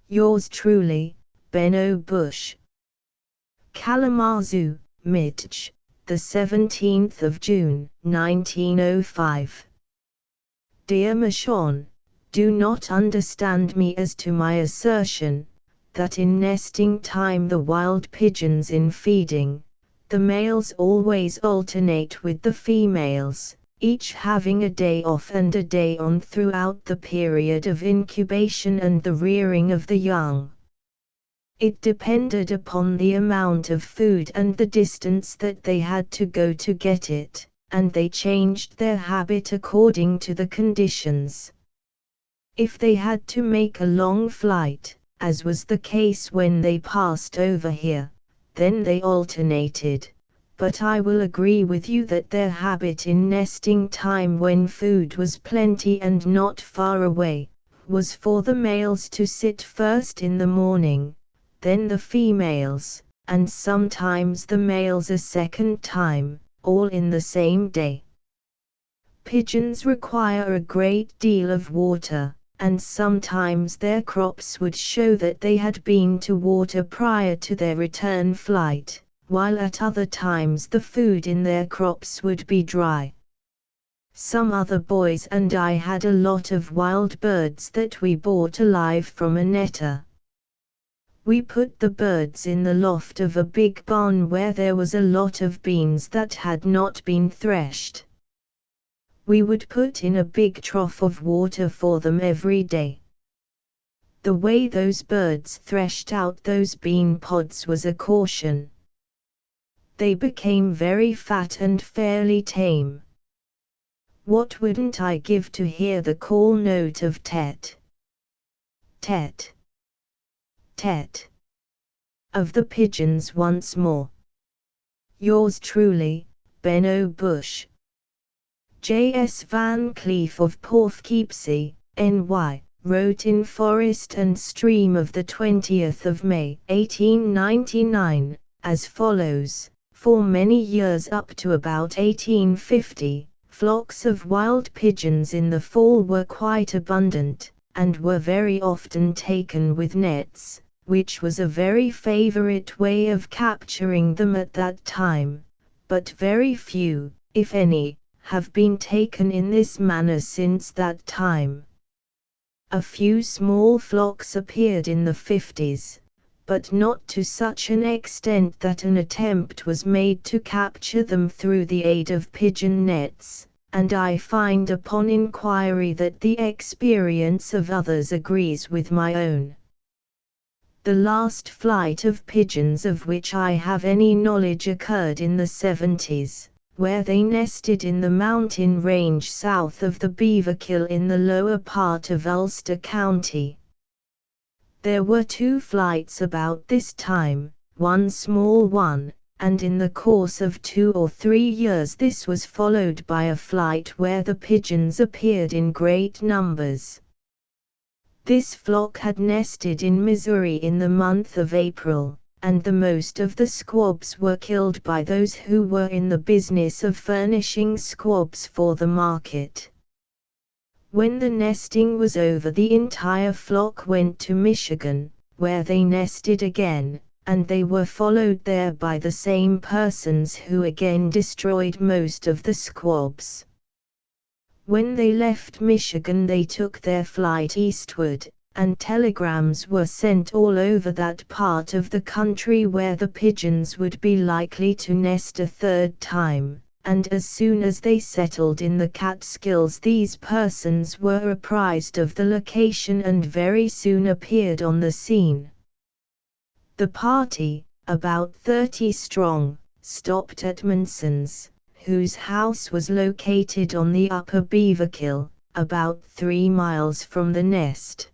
Yours truly, Benno Bush. Kalamazoo, Mich., the 17th of June, 1905. Dear Michonne, do not understand me as to my assertion, that in nesting time the wild pigeons in feeding, the males always alternate with the females, each having a day off and a day on throughout the period of incubation and the rearing of the young. It depended upon the amount of food and the distance that they had to go to get it, and they changed their habit according to the conditions. If they had to make a long flight, as was the case when they passed over here, then they alternated, but I will agree with you that their habit in nesting time when food was plenty and not far away, was for the males to sit first in the morning, then the females, and sometimes the males a second time, all in the same day. Pigeons require a great deal of water, and sometimes their crops would show that they had been to water prior to their return flight, while at other times the food in their crops would be dry. Some other boys and I had a lot of wild birds that we bought alive from a netter. We put the birds in the loft of a big barn where there was a lot of beans that had not been threshed. We would put in a big trough of water for them every day. The way those birds threshed out those bean pods was a caution. They became very fat and fairly tame. What wouldn't I give to hear the call note of tet, tet, tet of the pigeons once more. Yours truly, Benno Bush. J.S. Van Cleef of Poughkeepsie, N.Y., wrote in Forest and Stream of the 20th of May, 1899, as follows: for many years up to about 1850, flocks of wild pigeons in the fall were quite abundant, and were very often taken with nets, which was a very favorite way of capturing them at that time, but very few, if any, have been taken in this manner since that time. A few small flocks appeared in the 50s, but not to such an extent that an attempt was made to capture them through the aid of pigeon nets, and I find upon inquiry that the experience of others agrees with my own. The last flight of pigeons of which I have any knowledge occurred in the 70s, where they nested in the mountain range south of the Beaverkill in the lower part of Ulster County. There were 2 flights about this time, one small one, and in the course of 2 or 3 years this was followed by a flight where the pigeons appeared in great numbers. This flock had nested in Missouri in the month of April, and the most of the squabs were killed by those who were in the business of furnishing squabs for the market. When the nesting was over, the entire flock went to Michigan, where they nested again, and they were followed there by the same persons who again destroyed most of the squabs. When they left Michigan they took their flight eastward, and telegrams were sent all over that part of the country where the pigeons would be likely to nest a 3rd time, and as soon as they settled in the Catskills these persons were apprised of the location and very soon appeared on the scene. The party, about 30 strong, stopped at Manson's, whose house was located on the upper Beaverkill, about 3 miles from the nest.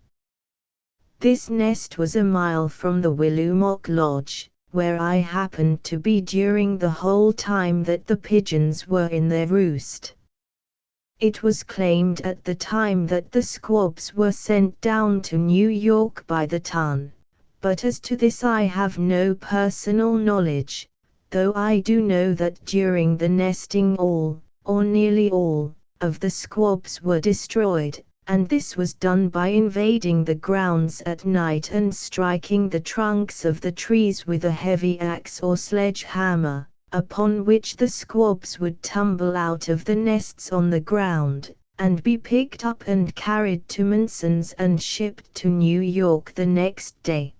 This nest was a mile from the Willumock Lodge, where I happened to be during the whole time that the pigeons were in their roost. It was claimed at the time that the squabs were sent down to New York by the ton, but as to this I have no personal knowledge, though I do know that during the nesting all, or nearly all, of the squabs were destroyed, and this was done by invading the grounds at night and striking the trunks of the trees with a heavy axe or sledgehammer, upon which the squabs would tumble out of the nests on the ground, and be picked up and carried to Manson's and shipped to New York the next day.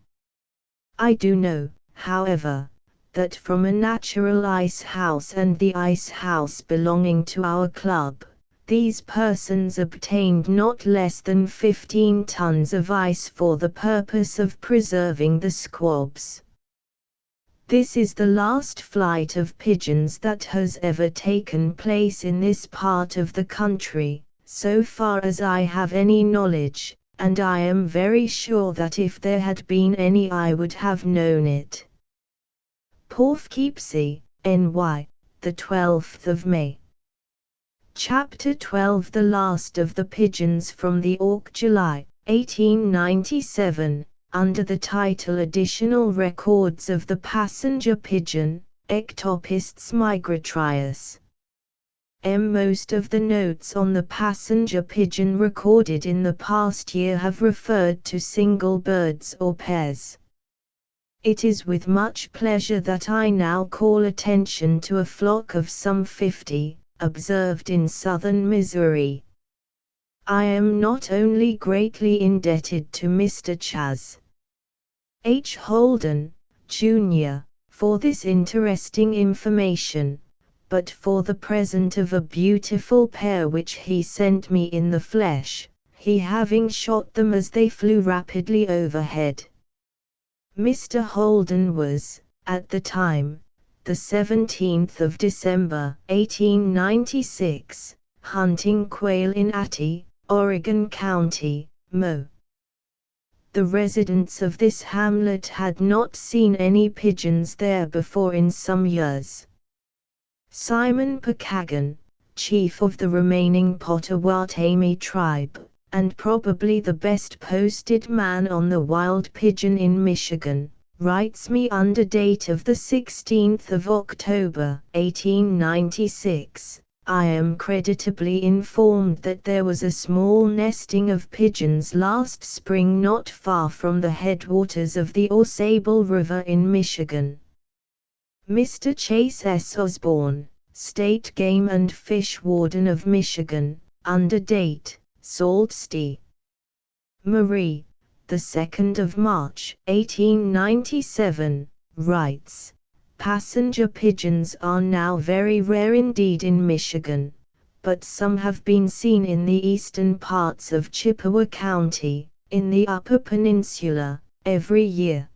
I do know, however, that from a natural ice house and the ice house belonging to our club, these persons obtained not less than 15 tons of ice for the purpose of preserving the squabs. This is the last flight of pigeons that has ever taken place in this part of the country, so far as I have any knowledge, and I am very sure that if there had been any I would have known it. Poughkeepsie, NY, the 12th of May. Chapter 12. The Last of the Pigeons from the Auk, July, 1897, under the title Additional Records of the Passenger Pigeon, Ectopistes Migratrius. Most of the notes on the passenger pigeon recorded in the past year have referred to single birds or pairs. It is with much pleasure that I now call attention to a flock of some 50, observed in southern Missouri. I am not only greatly indebted to Mr. Chas. H. Holden, Jr., for this interesting information, but for the present of a beautiful pair which he sent me in the flesh, he having shot them as they flew rapidly overhead. Mr. Holden was, at the time, the 17th of December, 1896, hunting quail in Atty, Oregon County, Mo. The residents of this hamlet had not seen any pigeons there before in some years. Simon Pakagan, chief of the remaining Potawatomi tribe, and probably the best posted man on the wild pigeon in Michigan, writes me under date of the 16th of October, 1896, I am creditably informed that there was a small nesting of pigeons last spring not far from the headwaters of the Ausable River in Michigan. Mr. Chase S. Osborne, State Game and Fish Warden of Michigan, under date, Sault Ste. Marie, the 2nd of March, 1897, writes, passenger pigeons are now very rare indeed in Michigan, but some have been seen in the eastern parts of Chippewa County, in the Upper Peninsula, every year.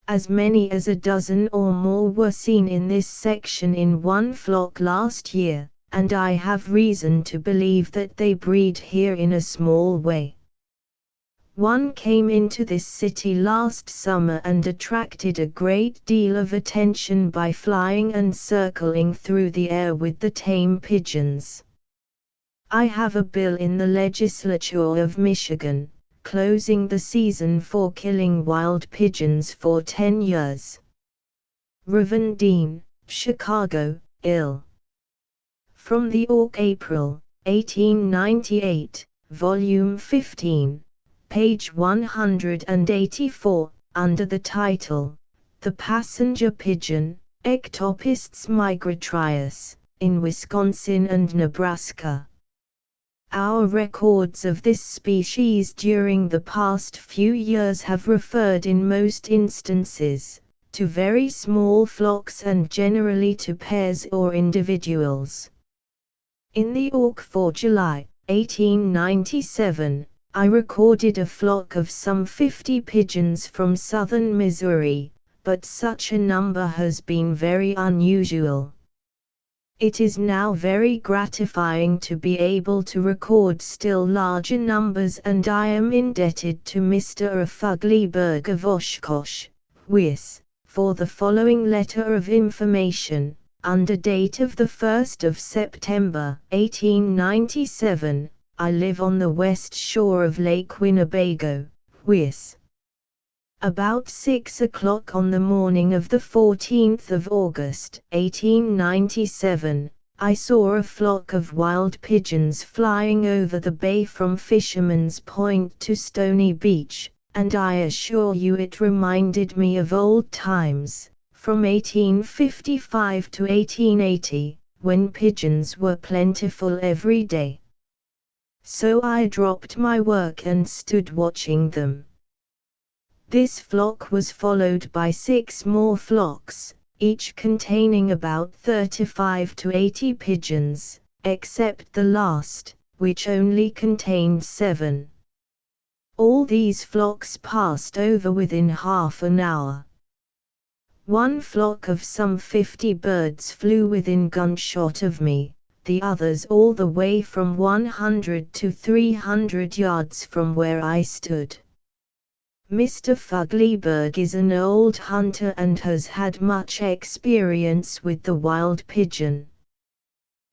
As many as a dozen or more were seen in this section in one flock last year, and I have reason to believe that they breed here in a small way. One came into this city last summer and attracted a great deal of attention by flying and circling through the air with the tame pigeons. I have a bill in the legislature of Michigan, closing the season for killing wild pigeons for 10 years. Reuven Dean, Chicago, Ill. From the Auk, April, 1898, Volume 15, page 184, under the title, The Passenger Pigeon, Ectopistes Migratrius, in Wisconsin and Nebraska. Our records of this species during the past few years have referred in most instances, to very small flocks and generally to pairs or individuals. In the Auk for July, 1897, I recorded a flock of some 50 pigeons from southern Missouri, but such a number has been very unusual. It is now very gratifying to be able to record still larger numbers, and I am indebted to Mr. Fugliberg of Oshkosh, Wis, for the following letter of information, under date of the 1st of September, 1897, I live on the west shore of Lake Winnebago, Wis. About 6 o'clock on the morning of the 14th of August, 1897, I saw a flock of wild pigeons flying over the bay from Fisherman's Point to Stony Beach, and I assure you it reminded me of old times, from 1855 to 1880, when pigeons were plentiful every day. So I dropped my work and stood watching them. This flock was followed by 6 more flocks, each containing about 35 to 80 pigeons, except the last, which only contained 7. All these flocks passed over within half an hour. One flock of some 50 birds flew within gunshot of me, the others all the way from 100 to 300 yards from where I stood. Mr. Fuglyberg is an old hunter and has had much experience with the wild pigeon.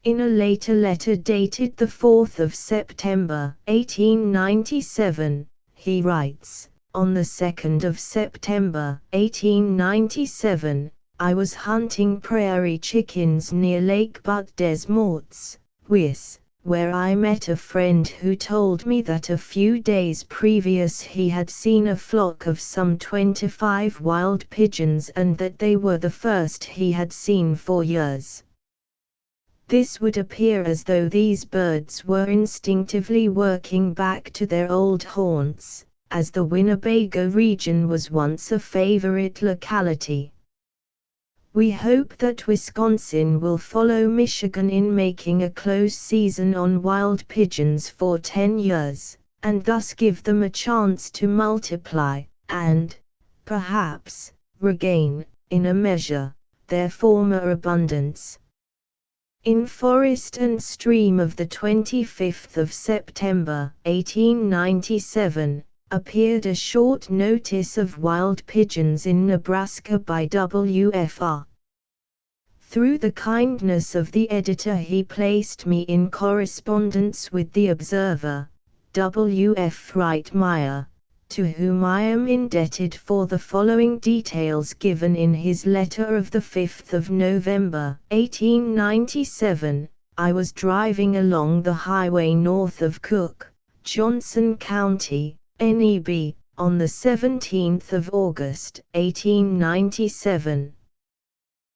In a later letter dated the 4th of September, 1897, he writes, "On the 2nd of September, 1897, I was hunting prairie chickens near Lake Butte des Morts, Wis, where I met a friend who told me that a few days previous he had seen a flock of some 25 wild pigeons and that they were the first he had seen for years. This would appear as though these birds were instinctively working back to their old haunts, as the Winnebago region was once a favorite locality. We hope that Wisconsin will follow Michigan in making a close season on wild pigeons for 10 years, and thus give them a chance to multiply, and, perhaps, regain, in a measure, their former abundance." In Forest and Stream of the 25th of September, 1897, appeared a short notice of wild pigeons in Nebraska by W.F.R. Through the kindness of the editor he placed me in correspondence with the Observer, W.F. Reitmeyer, to whom I am indebted for the following details given in his letter of the 5th of November, 1897. I was driving along the highway north of Cook, Johnson County, NEB, on the 17th of August, 1897.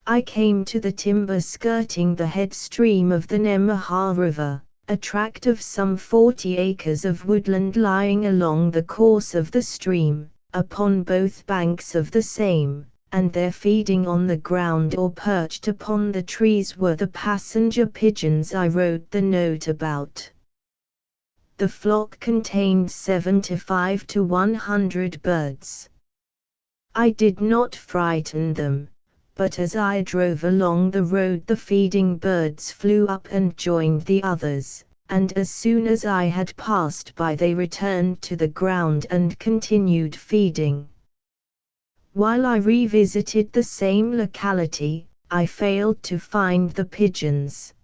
I came to the timber skirting the headstream of the Nemaha River, a tract of some 40 acres of woodland lying along the course of the stream, upon both banks of the same, and there feeding on the ground or perched upon the trees were the passenger pigeons I wrote the note about. The flock contained 75 to 100 birds. I did not frighten them, but as I drove along the road the feeding birds flew up and joined the others, and as soon as I had passed by they returned to the ground and continued feeding. While I revisited the same locality, I failed to find the pigeons.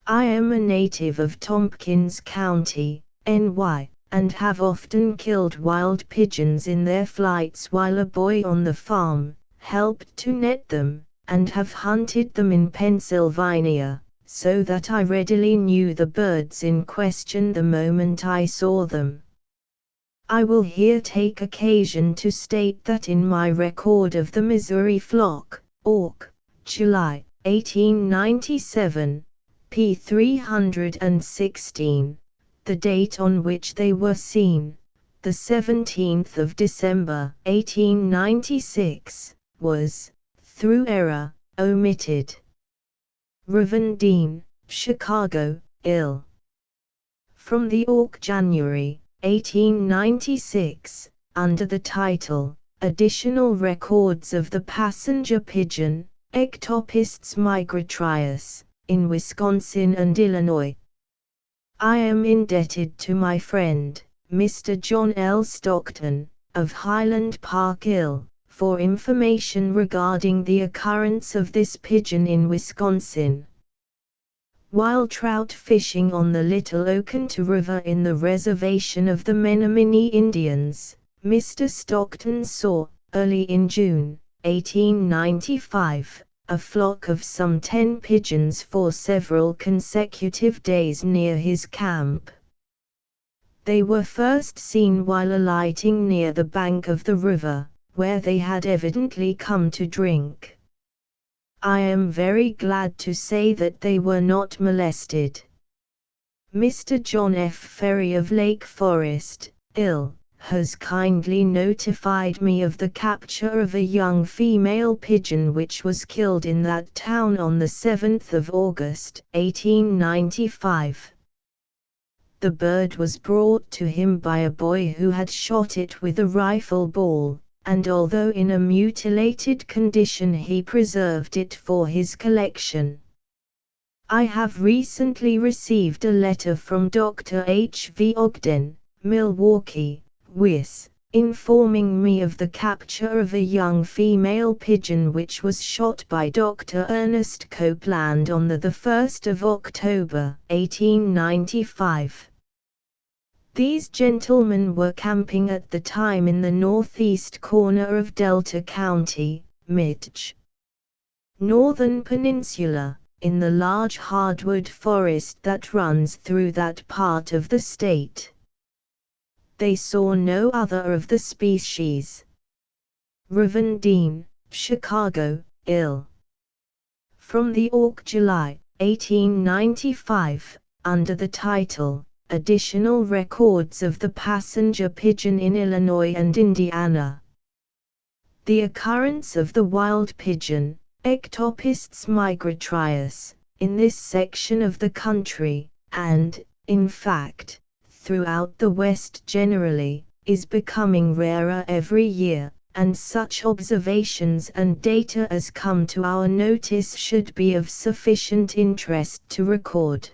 I am a native of Tompkins County, NY, and have often killed wild pigeons in their flights while a boy on the farm, helped to net them, and have hunted them in Pennsylvania, so that I readily knew the birds in question the moment I saw them. I will here take occasion to state that in my record of the Missouri flock, Auk, July, 1897, p. 316, the date on which they were seen, the 17th of December, 1896, was, through error, omitted. Ravendine, Chicago, Ill. From the Auk January, 1896, under the title, Additional Records of the Passenger Pigeon, Ectopistes Migratrius, in Wisconsin and Illinois. I am indebted to my friend, Mr. John L. Stockton, of Highland Park, Ill., for information regarding the occurrence of this pigeon in Wisconsin. While trout fishing on the Little Oconto River in the reservation of the Menominee Indians, Mr. Stockton saw, early in June, 1895, a flock of some 10 pigeons for several consecutive days near his camp. They were first seen while alighting near the bank of the river, where they had evidently come to drink. I am very glad to say that they were not molested. Mr. John F. Ferry of Lake Forest, Ill., has kindly notified me of the capture of a young female pigeon which was killed in that town on the 7th of August, 1895. The bird was brought to him by a boy who had shot it with a rifle ball, and although in a mutilated condition he preserved it for his collection. I have recently received a letter from Dr. H. V. Ogden, Milwaukee, Wis., informing me of the capture of a young female pigeon which was shot by Dr. Ernest Copeland on the 1st of October, 1895. These gentlemen were camping at the time in the northeast corner of Delta County, Midge, Northern Peninsula, in the large hardwood forest that runs through that part of the state. They saw no other of the species. Ravendine, Chicago, Ill. From the Auk, July, 1895, under the title, Additional Records of the Passenger Pigeon in Illinois and Indiana. The occurrence of the wild pigeon, Ectopistes migratrius, in this section of the country, and, in fact, throughout the West generally, is becoming rarer every year, and such observations and data as come to our notice should be of sufficient interest to record.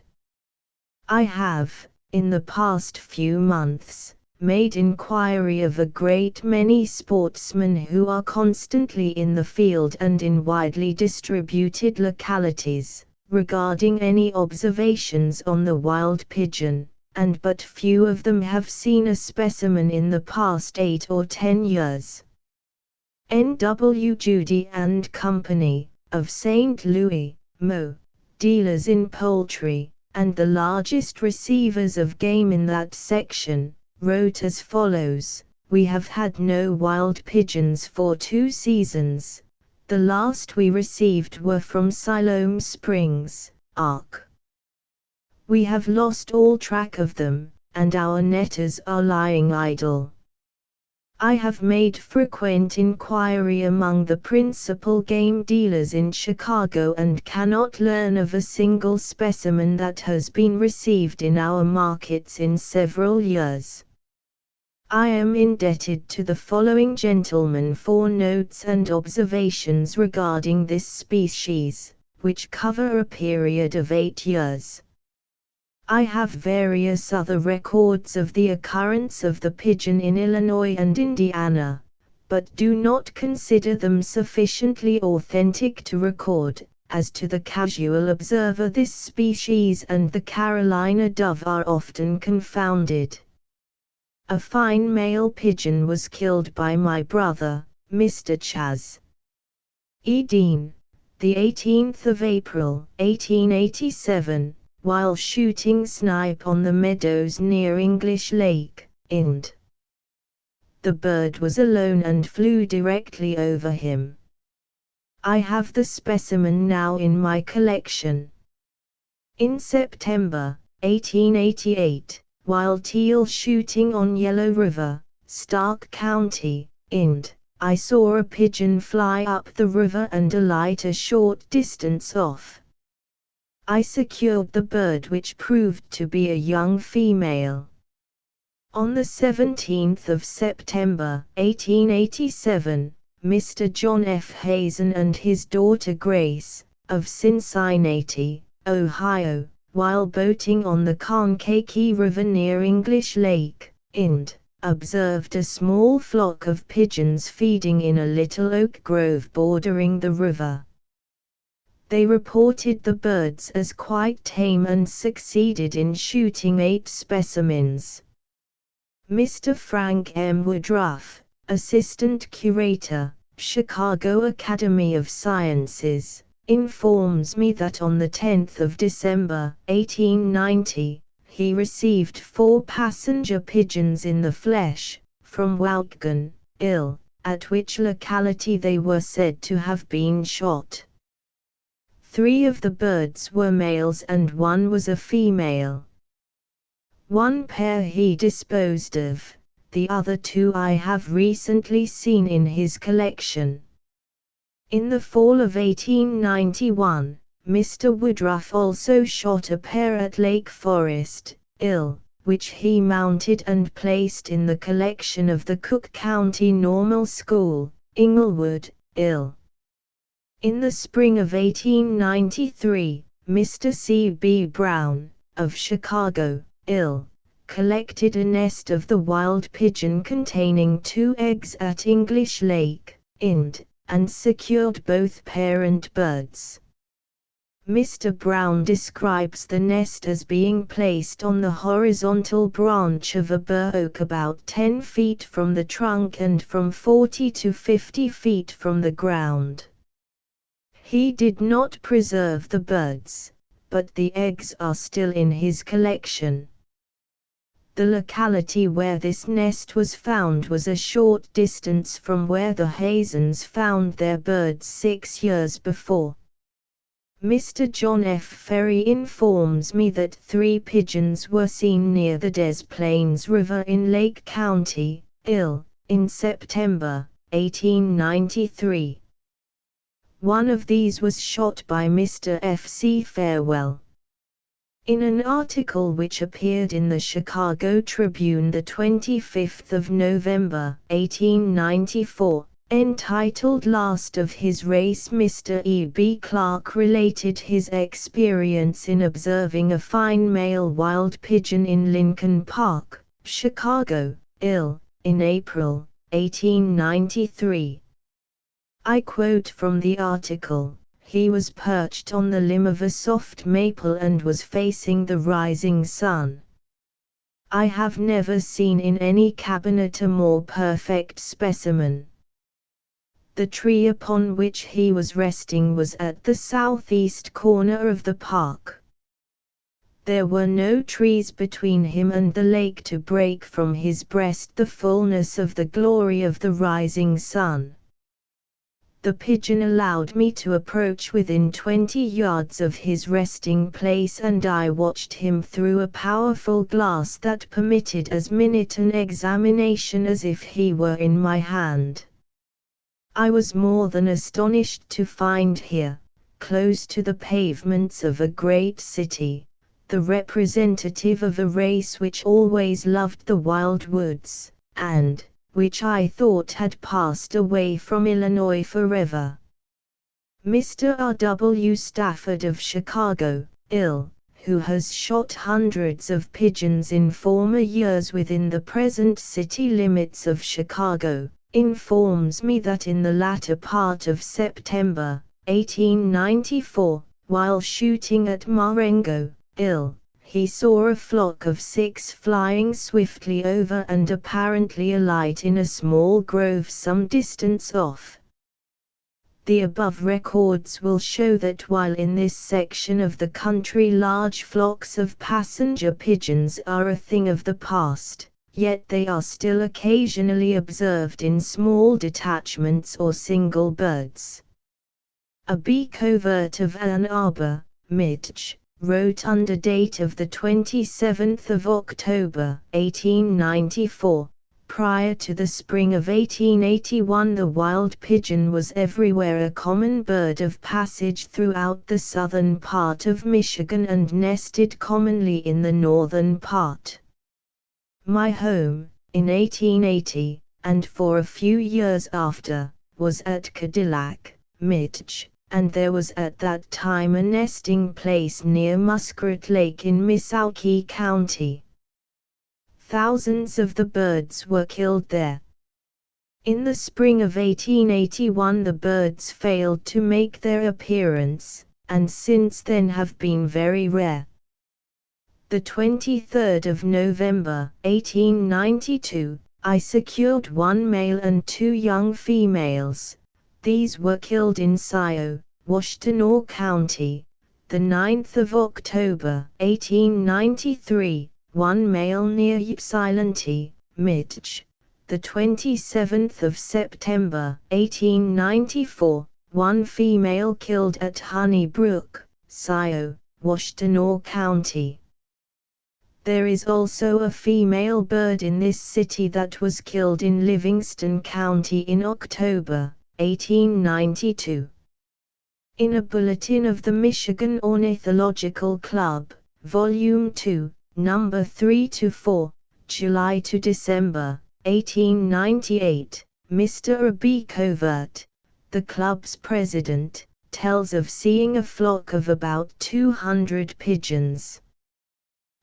I have, in the past few months, made inquiry of a great many sportsmen who are constantly in the field and in widely distributed localities, regarding any observations on the wild pigeon, and but few of them have seen a specimen in the past 8 or 10 years. N.W. Judy and Company, of St. Louis, Mo., dealers in poultry, and the largest receivers of game in that section, wrote as follows: "We have had no wild pigeons for 2 seasons. The last we received were from Siloam Springs, Ark. We have lost all track of them, and our netters are lying idle. I have made frequent inquiry among the principal game dealers in Chicago and cannot learn of a single specimen that has been received in our markets in several years. I am indebted to the following gentlemen for notes and observations regarding this species, which cover a period of 8 years. I have various other records of the occurrence of the pigeon in Illinois and Indiana, but do not consider them sufficiently authentic to record. As to the casual observer, this species and the Carolina dove are often confounded. A fine male pigeon was killed by my brother, Mr. Chas. E. Dean, the 18th of April, 1887, while shooting snipe on the meadows near English Lake, Ind. The bird was alone and flew directly over him. I have the specimen now in my collection. In September, 1888, while teal shooting on Yellow River, Stark County, Ind., I saw a pigeon fly up the river and alight a short distance off. I secured the bird, which proved to be a young female. On the 17th of September, 1887, Mr. John F. Hazen and his daughter Grace, of Cincinnati, Ohio, while boating on the Kankakee River near English Lake, Ind., observed a small flock of pigeons feeding in a little oak grove bordering the river. They reported the birds as quite tame and succeeded in shooting 8 specimens. Mr. Frank M. Woodruff, Assistant Curator, Chicago Academy of Sciences, informs me that on the 10th of December, 1890, he received 4 passenger pigeons in the flesh, from Waukegan, Ill., at which locality they were said to have been shot. 3 of the birds were males and 1 was a female. 1 pair he disposed of, the other 2 I have recently seen in his collection. In the fall of 1891, Mr. Woodruff also shot a pair at Lake Forest, Ill., which he mounted and placed in the collection of the Cook County Normal School, Inglewood, Ill. In the spring of 1893, Mr. C. B. Brown, of Chicago, Ill., collected a nest of the wild pigeon containing 2 eggs at English Lake, Ind., and secured both parent birds. Mr. Brown describes the nest as being placed on the horizontal branch of a bur oak about 10 feet from the trunk and from 40 to 50 feet from the ground. He did not preserve the birds, but the eggs are still in his collection. The locality where this nest was found was a short distance from where the Hazens found their birds 6 years before. Mr. John F. Ferry informs me that 3 pigeons were seen near the Des Plaines River in Lake County, Ill., in September, 1893. One of these was shot by Mr. F. C. Farewell. In an article which appeared in the Chicago Tribune the 25th of November, 1894, entitled Last of His Race, Mr. E. B. Clark related his experience in observing a fine male wild pigeon in Lincoln Park, Chicago, Ill., in April, 1893. I quote from the article, "He was perched on the limb of a soft maple and was facing the rising sun. I have never seen in any cabinet a more perfect specimen. The tree upon which he was resting was at the southeast corner of the park. There were no trees between him and the lake to break from his breast the fullness of the glory of the rising sun. The pigeon allowed me to approach within 20 yards of his resting place, and I watched him through a powerful glass that permitted as minute an examination as if he were in my hand. I was more than astonished to find here, close to the pavements of a great city, the representative of a race which always loved the wild woods, and which I thought had passed away from Illinois forever." Mr. R. W. Stafford of Chicago, Ill., who has shot hundreds of pigeons in former years within the present city limits of Chicago, informs me that in the latter part of September, 1894, while shooting at Marengo, Ill., he saw a flock of 6 flying swiftly over and apparently alight in a small grove some distance off. The above records will show that while in this section of the country large flocks of passenger pigeons are a thing of the past, yet they are still occasionally observed in small detachments or single birds. A bee covert of Ann Arbor, Mich., wrote under date of the 27th of October, 1894, "Prior to the spring of 1881 the wild pigeon was everywhere a common bird of passage throughout the southern part of Michigan and nested commonly in the northern part. My home, in 1880, and for a few years after, was at Cadillac, Mich., and there was at that time a nesting place near Muskrat Lake in Missaukee County. Thousands of the birds were killed there. In the spring of 1881 the birds failed to make their appearance, and since then have been very rare. The 23rd of November, 1892, I secured 1 male and 2 young females. These were killed in Scioto, Washtenaw County. The 9th of October, 1893, 1 male near Ypsilanti, Mich. The 27th of September, 1894, 1 female killed at Honey Brook, Scioto, Washtenaw County. There is also a female bird in this city that was killed in Livingston County in October, 1892. In a bulletin of the Michigan Ornithological Club, Volume 2, Number 3-4, July to December, 1898, Mr. B. Covert, the club's president, tells of seeing a flock of about 200 pigeons.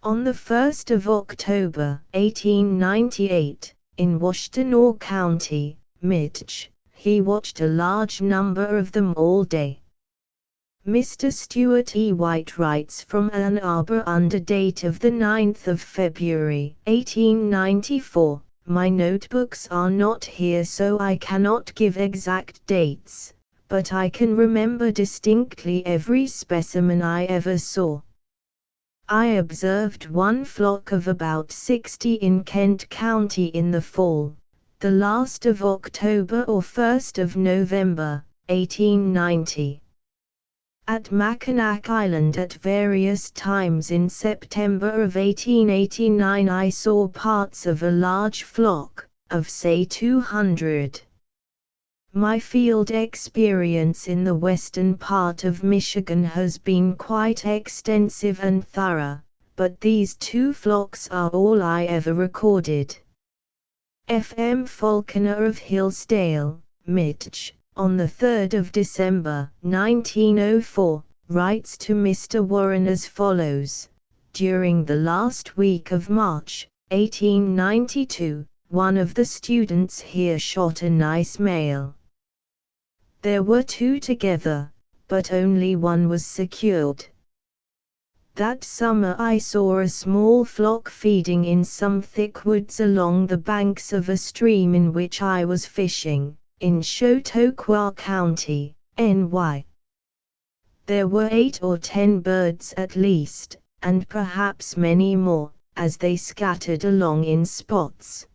On the 1st of October, 1898, in Washtenaw County, Mich, he watched a large number of them all day. Mr. Stuart E. White writes from Ann Arbor under date of the 9th of February, 1894, "My notebooks are not here so I cannot give exact dates, but I can remember distinctly every specimen I ever saw. I observed one flock of about 60 in Kent County in the fall, the last of October or 1st of November, 1890. At Mackinac Island at various times in September of 1889 I saw parts of a large flock, of say 200. My field experience in the western part of Michigan has been quite extensive and thorough, but these two flocks are all I ever recorded." F. M. Falconer of Hillsdale, Mich, on the 3rd of December, 1904, writes to Mr. Warren as follows: "During the last week of March, 1892, one of the students here shot a nice male. There were two together, but only one was secured. That summer I saw a small flock feeding in some thick woods along the banks of a stream in which I was fishing, in Chautauqua County, NY. There were 8 or 10 birds at least, and perhaps many more, as they scattered along in spots."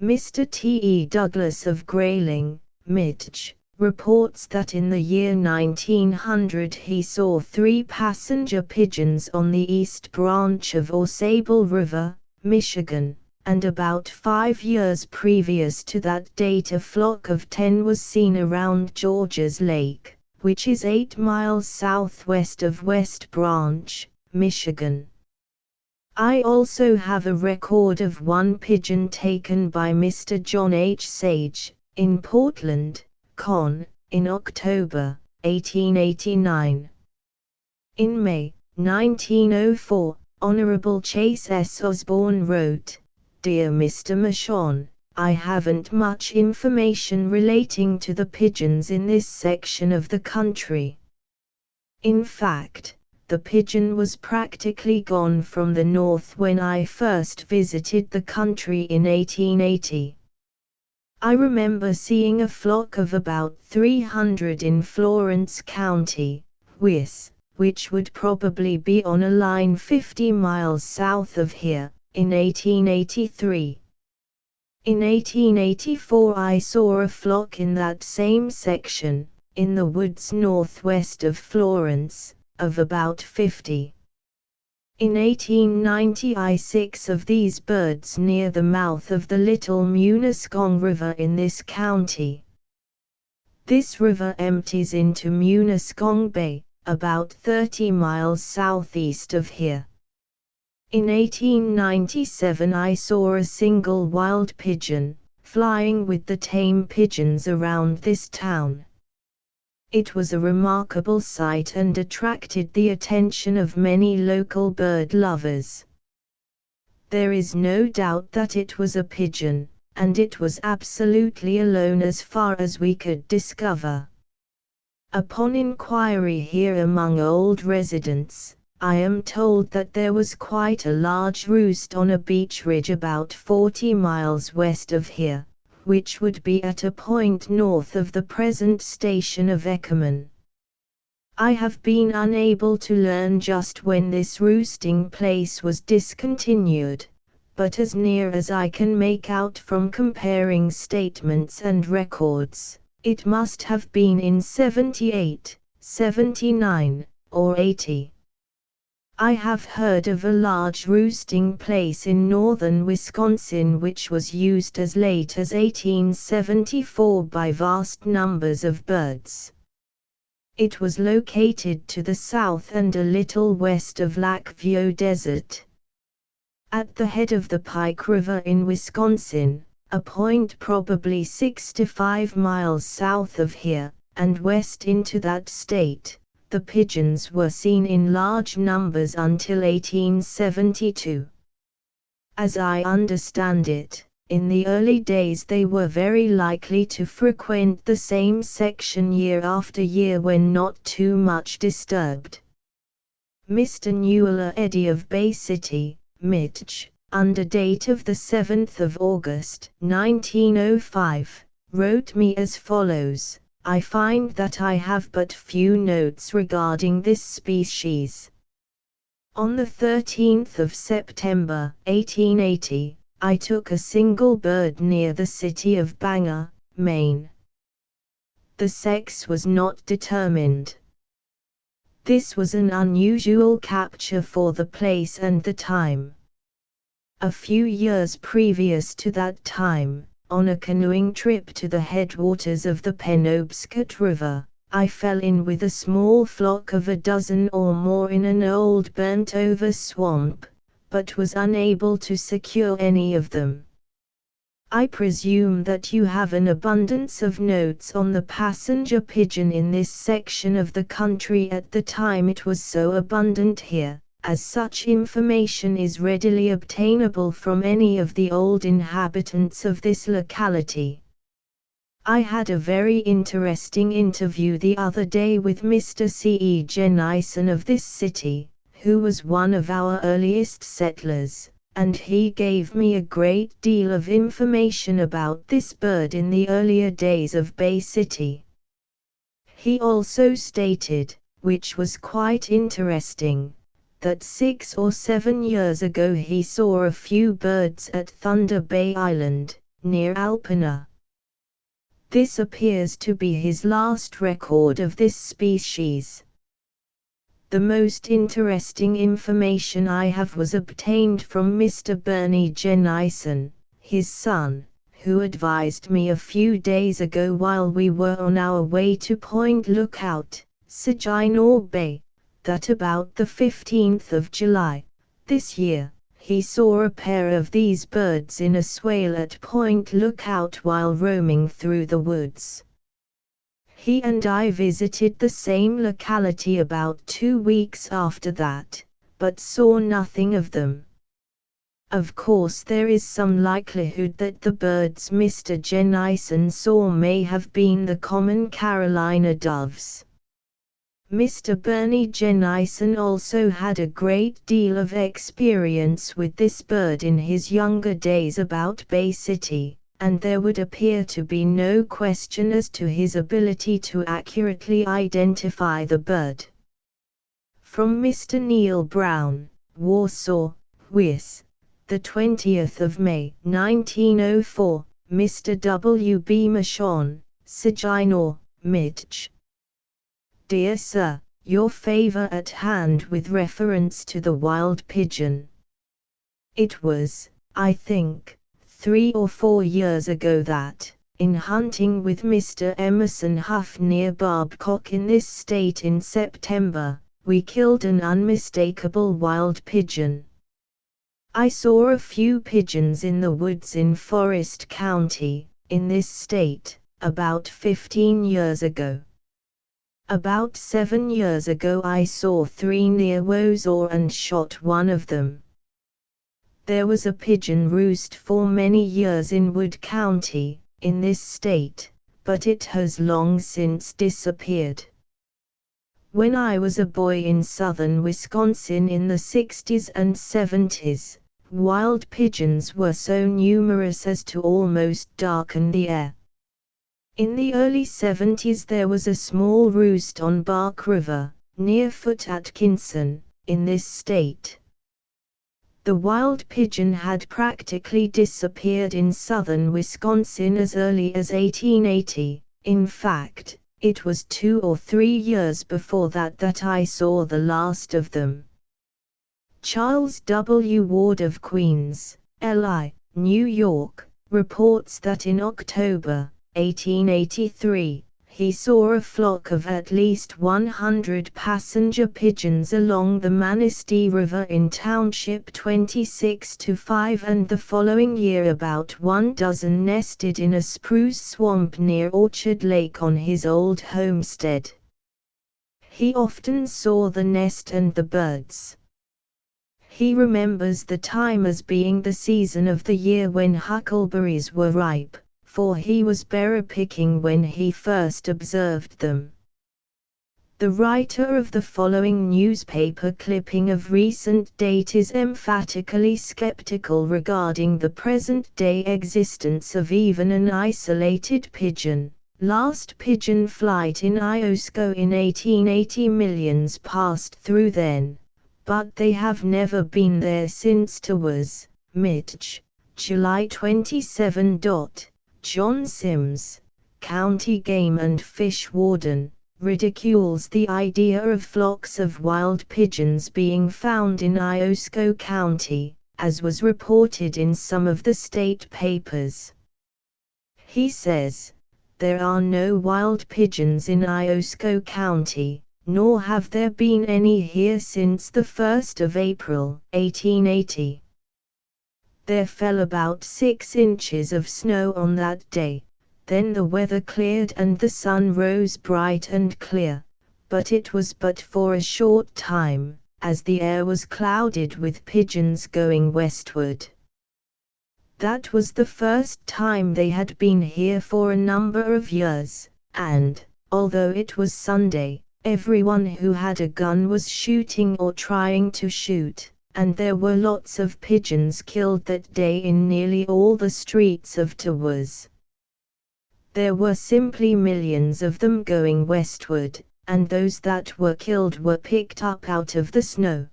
Mr. T. E. Douglas of Grayling, Mich, reports that in the year 1900 he saw 3 passenger pigeons on the east branch of Ausable River, Michigan, and about 5 years previous to that date a flock of 10 was seen around George's Lake, which is 8 miles southwest of West Branch, Michigan. I also have a record of one pigeon taken by Mr. John H. Sage, in Portland, Con., in October, 1889. In May, 1904, Honorable Chase S. Osborne wrote, "Dear Mr. Michon, I haven't much information relating to the pigeons in this section of the country. In fact, the pigeon was practically gone from the north when I first visited the country in 1880. I remember seeing a flock of about 300 in Florence County, which would probably be on a line 50 miles south of here, in 1883. In 1884 I saw a flock in that same section, in the woods northwest of Florence, of about 50. In 1890 I 6 of these birds near the mouth of the Little Munisquong River in this county. This river empties into Munisquong Bay, about 30 miles southeast of here. In 1897 I saw a single wild pigeon, flying with the tame pigeons around this town. It was a remarkable sight and attracted the attention of many local bird lovers. There is no doubt that it was a pigeon, and it was absolutely alone as far as we could discover. Upon inquiry here among old residents, I am told that there was quite a large roost on a beach ridge about 40 miles west of here, which would be at a point north of the present station of Eckerman. I have been unable to learn just when this roosting place was discontinued, but as near as I can make out from comparing statements and records, it must have been in 78, 79, or 80. I have heard of a large roosting place in northern Wisconsin which was used as late as 1874 by vast numbers of birds. It was located to the south and a little west of Lac Vieux Desert. At the head of the Pike River in Wisconsin, a point probably 65 miles south of here, and west into that state, The pigeons were seen in large numbers until 1872. As I understand it, in the early days they were very likely to frequent the same section year after year when not too much disturbed. Mr. Newell Eddy of Bay City, Mitch, under date of the 7th of August, 1905, wrote me as follows: I find that I have but few notes regarding this species. On the 13th of September, 1880, I took a single bird near the city of Bangor, Maine. The sex was not determined. This was an unusual capture for the place and the time. A few years previous to that time, on a canoeing trip to the headwaters of the Penobscot River, I fell in with a small flock of a dozen or more in an old burnt-over swamp, but was unable to secure any of them. I presume that you have an abundance of notes on the passenger pigeon in this section of the country at the time it was so abundant here, as such information is readily obtainable from any of the old inhabitants of this locality. I had a very interesting interview the other day with Mr. C. E. Jennison of this city, who was one of our earliest settlers, and he gave me a great deal of information about this bird in the earlier days of Bay City. He also stated, which was quite interesting, that 6 or 7 years ago he saw a few birds at Thunder Bay Island, near Alpena. This appears to be his last record of this species. The most interesting information I have was obtained from Mr. Bernie Jennison, his son, who advised me a few days ago while we were on our way to Point Lookout, Saginaw Bay, that about the 15th of July, this year, he saw a pair of these birds in a swale at Point Lookout while roaming through the woods. He and I visited the same locality about 2 weeks after that, but saw nothing of them. Of course there is some likelihood that the birds Mr. Jennison saw may have been the common Carolina doves. Mr. Bernie Jennison also had a great deal of experience with this bird in his younger days about Bay City, and there would appear to be no question as to his ability to accurately identify the bird. From Mr. Neil Brown, Warsaw, Wis, the 20th of May, 1904, Mr. W. B. Mashon, Saginaw, Mitch. Dear Sir, your favor at hand with reference to the wild pigeon. It was, I think, 3 or 4 years ago that, in hunting with Mr. Emerson Huff near Babcock in this state in September, we killed an unmistakable wild pigeon. I saw a few pigeons in the woods in Forest County, in this state, about 15 years ago. About 7 years ago I saw 3 near Wosaw and shot one of them. There was a pigeon roost for many years in Wood County, in this state, but it has long since disappeared. When I was a boy in southern Wisconsin in the 60s and 70s, wild pigeons were so numerous as to almost darken the air. In the early 70s there was a small roost on Bark River, near Fort Atkinson, in this state. The wild pigeon had practically disappeared in southern Wisconsin as early as 1880, in fact, it was 2 or 3 years before that I saw the last of them. Charles W. Ward of Queens, L.I., New York, reports that in October 1883, he saw a flock of at least 100 passenger pigeons along the Manistee River in Township 26-5, and the following year about 1 dozen nested in a spruce swamp near Orchard Lake on his old homestead. He often saw the nest and the birds. He remembers the time as being the season of the year when huckleberries were ripe, for he was berry-picking when he first observed them. The writer of the following newspaper clipping of recent date is emphatically skeptical regarding the present-day existence of even an isolated pigeon. Last pigeon flight in Iosco in 1880. Millions passed through then, but they have never been there since. Was, Mitch, July 27. John Sims, County Game and Fish Warden, ridicules the idea of flocks of wild pigeons being found in Iosco County, as was reported in some of the state papers. He says, "There are no wild pigeons in Iosco County, nor have there been any here since the 1st of April, 1880. There fell about 6 inches of snow on that day. Then the weather cleared and the sun rose bright and clear, but it was but for a short time, as the air was clouded with pigeons going westward. That was the first time they had been here for a number of years, and, although it was Sunday, everyone who had a gun was shooting or trying to shoot, and there were lots of pigeons killed that day in nearly all the streets of Tawas. There were simply millions of them going westward, and those that were killed were picked up out of the snow.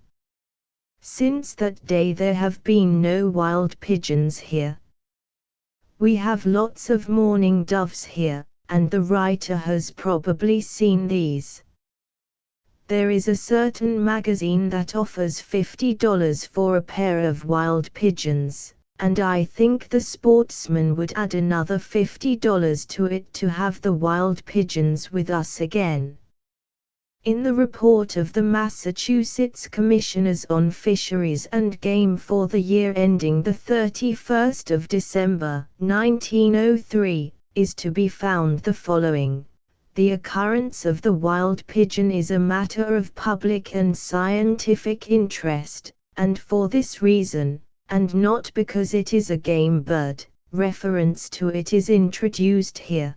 Since that day there have been no wild pigeons here. We have lots of mourning doves here, and the writer has probably seen these. There is a certain magazine that offers $50 for a pair of wild pigeons, and I think the sportsman would add another $50 to it to have the wild pigeons with us again." In the report of the Massachusetts Commissioners on Fisheries and Game for the year ending the 31st of December, 1903, is to be found the following: "The occurrence of the wild pigeon is a matter of public and scientific interest, and for this reason, and not because it is a game bird, reference to it is introduced here."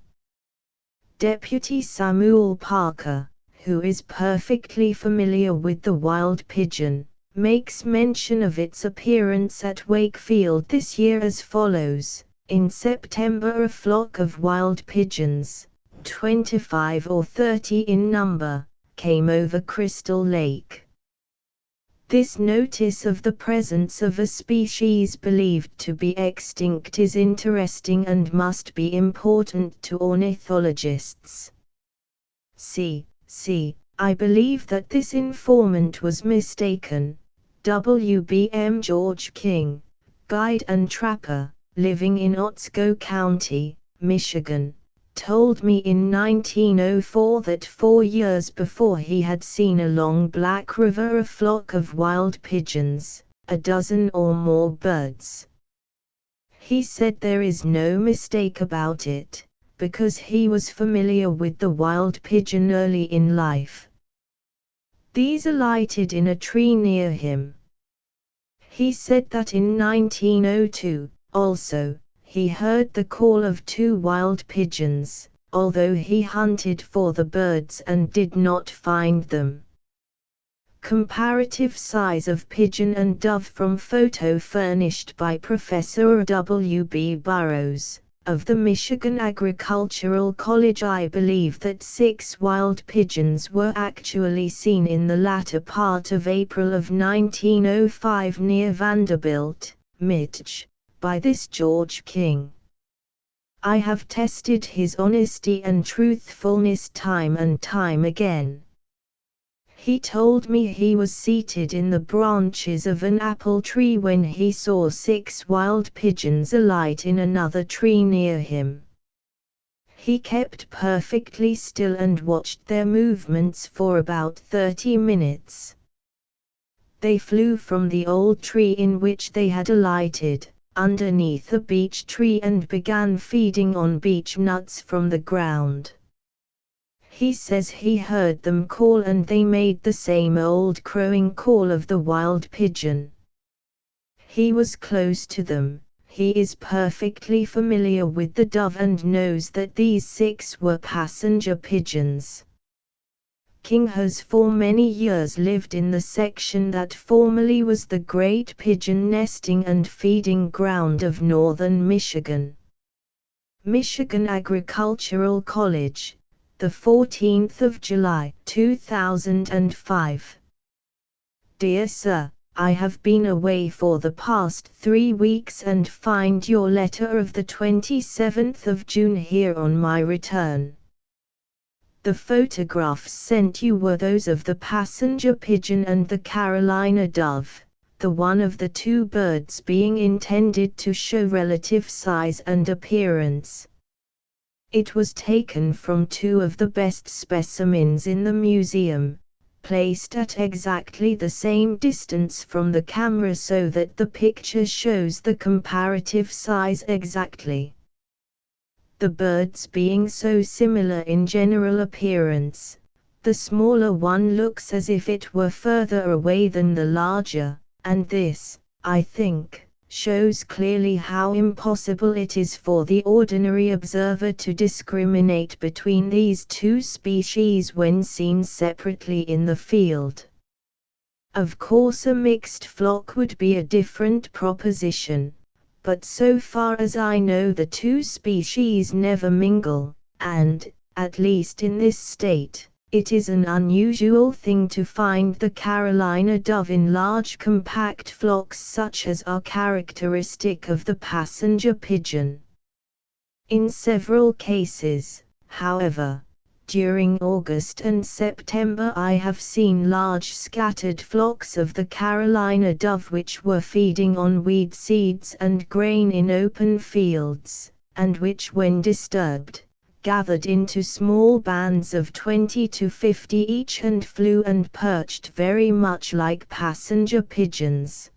Deputy Samuel Parker, who is perfectly familiar with the wild pigeon, makes mention of its appearance at Wakefield this year as follows: "In September a flock of wild pigeons, 25 or 30 in number, came over Crystal Lake." This notice of the presence of a species believed to be extinct is interesting and must be important to ornithologists. I believe that this informant was mistaken. W.B.M. George King, guide and trapper, living in Otsego County, Michigan, told me in 1904 that 4 years before he had seen along Black River a flock of wild pigeons, a dozen or more birds. He said there is no mistake about it, because he was familiar with the wild pigeon early in life. These alighted in a tree near him. He said that in 1902, also, he heard the call of 2 wild pigeons, although he hunted for the birds and did not find them. Comparative size of pigeon and dove from photo furnished by Professor W. B. Burrows, of the Michigan Agricultural College. I believe that 6 wild pigeons were actually seen in the latter part of April of 1905 near Vanderbilt, Mich., by this George King. I have tested his honesty and truthfulness time and time again. He told me he was seated in the branches of an apple tree when he saw 6 wild pigeons alight in another tree near him. He kept perfectly still and watched their movements for about 30 minutes. They flew from the old tree in which they had alighted, underneath a beech tree, and began feeding on beech nuts from the ground. He says he heard them call and they made the same old crowing call of the wild pigeon. He was close to them. He is perfectly familiar with the dove and knows that these 6 were passenger pigeons. King has for many years lived in the section that formerly was the great pigeon nesting and feeding ground of northern Michigan. Michigan Agricultural College, the 14th of July, 2005. Dear Sir, I have been away for the past 3 weeks and find your letter of the 27th of June here on my return. The photographs sent you were those of the passenger pigeon and the Carolina dove, the one of the 2 birds being intended to show relative size and appearance. It was taken from 2 of the best specimens in the museum, placed at exactly the same distance from the camera so that the picture shows the comparative size exactly. The birds being so similar in general appearance, the smaller one looks as if it were further away than the larger, and this, I think, shows clearly how impossible it is for the ordinary observer to discriminate between these 2 species when seen separately in the field. Of course, a mixed flock would be a different proposition. But so far as I know the 2 species never mingle, and, at least in this state, it is an unusual thing to find the Carolina dove in large compact flocks such as are characteristic of the passenger pigeon. In several cases, however, during August and September I have seen large scattered flocks of the Carolina dove which were feeding on weed seeds and grain in open fields, and which when disturbed, gathered into small bands of 20 to 50 each and flew and perched very much like passenger pigeons.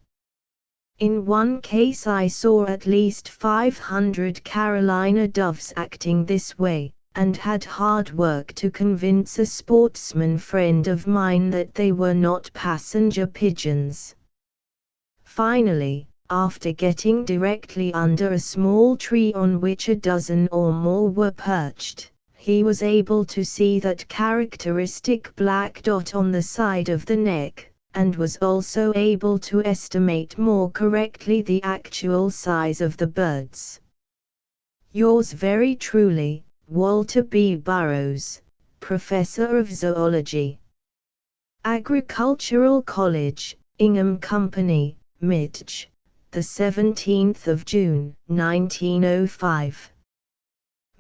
In one case I saw at least 500 Carolina doves acting this way, and had hard work to convince a sportsman friend of mine that they were not passenger pigeons. Finally, after getting directly under a small tree on which a dozen or more were perched, he was able to see that characteristic black dot on the side of the neck, and was also able to estimate more correctly the actual size of the birds. Yours very truly, Walter B. Burroughs, Professor of Zoology. Agricultural College, Ingham Company, Midge, the 17th of June, 1905.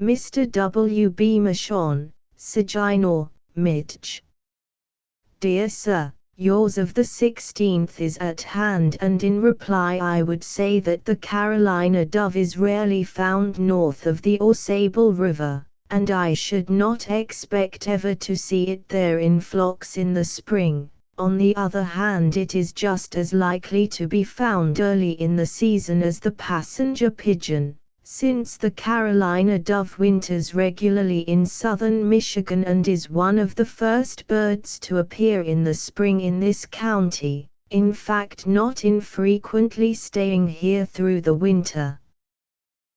Mr. W. B. Michon, Saginaw, Midge. Dear Sir, yours of the 16th is at hand, and in reply I would say that the Carolina dove is rarely found north of the Ausable River, and I should not expect ever to see it there in flocks in the spring. On the other hand, it is just as likely to be found early in the season as the passenger pigeon, since the Carolina dove winters regularly in southern Michigan and is one of the first birds to appear in the spring in this county, in fact not infrequently staying here through the winter.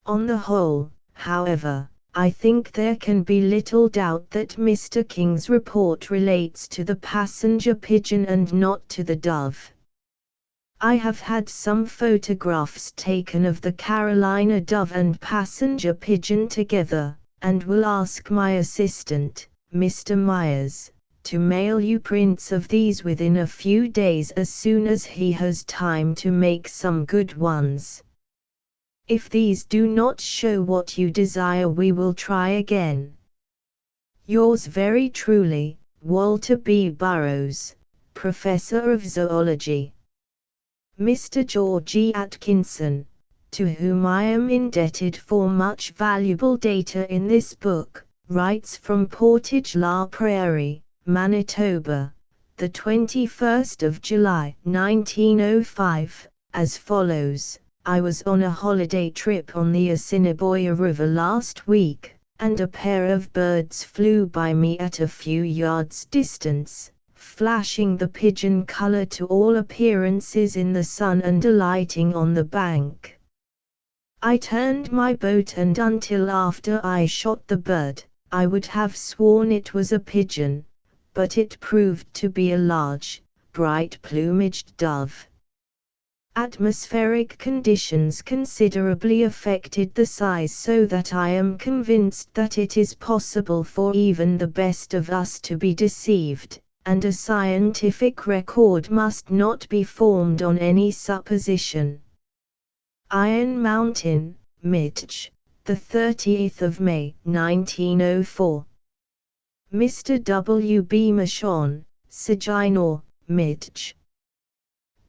On the whole, however, I think there can be little doubt that Mr. King's report relates to the passenger pigeon and not to the dove. I have had some photographs taken of the Carolina dove and passenger pigeon together, and will ask my assistant, Mr. Myers, to mail you prints of these within a few days as soon as he has time to make some good ones. If these do not show what you desire, we will try again. Yours very truly, Walter B. Burroughs, Professor of Zoology. Mr. George E. Atkinson, to whom I am indebted for much valuable data in this book, writes from Portage la Prairie, Manitoba, the 21st of July, 1905, as follows. I was on a holiday trip on the Assiniboia River last week, and a pair of birds flew by me at a few yards' distance, flashing the pigeon color to all appearances in the sun and alighting on the bank. I turned my boat, and until after I shot the bird, I would have sworn it was a pigeon, but it proved to be a large, bright-plumaged dove. Atmospheric conditions considerably affected the size, so that I am convinced that it is possible for even the best of us to be deceived, and a scientific record must not be formed on any supposition. Iron Mountain, Mich. the 30th of May, 1904. Mr. W. B. Michon, Saginaw, Mich.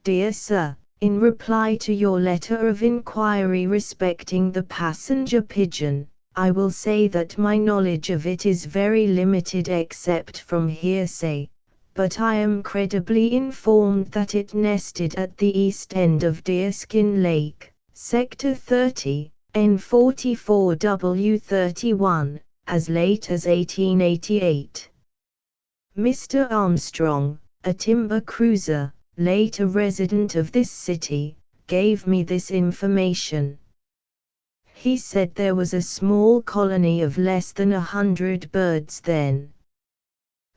Dear Sir, in reply to your letter of inquiry respecting the passenger pigeon, I will say that my knowledge of it is very limited except from hearsay, but I am credibly informed that it nested at the east end of Deerskin Lake, Sector 30, N44 W31, as late as 1888. Mr. Armstrong, a timber cruiser, later resident of this city, gave me this information. He said there was a small colony of less than 100 birds then.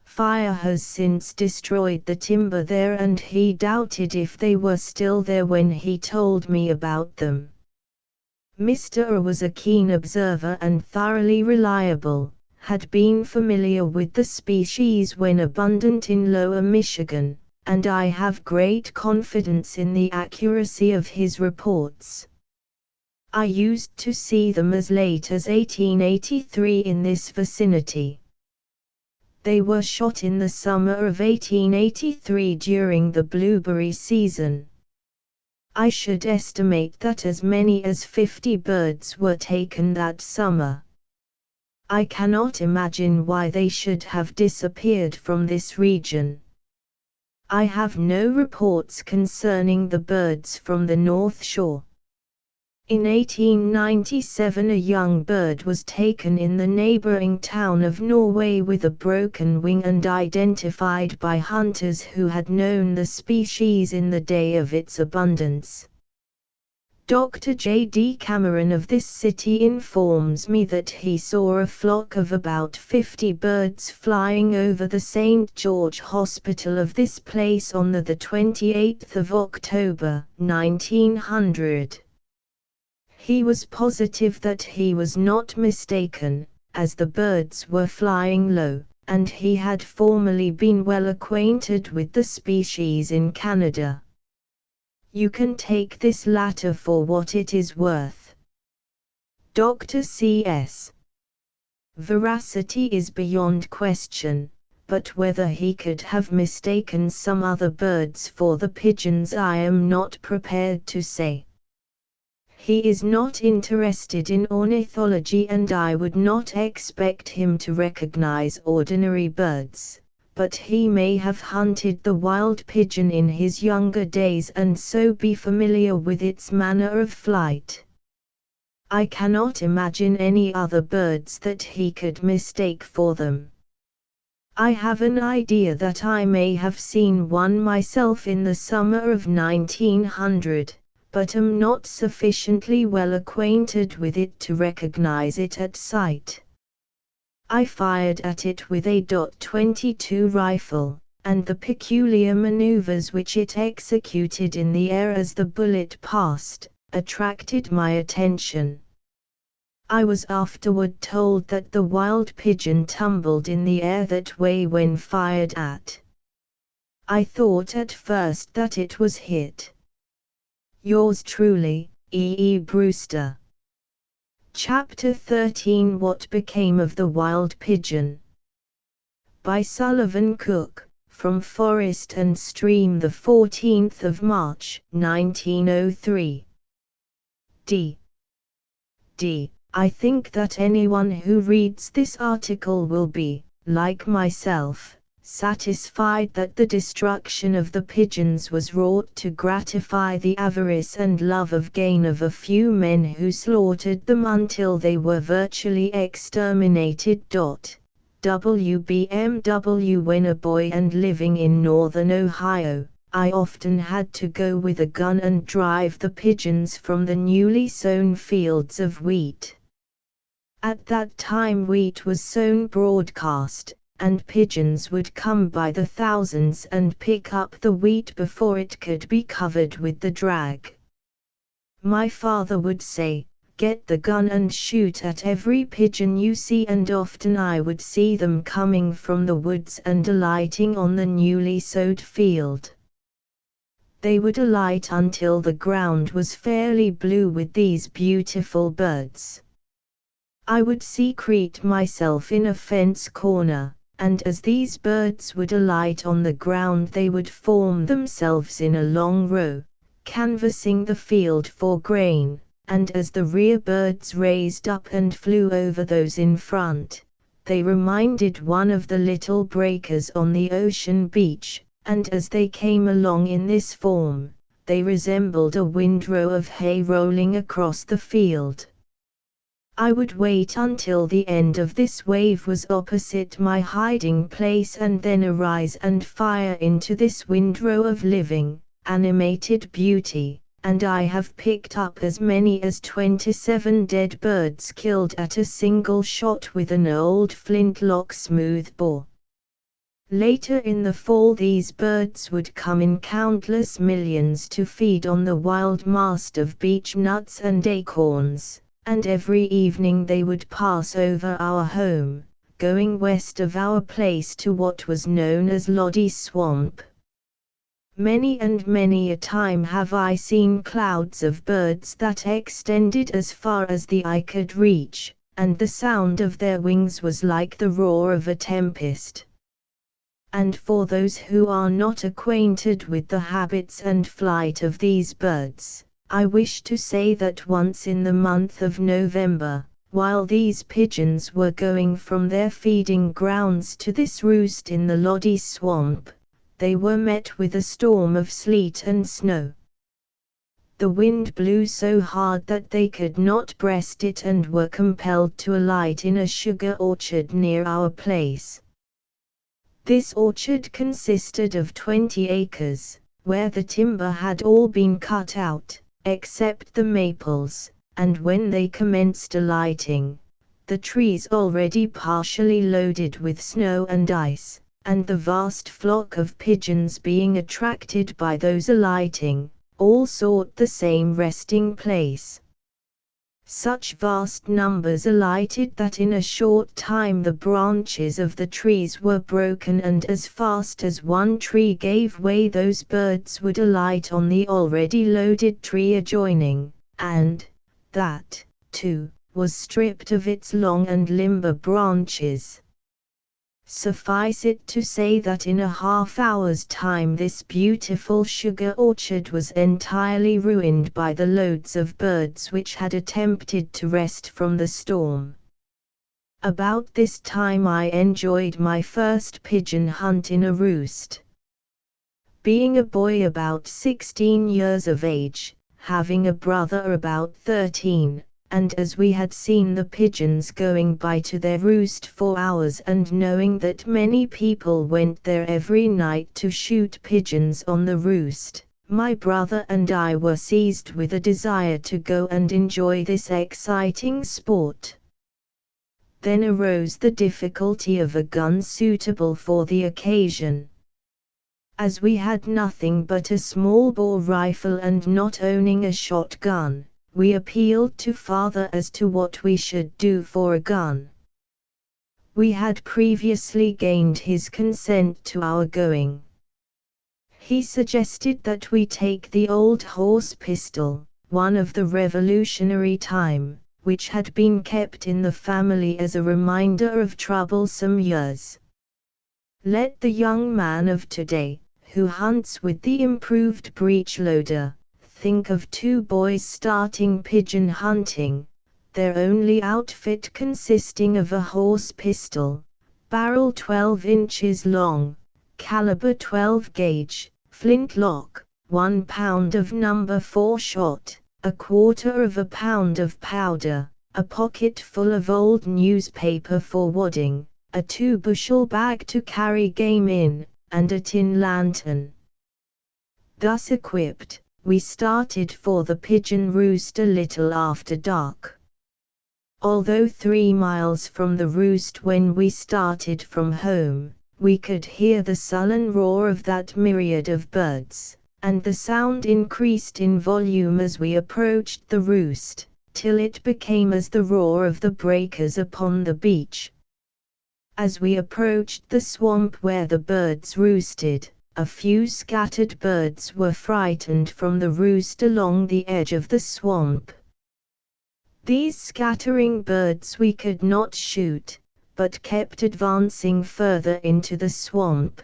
Fire has since destroyed the timber there, and he doubted if they were still there when he told me about them. Mr. R was a keen observer and thoroughly reliable, had been familiar with the species when abundant in Lower Michigan, and I have great confidence in the accuracy of his reports. I used to see them as late as 1883 in this vicinity. They were shot in the summer of 1883 during the blueberry season. I should estimate that as many as 50 birds were taken that summer. I cannot imagine why they should have disappeared from this region. I have no reports concerning the birds from the North Shore. In 1897 a young bird was taken in the neighboring town of Norway with a broken wing and identified by hunters who had known the species in the day of its abundance. Dr. J. D. Cameron of this city informs me that he saw a flock of about 50 birds flying over the St. George Hospital of this place on the 28th of October, 1900. He was positive that he was not mistaken, as the birds were flying low, and he had formerly been well acquainted with the species in Canada. You can take this latter for what it is worth. Dr. C.S. Veracity is beyond question, but whether he could have mistaken some other birds for the pigeons I am not prepared to say. He is not interested in ornithology, and I would not expect him to recognize ordinary birds, but he may have hunted the wild pigeon in his younger days and so be familiar with its manner of flight. I cannot imagine any other birds that he could mistake for them. I have an idea that I may have seen one myself in the summer of 1900. But am not sufficiently well acquainted with it to recognize it at sight. I fired at it with a .22 rifle, and the peculiar maneuvers which it executed in the air as the bullet passed, attracted my attention. I was afterward told that the wild pigeon tumbled in the air that way when fired at. I thought at first that it was hit. Yours truly, E. E. Brewster. Chapter 13 What Became of the Wild Pigeon? By Sullivan Cook, from Forest and Stream, 14 March, 1903. D. I think that anyone who reads this article will be, like myself, satisfied that the destruction of the pigeons was wrought to gratify the avarice and love of gain of a few men who slaughtered them until they were virtually exterminated. WBMW. When a boy and living in northern Ohio, I often had to go with a gun and drive the pigeons from the newly sown fields of wheat. At that time wheat was sown broadcast, and pigeons would come by the thousands and pick up the wheat before it could be covered with the drag. My father would say, "Get the gun and shoot at every pigeon you see," and often I would see them coming from the woods and alighting on the newly sowed field. They would alight until the ground was fairly blue with these beautiful birds. I would secrete myself in a fence corner, and as these birds would alight on the ground they would form themselves in a long row, canvassing the field for grain, and as the rear birds raised up and flew over those in front, they reminded one of the little breakers on the ocean beach, and as they came along in this form, they resembled a windrow of hay rolling across the field. I would wait until the end of this wave was opposite my hiding place and then arise and fire into this windrow of living, animated beauty, and I have picked up as many as 27 dead birds killed at a single shot with an old flintlock smoothbore. Later in the fall these birds would come in countless millions to feed on the wild mast of beech nuts and acorns, and every evening they would pass over our home, going west of our place to what was known as Loddy Swamp. Many and many a time have I seen clouds of birds that extended as far as the eye could reach, and the sound of their wings was like the roar of a tempest. And for those who are not acquainted with the habits and flight of these birds, I wish to say that once in the month of November, while these pigeons were going from their feeding grounds to this roost in the Loddy Swamp, they were met with a storm of sleet and snow. The wind blew so hard that they could not breast it and were compelled to alight in a sugar orchard near our place. This orchard consisted of 20 acres, where the timber had all been cut out, except the maples, and when they commenced alighting, the trees already partially loaded with snow and ice, and the vast flock of pigeons being attracted by those alighting, all sought the same resting place. Such vast numbers alighted that in a short time the branches of the trees were broken, and as fast as one tree gave way those birds would alight on the already loaded tree adjoining, and that, too, was stripped of its long and limber branches. Suffice it to say that in a half-hour's time this beautiful sugar orchard was entirely ruined by the loads of birds which had attempted to rest from the storm. About this time I enjoyed my first pigeon hunt in a roost. Being a boy about 16 years of age, having a brother about 13, and as we had seen the pigeons going by to their roost for hours and knowing that many people went there every night to shoot pigeons on the roost, my brother and I were seized with a desire to go and enjoy this exciting sport. Then arose the difficulty of a gun suitable for the occasion. As we had nothing but a small bore rifle and not owning a shotgun, we appealed to father as to what we should do for a gun. We had previously gained his consent to our going. He suggested that we take the old horse pistol, one of the Revolutionary time, which had been kept in the family as a reminder of troublesome years. Let the young man of today, who hunts with the improved breech loader, think of two boys starting pigeon hunting, their only outfit consisting of a horse pistol, barrel 12 inches long, caliber 12 gauge, flintlock, 1 pound of number 4 shot, a quarter of a pound of powder, a pocket full of old newspaper for wadding, a 2-bushel bag to carry game in, and a tin lantern. Thus equipped, we started for the Pigeon Roost a little after dark. Although 3 miles from the roost when we started from home, we could hear the sullen roar of that myriad of birds, and the sound increased in volume as we approached the roost, till it became as the roar of the breakers upon the beach. As we approached the swamp where the birds roosted, a few scattered birds were frightened from the roost along the edge of the swamp. These scattering birds we could not shoot, but kept advancing further into the swamp.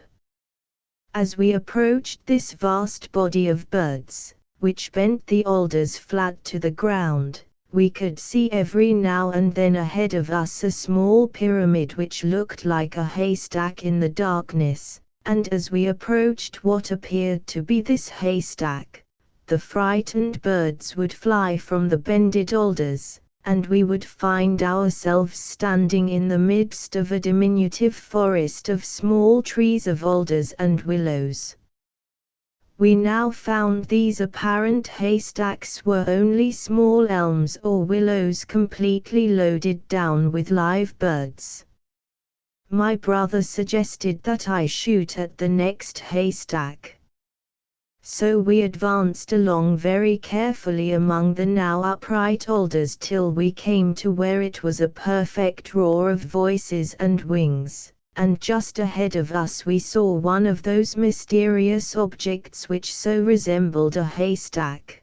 As we approached this vast body of birds, which bent the alders flat to the ground, we could see every now and then ahead of us a small pyramid which looked like a haystack in the darkness, and as we approached what appeared to be this haystack, the frightened birds would fly from the bended alders, and we would find ourselves standing in the midst of a diminutive forest of small trees of alders and willows. We now found these apparent haystacks were only small elms or willows completely loaded down with live birds. My brother suggested that I shoot at the next haystack. So we advanced along very carefully among the now upright alders till we came to where it was a perfect roar of voices and wings, and just ahead of us we saw one of those mysterious objects which so resembled a haystack.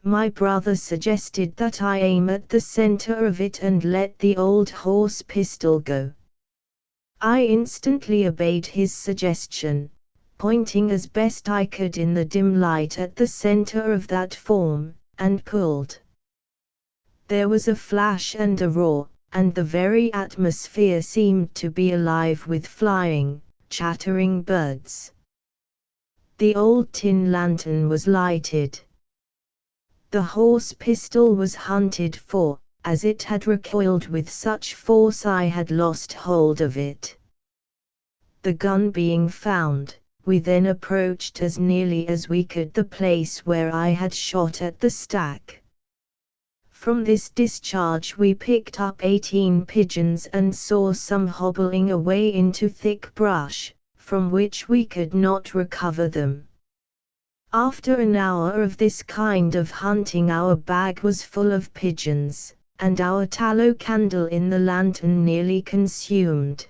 My brother suggested that I aim at the center of it and let the old horse pistol go. I instantly obeyed his suggestion, pointing as best I could in the dim light at the center of that form, and pulled. There was a flash and a roar, and the very atmosphere seemed to be alive with flying, chattering birds. The old tin lantern was lighted. The horse pistol was hunted for. As it had recoiled with such force I had lost hold of it. The gun being found, we then approached as nearly as we could the place where I had shot at the stack. From this discharge we picked up 18 pigeons and saw some hobbling away into thick brush, from which we could not recover them. After an hour of this kind of hunting our bag was full of pigeons, and our tallow candle in the lantern nearly consumed.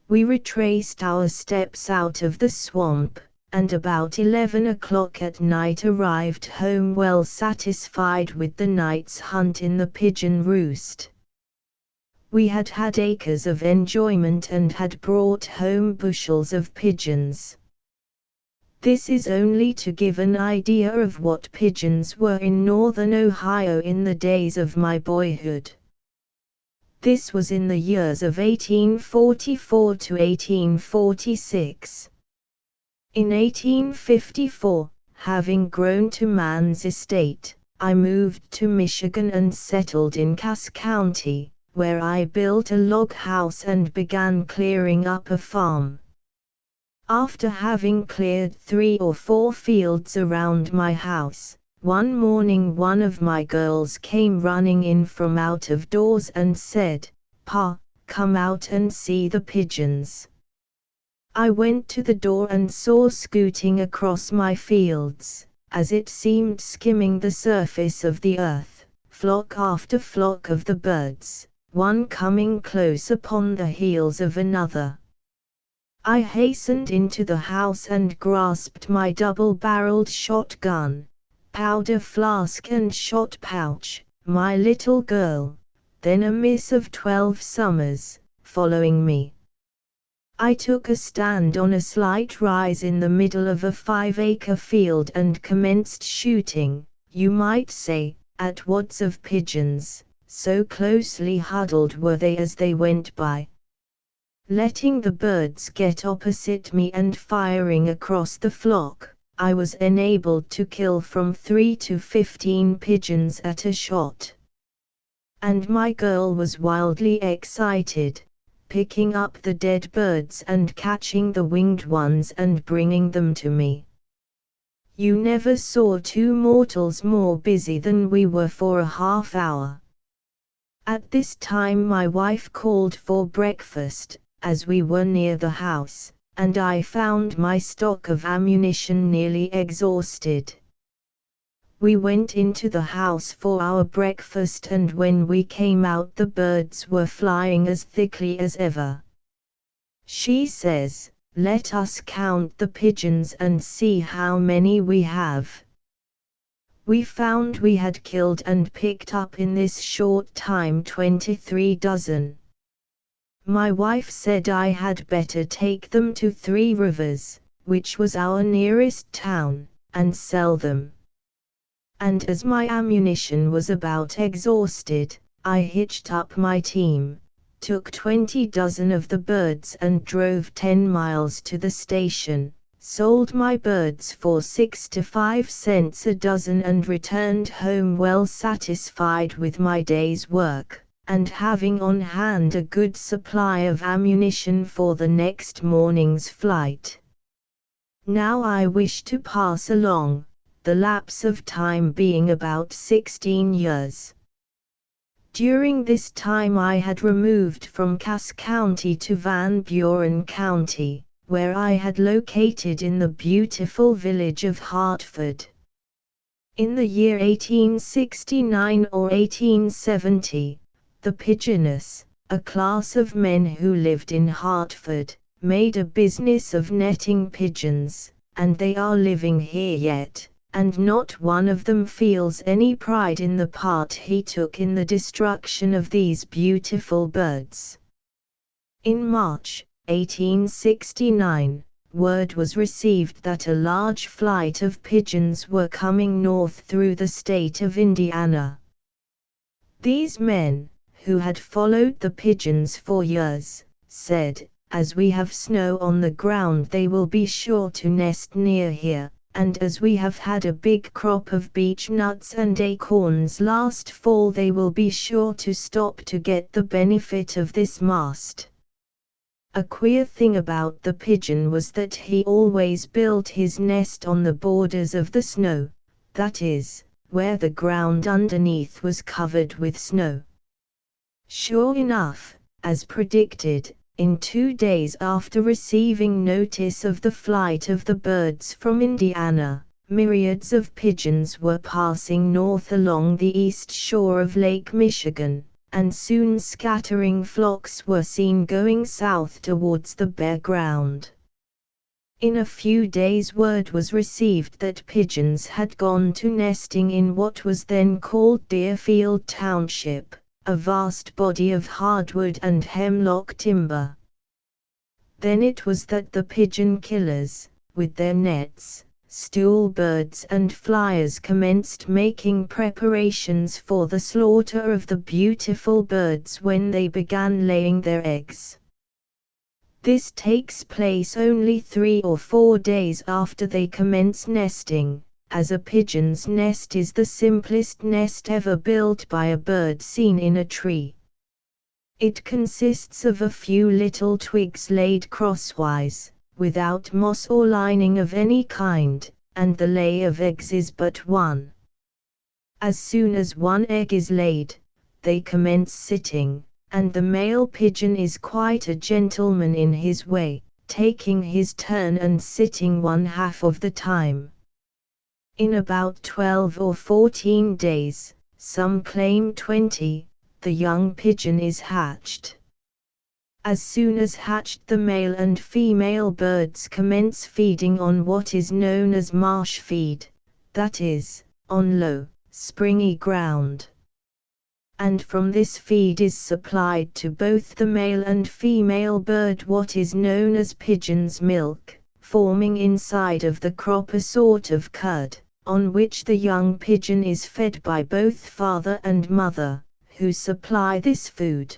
We retraced our steps out of the swamp, and about 11 o'clock at night arrived home well satisfied with the night's hunt in the Pigeon Roost. We had had acres of enjoyment and had brought home bushels of pigeons. This is only to give an idea of what pigeons were in northern Ohio in the days of my boyhood. This was in the years of 1844 to 1846. In 1854, having grown to man's estate, I moved to Michigan and settled in Cass County, where I built a log house and began clearing up a farm. After having cleared 3 or 4 fields around my house, one morning one of my girls came running in from out of doors and said, "Pa, come out and see the pigeons." I went to the door and saw scooting across my fields, as it seemed skimming the surface of the earth, flock after flock of the birds, one coming close upon the heels of another. I hastened into the house and grasped my double-barreled shotgun, powder flask and shot pouch, my little girl, then a miss of 12 summers, following me. I took a stand on a slight rise in the middle of a 5-acre field and commenced shooting, you might say, at wads of pigeons, so closely huddled were they as they went by. letting the birds get opposite me and firing across the flock. I was enabled to kill from 3 to 15 pigeons at a shot. And my girl was wildly excited, picking up the dead birds and catching the winged ones and bringing them to me. You never saw two mortals more busy than we were for a half hour. At this time my wife called for breakfast, as we were near the house, and I found my stock of ammunition nearly exhausted. We went into the house for our breakfast, and when we came out the birds were flying as thickly as ever. She says, "Let us count the pigeons and see how many we have." We found we had killed and picked up in this short time 23 dozen. My wife said I had better take them to Three Rivers, which was our nearest town, and sell them. And as my ammunition was about exhausted, I hitched up my team, took 20 dozen of the birds and drove 10 miles to the station, sold my birds for 6 to 5 cents a dozen and returned home well satisfied with my day's work, and having on hand a good supply of ammunition for the next morning's flight. Now I wish to pass along, the lapse of time being about 16 years. During this time I had removed from Cass County to Van Buren County, where I had located in the beautiful village of Hartford. In the year 1869 or 1870, the Pigeoners, a class of men who lived in Hartford, made a business of netting pigeons, and they are living here yet, and not one of them feels any pride in the part he took in the destruction of these beautiful birds. In March 1869, word was received that a large flight of pigeons were coming north through the state of Indiana. These men, who had followed the pigeons for years, said, "As we have snow on the ground they will be sure to nest near here, and as we have had a big crop of beech nuts and acorns last fall they will be sure to stop to get the benefit of this mast." A queer thing about the pigeon was that he always built his nest on the borders of the snow, that is, where the ground underneath was covered with snow. Sure enough, as predicted, in 2 days after receiving notice of the flight of the birds from Indiana, myriads of pigeons were passing north along the east shore of Lake Michigan, and soon scattering flocks were seen going south towards the bare ground. In a few days word was received that pigeons had gone to nesting in what was then called Deerfield Township, a vast body of hardwood and hemlock timber. Then it was that the pigeon killers, with their nets, stool birds and flyers commenced making preparations for the slaughter of the beautiful birds when they began laying their eggs. This takes place only 3 or 4 days after they commence nesting, as a pigeon's nest is the simplest nest ever built by a bird seen in a tree. It consists of a few little twigs laid crosswise, without moss or lining of any kind, and the lay of eggs is but one. As soon as one egg is laid, they commence sitting, and the male pigeon is quite a gentleman in his way, taking his turn and sitting one half of the time. In about 12 or 14 days, some claim 20, the young pigeon is hatched. As soon as hatched the male and female birds commence feeding on what is known as marsh feed, that is, on low, springy ground. And from this feed is supplied to both the male and female bird what is known as pigeon's milk, forming inside of the crop a sort of curd, on which the young pigeon is fed by both father and mother, who supply this food.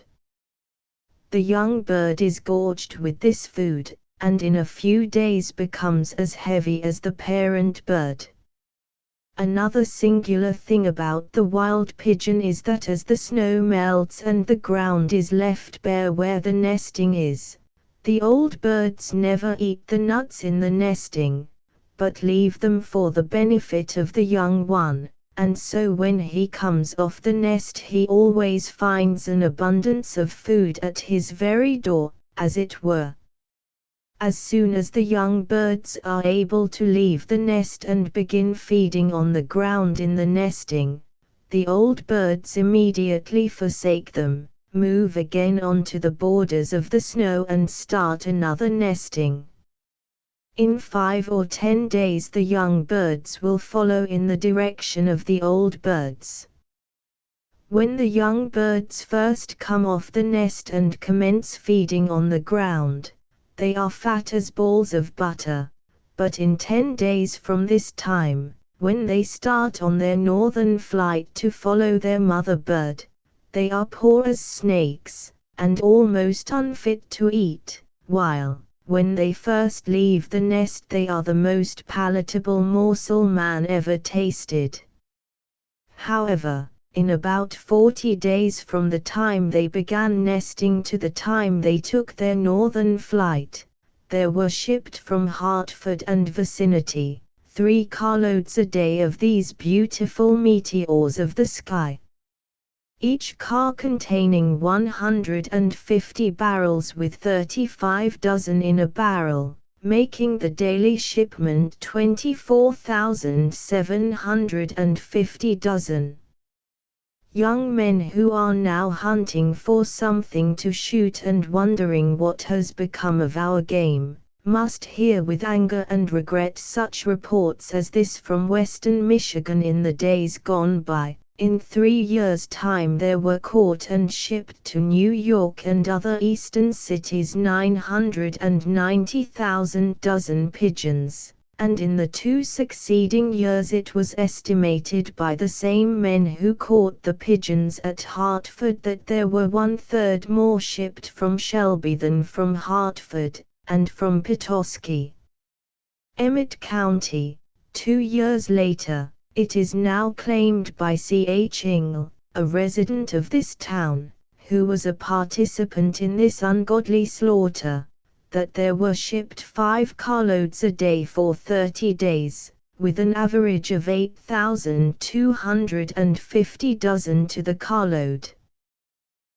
The young bird is gorged with this food, and in a few days becomes as heavy as the parent bird. Another singular thing about the wild pigeon is that as the snow melts and the ground is left bare where the nesting is, the old birds never eat the nuts in the nesting, but leave them for the benefit of the young one, and so when he comes off the nest he always finds an abundance of food at his very door, as it were. As soon as the young birds are able to leave the nest and begin feeding on the ground in the nesting, the old birds immediately forsake them, move again onto the borders of the snow and start another nesting. In 5 or 10 days the young birds will follow in the direction of the old birds. When the young birds first come off the nest and commence feeding on the ground, they are fat as balls of butter, but in 10 days from this time, when they start on their northern flight to follow their mother bird, they are poor as snakes, and almost unfit to eat, while, when they first leave the nest they are the most palatable morsel man ever tasted. However, in about 40 days from the time they began nesting to the time they took their northern flight, there were shipped from Hartford and vicinity 3 carloads a day of these beautiful meteors of the sky. Each car containing 150 barrels with 35 dozen in a barrel, making the daily shipment 24,750 dozen. Young men who are now hunting for something to shoot and wondering what has become of our game, must hear with anger and regret such reports as this from western Michigan in the days gone by. In 3 years' time there were caught and shipped to New York and other eastern cities 990,000 dozen pigeons, and in the 2 succeeding years it was estimated by the same men who caught the pigeons at Hartford that there were 1/3 more shipped from Shelby than from Hartford, and from Petoskey, Emmett County. 2 years later, it is now claimed by C.H. Ingle, a resident of this town, who was a participant in this ungodly slaughter, that there were shipped 5 carloads a day for 30 days, with an average of 8,250 dozen to the carload.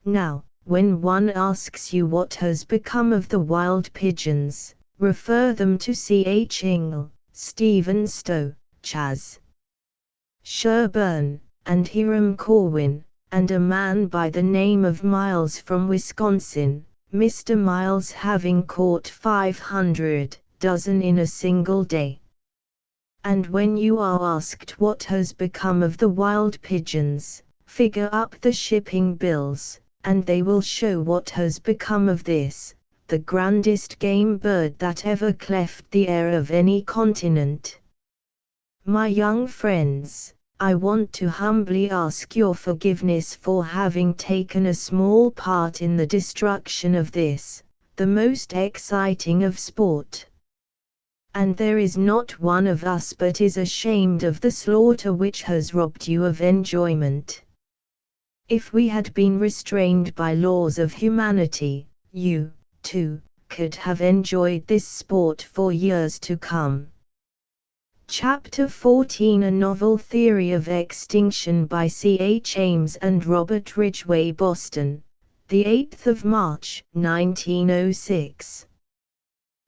Now, when one asks you what has become of the wild pigeons, refer them to C.H. Ingle, Stephen Stowe, Chas. Sherburne, and Hiram Corwin, and a man by the name of Miles from Wisconsin, Mr. Miles having caught 500 dozen in a single day. And when you are asked what has become of the wild pigeons, figure up the shipping bills, and they will show what has become of this, the grandest game bird that ever cleft the air of any continent. My young friends, I want to humbly ask your forgiveness for having taken a small part in the destruction of this, the most exciting of sport. And there is not one of us but is ashamed of the slaughter which has robbed you of enjoyment. If we had been restrained by laws of humanity, you, too, could have enjoyed this sport for years to come. Chapter 14 A Novel Theory of Extinction by C.H. Ames and Robert Ridgway Boston, 8 March, 1906.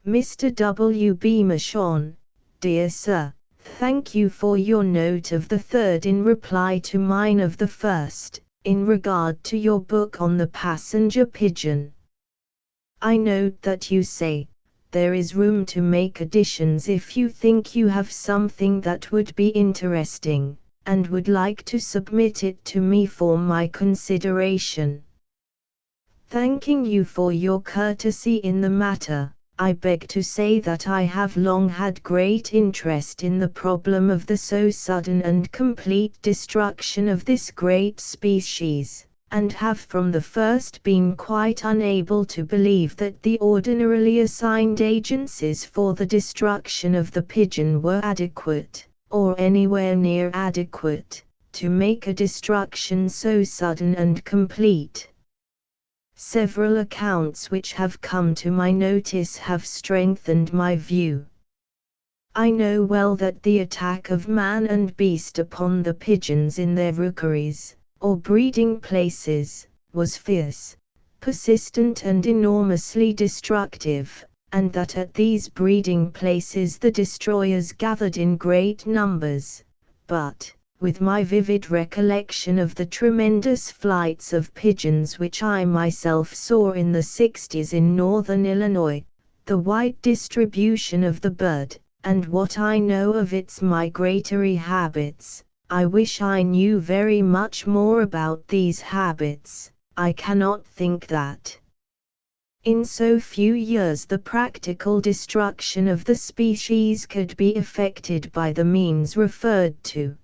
Mr. W. B. Michon, Dear Sir, thank you for your note of the 3rd in reply to mine of the 1st, in regard to your book on the passenger pigeon. I note that you say, there is room to make additions if you think you have something that would be interesting, and would like to submit it to me for my consideration. Thanking you for your courtesy in the matter, I beg to say that I have long had great interest in the problem of the so sudden and complete destruction of this great species, and have from the first been quite unable to believe that the ordinarily assigned agencies for the destruction of the pigeon were adequate, or anywhere near adequate, to make a destruction so sudden and complete. Several accounts which have come to my notice have strengthened my view. I know well that the attack of man and beast upon the pigeons in their rookeries, or breeding places, was fierce, persistent and enormously destructive, and that at these breeding places the destroyers gathered in great numbers, but, with my vivid recollection of the tremendous flights of pigeons which I myself saw in the 60s in northern Illinois, the wide distribution of the bird, and what I know of its migratory habits, I wish I knew very much more about these habits. I cannot think that in so few years the practical destruction of the species could be effected by the means referred to.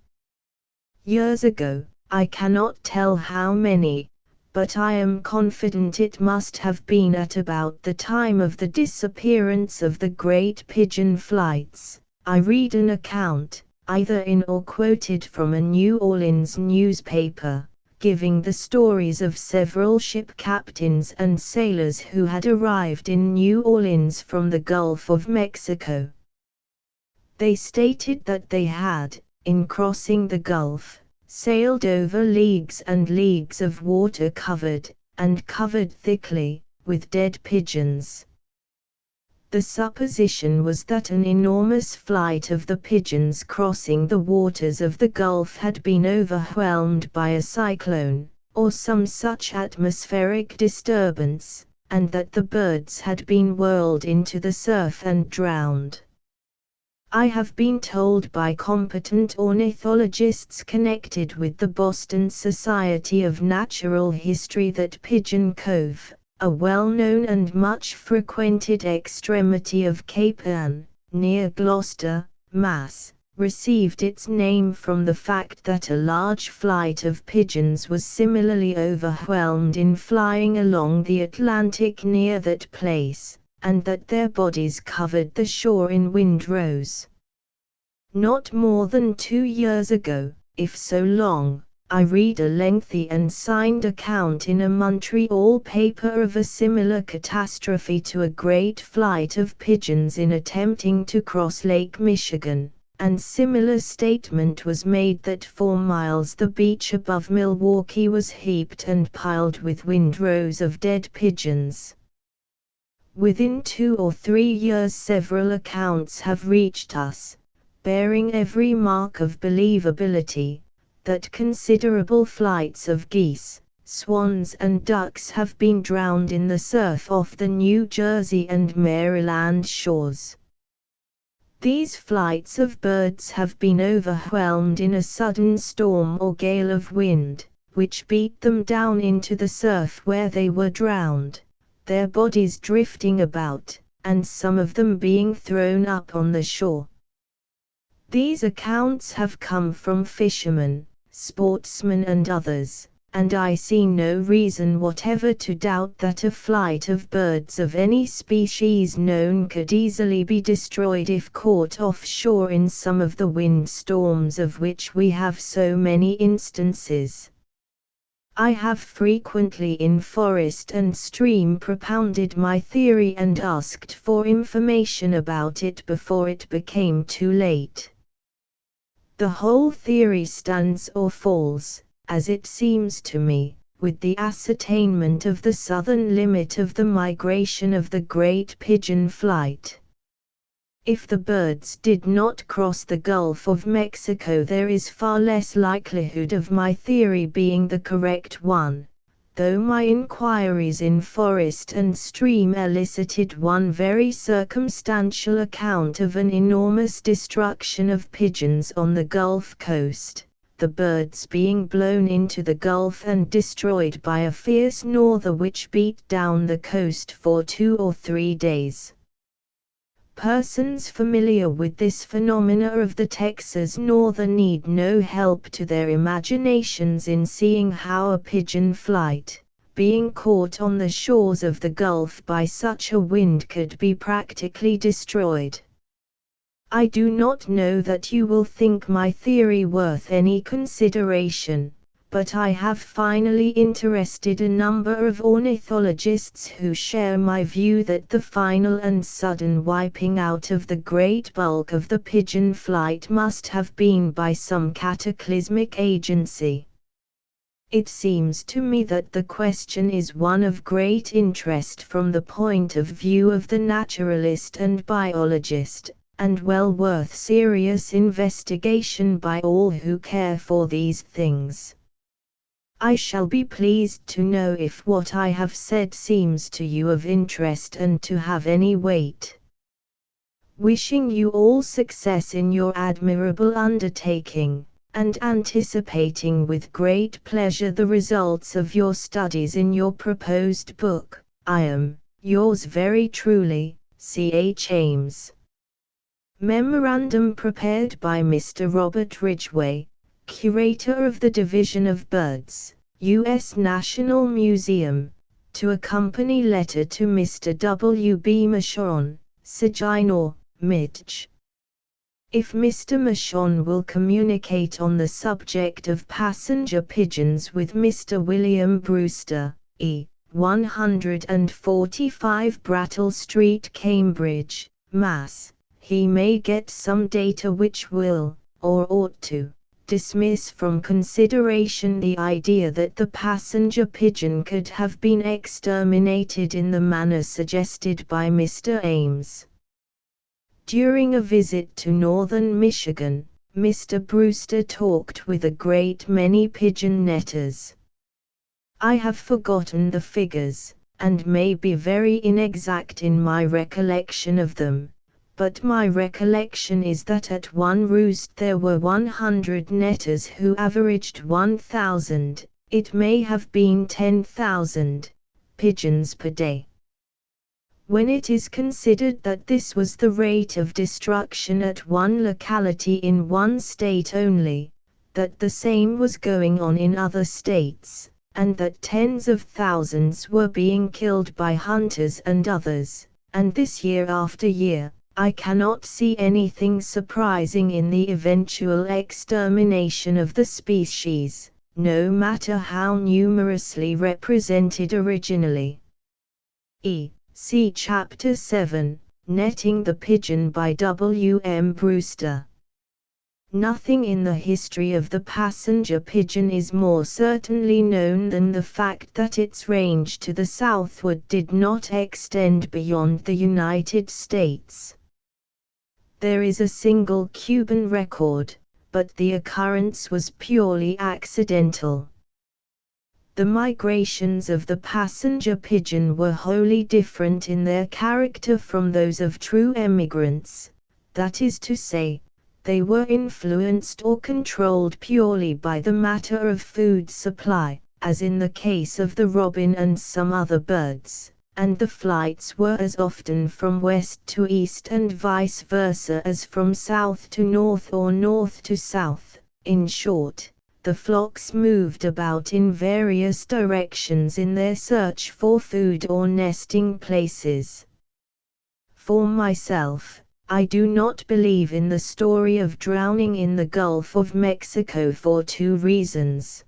Years ago, I cannot tell how many, but I am confident it must have been at about the time of the disappearance of the great pigeon flights. I read an account, either in or quoted from a New Orleans newspaper, giving the stories of several ship captains and sailors who had arrived in New Orleans from the Gulf of Mexico. They stated that they had, in crossing the Gulf, sailed over leagues and leagues of water covered thickly, with dead pigeons. The supposition was that an enormous flight of the pigeons crossing the waters of the Gulf had been overwhelmed by a cyclone, or some such atmospheric disturbance, and that the birds had been whirled into the surf and drowned. I have been told by competent ornithologists connected with the Boston Society of Natural History that Pigeon Cove, a well-known and much frequented extremity of Cape Ann, near Gloucester, Mass., received its name from the fact that a large flight of pigeons was similarly overwhelmed in flying along the Atlantic near that place, and that their bodies covered the shore in windrows. Not more than 2 years ago, if so long, I read a lengthy and signed account in a Montreal paper of a similar catastrophe to a great flight of pigeons in attempting to cross Lake Michigan, and similar statement was made that 4 miles the beach above Milwaukee was heaped and piled with windrows of dead pigeons. Within 2 or 3 years several accounts have reached us, bearing every mark of believability, that considerable flights of geese, swans and ducks have been drowned in the surf off the New Jersey and Maryland shores. These flights of birds have been overwhelmed in a sudden storm or gale of wind, which beat them down into the surf where they were drowned, their bodies drifting about, and some of them being thrown up on the shore. These accounts have come from fishermen, sportsmen and others, and I see no reason whatever to doubt that a flight of birds of any species known could easily be destroyed if caught offshore in some of the wind storms of which we have so many instances. I have frequently in forest and stream propounded my theory and asked for information about it before it became too late. The whole theory stands or falls, as it seems to me, with the ascertainment of the southern limit of the migration of the great pigeon flight. If the birds did not cross the Gulf of Mexico, there is far less likelihood of my theory being the correct one, though my inquiries in forest and stream elicited one very circumstantial account of an enormous destruction of pigeons on the Gulf coast, the birds being blown into the Gulf and destroyed by a fierce norther which beat down the coast for 2 or 3 days. Persons familiar with this phenomena of the Texas northern need no help to their imaginations in seeing how a pigeon flight, being caught on the shores of the Gulf by such a wind, could be practically destroyed. I do not know that you will think my theory worth any consideration, but I have finally interested a number of ornithologists who share my view that the final and sudden wiping out of the great bulk of the pigeon flight must have been by some cataclysmic agency. It seems to me that the question is one of great interest from the point of view of the naturalist and biologist, and well worth serious investigation by all who care for these things. I shall be pleased to know if what I have said seems to you of interest and to have any weight. Wishing you all success in your admirable undertaking, and anticipating with great pleasure the results of your studies in your proposed book, I am, yours very truly, C.H. Ames. Memorandum prepared by Mr. Robert Ridgway, Curator of the Division of Birds, U.S. National Museum, to accompany letter to Mr. W. B. Mashon, Saginaw, Midge. If Mr. Mashon will communicate on the subject of passenger pigeons with Mr. William Brewster, E. 145 Brattle Street, Cambridge, Mass., he may get some data which will, or ought to, dismiss from consideration the idea that the passenger pigeon could have been exterminated in the manner suggested by Mr. Ames. During a visit to northern Michigan, Mr. Brewster talked with a great many pigeon netters. I have forgotten the figures, and may be very inexact in my recollection of them, but my recollection is that at one roost there were 100 netters who averaged 1,000, it may have been 10,000, pigeons per day. When it is considered that this was the rate of destruction at one locality in one state only, that the same was going on in other states, and that tens of thousands were being killed by hunters and others, and this year after year, I cannot see anything surprising in the eventual extermination of the species, no matter how numerously represented originally. See Chapter 7, Netting the Pigeon by W. M. Brewster. Nothing in the history of the passenger pigeon is more certainly known than the fact that its range to the southward did not extend beyond the United States. There is a single Cuban record, but the occurrence was purely accidental. The migrations of the passenger pigeon were wholly different in their character from those of true emigrants, that is to say, they were influenced or controlled purely by the matter of food supply, as in the case of the robin and some other birds, and the flights were as often from west to east and vice versa as from south to north or north to south. In short, the flocks moved about in various directions in their search for food or nesting places. For myself, I do not believe in the story of drowning in the Gulf of Mexico for two reasons.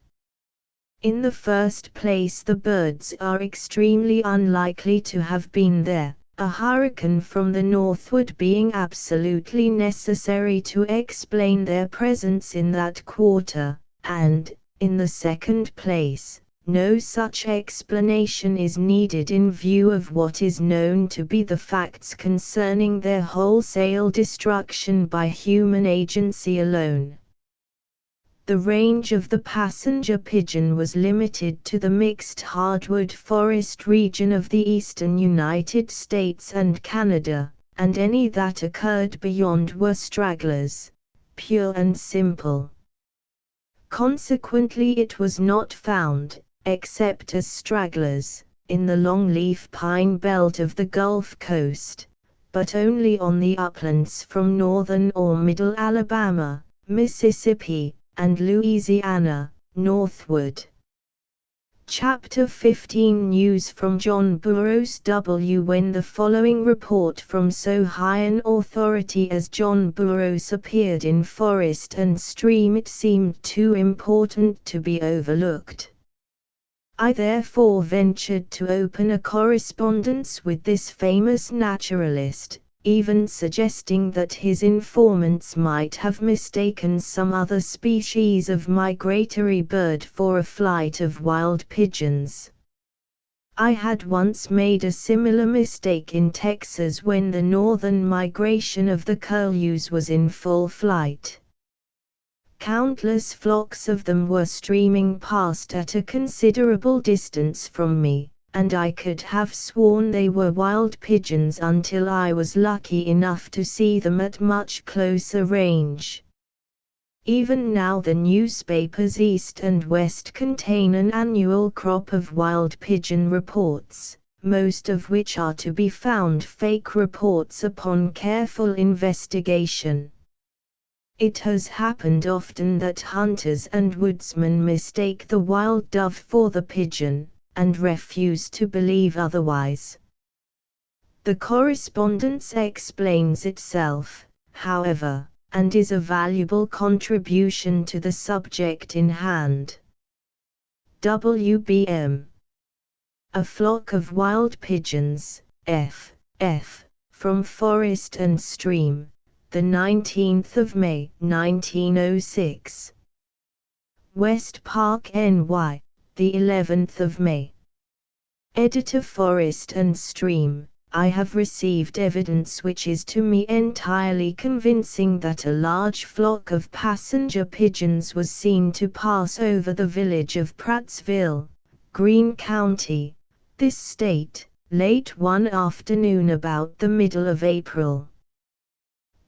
In the first place, the birds are extremely unlikely to have been there, a hurricane from the northward being absolutely necessary to explain their presence in that quarter, and, in the second place, no such explanation is needed in view of what is known to be the facts concerning their wholesale destruction by human agency alone. The range of the passenger pigeon was limited to the mixed hardwood forest region of the eastern United States and Canada, and any that occurred beyond were stragglers, pure and simple. Consequently, it was not found, except as stragglers, in the longleaf pine belt of the Gulf Coast, but only on the uplands from northern or middle Alabama, Mississippi, and Louisiana, northward. Chapter 15 News from John Burroughs W. When the following report from so high an authority as John Burroughs appeared in Forest and Stream, it seemed too important to be overlooked. I therefore ventured to open a correspondence with this famous naturalist, even suggesting that his informants might have mistaken some other species of migratory bird for a flight of wild pigeons. I had once made a similar mistake in Texas when the northern migration of the curlews was in full flight. Countless flocks of them were streaming past at a considerable distance from me, and I could have sworn they were wild pigeons until I was lucky enough to see them at much closer range. Even now the newspapers East and West contain an annual crop of wild pigeon reports, most of which are to be found fake reports upon careful investigation. It has happened often that hunters and woodsmen mistake the wild dove for the pigeon, and refuse to believe otherwise. The correspondence explains itself, however, and is a valuable contribution to the subject in hand. WBM. A flock of wild pigeons, F. From Forest and Stream, the 19th of May, 1906. West Park, NY, the 11th of May. Editor Forest and Stream, I have received evidence which is to me entirely convincing that a large flock of passenger pigeons was seen to pass over the village of Prattsville, Greene County, this state, late one afternoon about the middle of April.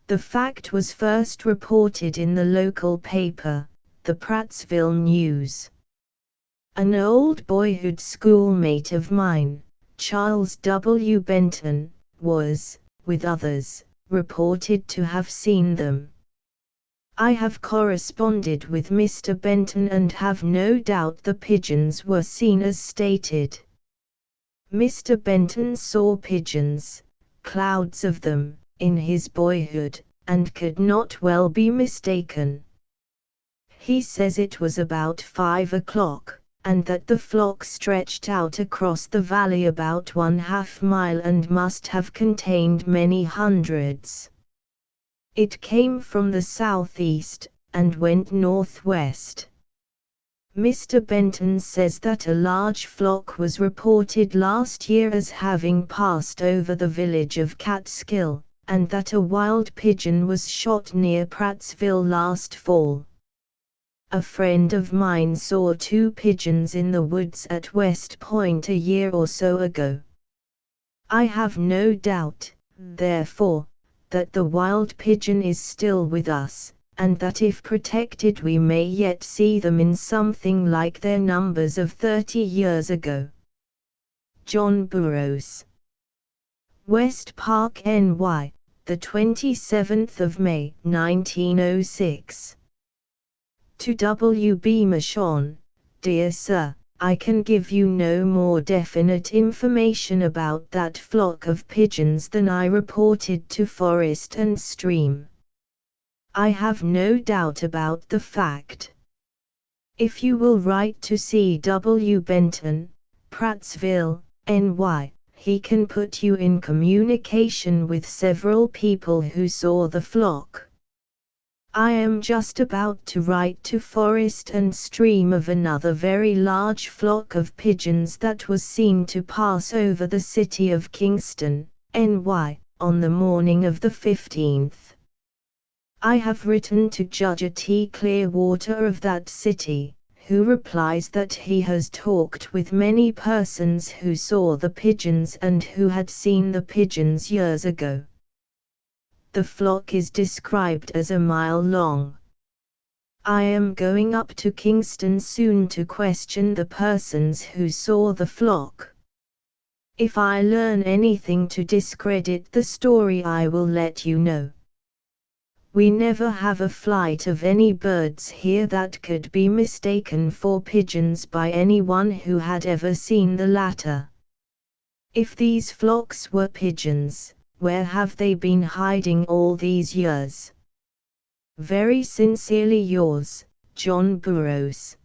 The fact was first reported in the local paper, the Prattsville News. An old boyhood schoolmate of mine, Charles W. Benton, was, with others, reported to have seen them. I have corresponded with Mr. Benton and have no doubt the pigeons were seen as stated. Mr. Benton saw pigeons, clouds of them, in his boyhood, and could not well be mistaken. He says it was about 5 o'clock, and that the flock stretched out across the valley about 1/2 mile and must have contained many hundreds. It came from the southeast, and went northwest. Mr. Benton says that a large flock was reported last year as having passed over the village of Catskill, and that a wild pigeon was shot near Prattsville last fall. A friend of mine saw 2 pigeons in the woods at West Point a year or so ago. I have no doubt, therefore, that the wild pigeon is still with us, and that if protected we may yet see them in something like their numbers of 30 years ago. John Burroughs. West Park, NY, the 27th of May, 1906. To W. B. Michon, Dear Sir, I can give you no more definite information about that flock of pigeons than I reported to Forest and Stream. I have no doubt about the fact. If you will write to C. W. Benton, Prattsville, NY, he can put you in communication with several people who saw the flock. I am just about to write to Forest and Stream of another very large flock of pigeons that was seen to pass over the city of Kingston, NY, on the morning of the 15th. I have written to Judge T. Clearwater of that city, who replies that he has talked with many persons who saw the pigeons and who had seen the pigeons years ago. The flock is described as a mile long. I am going up to Kingston soon to question the persons who saw the flock. If I learn anything to discredit the story, I will let you know. We never have a flight of any birds here that could be mistaken for pigeons by anyone who had ever seen the latter. If these flocks were pigeons, where have they been hiding all these years? Very sincerely yours, John Burroughs.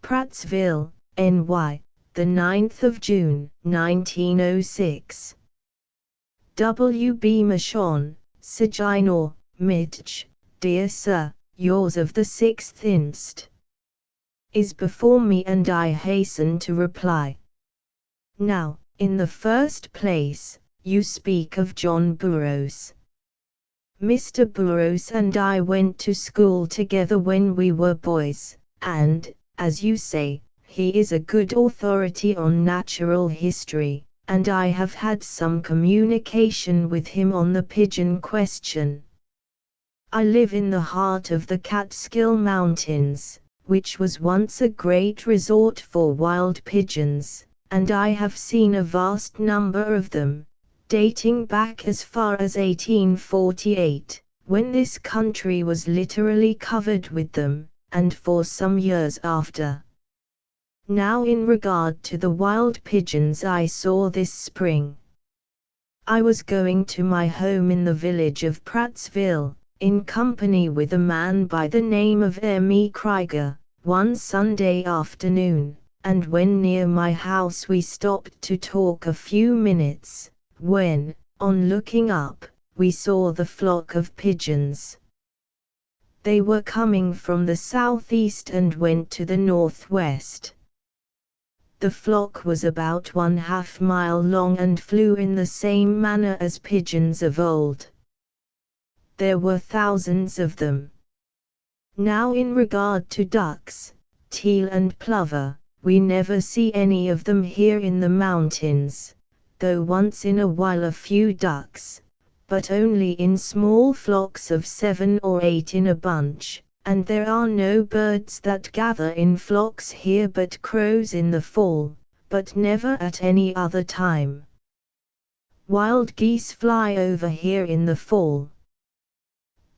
Prattsville, NY, the 9th of June, 1906. W.B. Michon, Saginaw, Mitch, dear Sir, yours of the 6th inst. Is before me, and I hasten to reply. Now, in the first place, you speak of John Burroughs. Mr. Burroughs and I went to school together when we were boys, and, as you say, he is a good authority on natural history, and I have had some communication with him on the pigeon question. I live in the heart of the Catskill Mountains, which was once a great resort for wild pigeons, and I have seen a vast number of them, dating back as far as 1848, when this country was literally covered with them, and for some years after. Now, in regard to the wild pigeons I saw this spring. I was going to my home in the village of Prattsville, in company with a man by the name of M.E. Krieger, one Sunday afternoon, and when near my house we stopped to talk a few minutes, when, on looking up, we saw the flock of pigeons. They were coming from the southeast and went to the northwest. The flock was about 1/2 mile long and flew in the same manner as pigeons of old. There were thousands of them. Now, in regard to ducks, teal and plover, we never see any of them here in the mountains, though once in a while a few ducks, but only in small flocks of 7 or 8 in a bunch, and there are no birds that gather in flocks here but crows in the fall, but never at any other time. Wild geese fly over here in the fall.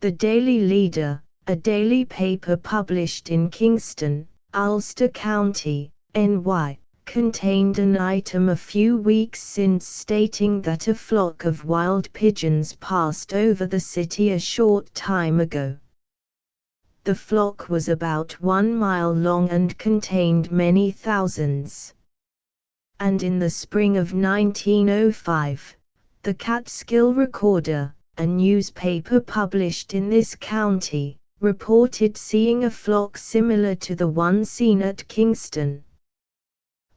The Daily Leader, a daily paper published in Kingston, Ulster County, NY, contained an item a few weeks since stating that a flock of wild pigeons passed over the city a short time ago. The flock was about 1 mile long and contained many thousands. And in the spring of 1905, the Catskill Recorder, a newspaper published in this county, reported seeing a flock similar to the one seen at Kingston.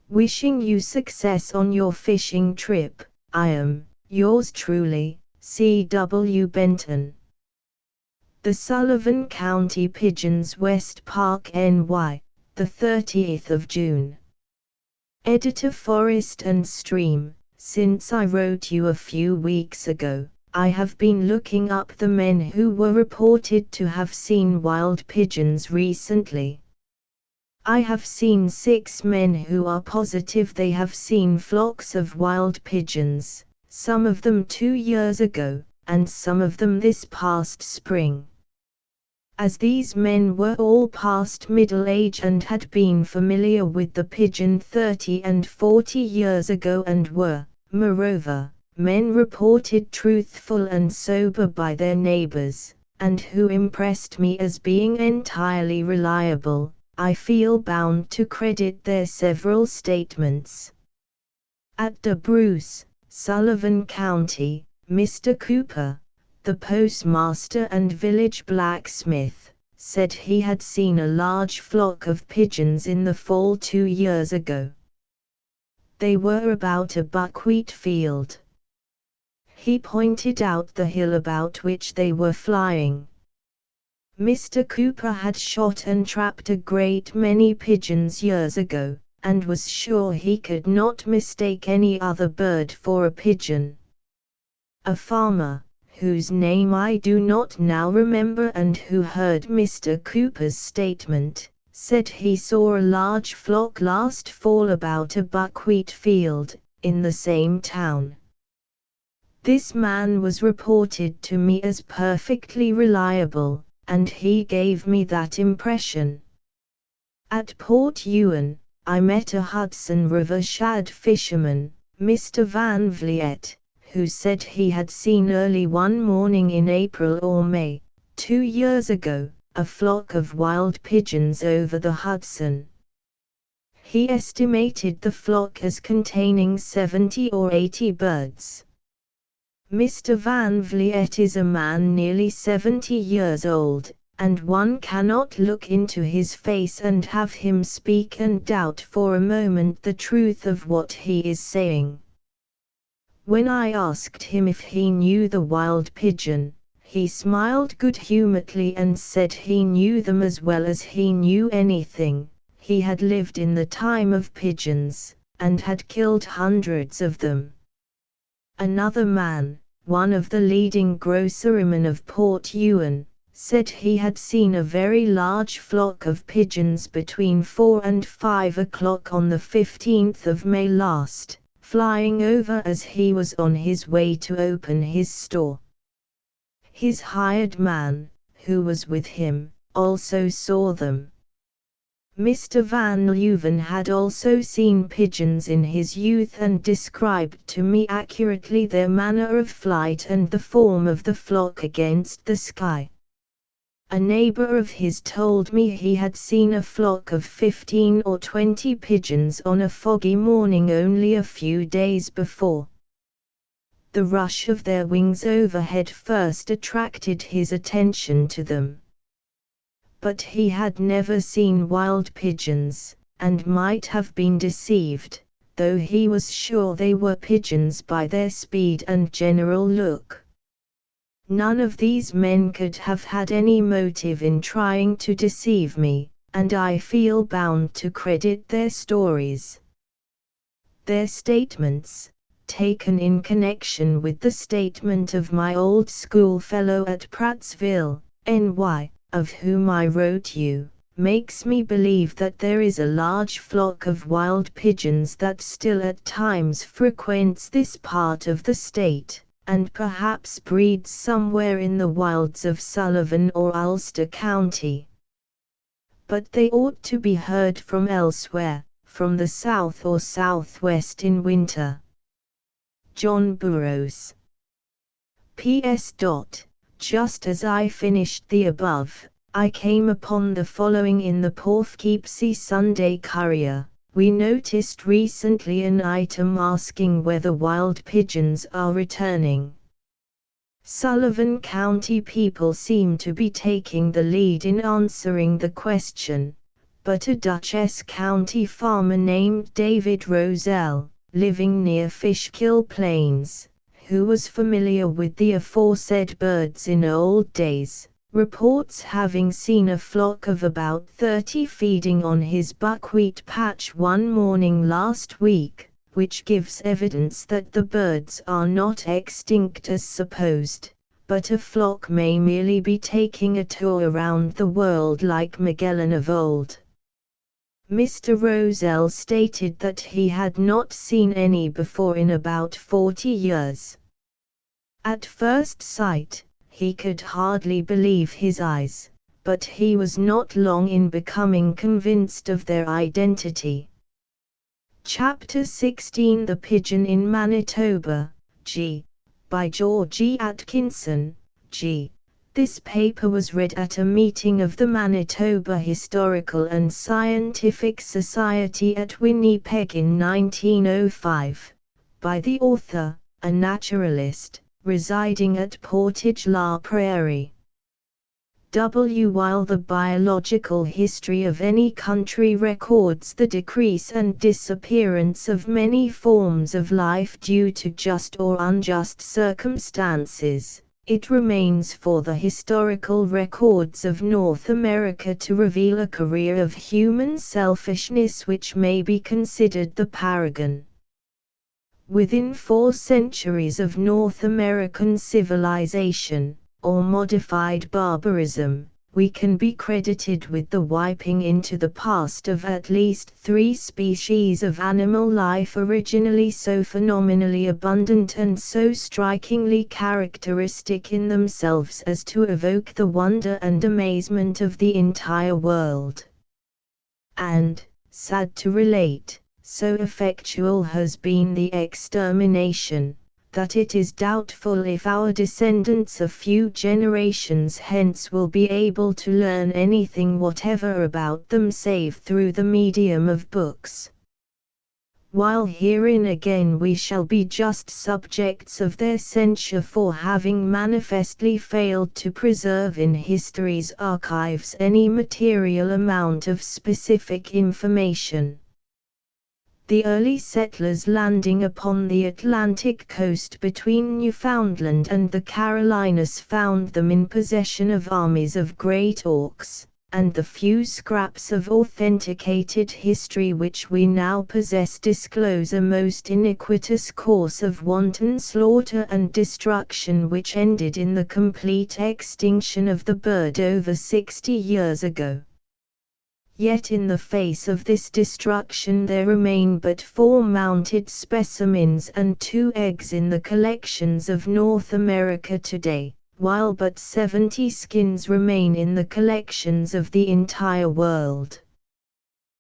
Wishing you success on your fishing trip, I am, yours truly, C.W. Benton. The Sullivan County Pigeons, West Park, NY, the 30th of June. Editor Forest and Stream, since I wrote you a few weeks ago, I have been looking up the men who were reported to have seen wild pigeons recently. I have seen 6 men who are positive they have seen flocks of wild pigeons, some of them 2 years ago, and some of them this past spring. As these men were all past middle age and had been familiar with the pigeon 30 and 40 years ago and were, moreover, men reported truthful and sober by their neighbors, and who impressed me as being entirely reliable, I feel bound to credit their several statements. At De Bruce, Sullivan County, Mr. Cooper, the postmaster and village blacksmith, said he had seen a large flock of pigeons in the fall 2 years ago. They were about a buckwheat field. He pointed out the hill about which they were flying. Mr. Cooper had shot and trapped a great many pigeons years ago, and was sure he could not mistake any other bird for a pigeon. A farmer, whose name I do not now remember and who heard Mr. Cooper's statement, said he saw a large flock last fall about a buckwheat field, in the same town. This man was reported to me as perfectly reliable, and he gave me that impression. At Port Ewan, I met a Hudson River shad fisherman, Mr. Van Vliet, who said he had seen early one morning in April or May, 2 years ago, a flock of wild pigeons over the Hudson. He estimated the flock as containing 70 or 80 birds. Mr. Van Vliet is a man nearly 70 years old, and one cannot look into his face and have him speak and doubt for a moment the truth of what he is saying. When I asked him if he knew the wild pigeon, he smiled good-humoredly and said he knew them as well as he knew anything. He had lived in the time of pigeons, and had killed hundreds of them. Another man, one of the leading grocerymen of Port Ewan, said he had seen a very large flock of pigeons between 4 and 5 o'clock on the 15th of May last, flying over as he was on his way to open his store. His hired man, who was with him, also saw them. Mr. Van Leuven had also seen pigeons in his youth and described to me accurately their manner of flight and the form of the flock against the sky. A neighbor of his told me he had seen a flock of 15 or 20 pigeons on a foggy morning only a few days before. The rush of their wings overhead first attracted his attention to them. But he had never seen wild pigeons, and might have been deceived, though he was sure they were pigeons by their speed and general look. None of these men could have had any motive in trying to deceive me, and I feel bound to credit their stories. Their statements, taken in connection with the statement of my old schoolfellow at Prattsville, NY, of whom I wrote you, makes me believe that there is a large flock of wild pigeons that still at times frequents this part of the state, and perhaps breeds somewhere in the wilds of Sullivan or Ulster County. But they ought to be heard from elsewhere, from the south or southwest in winter. John Burroughs. P.S. Just as I finished the above, I came upon the following in the Poughkeepsie Sunday Courier. We noticed recently an item asking whether wild pigeons are returning. Sullivan County people seem to be taking the lead in answering the question, but a Dutchess County farmer named David Roselle, living near Fishkill Plains, who was familiar with the aforesaid birds in old days, reports having seen a flock of about 30 feeding on his buckwheat patch one morning last week, which gives evidence that the birds are not extinct as supposed, but a flock may merely be taking a tour around the world like Magellan of old. Mr. Roselle stated that he had not seen any before in about 40 years. At first sight, he could hardly believe his eyes, but he was not long in becoming convinced of their identity. Chapter 16 The Pigeon in Manitoba, G. by Georgie Atkinson, G. This paper was read at a meeting of the Manitoba Historical and Scientific Society at Winnipeg in 1905, by the author, a naturalist, residing at Portage la Prairie. While the biological history of any country records the decrease and disappearance of many forms of life due to just or unjust circumstances, it remains for the historical records of North America to reveal a career of human selfishness which may be considered the paragon. Within 4 centuries of North American civilization, or modified barbarism, we can be credited with the wiping into the past of at least 3 species of animal life originally so phenomenally abundant and so strikingly characteristic in themselves as to evoke the wonder and amazement of the entire world. And, sad to relate, so effectual has been the extermination, that it is doubtful if our descendants a few generations hence will be able to learn anything whatever about them save through the medium of books. While herein again we shall be just subjects of their censure for having manifestly failed to preserve in history's archives any material amount of specific information. The early settlers landing upon the Atlantic coast between Newfoundland and the Carolinas found them in possession of armies of great auks, and the few scraps of authenticated history which we now possess disclose a most iniquitous course of wanton slaughter and destruction which ended in the complete extinction of the bird over 60 years ago. Yet in the face of this destruction there remain but 4 mounted specimens and 2 eggs in the collections of North America today, while but 70 skins remain in the collections of the entire world.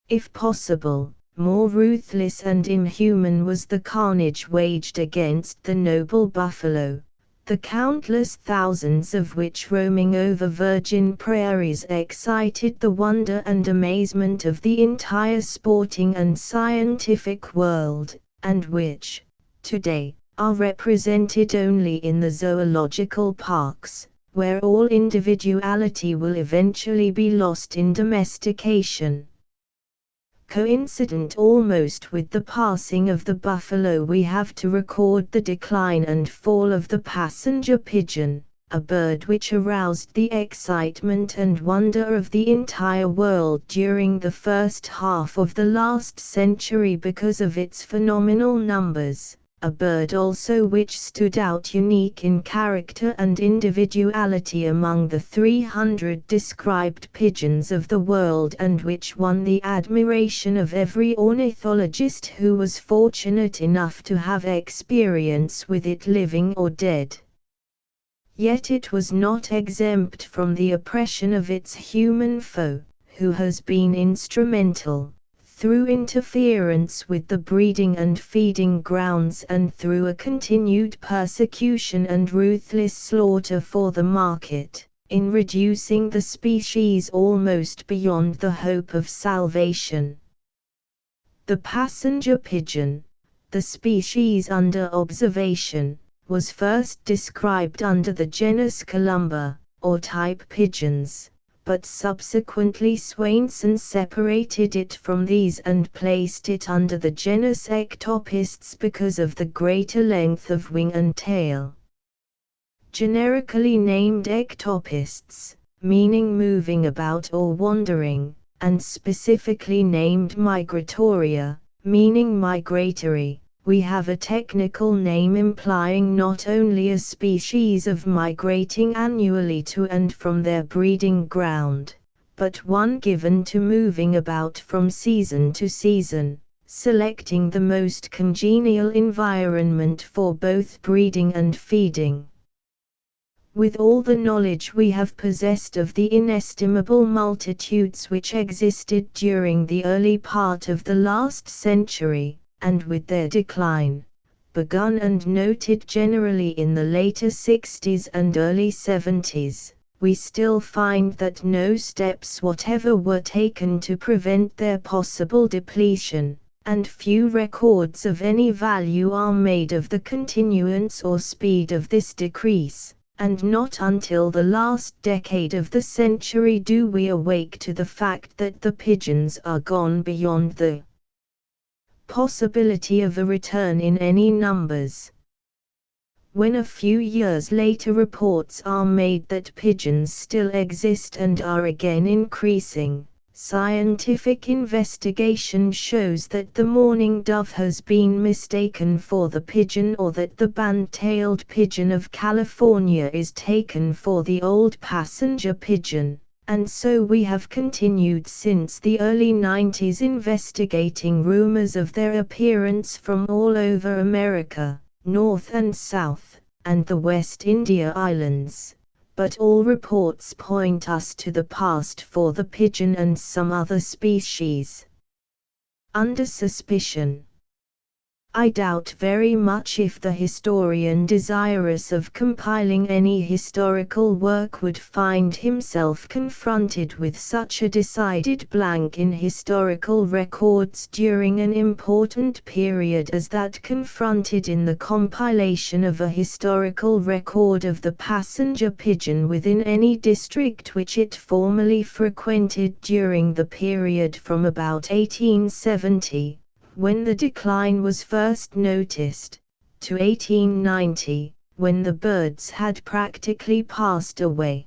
If possible, more ruthless and inhuman was the carnage waged against the noble buffalo, the countless thousands of which roaming over virgin prairies excited the wonder and amazement of the entire sporting and scientific world, and which, today, are represented only in the zoological parks, where all individuality will eventually be lost in domestication. Coincident almost with the passing of the buffalo, we have to record the decline and fall of the passenger pigeon, a bird which aroused the excitement and wonder of the entire world during the first half of the last century because of its phenomenal numbers. A bird also which stood out unique in character and individuality among the 300 described pigeons of the world and which won the admiration of every ornithologist who was fortunate enough to have experience with it living or dead. Yet it was not exempt from the oppression of its human foe, who has been instrumental, through interference with the breeding and feeding grounds and through a continued persecution and ruthless slaughter for the market, in reducing the species almost beyond the hope of salvation. The passenger pigeon, the species under observation, was first described under the genus Columba, or type pigeons, but subsequently Swainson separated it from these and placed it under the genus Ectopists because of the greater length of wing and tail. Generically named Ectopists, meaning moving about or wandering, and specifically named Migratoria, meaning migratory, we have a technical name implying not only a species of migrating annually to and from their breeding ground, but one given to moving about from season to season, selecting the most congenial environment for both breeding and feeding. With all the knowledge we have possessed of the inestimable multitudes which existed during the early part of the last century, and with their decline, begun and noted generally in the later 60s and early 70s, we still find that no steps whatever were taken to prevent their possible depletion, and few records of any value are made of the continuance or speed of this decrease, and not until the last decade of the century do we awake to the fact that the pigeons are gone beyond the possibility of a return in any numbers. When a few years later reports are made that pigeons still exist and are again increasing, scientific investigation shows that the mourning dove has been mistaken for the pigeon or that the band-tailed pigeon of California is taken for the old passenger pigeon, And so we have continued since the early 90s investigating rumors of their appearance from all over America, North and South, and the West India Islands. But all reports point us to the past for the pigeon and some other species. Under suspicion. I doubt very much if the historian desirous of compiling any historical work would find himself confronted with such a decided blank in historical records during an important period as that confronted in the compilation of a historical record of the passenger pigeon within any district which it formerly frequented during the period from about 1870. When the decline was first noticed, to 1890, when the birds had practically passed away.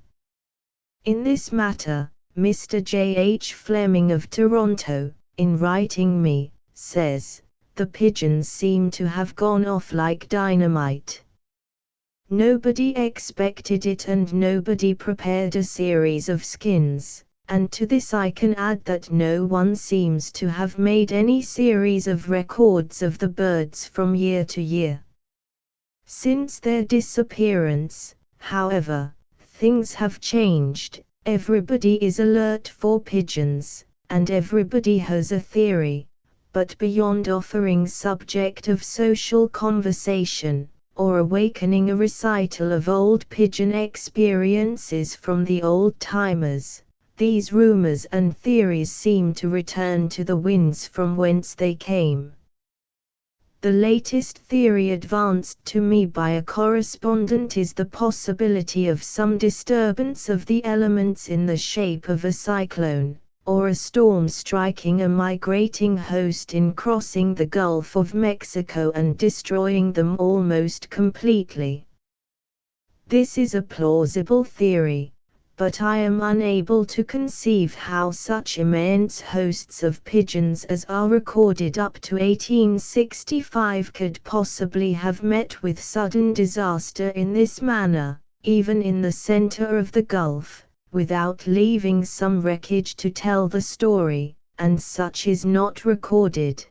In this matter, Mr. J. H. Fleming of Toronto, in writing me, says, the pigeons seem to have gone off like dynamite. Nobody expected it and nobody prepared a series of skins. And to this I can add that no one seems to have made any series of records of the birds from year to year. Since their disappearance, however, things have changed. Everybody is alert for pigeons, and everybody has a theory, but beyond offering subject of social conversation, or awakening a recital of old pigeon experiences from the old-timers, these rumors and theories seem to return to the winds from whence they came. The latest theory advanced to me by a correspondent is the possibility of some disturbance of the elements in the shape of a cyclone, or a storm striking a migrating host in crossing the Gulf of Mexico and destroying them almost completely. This is a plausible theory, but I am unable to conceive how such immense hosts of pigeons as are recorded up to 1865 could possibly have met with sudden disaster in this manner, even in the center of the Gulf, without leaving some wreckage to tell the story, and such is not recorded.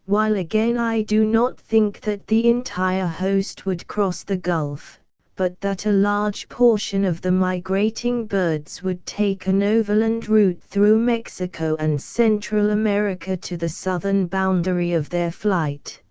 While again I do not think that the entire host would cross the Gulf, but that a large portion of the migrating birds would take an overland route through Mexico and Central America to the southern boundary of their flight.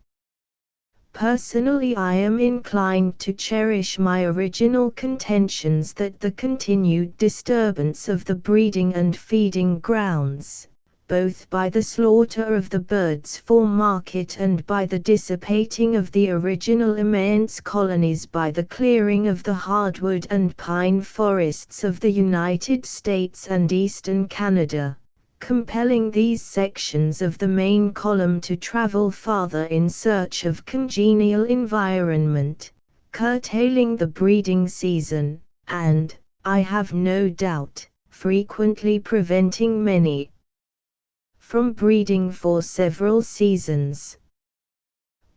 Personally, I am inclined to cherish my original contentions that the continued disturbance of the breeding and feeding grounds, both by the slaughter of the birds for market and by the dissipating of the original immense colonies by the clearing of the hardwood and pine forests of the United States and eastern Canada, compelling these sections of the main column to travel farther in search of congenial environment, curtailing the breeding season, and, I have no doubt, frequently preventing many from breeding for several seasons.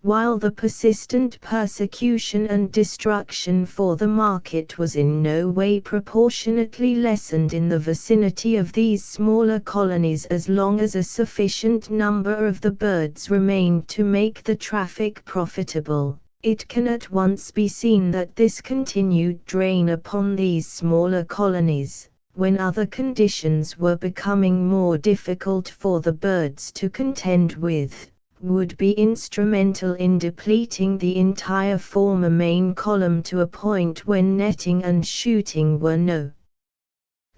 While the persistent persecution and destruction for the market was in no way proportionately lessened in the vicinity of these smaller colonies as long as a sufficient number of the birds remained to make the traffic profitable, it can at once be seen that this continued drain upon these smaller colonies, when other conditions were becoming more difficult for the birds to contend with, would be instrumental in depleting the entire former main column to a point when netting and shooting were no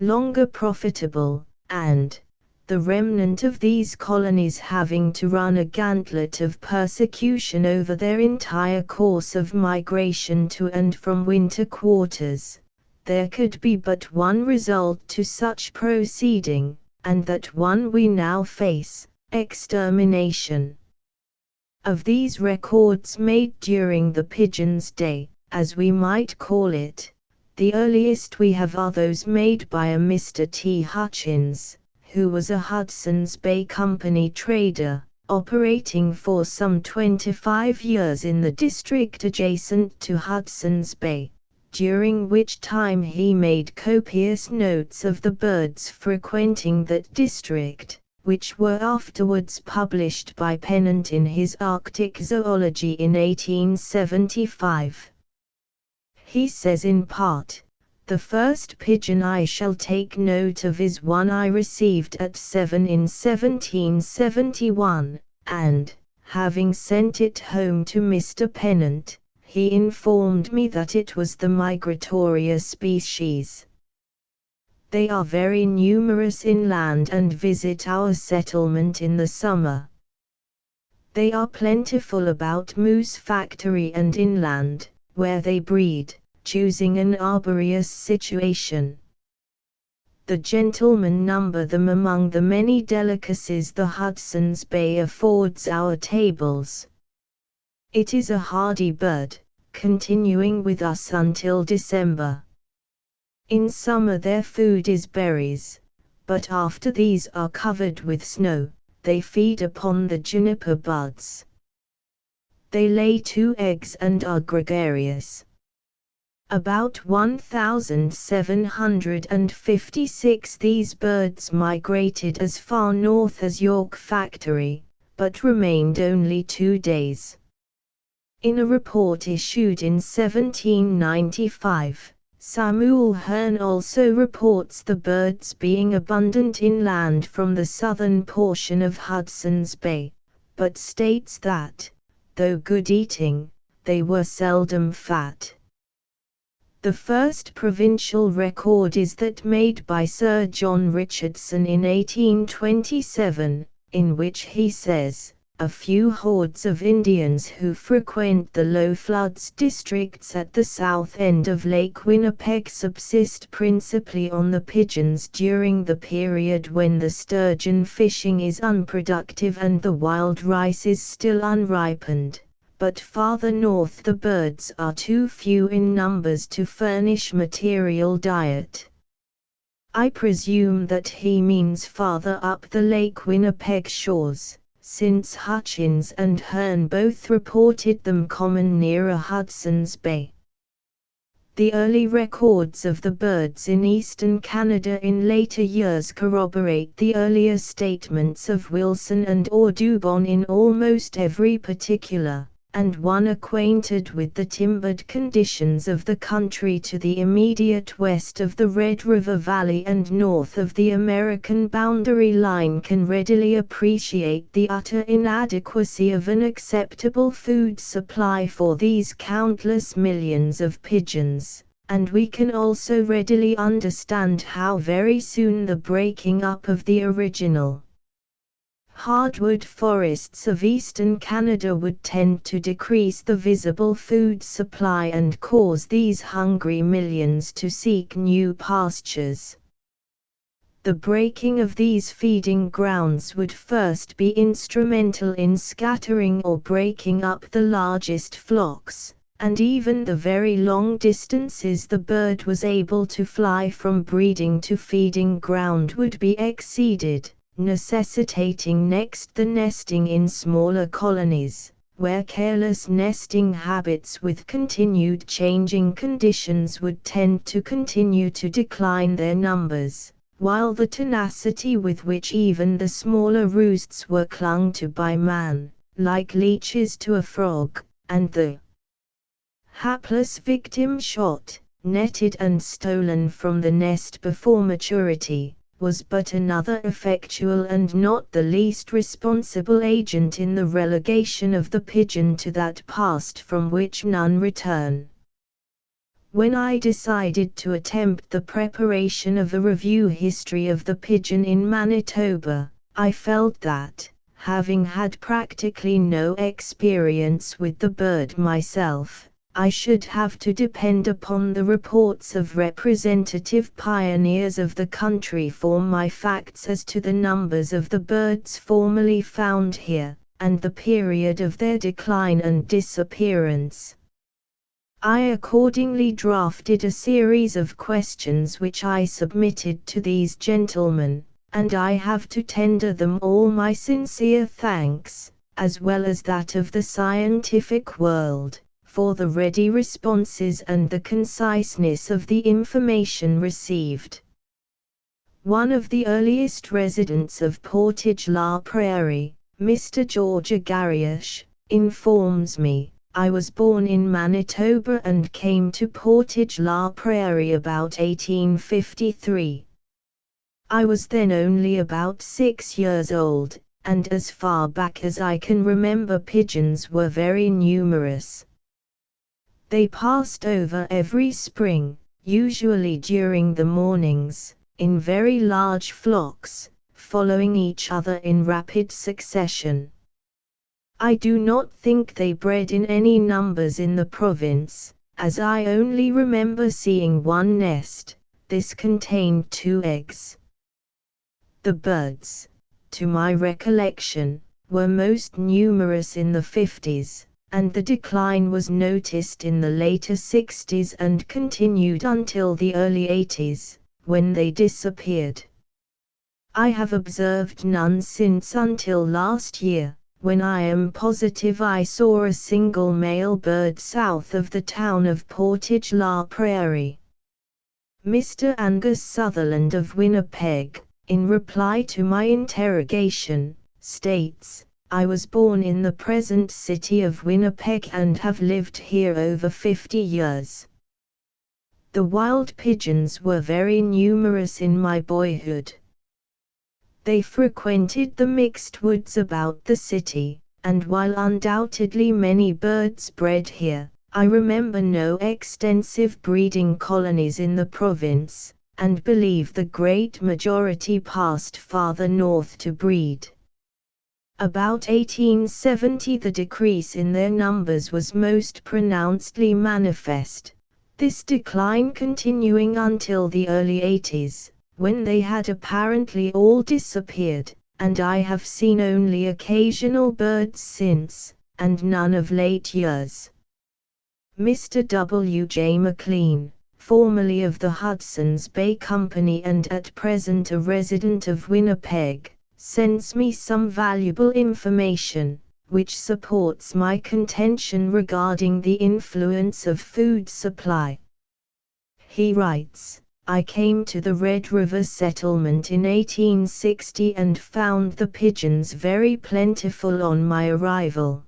longer profitable, and, the remnant of these colonies having to run a gauntlet of persecution over their entire course of migration to and from winter quarters, there could be but one result to such proceeding, and that one we now face, extermination. Of these records made during the pigeon's day, as we might call it, the earliest we have are those made by a Mr. T. Hutchins, who was a Hudson's Bay Company trader, operating for some 25 years in the district adjacent to Hudson's Bay. during which time he made copious notes of the birds frequenting that district, which were afterwards published by Pennant in his Arctic Zoology in 1875. He says in part, "The first pigeon I shall take note of is one I received at Severn in 1771, and, having sent it home to Mr. Pennant, he informed me that it was the migratoria species. They are very numerous inland and visit our settlement in the summer. They are plentiful about Moose Factory and inland, where they breed, choosing an arboreous situation. The gentlemen number them among the many delicacies the Hudson's Bay affords our tables. It is a hardy bird, continuing with us until December. In summer their food is berries, but after these are covered with snow, they feed upon the juniper buds. They lay 2 eggs and are gregarious. About 1756 these birds migrated as far north as York Factory, but remained only 2 days. In a report issued in 1795, Samuel Hearn also reports the birds being abundant inland from the southern portion of Hudson's Bay, but states that, though good eating, they were seldom fat. The first provincial record is that made by Sir John Richardson in 1827, in which he says, "A few hordes of Indians who frequent the low floods districts at the south end of Lake Winnipeg subsist principally on the pigeons during the period when the sturgeon fishing is unproductive and the wild rice is still unripened, but farther north the birds are too few in numbers to furnish material diet." I presume that he means farther up the Lake Winnipeg shores, since Hutchins and Hearn both reported them common nearer Hudson's Bay. The early records of the birds in eastern Canada in later years corroborate the earlier statements of Wilson and Audubon in almost every particular, and one acquainted with the timbered conditions of the country to the immediate west of the Red River Valley and north of the American boundary line can readily appreciate the utter inadequacy of an acceptable food supply for these countless millions of pigeons, and we can also readily understand how very soon the breaking up of the original hardwood forests of eastern Canada would tend to decrease the visible food supply and cause these hungry millions to seek new pastures. The breaking of these feeding grounds would first be instrumental in scattering or breaking up the largest flocks, and even the very long distances the bird was able to fly from breeding to feeding ground would be exceeded, necessitating next the nesting in smaller colonies, where careless nesting habits with continued changing conditions would tend to continue to decline their numbers, while the tenacity with which even the smaller roosts were clung to by man, like leeches to a frog, and the hapless victim shot, netted and stolen from the nest before maturity, was but another effectual and not the least responsible agent in the relegation of the pigeon to that past from which none return. When I decided to attempt the preparation of a review history of the pigeon in Manitoba, I felt that, having had practically no experience with the bird myself, I should have to depend upon the reports of representative pioneers of the country for my facts as to the numbers of the birds formerly found here, and the period of their decline and disappearance. I accordingly drafted a series of questions which I submitted to these gentlemen, and I have to tender them all my sincere thanks, as well as that of the scientific world, for the ready responses and the conciseness of the information received. One of the earliest residents of Portage la Prairie, Mr. George Agariash, informs me, I was born in Manitoba and came to Portage la Prairie about 1853. I was then only about 6 years old, and as far back as I can remember pigeons were very numerous. They passed over every spring, usually during the mornings, in very large flocks, following each other in rapid succession. I do not think they bred in any numbers in the province, as I only remember seeing one nest. This contained 2 eggs. The birds, to my recollection, were most numerous in the 50s, and the decline was noticed in the later 60s and continued until the early 80s, when they disappeared. I have observed none since until last year, when I am positive I saw a single male bird south of the town of Portage la Prairie. Mr. Angus Sutherland of Winnipeg, in reply to my interrogation, states, I was born in the present city of Winnipeg and have lived here over 50 years. The wild pigeons were very numerous in my boyhood. They frequented the mixed woods about the city, and while undoubtedly many birds bred here, I remember no extensive breeding colonies in the province, and believe the great majority passed farther north to breed. About 1870 the decrease in their numbers was most pronouncedly manifest, this decline continuing until the early 80s, when they had apparently all disappeared, and I have seen only occasional birds since, and none of late years. Mr. W. J. McLean, formerly of the Hudson's Bay Company and at present a resident of Winnipeg, sends me some valuable information, which supports my contention regarding the influence of food supply. He writes, I came to the Red River settlement in 1860 and found the pigeons very plentiful on my arrival.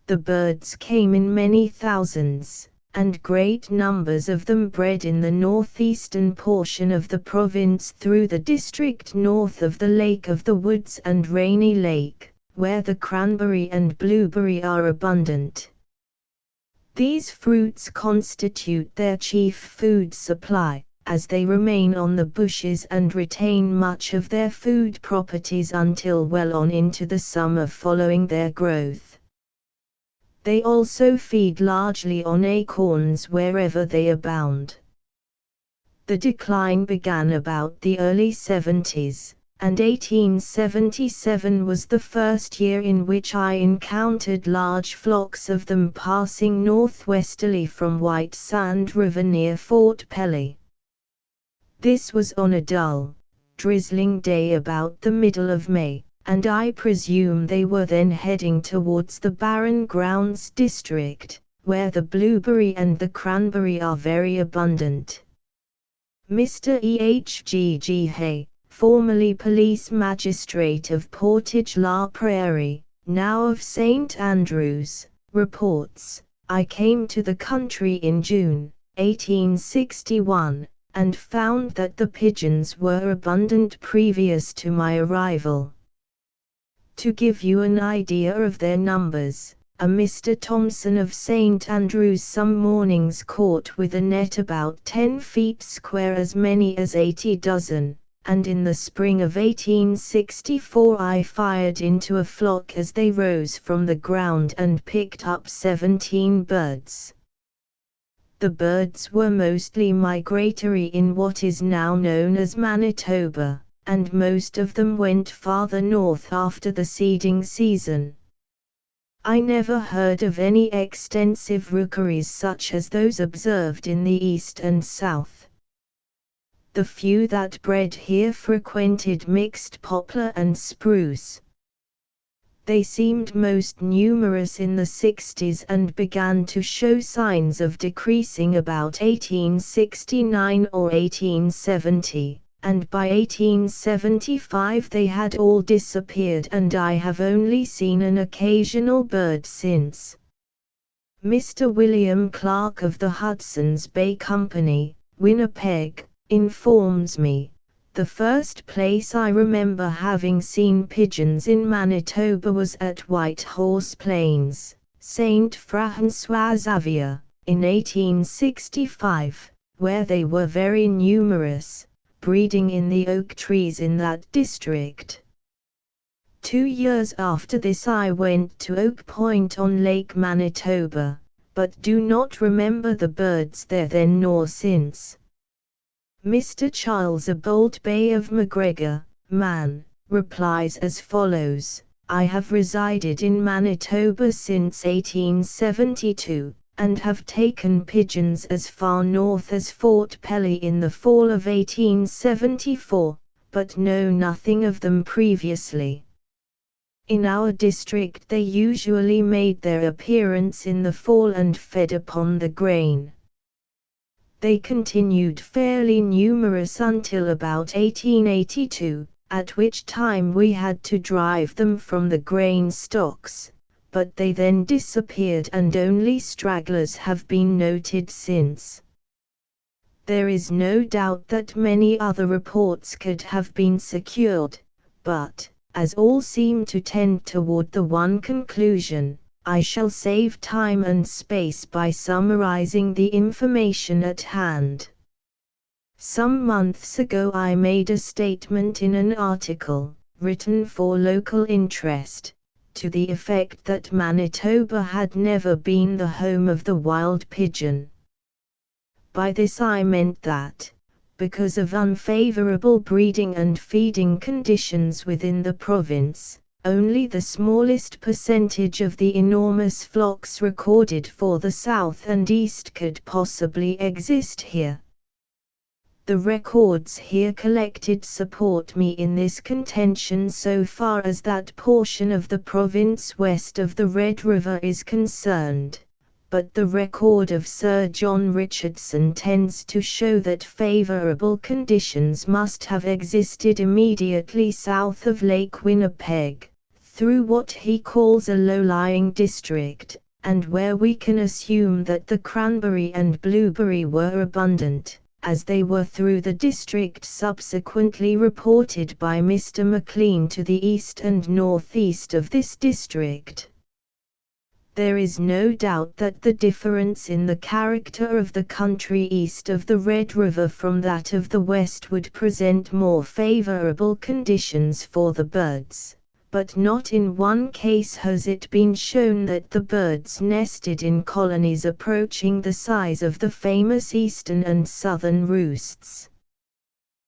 The birds came in many thousands, and great numbers of them bred in the northeastern portion of the province through the district north of the Lake of the Woods and Rainy Lake, where the cranberry and blueberry are abundant. These fruits constitute their chief food supply, as they remain on the bushes and retain much of their food properties until well on into the summer following their growth. They also feed largely on acorns wherever they abound. The decline began about the early 70s, and 1877 was the first year in which I encountered large flocks of them passing northwesterly from White Sand River near Fort Pelly. This was on a dull, drizzling day about the middle of May, and I presume they were then heading towards the Barren Grounds district, where the blueberry and the cranberry are very abundant. Mr. E. H. G. Hay, formerly police magistrate of Portage la Prairie, now of St. Andrews, reports, I came to the country in June, 1861, and found that the pigeons were abundant previous to my arrival. To give you an idea of their numbers, a Mr. Thompson of St. Andrews some mornings caught with a net about 10 feet square as many as 80 dozen, and in the spring of 1864 I fired into a flock as they rose from the ground and picked up 17 birds. The birds were mostly migratory in what is now known as Manitoba, and most of them went farther north after the seeding season. I never heard of any extensive rookeries such as those observed in the east and south. The few that bred here frequented mixed poplar and spruce. They seemed most numerous in the 60s and began to show signs of decreasing about 1869 or 1870, and by 1875 they had all disappeared, and I have only seen an occasional bird since. Mr. William Clark of the Hudson's Bay Company, Winnipeg, informs me, the first place I remember having seen pigeons in Manitoba was at White Horse Plains, Saint François Xavier, in 1865, where they were very numerous, breeding in the oak trees in that district. 2 years after this I went to Oak Point on Lake Manitoba, but do not remember the birds there then nor since. Mr. Charles Abold Bay of McGregor, Man, replies as follows: I have resided in Manitoba since 1872, and have taken pigeons as far north as Fort Pelly in the fall of 1874, but know nothing of them previously. In our district they usually made their appearance in the fall and fed upon the grain. They continued fairly numerous until about 1882, at which time we had to drive them from the grain stocks, but they then disappeared and only stragglers have been noted since. There is no doubt that many other reports could have been secured, but, as all seem to tend toward the one conclusion, I shall save time and space by summarizing the information at hand. Some months ago I made a statement in an article, written for local interest, to the effect that Manitoba had never been the home of the wild pigeon. By this I meant that, because of unfavorable breeding and feeding conditions within the province, only the smallest percentage of the enormous flocks recorded for the south and east could possibly exist here. The records here collected support me in this contention so far as that portion of the province west of the Red River is concerned, but the record of Sir John Richardson tends to show that favorable conditions must have existed immediately south of Lake Winnipeg, through what he calls a low-lying district, and where we can assume that the cranberry and blueberry were abundant, as they were through the district subsequently reported by Mr. McLean to the east and northeast of this district. There is no doubt that the difference in the character of the country east of the Red River from that of the west would present more favorable conditions for the birds, but not in one case has it been shown that the birds nested in colonies approaching the size of the famous eastern and southern roosts.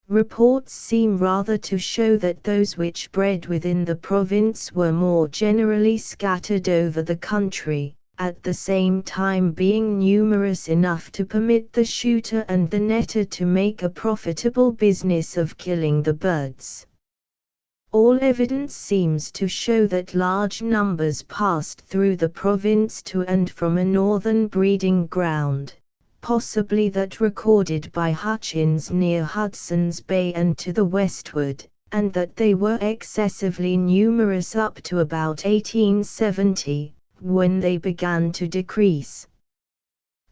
Reports seem rather to show that those which bred within the province were more generally scattered over the country, at the same time being numerous enough to permit the shooter and the netter to make a profitable business of killing the birds. All evidence seems to show that large numbers passed through the province to and from a northern breeding ground, possibly that recorded by Hutchins near Hudson's Bay and to the westward, and that they were excessively numerous up to about 1870, when they began to decrease.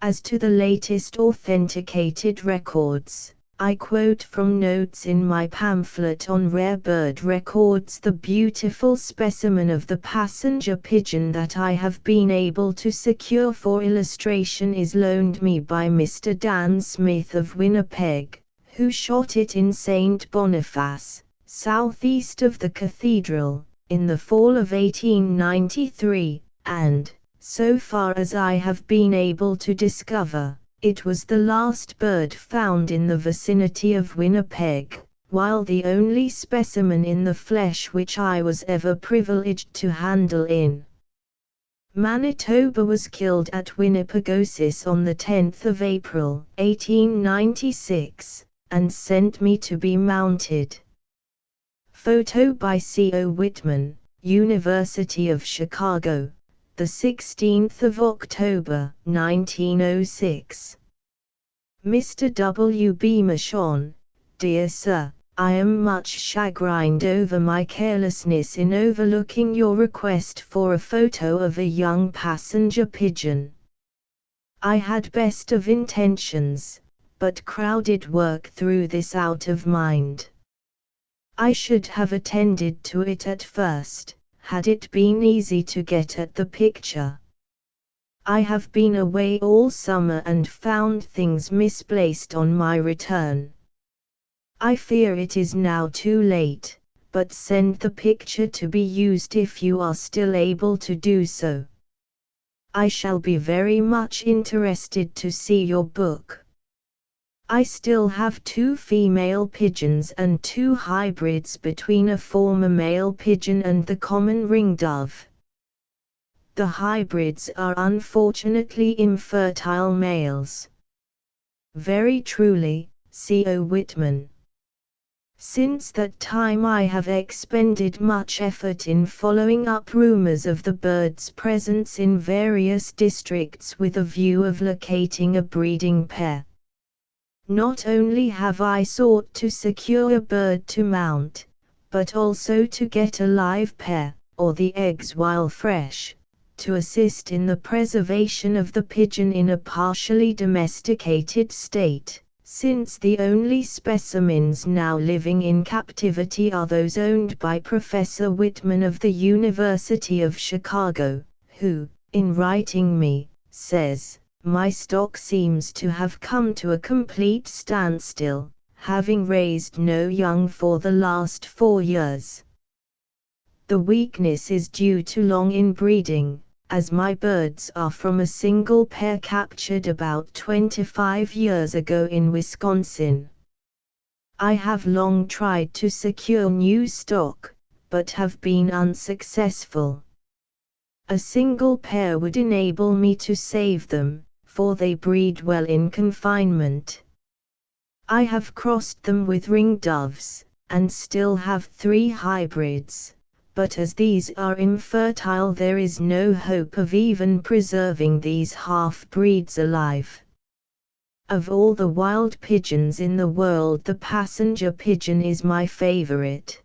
As to the latest authenticated records, I quote from notes in my pamphlet on rare bird records the beautiful specimen of the passenger pigeon that I have been able to secure for illustration is loaned me by Mr. Dan Smith of Winnipeg, who shot it in St. Boniface, southeast of the cathedral, in the fall of 1893, and, so far as I have been able to discover, it was the last bird found in the vicinity of Winnipeg, while the only specimen in the flesh which I was ever privileged to handle in Manitoba was killed at Winnipegosis on the 10th of April, 1896, and sent me to be mounted. Photo by C. O. Whitman, University of Chicago, the 16th of October, 1906. Mr. W. B. Michon, dear Sir, I am much chagrined over my carelessness in overlooking your request for a photo of a young passenger pigeon. I had best of intentions, but crowded work threw this out of mind. I should have attended to it at first, had it been easy to get at the picture. I have been away all summer and found things misplaced on my return. I fear it is now too late, but send the picture to be used if you are still able to do so. I shall be very much interested to see your book. I still have 2 female pigeons and 2 hybrids between a former male pigeon and the common ringdove. The hybrids are unfortunately infertile males. Very truly, C.O. Whitman. Since that time I have expended much effort in following up rumors of the bird's presence in various districts with a view of locating a breeding pair. Not only have I sought to secure a bird to mount, but also to get a live pair, or the eggs while fresh, to assist in the preservation of the pigeon in a partially domesticated state, since the only specimens now living in captivity are those owned by Professor Whitman of the University of Chicago, who, in writing me, says, "My stock seems to have come to a complete standstill, having raised no young for the last 4 years. The weakness is due to long inbreeding, as my birds are from a single pair captured about 25 years ago in Wisconsin. I have long tried to secure new stock, but have been unsuccessful. A single pair would enable me to save them, for they breed well in confinement. I have crossed them with ringdoves, and still have 3 hybrids. But as these are infertile there is no hope of even preserving these half-breeds alive. Of all the wild pigeons in the world the passenger pigeon is my favorite.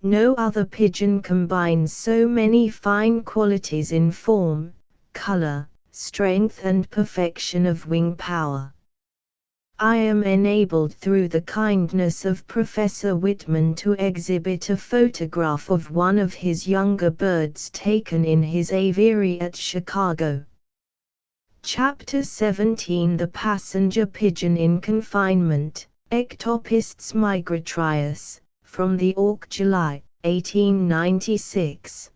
No other pigeon combines so many fine qualities in form, color, strength and perfection of wing power. I am enabled through the kindness of Professor Whitman to exhibit a photograph of one of his younger birds taken in his aviary at Chicago. Chapter 17 The Passenger Pigeon in Confinement, Ectopistes Migratrius, from the Ork July, 1896.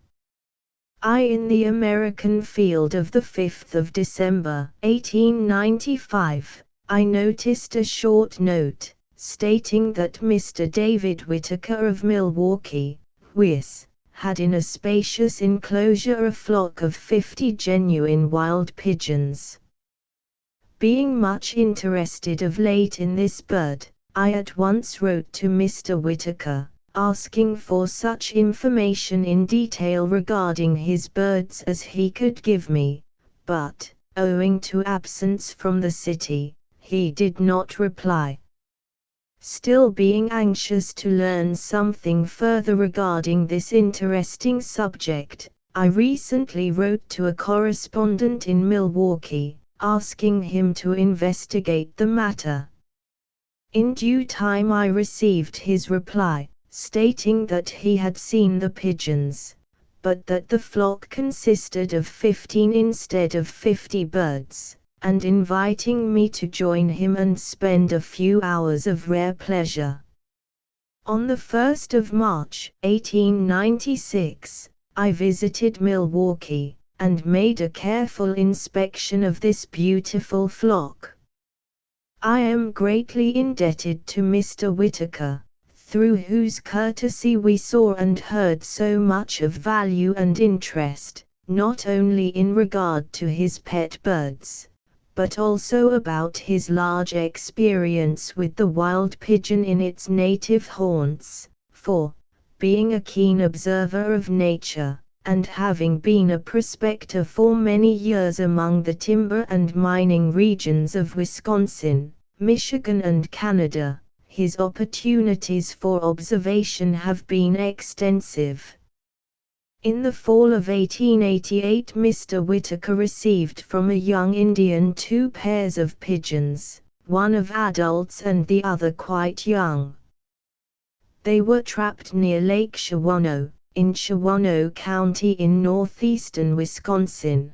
In the American Field of the 5th of December, 1895. I noticed a short note, stating that Mr. David Whittaker of Milwaukee, Wis., had in a spacious enclosure a flock of 50 genuine wild pigeons. Being much interested of late in this bird, I at once wrote to Mr. Whittaker, asking for such information in detail regarding his birds as he could give me, but, owing to absence from the city, he did not reply. Still being anxious to learn something further regarding this interesting subject, I recently wrote to a correspondent in Milwaukee, asking him to investigate the matter. In due time I received his reply, stating that he had seen the pigeons, but that the flock consisted of 15 instead of 50 birds, and inviting me to join him and spend a few hours of rare pleasure. On the 1st of March, 1896, I visited Milwaukee, and made a careful inspection of this beautiful flock. I am greatly indebted to Mr. Whittaker, through whose courtesy we saw and heard so much of value and interest, not only in regard to his pet birds, but also about his large experience with the wild pigeon in its native haunts, for, being a keen observer of nature, and having been a prospector for many years among the timber and mining regions of Wisconsin, Michigan and Canada, his opportunities for observation have been extensive. In the fall of 1888, Mr. Whitaker received from a young Indian 2 pairs of pigeons, one of adults and the other quite young. They were trapped near Lake Shawano, in Shawano County in northeastern Wisconsin.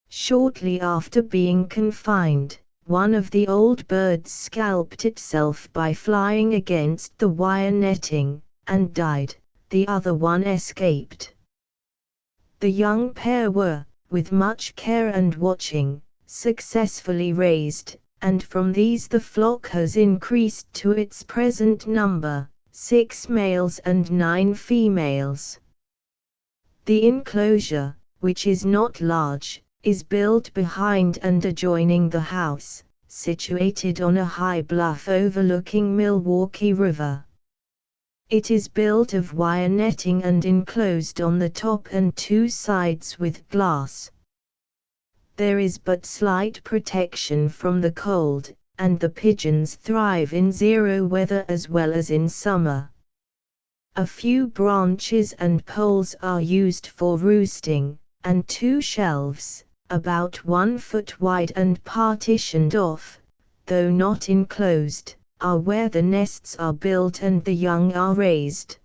Shortly after being confined, one of the old birds scalped itself by flying against the wire netting, and died. The other one escaped. The young pair were, with much care and watching, successfully raised, and from these the flock has increased to its present number, 6 males and 9 females. The enclosure, which is not large, is built behind and adjoining the house, situated on a high bluff overlooking Milwaukee River. It is built of wire netting and enclosed on the top and 2 sides with glass. There is but slight protection from the cold, and the pigeons thrive in zero weather as well as in summer. A few branches and poles are used for roosting, and 2 shelves, about 1 foot wide and partitioned off, though not enclosed, are where the nests are built and the young are raised.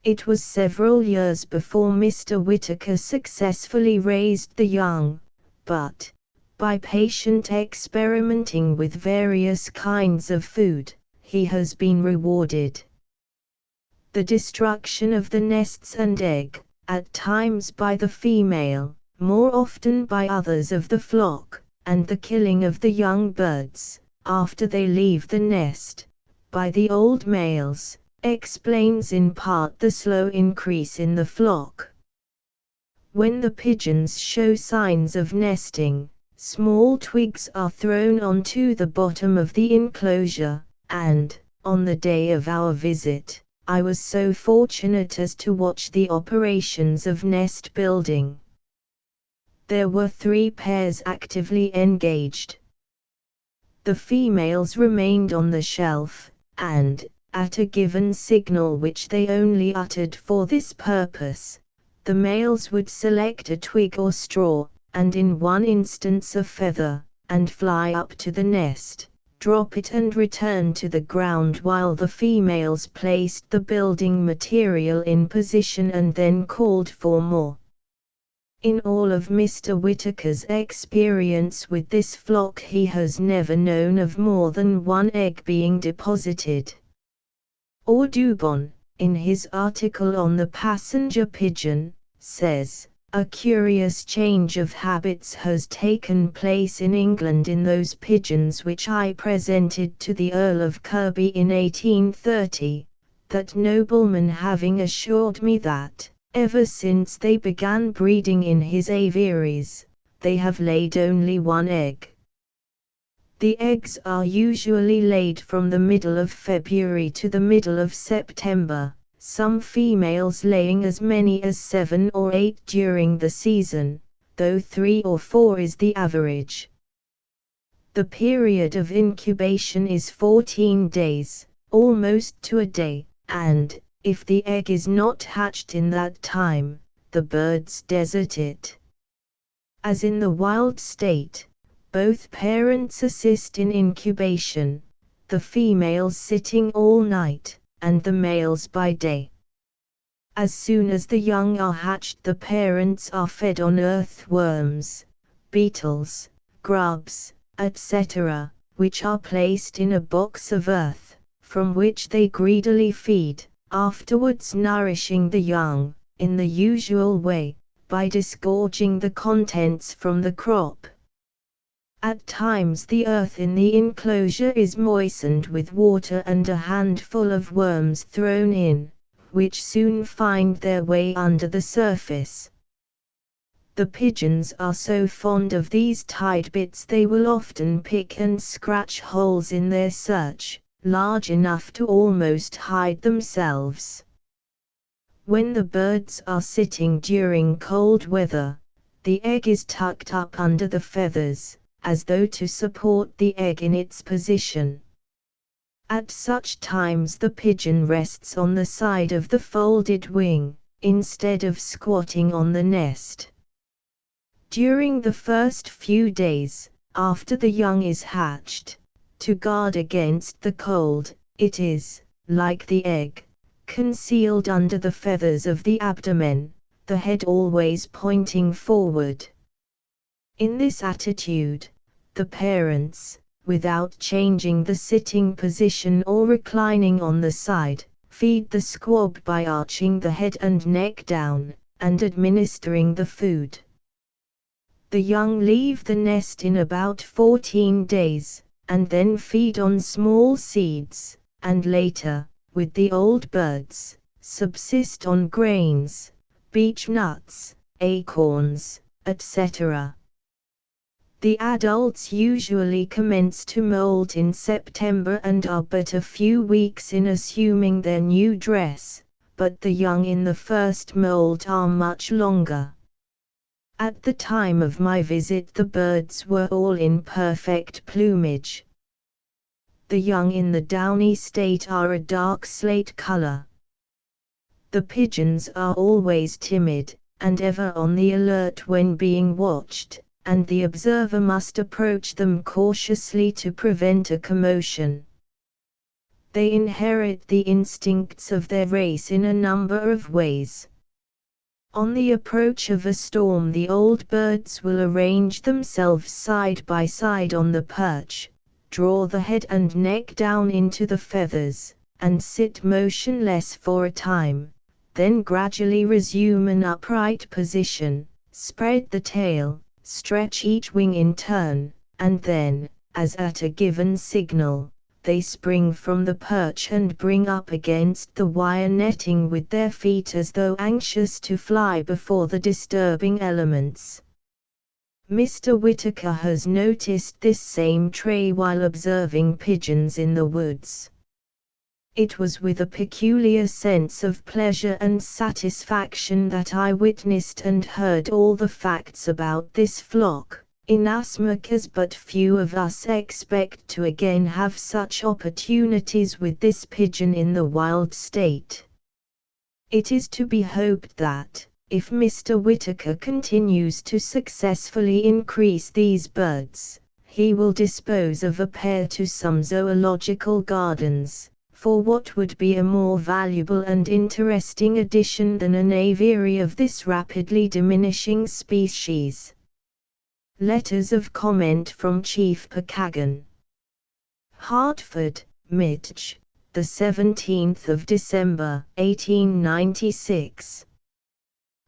It was several years before Mr. Whitaker successfully raised the young, but, by patient experimenting with various kinds of food, he has been rewarded. The destruction of the nests and egg, at times by the female, more often by others of the flock, and the killing of the young birds, after they leave the nest, by the old males, explains in part the slow increase in the flock. When the pigeons show signs of nesting, small twigs are thrown onto the bottom of the enclosure, and, on the day of our visit, I was so fortunate as to watch the operations of nest building. There were 3 pairs actively engaged. The females remained on the shelf, and, at a given signal which they only uttered for this purpose, the males would select a twig or straw, and in one instance a feather, and fly up to the nest, drop it and return to the ground while the females placed the building material in position and then called for more. In all of Mr. Whitaker's experience with this flock, he has never known of more than 1 egg being deposited. Audubon, in his article on the passenger pigeon, says, "A curious change of habits has taken place in England in those pigeons which I presented to the Earl of Kirby in 1830, that nobleman having assured me that, ever since they began breeding in his aviaries, they have laid only 1 egg. The eggs are usually laid from the middle of February to the middle of September, some females laying as many as 7 or 8 during the season, though 3 or 4 is the average. The period of incubation is 14 days, almost to a day, and, if the egg is not hatched in that time, the birds desert it. As in the wild state, both parents assist in incubation, the females sitting all night, and the males by day. As soon as the young are hatched, the parents are fed on earthworms, beetles, grubs, etc., which are placed in a box of earth, from which they greedily feed, afterwards nourishing the young, in the usual way, by disgorging the contents from the crop. At times the earth in the enclosure is moistened with water and a handful of worms thrown in, which soon find their way under the surface. The pigeons are so fond of these tidbits they will often pick and scratch holes in their search, large enough to almost hide themselves. When the birds are sitting during cold weather, the egg is tucked up under the feathers, as though to support the egg in its position. At such times the pigeon rests on the side of the folded wing, instead of squatting on the nest. During the first few days, after the young is hatched, to guard against the cold, it is, like the egg, concealed under the feathers of the abdomen, the head always pointing forward. In this attitude, the parents, without changing the sitting position or reclining on the side, feed the squab by arching the head and neck down, and administering the food. The young leave the nest in about 14 days, and then feed on small seeds, and later, with the old birds, subsist on grains, beech nuts, acorns, etc. The adults usually commence to molt in September and are but a few weeks in assuming their new dress, but the young in the first molt are much longer. At the time of my visit the birds were all in perfect plumage. The young in the downy state are a dark slate color. The pigeons are always timid, and ever on the alert when being watched, and the observer must approach them cautiously to prevent a commotion. They inherit the instincts of their race in a number of ways. On the approach of a storm the old birds will arrange themselves side by side on the perch, draw the head and neck down into the feathers, and sit motionless for a time, then gradually resume an upright position, spread the tail, stretch each wing in turn, and then, as at a given signal, they spring from the perch and bring up against the wire netting with their feet as though anxious to fly before the disturbing elements. Mr. Whitaker has noticed this same trait while observing pigeons in the woods. It was with a peculiar sense of pleasure and satisfaction that I witnessed and heard all the facts about this flock, inasmuch as but few of us expect to again have such opportunities with this pigeon in the wild state. It is to be hoped that, if Mr. Whitaker continues to successfully increase these birds, he will dispose of a pair to some zoological gardens, for what would be a more valuable and interesting addition than an aviary of this rapidly diminishing species. Letters of comment from Chief Picagon. Hartford, Midge, the 17th of December, 1896.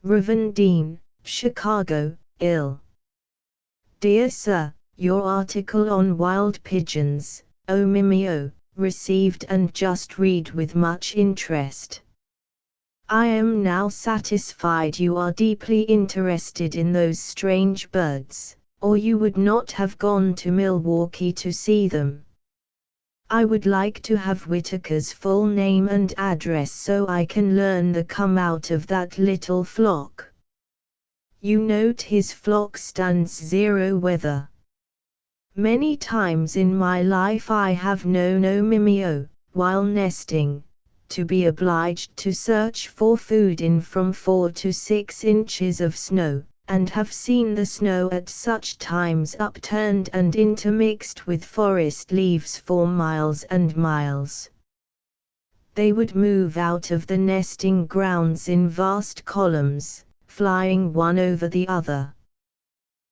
Ravendine, Chicago, Ill. Dear Sir, your article on wild pigeons, O Mimeo, received and just read with much interest. I am now satisfied you are deeply interested in those strange birds, or you would not have gone to Milwaukee to see them. I would like to have Whitaker's full name and address so I can learn the come out of that little flock. You note his flock stands 0 weather. Many times in my life I have known O Mimeo, while nesting, to be obliged to search for food in from 4 to 6 inches of snow, and have seen the snow at such times upturned and intermixed with forest leaves for miles and miles. They would move out of the nesting grounds in vast columns, flying one over the other.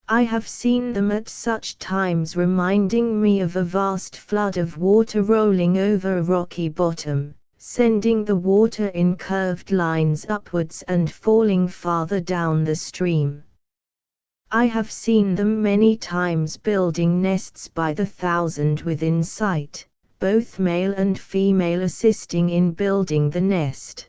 I have seen them at such times reminding me of a vast flood of water rolling over a rocky bottom, sending the water in curved lines upwards and falling farther down the stream. I have seen them many times building nests by the thousand within sight, both male and female assisting in building the nest.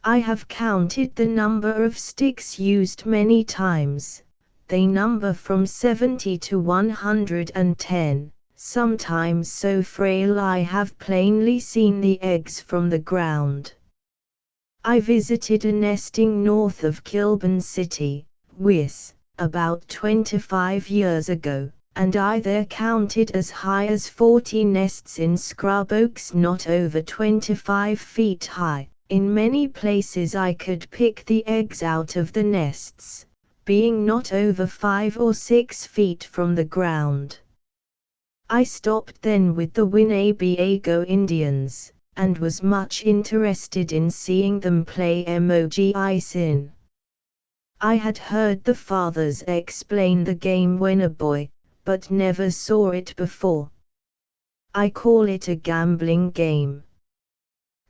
I have counted the number of sticks used many times. They number from 70 to 110, sometimes so frail I have plainly seen the eggs from the ground. I visited a nesting north of Kilburn City, Wis, about 25 years ago, and I there counted as high as 40 nests in scrub oaks not over 25 feet high. In many places I could pick the eggs out of the nests, being not over 5 or 6 feet from the ground. I stopped then with the Winnebago Indians, and was much interested in seeing them play mogi-sin. I had heard the fathers explain the game when a boy, but never saw it before. I call it a gambling game.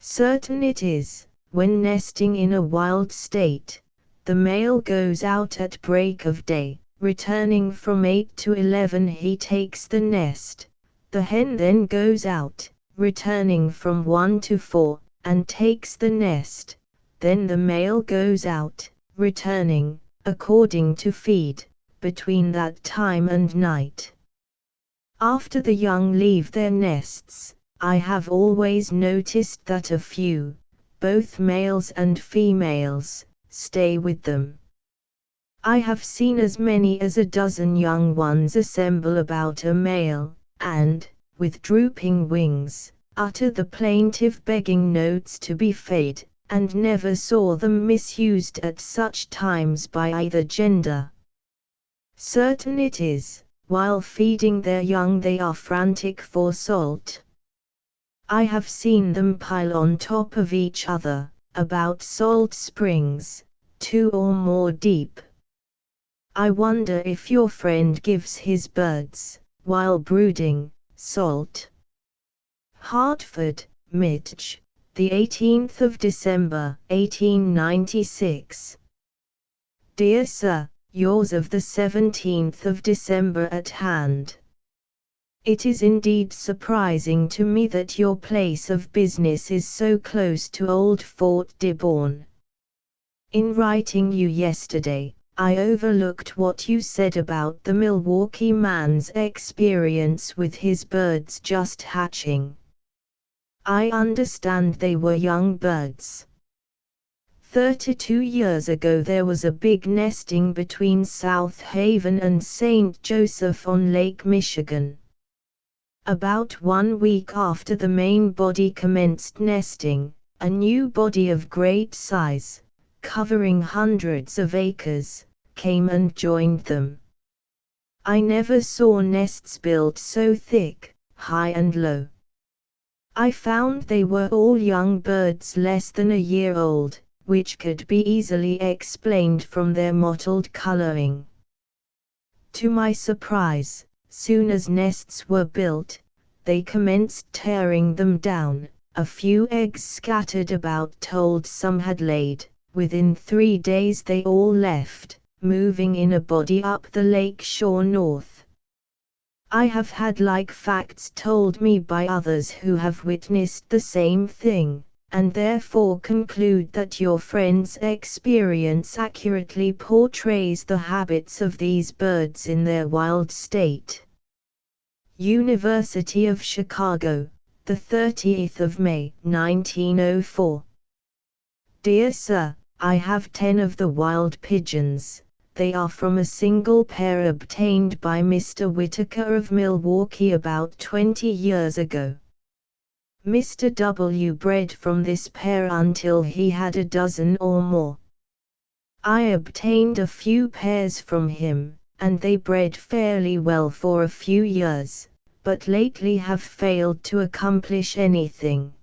Certain it is, when nesting in a wild state, the male goes out at break of day, returning from 8 to 11 he takes the nest, the hen then goes out, returning from 1 to 4, and takes the nest, then the male goes out, returning, according to feed, between that time and night. After the young leave their nests, I have always noticed that a few, both males and females, stay with them. I have seen as many as a dozen young ones assemble about a male, and, with drooping wings, utter the plaintive begging notes to be fed, and never saw them misused at such times by either gender. Certain it is, while feeding their young they are frantic for salt. I have seen them pile on top of each other, about salt springs, 2 or more deep. I wonder if your friend gives his birds, while brooding, salt. Hartford, Midge, the 18th of December, 1896. Dear Sir, yours of the 17th of December at hand. It is indeed surprising to me that your place of business is so close to old Fort Dearborn. In writing you yesterday, I overlooked what you said about the Milwaukee man's experience with his birds just hatching. I understand they were young birds. 32 years ago there was a big nesting between South Haven and St. Joseph on Lake Michigan. About 1 week after the main body commenced nesting, a new body of great size, covering hundreds of acres, came and joined them. I never saw nests built so thick, high and low. I found they were all young birds less than a year old, which could be easily explained from their mottled coloring. To my surprise, soon as nests were built, they commenced tearing them down. A few eggs scattered about told some had laid. Within 3 days they all left, moving in a body up the lake shore north. I have had like facts told me by others who have witnessed the same thing, and therefore conclude that your friend's experience accurately portrays the habits of these birds in their wild state. University of Chicago, the 30th of May, 1904. Dear Sir, I have 10 of the wild pigeons. They are from a single pair obtained by Mr. Whitaker of Milwaukee about 20 years ago. Mr. W. bred from this pair until he had a dozen or more. I obtained a few pairs from him, and they bred fairly well for a few years, but lately have failed to accomplish anything.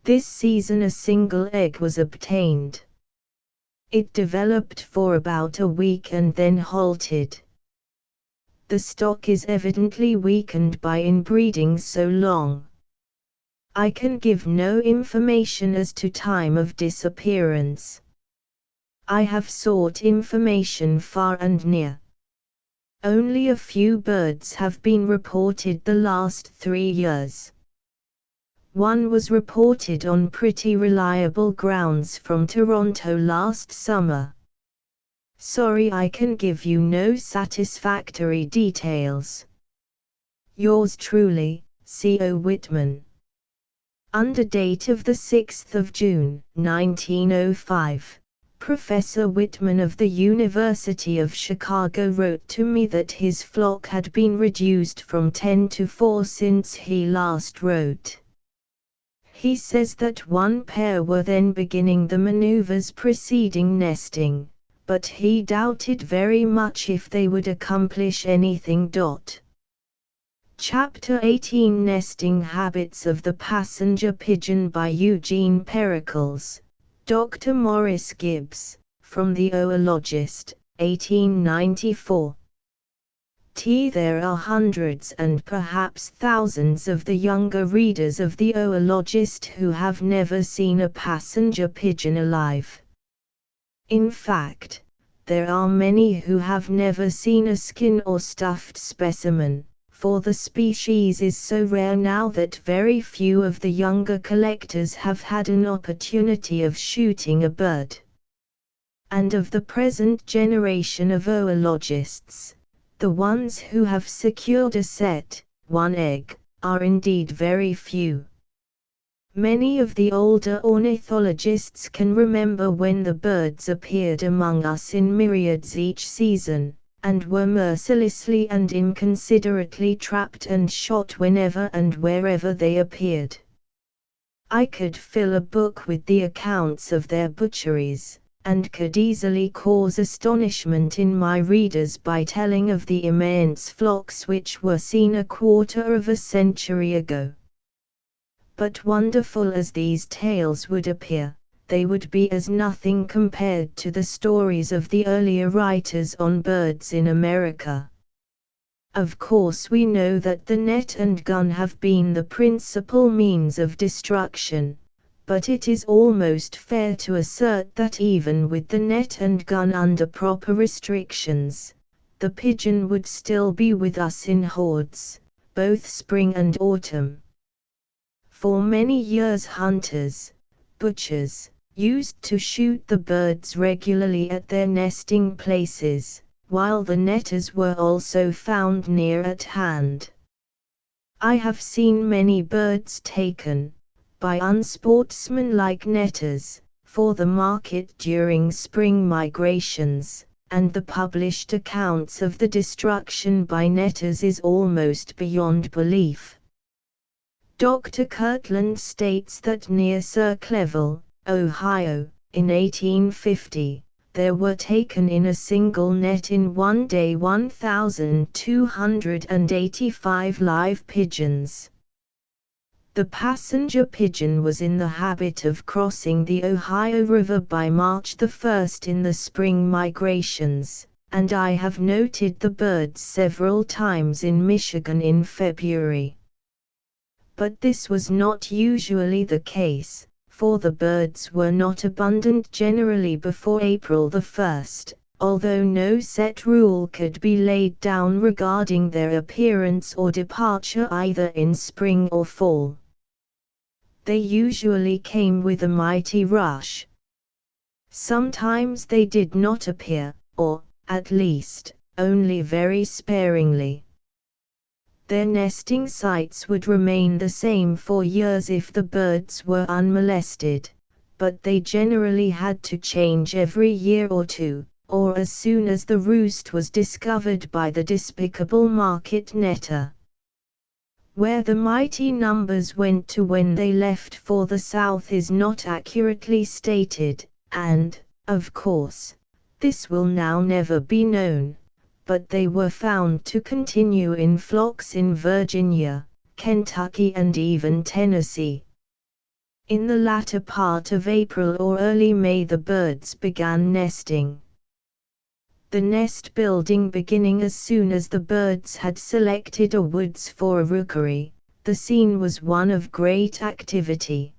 This season a single egg was obtained. It developed for about a week and then halted. The stock is evidently weakened by inbreeding so long. I can give no information as to time of disappearance. I have sought information far and near. Only a few birds have been reported the last 3 years. One was reported on pretty reliable grounds from Toronto last summer. Sorry I can give you no satisfactory details. Yours truly, C.O. Whitman. Under date of 6 June 1905, Professor Whitman of the University of Chicago wrote to me that his flock had been reduced from 10 to 4 since he last wrote. He says that one pair were then beginning the maneuvers preceding nesting, but he doubted very much if they would accomplish anything. Chapter 18 Nesting Habits of the Passenger Pigeon by Eugene Pericles, Dr. Morris Gibbs, from the Oologist, 1894. There are hundreds and perhaps thousands of the younger readers of the Oologist who have never seen a passenger pigeon alive. In fact, there are many who have never seen a skin or stuffed specimen, for the species is so rare now that very few of the younger collectors have had an opportunity of shooting a bird. And of the present generation of oologists, the ones who have secured a set, one egg, are indeed very few. Many of the older ornithologists can remember when the birds appeared among us in myriads each season, and were mercilessly and inconsiderately trapped and shot whenever and wherever they appeared. I could fill a book with the accounts of their butcheries, and could easily cause astonishment in my readers by telling of the immense flocks which were seen a quarter of a century ago. But wonderful as these tales would appear, they would be as nothing compared to the stories of the earlier writers on birds in America. Of course we know that the net and gun have been the principal means of destruction, but it is almost fair to assert that even with the net and gun under proper restrictions, the pigeon would still be with us in hordes, both spring and autumn. For many years hunters, butchers, used to shoot the birds regularly at their nesting places, while the netters were also found near at hand. I have seen many birds taken, by unsportsmanlike netters, for the market during spring migrations, and the published accounts of the destruction by netters is almost beyond belief. Dr. Kirtland states that near Cleveland, Ohio, in 1850, there were taken in a single net in one day 1,285 live pigeons. The passenger pigeon was in the habit of crossing the Ohio River by March 1 in the spring migrations, and I have noted the birds several times in Michigan in February. But this was not usually the case, for the birds were not abundant generally before April 1, although no set rule could be laid down regarding their appearance or departure either in spring or fall. They usually came with a mighty rush. Sometimes they did not appear, or, at least, only very sparingly. Their nesting sites would remain the same for years if the birds were unmolested, but they generally had to change every year or two, or as soon as the roost was discovered by the despicable market netter. Where the mighty numbers went to when they left for the south is not accurately stated, and, of course, this will now never be known, but they were found to continue in flocks in Virginia, Kentucky and even Tennessee. In the latter part of April or early May the birds began nesting. The nest building beginning as soon as the birds had selected a woods for a rookery, the scene was one of great activity.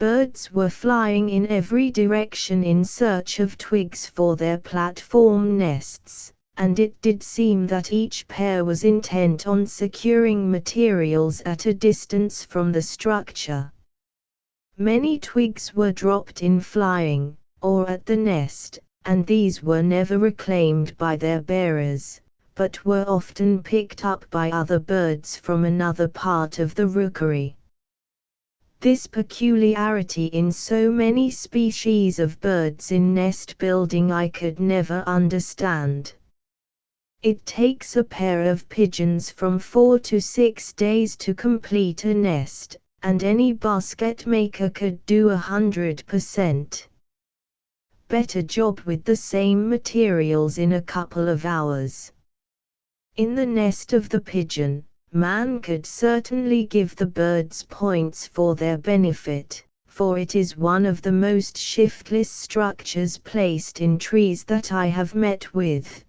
Birds were flying in every direction in search of twigs for their platform nests, and it did seem that each pair was intent on securing materials at a distance from the structure. Many twigs were dropped in flying, or at the nest, and these were never reclaimed by their bearers, but were often picked up by other birds from another part of the rookery. This peculiarity in so many species of birds in nest building I could never understand. It takes a pair of pigeons from 4 to 6 days to complete a nest, and any basket maker could do 100% better job with the same materials in a couple of hours. In the nest of the pigeon, man could certainly give the birds points for their benefit, for it is one of the most shiftless structures placed in trees that I have met with.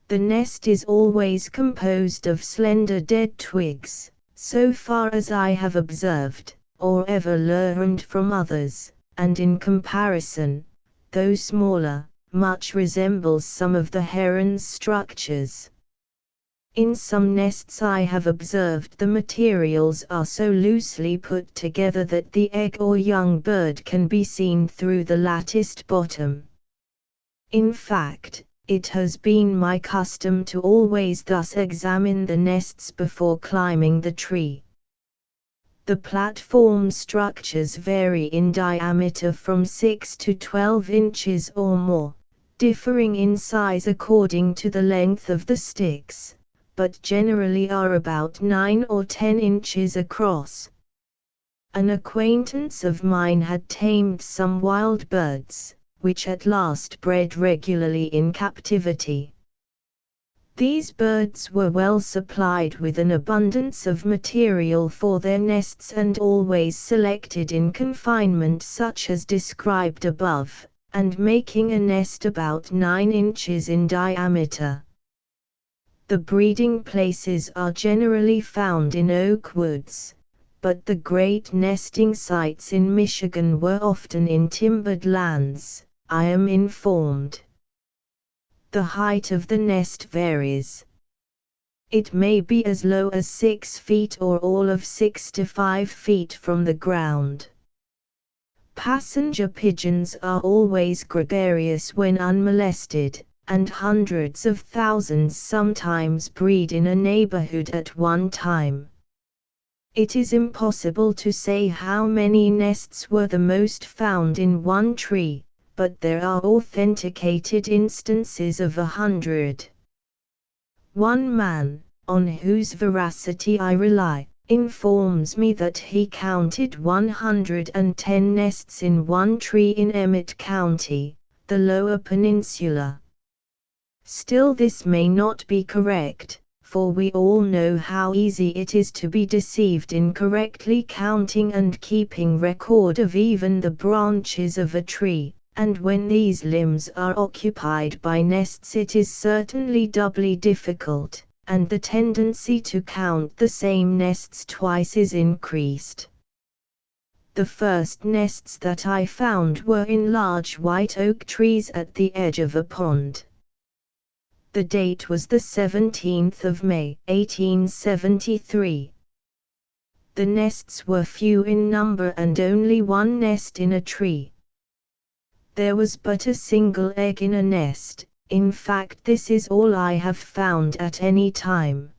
The nest is always composed of slender dead twigs, so far as I have observed, or ever learned from others, and in comparison, though smaller, much resembles some of the heron's structures. In some nests I have observed the materials are so loosely put together that the egg or young bird can be seen through the latticed bottom. In fact, it has been my custom to always thus examine the nests before climbing the tree. The platform structures vary in diameter from 6 to 12 inches or more, differing in size according to the length of the sticks, but generally are about 9 or 10 inches across. An acquaintance of mine had tamed some wild birds, which at last bred regularly in captivity. These birds were well supplied with an abundance of material for their nests and always selected in confinement such as described above, and making a nest about 9 inches in diameter. The breeding places are generally found in oak woods, but the great nesting sites in Michigan were often in timbered lands, I am informed. The height of the nest varies. It may be as low as 6 feet or all of 6 to 5 feet from the ground. Passenger pigeons are always gregarious when unmolested, and hundreds of thousands sometimes breed in a neighborhood at one time. It is impossible to say how many nests were the most found in one tree, but there are authenticated instances of 100. One man, on whose veracity I rely, informs me that he counted 110 nests in one tree in Emmett County, the Lower Peninsula. Still, this may not be correct, for we all know how easy it is to be deceived in correctly counting and keeping record of even the branches of a tree. And when these limbs are occupied by nests it is certainly doubly difficult, and the tendency to count the same nests twice is increased. The first nests that I found were in large white oak trees at the edge of a pond. The date was the 17th of May, 1873. The nests were few in number and only one nest in a tree. There was but a single egg in a nest. In fact, this is all I have found at any time.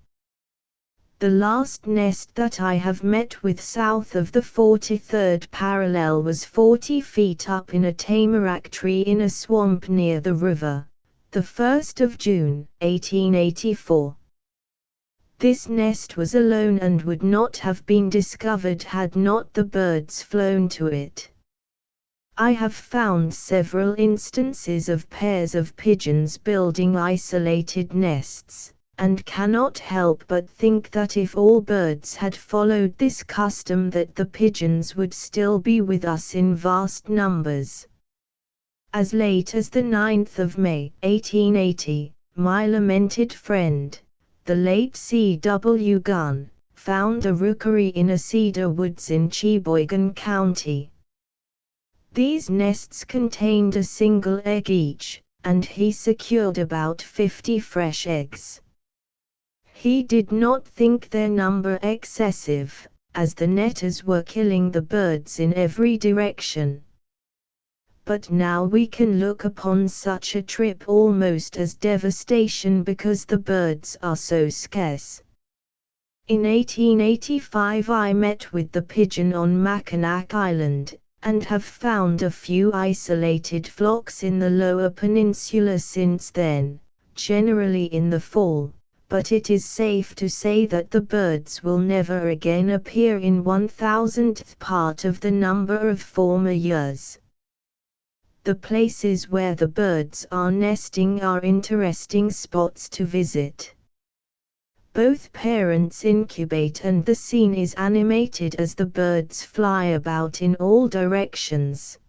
The last nest that I have met with south of the 43rd parallel was 40 feet up in a tamarack tree in a swamp near the river, the 1st of June, 1884. This nest was alone and would not have been discovered had not the birds flown to it. I have found several instances of pairs of pigeons building isolated nests, and cannot help but think that if all birds had followed this custom that the pigeons would still be with us in vast numbers. As late as the 9th of May, 1880, my lamented friend, the late C.W. Gunn, found a rookery in a cedar woods in Cheboygan County. These nests contained a single egg each, and he secured about 50 fresh eggs. He did not think their number excessive, as the netters were killing the birds in every direction. But now we can look upon such a trip almost as devastation because the birds are so scarce. In 1885 I met with the pigeon on Mackinac Island, and have found a few isolated flocks in the Lower Peninsula since then, generally in the fall, but it is safe to say that the birds will never again appear in 1,000th part of the number of former years. The places where the birds are nesting are interesting spots to visit. Both parents incubate and the scene is animated as the birds fly about in all directions.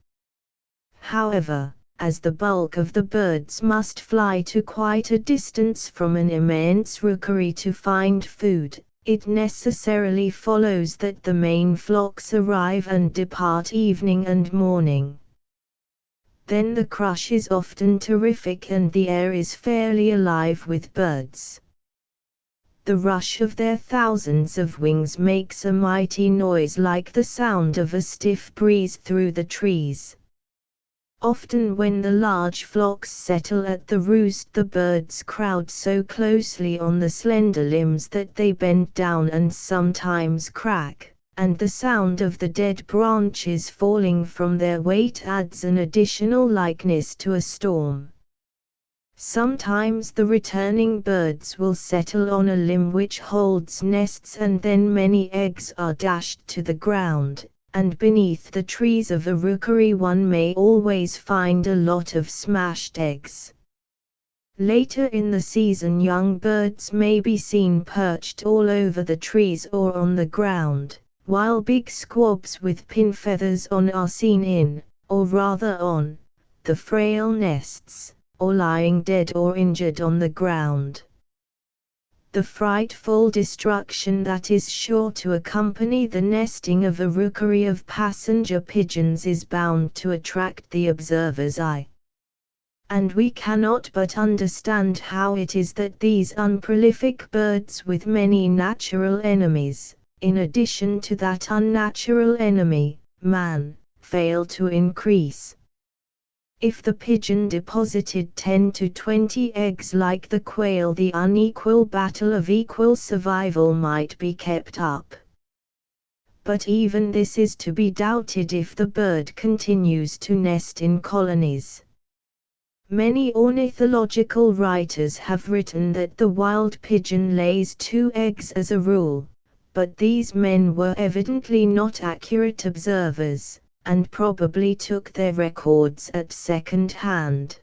However, as the bulk of the birds must fly to quite a distance from an immense rookery to find food, it necessarily follows that the main flocks arrive and depart evening and morning. Then the crush is often terrific and the air is fairly alive with birds. The rush of their thousands of wings makes a mighty noise like the sound of a stiff breeze through the trees. Often when the large flocks settle at the roost, the birds crowd so closely on the slender limbs that they bend down and sometimes crack, and the sound of the dead branches falling from their weight adds an additional likeness to a storm. Sometimes the returning birds will settle on a limb which holds nests and then many eggs are dashed to the ground, and beneath the trees of a rookery one may always find a lot of smashed eggs. Later in the season young birds may be seen perched all over the trees or on the ground, while big squabs with pin feathers on are seen in, or rather on, the frail nests, or lying dead or injured on the ground. The frightful destruction that is sure to accompany the nesting of a rookery of passenger pigeons is bound to attract the observer's eye. And we cannot but understand how it is that these unprolific birds with many natural enemies, in addition to that unnatural enemy, man, fail to increase. If the pigeon deposited 10 to 20 eggs like the quail, the unequal battle of equal survival might be kept up. But even this is to be doubted if the bird continues to nest in colonies. Many ornithological writers have written that the wild pigeon lays 2 eggs as a rule, but these men were evidently not accurate observers, and probably took their records at second hand.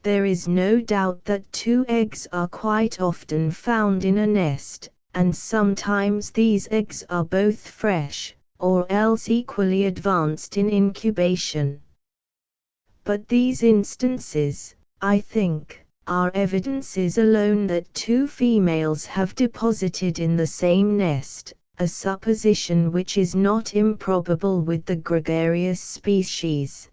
There is no doubt that 2 eggs are quite often found in a nest, and sometimes these eggs are both fresh, or else equally advanced in incubation. But these instances, I think, are evidences alone that 2 females have deposited in the same nest, a supposition which is not improbable with the gregarious species.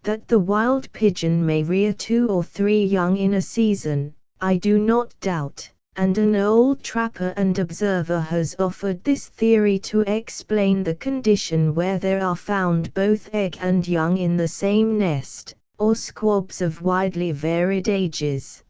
That the wild pigeon may rear 2 or 3 young in a season, I do not doubt, and an old trapper and observer has offered this theory to explain the condition where there are found both egg and young in the same nest, or squabs of widely varied ages.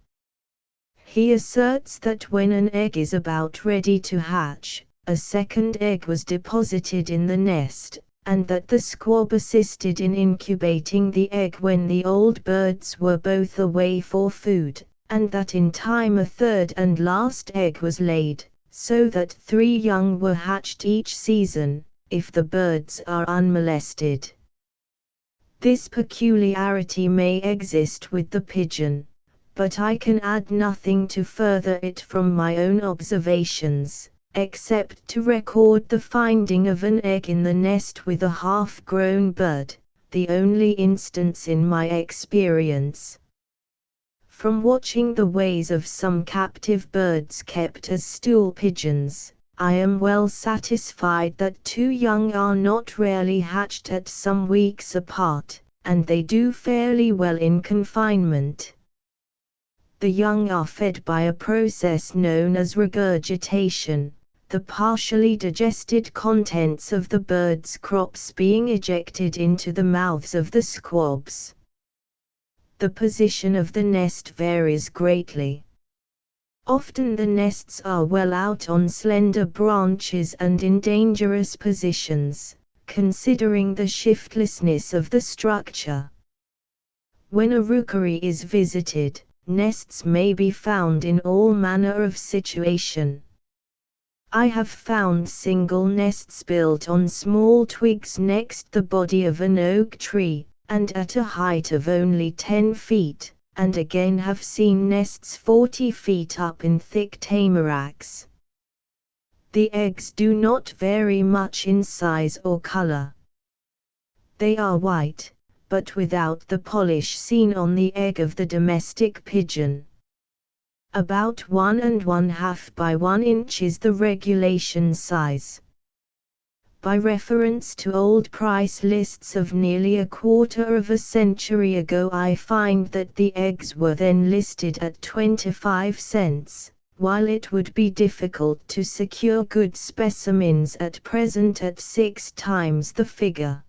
He asserts that when an egg is about ready to hatch, a second egg was deposited in the nest, and that the squab assisted in incubating the egg when the old birds were both away for food, and that in time a third and last egg was laid, so that 3 young were hatched each season, if the birds are unmolested. This peculiarity may exist with the pigeon, but I can add nothing to further it from my own observations, except to record the finding of an egg in the nest with a half-grown bird, the only instance in my experience. From watching the ways of some captive birds kept as stool pigeons, I am well satisfied that 2 young are not rarely hatched at some weeks apart, and they do fairly well in confinement. The young are fed by a process known as regurgitation, the partially digested contents of the bird's crops being ejected into the mouths of the squabs. The position of the nest varies greatly. Often the nests are well out on slender branches and in dangerous positions, considering the shiftlessness of the structure. When a rookery is visited, nests may be found in all manner of situation. I have found single nests built on small twigs next the body of an oak tree, and at a height of only 10 feet, and again have seen nests 40 feet up in thick tamaracks. The eggs do not vary much in size or color. They are white, but without the polish seen on the egg of the domestic pigeon. About 1½ by 1 inch is the regulation size. By reference to old price lists of nearly a quarter of a century ago, I find that the eggs were then listed at 25 cents, while it would be difficult to secure good specimens at present at 6 times the figure.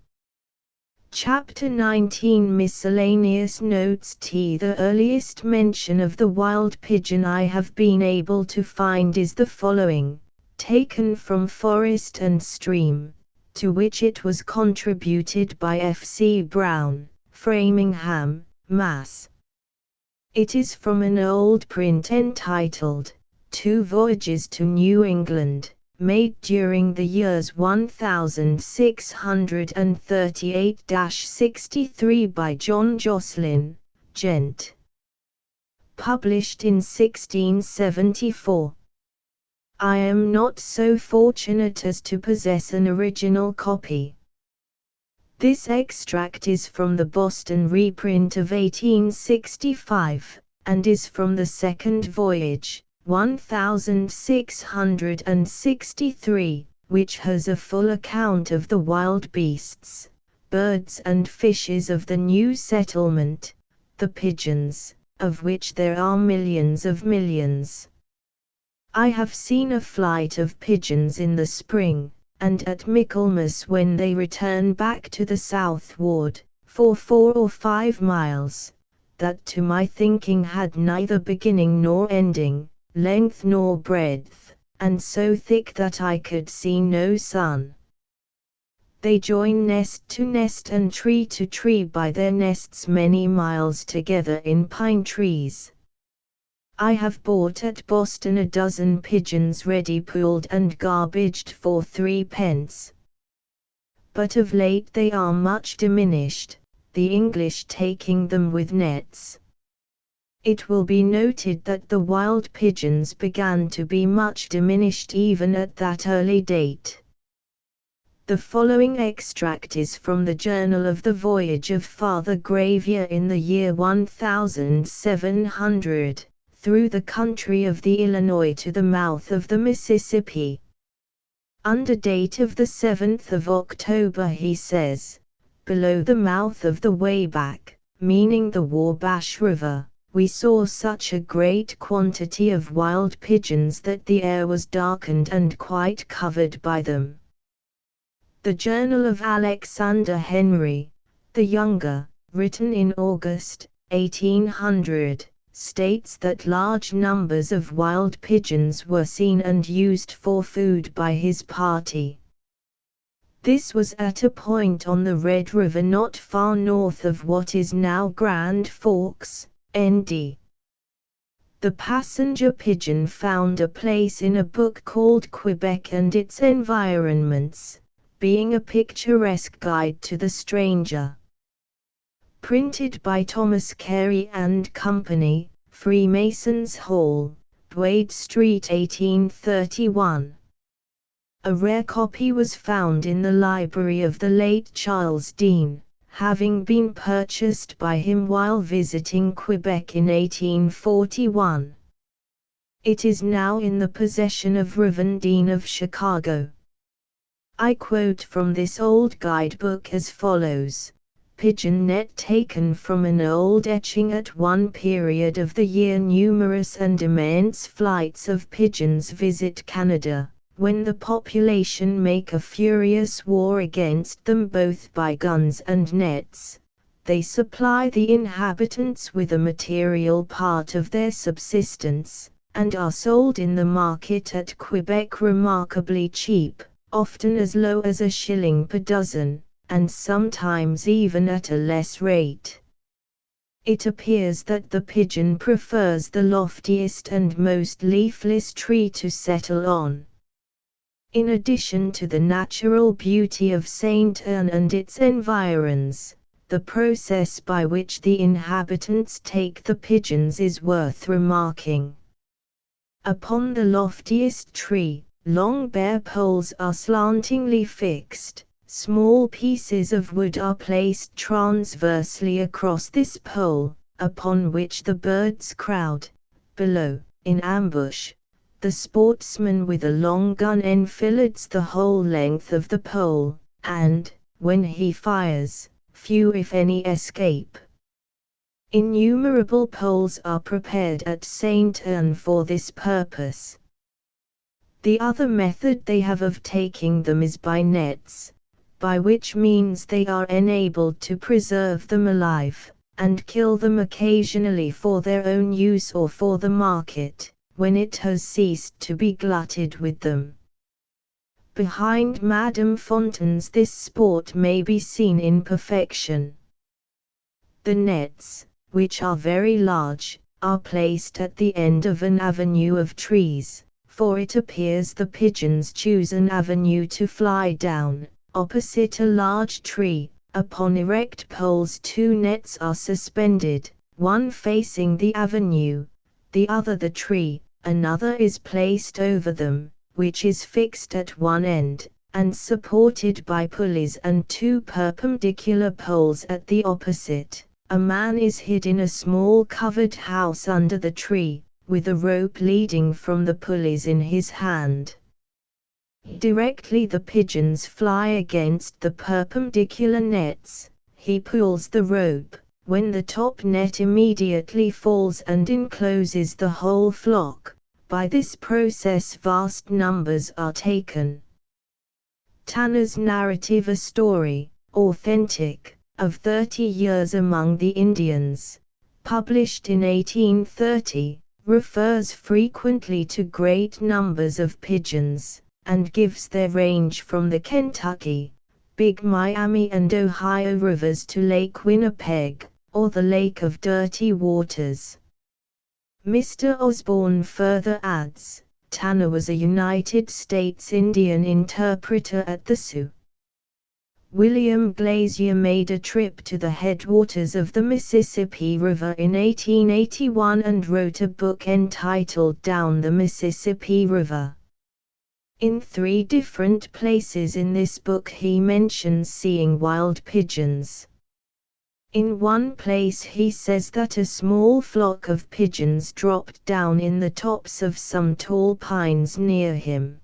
Chapter 19 Miscellaneous Notes The earliest mention of the wild pigeon I have been able to find is the following, taken from Forest and Stream, to which it was contributed by F. C. Brown, Framingham, Mass. It is from an old print entitled, 2 Voyages to New England, made during the years 1638–63 by John Jocelyn, Gent. Published in 1674. I am not so fortunate as to possess an original copy. This extract is from the Boston reprint of 1865, and is from the second voyage, 1663, which has a full account of the wild beasts, birds and fishes of the new settlement, the pigeons, of which there are millions of millions. I have seen a flight of pigeons in the spring, and at Michaelmas when they return back to the southward, for 4 or 5 miles, that to my thinking had neither beginning nor ending, length nor breadth, and so thick that I could see no sun. They join nest to nest and tree to tree by their nests many miles together in pine trees. I have bought at Boston a dozen pigeons ready pooled and garbaged for 3 pence. But of late they are much diminished, the English taking them with nets. It will be noted that the wild pigeons began to be much diminished even at that early date. The following extract is from the Journal of the Voyage of Father Gravier in the year 1700, through the country of the Illinois to the mouth of the Mississippi. Under date of the 7th of October he says, below the mouth of the Wayback, meaning the Wabash River, we saw such a great quantity of wild pigeons that the air was darkened and quite covered by them. The Journal of Alexander Henry, the Younger, written in August, 1800, states that large numbers of wild pigeons were seen and used for food by his party. This was at a point on the Red River not far north of what is now Grand Forks, ND. The passenger pigeon found a place in a book called Quebec and its Environments, being a picturesque guide to the stranger. Printed by Thomas Carey and Company, Freemasons Hall, Wade Street 1831. A rare copy was found in the library of the late Charles Dean, having been purchased by him while visiting Quebec in 1841. It is now in the possession of Rev. Dean of Chicago. I quote from this old guidebook as follows. Pigeon net taken from an old etching. At one period of the year numerous and immense flights of pigeons visit Canada, when the population make a furious war against them both by guns and nets. They supply the inhabitants with a material part of their subsistence, and are sold in the market at Quebec remarkably cheap, often as low as a shilling per dozen, and sometimes even at a less rate. It appears that the pigeon prefers the loftiest and most leafless tree to settle on. In addition to the natural beauty of Saint Anne and its environs, the process by which the inhabitants take the pigeons is worth remarking. Upon the loftiest tree, long bare poles are slantingly fixed. Small pieces of wood are placed transversely across this pole, upon which the birds crowd. Below, in ambush, the sportsman with a long gun enfilades the whole length of the pole, and, when he fires, few if any escape. Innumerable poles are prepared at Saint Anne for this purpose. The other method they have of taking them is by nets, by which means they are enabled to preserve them alive, and kill them occasionally for their own use or for the market, when it has ceased to be glutted with them. Behind Madame Fontaine's this sport may be seen in perfection. The nets, which are very large, are placed at the end of an avenue of trees, for it appears the pigeons choose an avenue to fly down. Opposite a large tree, upon erect poles 2 nets are suspended, one facing the avenue, the other the tree, another is placed over them, which is fixed at one end, and supported by pulleys and 2 perpendicular poles at the opposite. A man is hid in a small covered house under the tree, with a rope leading from the pulleys in his hand. Directly the pigeons fly against the perpendicular nets, he pulls the rope, when the top net immediately falls and encloses the whole flock. By this process vast numbers are taken. Tanner's narrative, a story, authentic, of 30 years among the Indians, published in 1830, refers frequently to great numbers of pigeons, and gives their range from the Kentucky, Big Miami and Ohio rivers to Lake Winnipeg, or the Lake of Dirty Waters. Mr. Osborne further adds, Tanner was a United States Indian interpreter at the Sioux. William Glazier made a trip to the headwaters of the Mississippi River in 1881 and wrote a book entitled Down the Mississippi River. In 3 different places in this book he mentions seeing wild pigeons. In one place he says that a small flock of pigeons dropped down in the tops of some tall pines near him.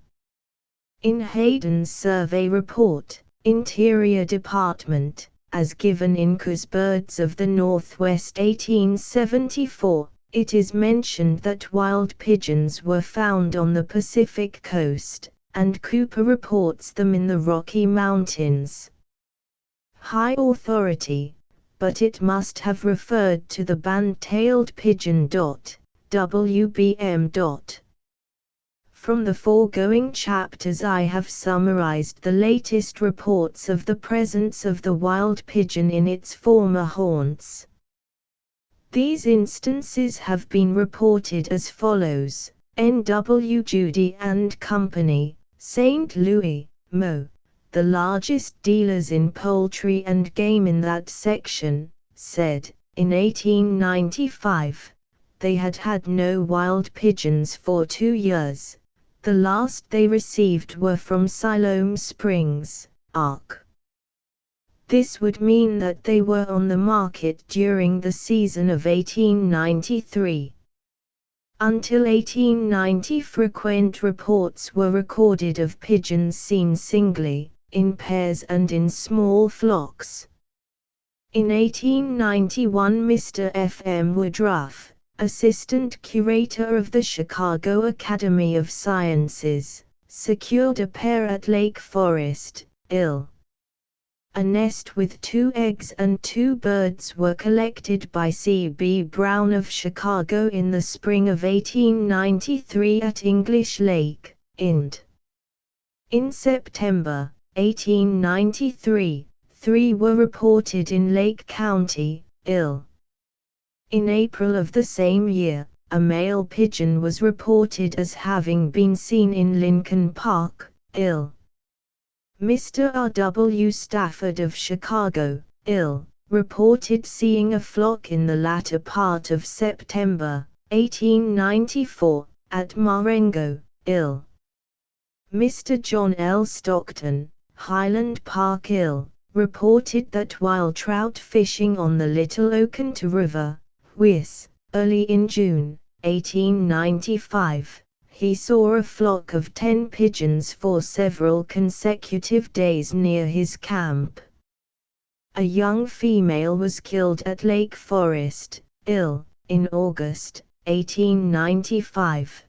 In Hayden's survey report, Interior Department, as given in Cause Birds of the Northwest 1874, it is mentioned that wild pigeons were found on the Pacific coast, and Cooper reports them in the Rocky Mountains. High authority, but it must have referred to the band-tailed pigeon. WBM. From the foregoing chapters I have summarized the latest reports of the presence of the wild pigeon in its former haunts. These instances have been reported as follows: N.W. Judy and Company, St. Louis, Mo., the largest dealers in poultry and game in that section, said, in 1895, they had had no wild pigeons for 2 years. The last they received were from Siloam Springs, Ark. This would mean that they were on the market during the season of 1893. Until 1890 frequent reports were recorded of pigeons seen singly, in pairs and in small flocks. In 1891 Mr. F. M. Woodruff, assistant curator of the Chicago Academy of Sciences, secured a pair at Lake Forest, Ill. A nest with 2 eggs and 2 birds were collected by C.B. Brown of Chicago in the spring of 1893 at English Lake, Ind. In September 1893, 3 were reported in Lake County, Ill. In April of the same year, a male pigeon was reported as having been seen in Lincoln Park, Ill. Mr. R. W. Stafford of Chicago, Ill., reported seeing a flock in the latter part of September 1894, at Marengo, Ill. Mr. John L. Stockton, Highland Park, Ill., reported that while trout fishing on the Little Oconto River, Wis, early in June 1895, he saw a flock of 10 pigeons for several consecutive days near his camp. A young female was killed at Lake Forest, Ill., in August 1895.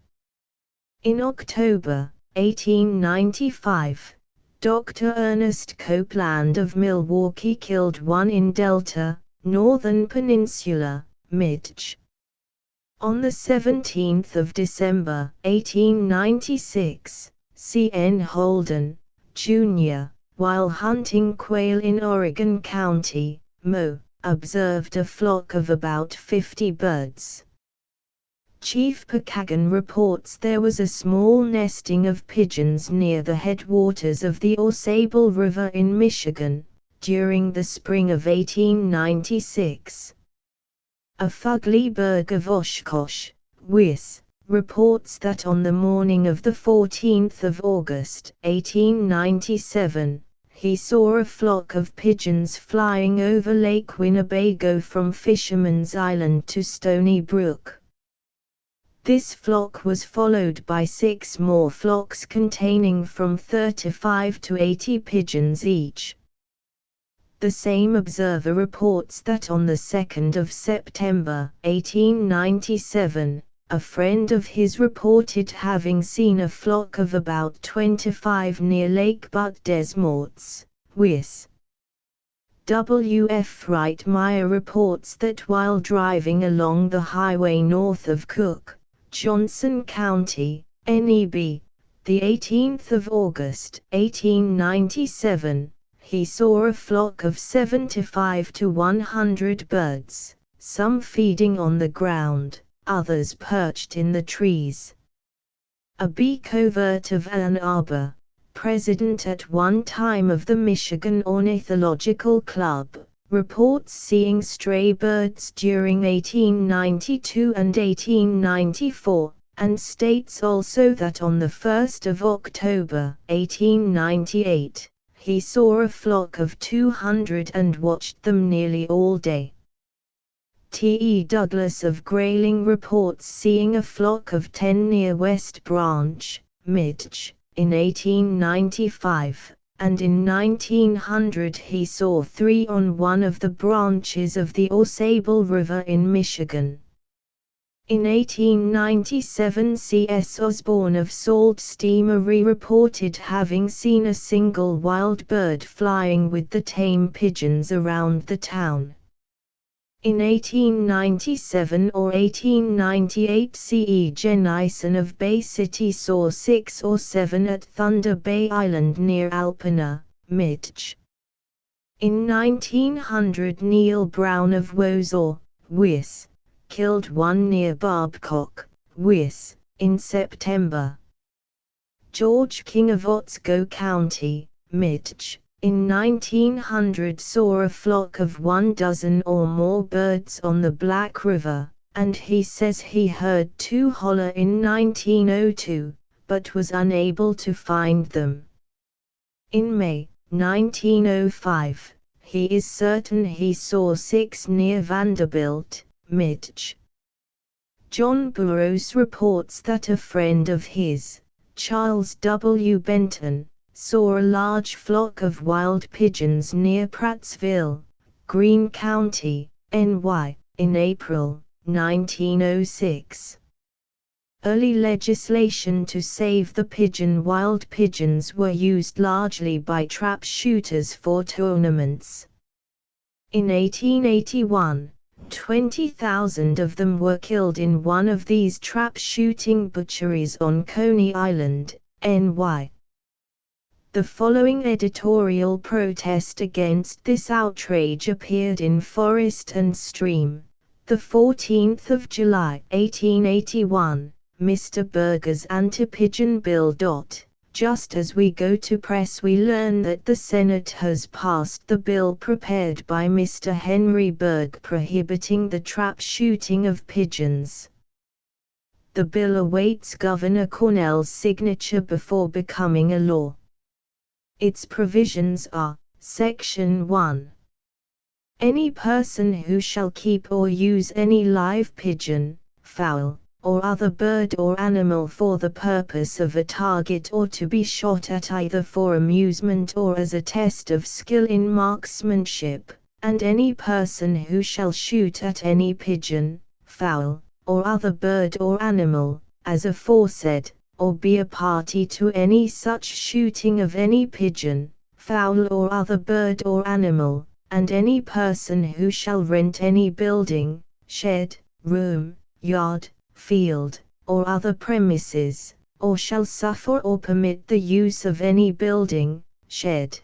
In October 1895, Dr. Ernest Copeland of Milwaukee killed 1 in Delta, Northern Peninsula, Midge. On the 17th of December 1896, C.N. Holden, Jr., while hunting quail in Oregon County, Mo., observed a flock of about 50 birds. Chief Picagon reports there was a small nesting of pigeons near the headwaters of the Ausable River in Michigan, during the spring of 1896. A fugly bird of Oshkosh, Wis, reports that on the morning of the 14th of August 1897, he saw a flock of pigeons flying over Lake Winnebago from Fisherman's Island to Stony Brook. This flock was followed by 6 more flocks containing from 35 to 80 pigeons each. The same observer reports that on the 2nd of September 1897, a friend of his reported having seen a flock of about 25 near Lake Butte des Morts, Wis. W. F. Wright Meyer reports that while driving along the highway north of Cook, Johnson County, NEB, the 18th of August 1897, he saw a flock of 75 to 100 birds, some feeding on the ground, others perched in the trees. A bee covert of Ann Arbor, president at one time of the Michigan Ornithological Club, reports seeing stray birds during 1892 and 1894, and states also that on the 1st of October 1898, he saw a flock of 200 and watched them nearly all day. T. E. Douglas of Grayling reports seeing a flock of 10 near West Branch, Midge, in 1895, and in 1900 he saw 3 on one of the branches of the Ausable River in Michigan. In 1897 C.S. Osborne of Sault Ste. Marie reported having seen a single wild bird flying with the tame pigeons around the town. In 1897 or 1898 C.E. Jennison of Bay City saw 6 or 7 at Thunder Bay Island near Alpena, Midge. In 1900 Neil Brown of Wosaw, Wis, killed 1 near Babcock, Wis, in September. George King of Otsego County, Midge, in 1900 saw a flock of 12 or more birds on the Black River, and he says he heard 2 holler in 1902, but was unable to find them. In May 1905, he is certain he saw 6 near Vanderbilt, Midge. John Burroughs reports that a friend of his, Charles W. Benton, saw a large flock of wild pigeons near Prattsville, Greene County, NY, in April 1906. Early legislation to save the pigeon. Wild pigeons were used largely by trap shooters for tournaments. In 1881, 20,000 of them were killed in one of these trap shooting butcheries on Coney Island, NY. The following editorial protest against this outrage appeared in Forest and Stream, the 14th of July, 1881. Mr. Berger's anti-pigeon bill. Just as we go to press, we learn that the Senate has passed the bill prepared by Mr. Henry Berg prohibiting the trap shooting of pigeons. The bill awaits Governor Cornell's signature before becoming a law. Its provisions are, Section 1. Any person who shall keep or use any live pigeon, fowl, or other bird or animal for the purpose of a target or to be shot at either for amusement or as a test of skill in marksmanship, and any person who shall shoot at any pigeon, fowl, or other bird or animal, as aforesaid, or be a party to any such shooting of any pigeon, fowl or other bird or animal, and any person who shall rent any building, shed, room, yard, field, or other premises, or shall suffer or permit the use of any building, shed,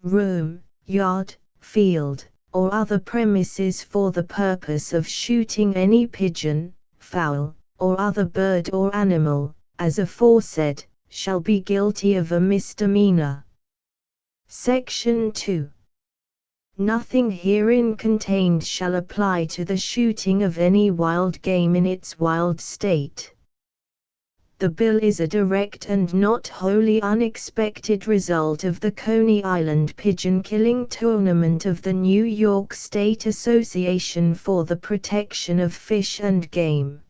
room, yard, field, or other premises for the purpose of shooting any pigeon, fowl, or other bird or animal, as aforesaid, shall be guilty of a misdemeanor. Section 2. Nothing herein contained shall apply to the shooting of any wild game in its wild state. The bill is a direct and not wholly unexpected result of the Coney Island pigeon killing tournament of the New York State Association for the Protection of Fish and Game.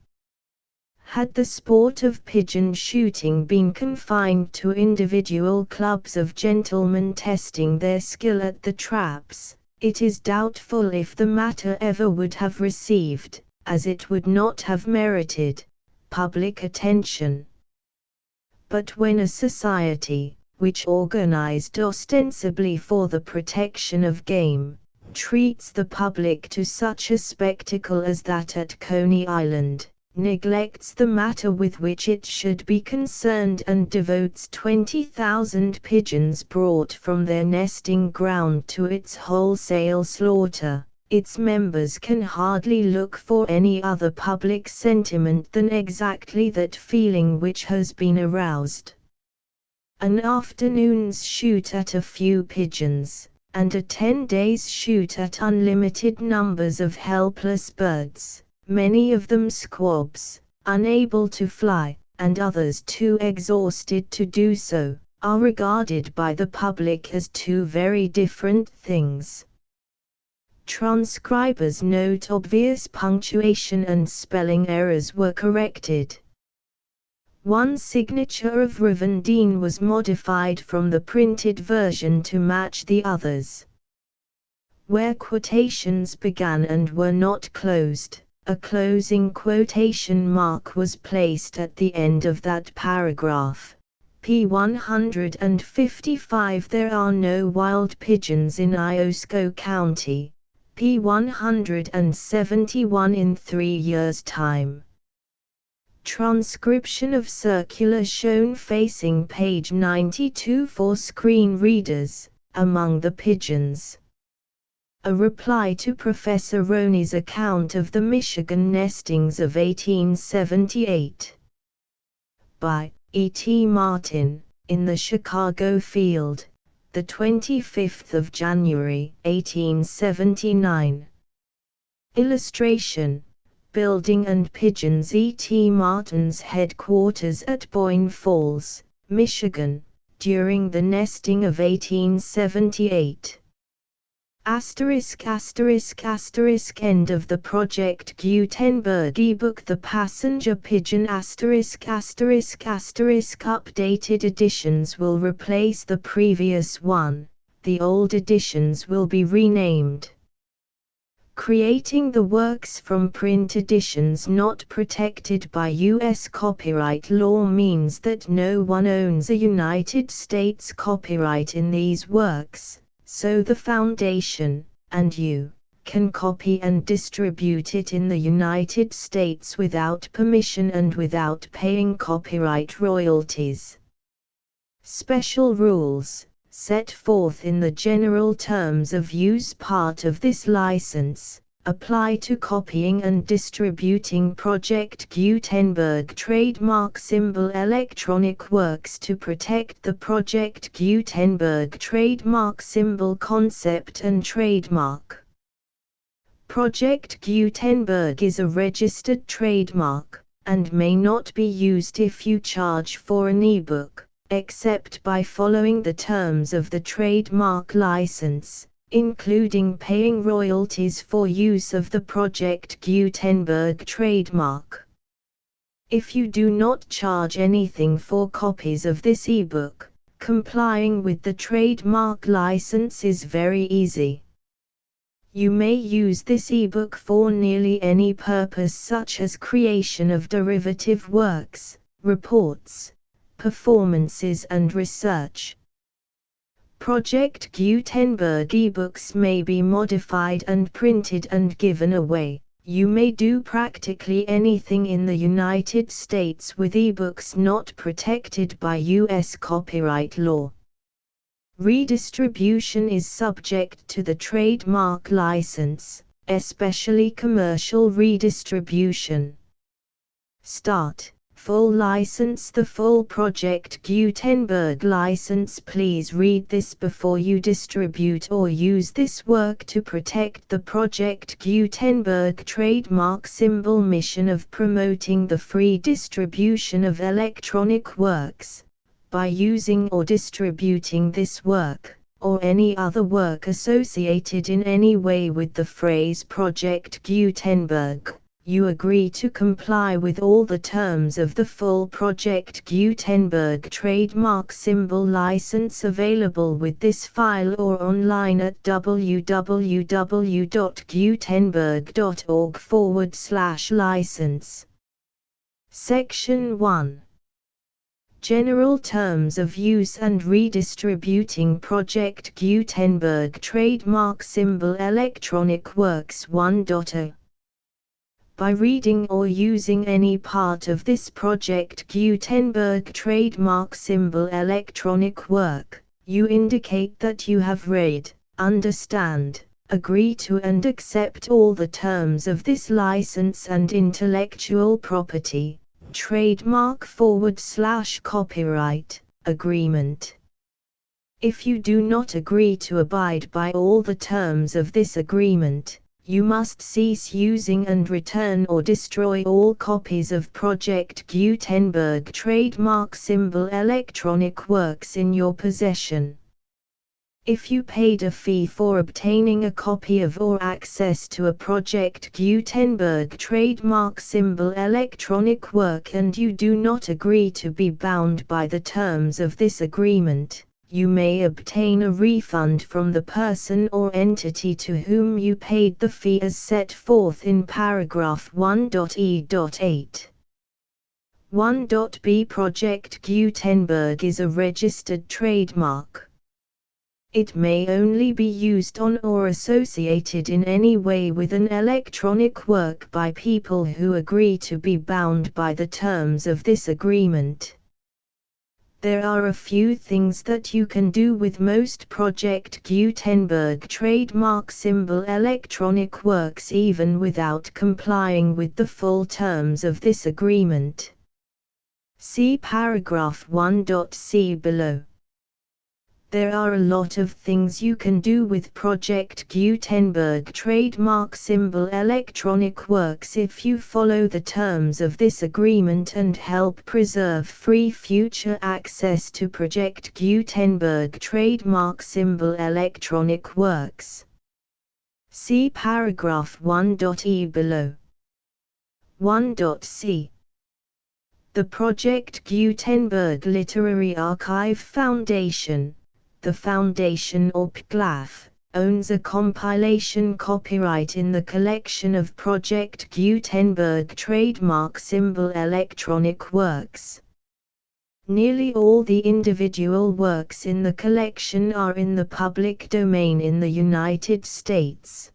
Had the sport of pigeon shooting been confined to individual clubs of gentlemen testing their skill at the traps, it is doubtful if the matter ever would have received, as it would not have merited, public attention. But when a society, which organized ostensibly for the protection of game, treats the public to such a spectacle as that at Coney Island, neglects the matter with which it should be concerned and devotes 20,000 pigeons brought from their nesting ground to its wholesale slaughter, its members can hardly look for any other public sentiment than exactly that feeling which has been aroused. An afternoon's shoot at a few pigeons, and a 10 days' shoot at unlimited numbers of helpless birds, many of them squabs, unable to fly, and others too exhausted to do so, are regarded by the public as two very different things. Transcribers note obvious punctuation and spelling errors were corrected. One signature of Rivendine was modified from the printed version to match the others. Where quotations began and were not closed, a closing quotation mark was placed at the end of that paragraph. P. 155. There are no wild pigeons in Iosco County. P. 171 in 3 years' time. Transcription of circular shown facing page 92 for screen readers. Among the pigeons. A reply to Professor Roney's account of the Michigan nestings of 1878. By E. T. Martin, in the Chicago Field, the 25th of January, 1879. Illustration: Building and Pigeons. E. T. Martin's headquarters at Boyne Falls, Michigan, during the nesting of 1878. End of the Project Gutenberg ebook. The Passenger Pigeon updated editions will replace the previous one, the old editions will be renamed Creating the works from print editions not protected by U.S. copyright law means that no one owns a United States copyright in these works, so the Foundation, and you, can copy and distribute it in the United States without permission and without paying copyright royalties. Special rules, set forth in the general terms of use part of this license, apply to copying and distributing Project Gutenberg trademark symbol electronic works to protect the Project Gutenberg trademark symbol concept and trademark. Project Gutenberg is a registered trademark, and may not be used if you charge for an ebook, except by following the terms of the trademark license, including paying royalties for use of the Project Gutenberg trademark. If you do not charge anything for copies of this ebook, complying with the trademark license is very easy. You may use this ebook for nearly any purpose such as creation of derivative works, reports, performances and research. Project Gutenberg ebooks may be modified and printed and given away. You may do practically anything in the United States with ebooks not protected by U.S. copyright law. Redistribution is subject to the trademark license, especially commercial redistribution. Start. Full license. The full Project Gutenberg license. Please read this before you distribute or use this work to protect the Project Gutenberg trademark symbol mission of promoting the free distribution of electronic works, by using or distributing this work, or any other work associated in any way with the phrase Project Gutenberg. You agree to comply with all the terms of the full Project Gutenberg trademark symbol license available with this file or online at www.gutenberg.org/license. Section 1. General Terms of Use and Redistributing Project Gutenberg Trademark Symbol Electronic Works 1.0. By reading or using any part of this Project Gutenberg trademark symbol electronic work, you indicate that you have read, understand, agree to and accept all the terms of this license and intellectual property, trademark/copyright, agreement. If you do not agree to abide by all the terms of this agreement, you must cease using and return or destroy all copies of Project Gutenberg trademark symbol electronic works in your possession. If you paid a fee for obtaining a copy of or access to a Project Gutenberg trademark symbol electronic work and you do not agree to be bound by the terms of this agreement, you may obtain a refund from the person or entity to whom you paid the fee as set forth in paragraph 1.e.8. 1.b. Project Gutenberg is a registered trademark. It may only be used on or associated in any way with an electronic work by people who agree to be bound by the terms of this agreement. There are a few things that you can do with most Project Gutenberg trademark symbol electronic works even without complying with the full terms of this agreement. See paragraph 1.c below. There are a lot of things you can do with Project Gutenberg trademark symbol electronic works if you follow the terms of this agreement and help preserve free future access to Project Gutenberg trademark symbol electronic works. See paragraph 1.e below. 1.c. The Project Gutenberg Literary Archive Foundation, the Foundation or PGLAF, owns a compilation copyright in the collection of Project Gutenberg trademark symbol electronic works. Nearly all the individual works in the collection are in the public domain in the United States.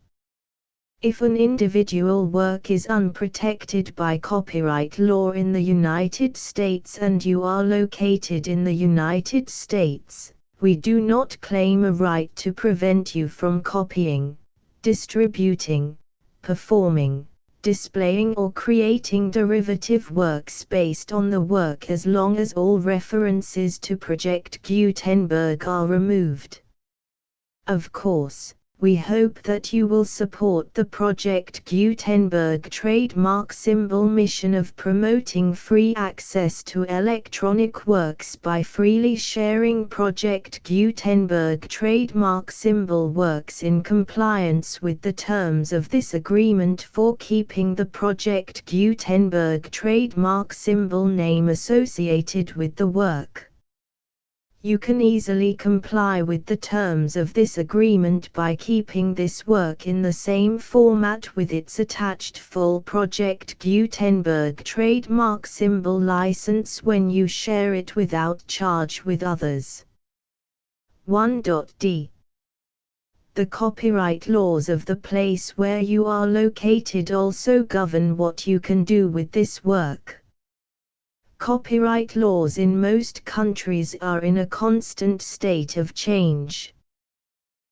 If an individual work is unprotected by copyright law in the United States and you are located in the United States, we do not claim a right to prevent you from copying, distributing, performing, displaying or creating derivative works based on the work as long as all references to Project Gutenberg are removed. Of course, we hope that you will support the Project Gutenberg trademark symbol mission of promoting free access to electronic works by freely sharing Project Gutenberg trademark symbol works in compliance with the terms of this agreement for keeping the Project Gutenberg trademark symbol name associated with the work. You can easily comply with the terms of this agreement by keeping this work in the same format with its attached full Project Gutenberg trademark symbol license when you share it without charge with others. 1.d. The copyright laws of the place where you are located also govern what you can do with this work. Copyright laws in most countries are in a constant state of change.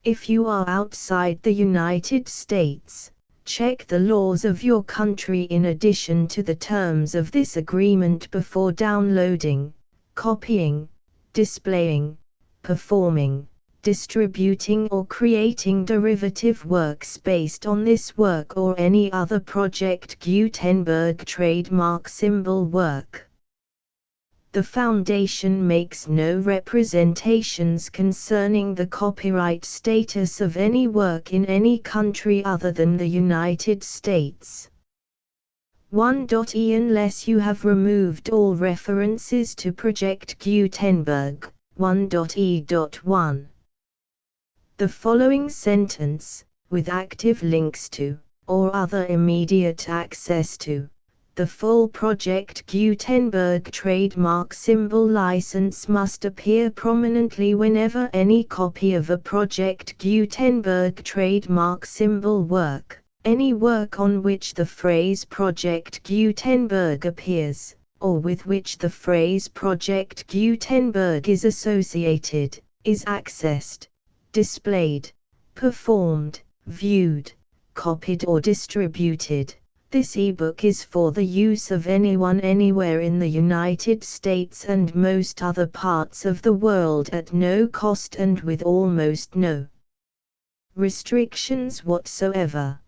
If you are outside the United States, check the laws of your country in addition to the terms of this agreement before downloading, copying, displaying, performing, distributing or creating derivative works based on this work or any other Project Gutenberg trademark symbol work. The Foundation makes no representations concerning the copyright status of any work in any country other than the United States. 1.e Unless you have removed all references to Project Gutenberg, 1.e.1. The following sentence, with active links to, or other immediate access to, the full Project Gutenberg trademark symbol license must appear prominently whenever any copy of a Project Gutenberg trademark symbol work, any work on which the phrase Project Gutenberg appears, or with which the phrase Project Gutenberg is associated, is accessed, displayed, performed, viewed, copied or distributed. This ebook is for the use of anyone anywhere in the United States and most other parts of the world at no cost and with almost no restrictions whatsoever.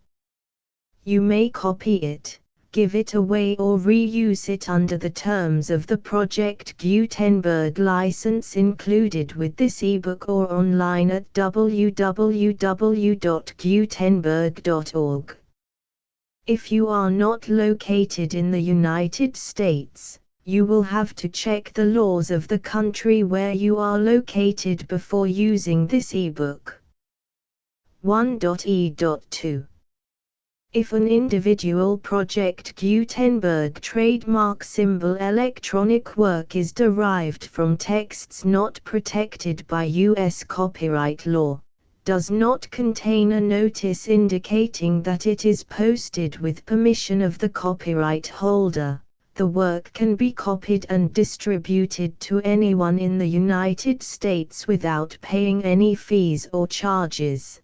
You may copy it, give it away or reuse it under the terms of the Project Gutenberg license included with this ebook or online at www.gutenberg.org. If you are not located in the United States, you will have to check the laws of the country where you are located before using this ebook. 1.e.2. If an individual Project Gutenberg trademark symbol electronic work is derived from texts not protected by U.S. copyright law, does not contain a notice indicating that it is posted with permission of the copyright holder, the work can be copied and distributed to anyone in the United States without paying any fees or charges.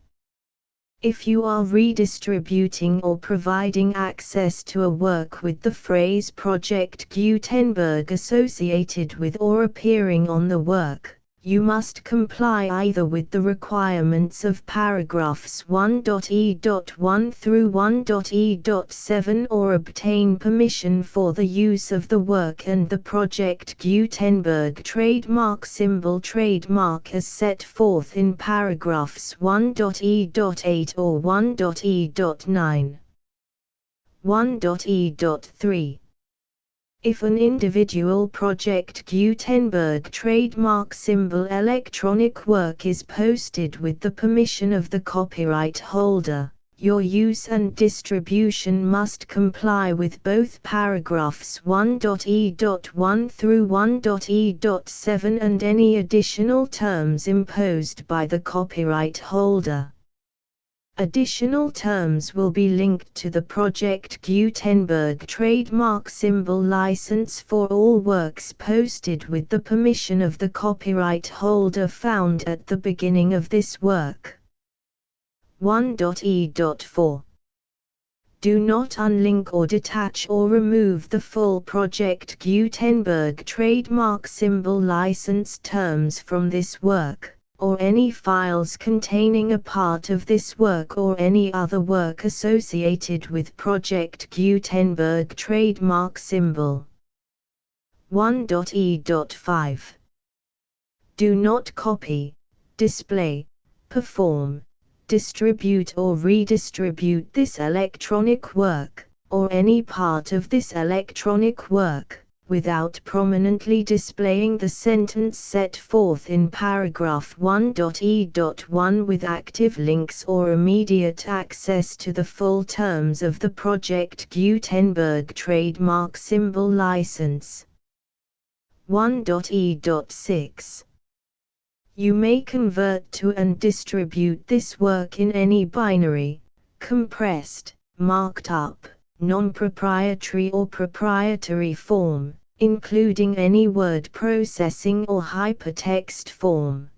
If you are redistributing or providing access to a work with the phrase Project Gutenberg associated with or appearing on the work, you must comply either with the requirements of paragraphs 1.e.1 through 1.e.7 or obtain permission for the use of the work and the Project Gutenberg trademark symbol trademark as set forth in paragraphs 1.e.8 or 1.e.9. 1.e.3. If an individual Project Gutenberg trademark symbol electronic work is posted with the permission of the copyright holder, your use and distribution must comply with both paragraphs 1.e.1 through 1.e.7 and any additional terms imposed by the copyright holder. Additional terms will be linked to the Project Gutenberg trademark symbol license for all works posted with the permission of the copyright holder found at the beginning of this work. 1.e.4. Do not unlink or detach or remove the full Project Gutenberg trademark symbol license terms from this work, or any files containing a part of this work or any other work associated with Project Gutenberg trademark symbol. 1.e.5. Do not copy, display, perform, distribute or redistribute this electronic work, or any part of this electronic work, without prominently displaying the sentence set forth in paragraph 1.e.1 with active links or immediate access to the full terms of the Project Gutenberg trademark symbol license. 1.e.6. You may convert to and distribute this work in any binary, compressed, marked up, non-proprietary or proprietary form, including any word processing or hypertext form.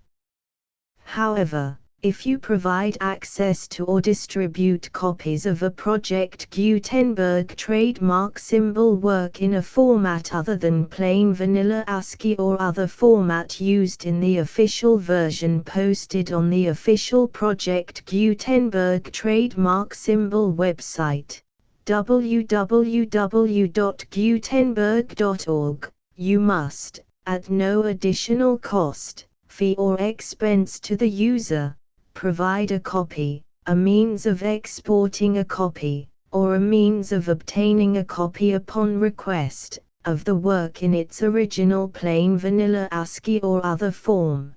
However, if you provide access to or distribute copies of a Project Gutenberg trademark symbol work in a format other than plain vanilla ASCII or other format used in the official version posted on the official Project Gutenberg trademark symbol website, www.gutenberg.org, you must, at no additional cost, fee or expense to the user, provide a copy, a means of exporting a copy, or a means of obtaining a copy upon request, of the work in its original plain vanilla ASCII or other form.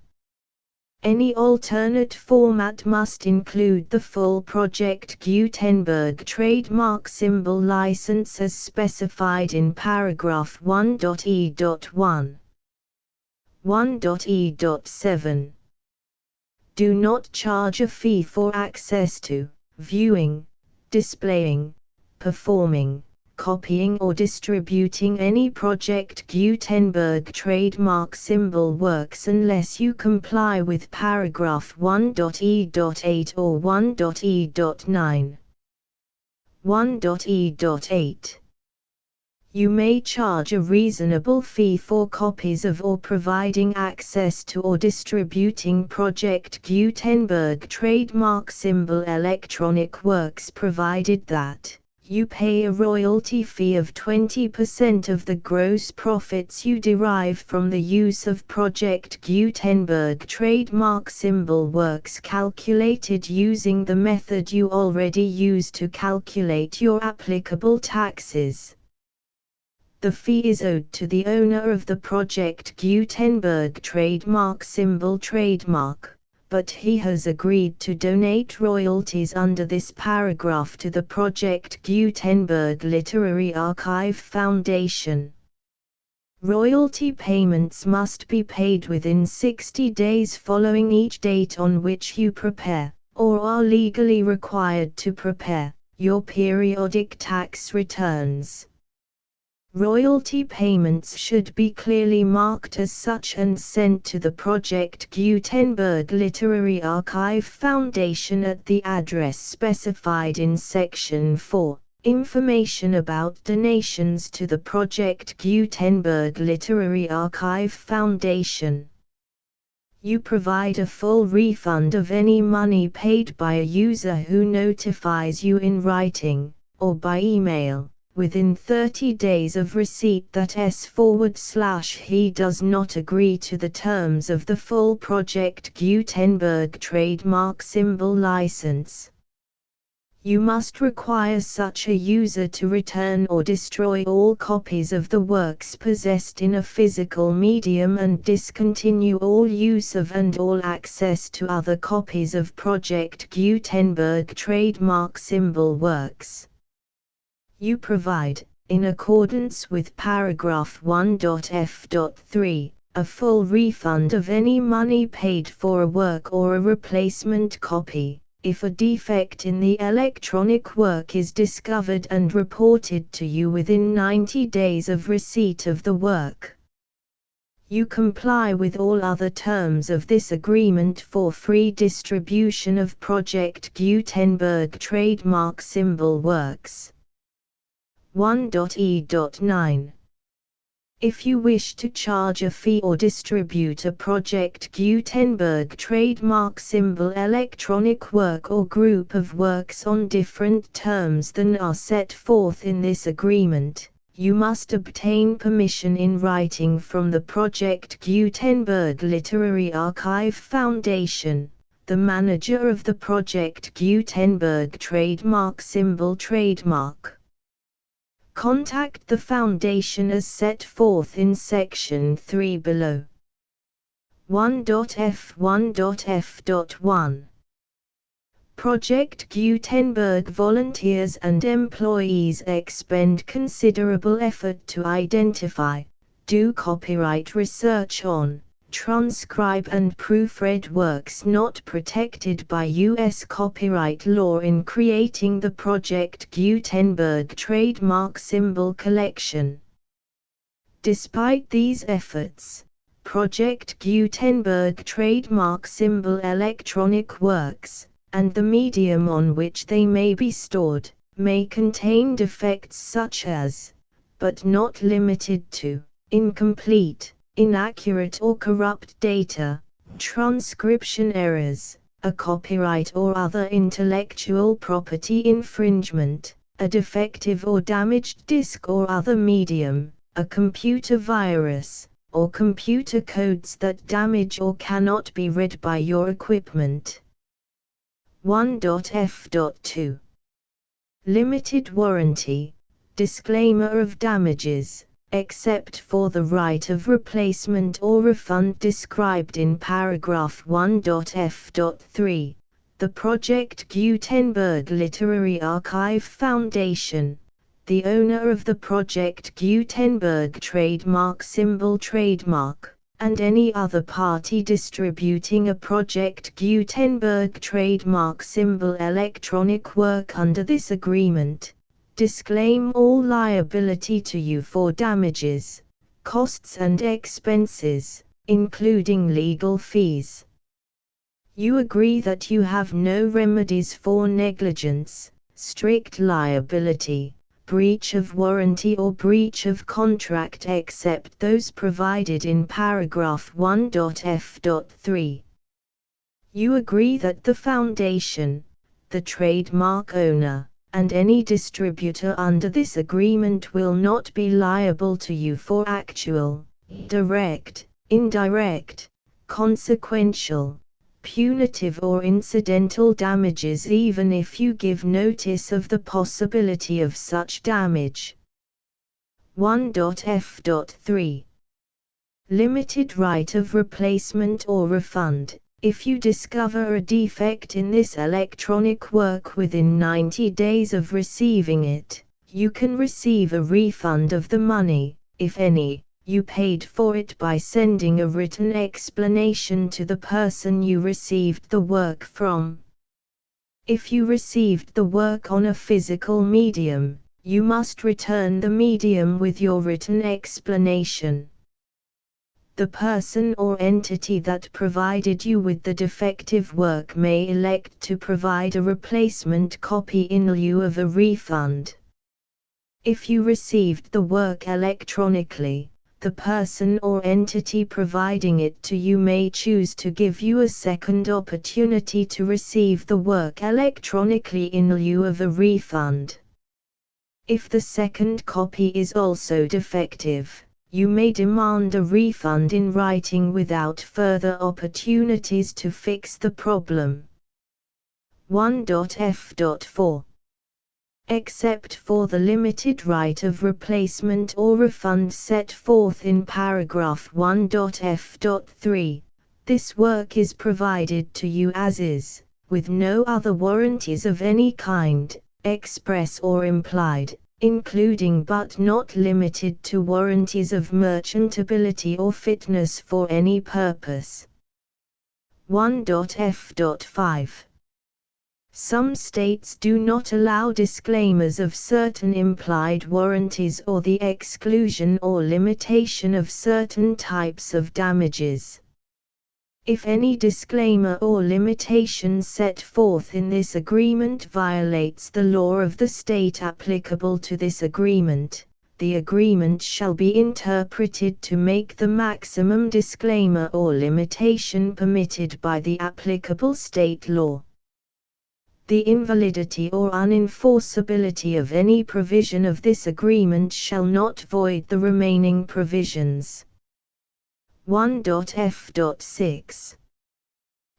Any alternate format must include the full Project Gutenberg trademark symbol license as specified in paragraph 1.e.1. 1.e.7. Do not charge a fee for access to, viewing, displaying, performing, copying or distributing any Project Gutenberg trademark symbol works unless you comply with paragraph 1.e.8 or 1.e.9. 1.e.8. You may charge a reasonable fee for copies of or providing access to or distributing Project Gutenberg trademark symbol electronic works provided that you pay a royalty fee of 20% of the gross profits you derive from the use of Project Gutenberg trademark symbol works calculated using the method you already use to calculate your applicable taxes. The fee is owed to the owner of the Project Gutenberg trademark symbol trademark, but he has agreed to donate royalties under this paragraph to the Project Gutenberg Literary Archive Foundation. Royalty payments must be paid within 60 days following each date on which you prepare, or are legally required to prepare, your periodic tax returns. Royalty payments should be clearly marked as such and sent to the Project Gutenberg Literary Archive Foundation at the address specified in Section 4, Information about donations to the Project Gutenberg Literary Archive Foundation. You provide a full refund of any money paid by a user who notifies you in writing, or by email, within 30 days of receipt that he does not agree to the terms of the full Project Gutenberg trademark symbol license. You must require such a user to return or destroy all copies of the works possessed in a physical medium and discontinue all use of and all access to other copies of Project Gutenberg trademark symbol works. You provide, in accordance with paragraph 1.f.3, a full refund of any money paid for a work or a replacement copy, if a defect in the electronic work is discovered and reported to you within 90 days of receipt of the work. You comply with all other terms of this agreement for free distribution of Project Gutenberg trademark symbol works. 1.e.9. If you wish to charge a fee or distribute a Project Gutenberg trademark symbol electronic work or group of works on different terms than are set forth in this agreement, you must obtain permission in writing from the Project Gutenberg Literary Archive Foundation, the manager of the Project Gutenberg trademark symbol trademark. Contact the Foundation as set forth in Section 3 below. 1.f1.f.1 Project Gutenberg volunteers and employees expend considerable effort to identify, do copyright research on, transcribe and proofread works not protected by U.S. copyright law in creating the Project Gutenberg trademark symbol collection. Despite these efforts, Project Gutenberg trademark symbol electronic works, and the medium on which they may be stored, may contain defects such as, but not limited to, incomplete, inaccurate or corrupt data, transcription errors, a copyright or other intellectual property infringement, a defective or damaged disk or other medium, a computer virus, or computer codes that damage or cannot be read by your equipment. 1.f.2 Limited warranty, disclaimer of damages, except for the right of replacement or refund described in paragraph 1.f.3, the Project Gutenberg Literary Archive Foundation, the owner of the Project Gutenberg trademark symbol trademark, and any other party distributing a Project Gutenberg trademark symbol electronic work under this agreement, disclaim all liability to you for damages, costs and expenses, including legal fees. You agree that you have no remedies for negligence, strict liability, breach of warranty or breach of contract except those provided in paragraph 1.f.3. You agree that the Foundation, the trademark owner, and any distributor under this agreement will not be liable to you for actual, direct, indirect, consequential, punitive or incidental damages even if you give notice of the possibility of such damage. 1.f.3 Limited right of replacement or refund. If you discover a defect in this electronic work within 90 days of receiving it, you can receive a refund of the money, if any, you paid for it by sending a written explanation to the person you received the work from. If you received the work on a physical medium, you must return the medium with your written explanation. The person or entity that provided you with the defective work may elect to provide a replacement copy in lieu of a refund. If you received the work electronically, the person or entity providing it to you may choose to give you a second opportunity to receive the work electronically in lieu of a refund. If the second copy is also defective, you may demand a refund in writing without further opportunities to fix the problem. 1.f.4 except for the limited right of replacement or refund set forth in paragraph 1.f.3. This work is provided to you as is, with no other warranties of any kind, express or implied, including but not limited to warranties of merchantability or fitness for any purpose. 1.f.5. Some states do not allow disclaimers of certain implied warranties or the exclusion or limitation of certain types of damages. If any disclaimer or limitation set forth in this agreement violates the law of the state applicable to this agreement, the agreement shall be interpreted to make the maximum disclaimer or limitation permitted by the applicable state law. The invalidity or unenforceability of any provision of this agreement shall not void the remaining provisions. 1.f.6.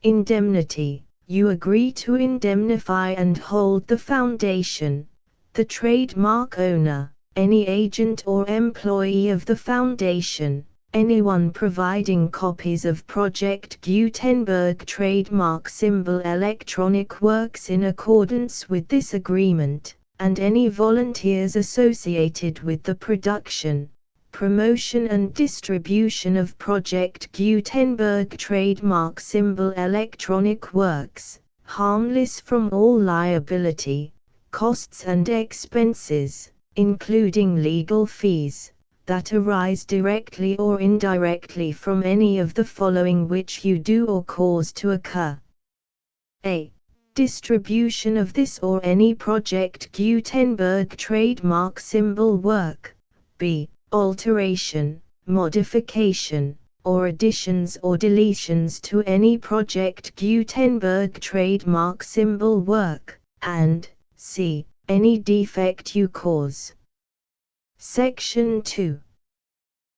Indemnity. You agree to indemnify and hold the foundation, the trademark owner, any agent or employee of the foundation, anyone providing copies of Project Gutenberg trademark symbol electronic works in accordance with this agreement, and any volunteers associated with the production, promotion and distribution of Project Gutenberg trademark symbol electronic works, harmless from all liability, costs and expenses, including legal fees, that arise directly or indirectly from any of the following which you do or cause to occur. A. Distribution of this or any Project Gutenberg trademark symbol work. B. Alteration, modification, or additions or deletions to any Project Gutenberg trademark symbol work, and C. Any defect you cause. Section 2.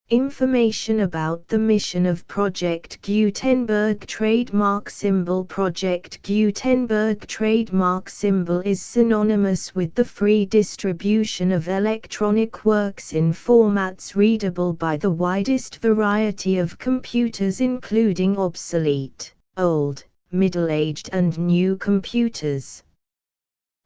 Information about the mission of Project Gutenberg trademark symbol. Project Gutenberg trademark symbol is synonymous with the free distribution of electronic works in formats readable by the widest variety of computers, including obsolete, old, middle-aged and new computers.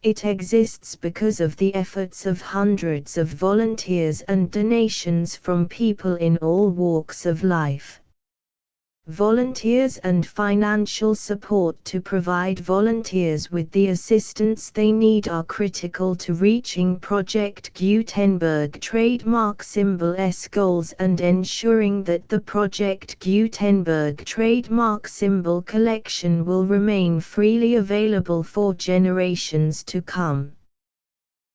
It exists because of the efforts of hundreds of volunteers and donations from people in all walks of life. Volunteers and financial support to provide volunteers with the assistance they need are critical to reaching Project Gutenberg trademark symbol's goals and ensuring that the Project Gutenberg trademark symbol collection will remain freely available for generations to come.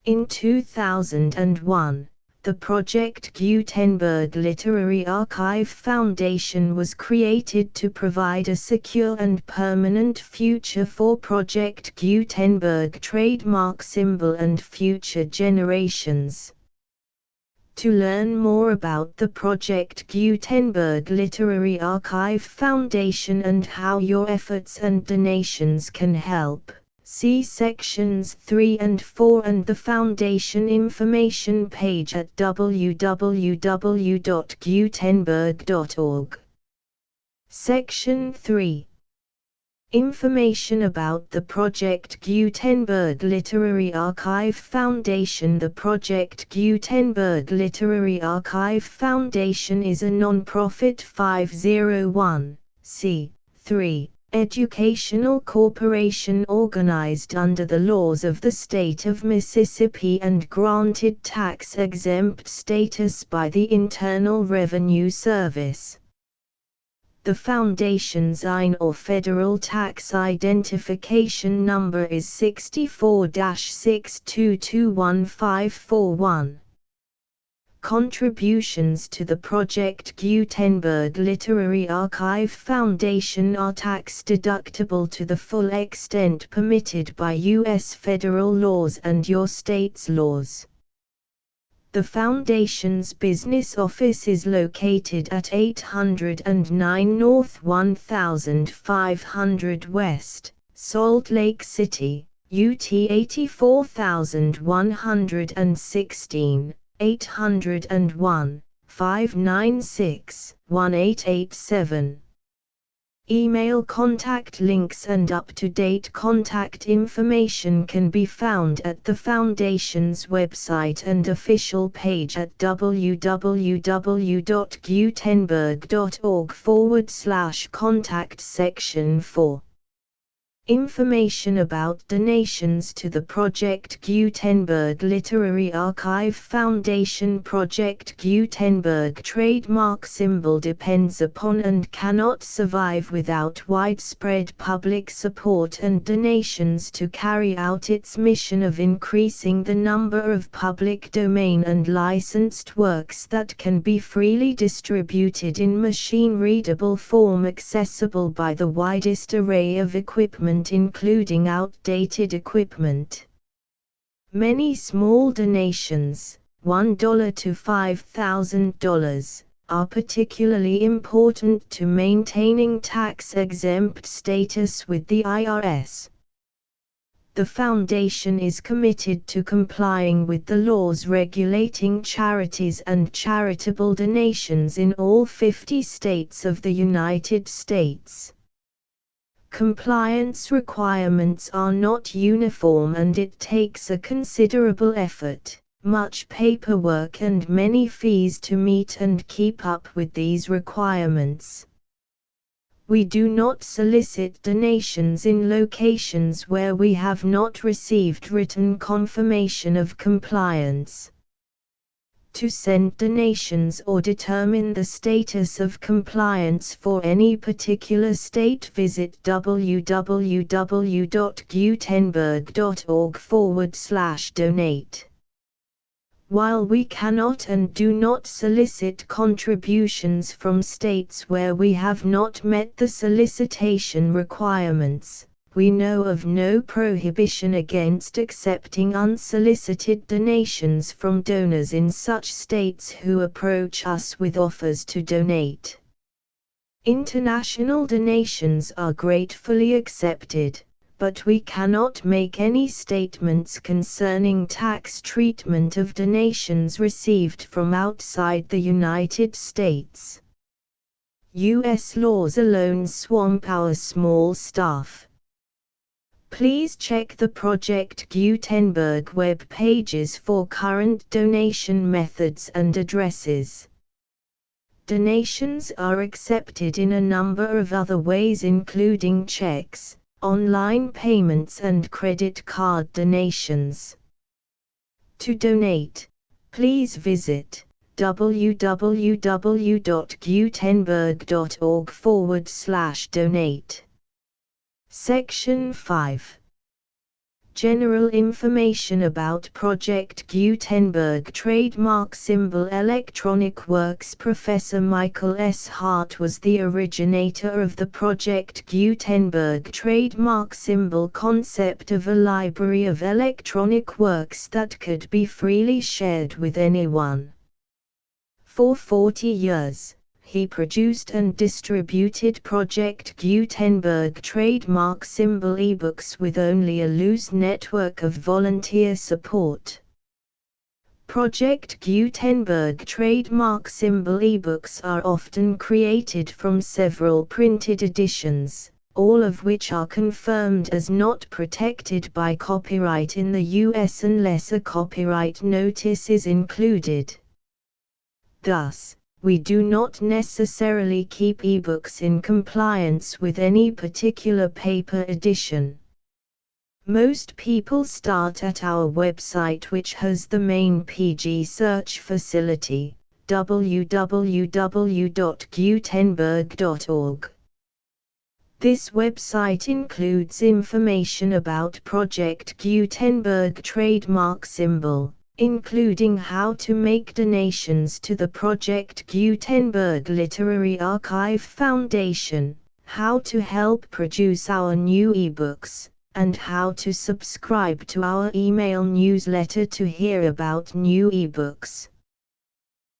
In 2001, the Project Gutenberg Literary Archive Foundation was created to provide a secure and permanent future for Project Gutenberg trademark symbol and future generations. To learn more about the Project Gutenberg Literary Archive Foundation and how your efforts and donations can help, see sections 3 and 4 and the Foundation information page at www.gutenberg.org. Section 3. Information about the Project Gutenberg Literary Archive Foundation. The Project Gutenberg Literary Archive Foundation is a non-profit 501(c)(3) educational corporation organized under the laws of the state of Mississippi and granted tax-exempt status by the Internal Revenue Service. The Foundation's IN or Federal Tax Identification Number is 64-6221541. Contributions to the Project Gutenberg Literary Archive Foundation are tax-deductible to the full extent permitted by U.S. federal laws and your state's laws. The Foundation's business office is located at 809 North 1500 West, Salt Lake City, UT 84116, 801, 596, 1887. Email contact links and up-to-date contact information can be found at the Foundation's website and official page at www.gutenberg.org/contact section 4. Information about donations to the Project Gutenberg Literary Archive Foundation. Project Gutenberg trademark symbol depends upon and cannot survive without widespread public support and donations to carry out its mission of increasing the number of public domain and licensed works that can be freely distributed in machine-readable form accessible by the widest array of equipment, including outdated equipment. Many small donations, $1 to $5,000, are particularly important to maintaining tax-exempt status with the IRS. The Foundation is committed to complying with the laws regulating charities and charitable donations in all 50 states of the United States. Compliance requirements are not uniform and it takes a considerable effort, much paperwork and many fees to meet and keep up with these requirements. We do not solicit donations in locations where we have not received written confirmation of compliance. To send donations or determine the status of compliance for any particular state, visit www.gutenberg.org/donate. While we cannot and do not solicit contributions from states where we have not met the solicitation requirements, we know of no prohibition against accepting unsolicited donations from donors in such states who approach us with offers to donate. International donations are gratefully accepted, but we cannot make any statements concerning tax treatment of donations received from outside the United States. U.S. laws alone swamp our small staff. Please check the Project Gutenberg web pages for current donation methods and addresses. Donations are accepted in a number of other ways, including checks, online payments and credit card donations. To donate, please visit www.gutenberg.org/donate. Section 5. General information about Project Gutenberg trademark symbol electronic works. Professor Michael S. Hart was the originator of the Project Gutenberg trademark symbol concept of a library of electronic works that could be freely shared with anyone. For 40 years, he produced and distributed Project Gutenberg trademark symbol ebooks with only a loose network of volunteer support. Project Gutenberg trademark symbol ebooks are often created from several printed editions, all of which are confirmed as not protected by copyright in the US unless a copyright notice is included. Thus, we do not necessarily keep ebooks in compliance with any particular paper edition. Most people start at our website, which has the main PG search facility, www.gutenberg.org. This website includes information about Project Gutenberg trademark symbol, including how to make donations to the Project Gutenberg Literary Archive Foundation, how to help produce our new ebooks, and how to subscribe to our email newsletter to hear about new ebooks.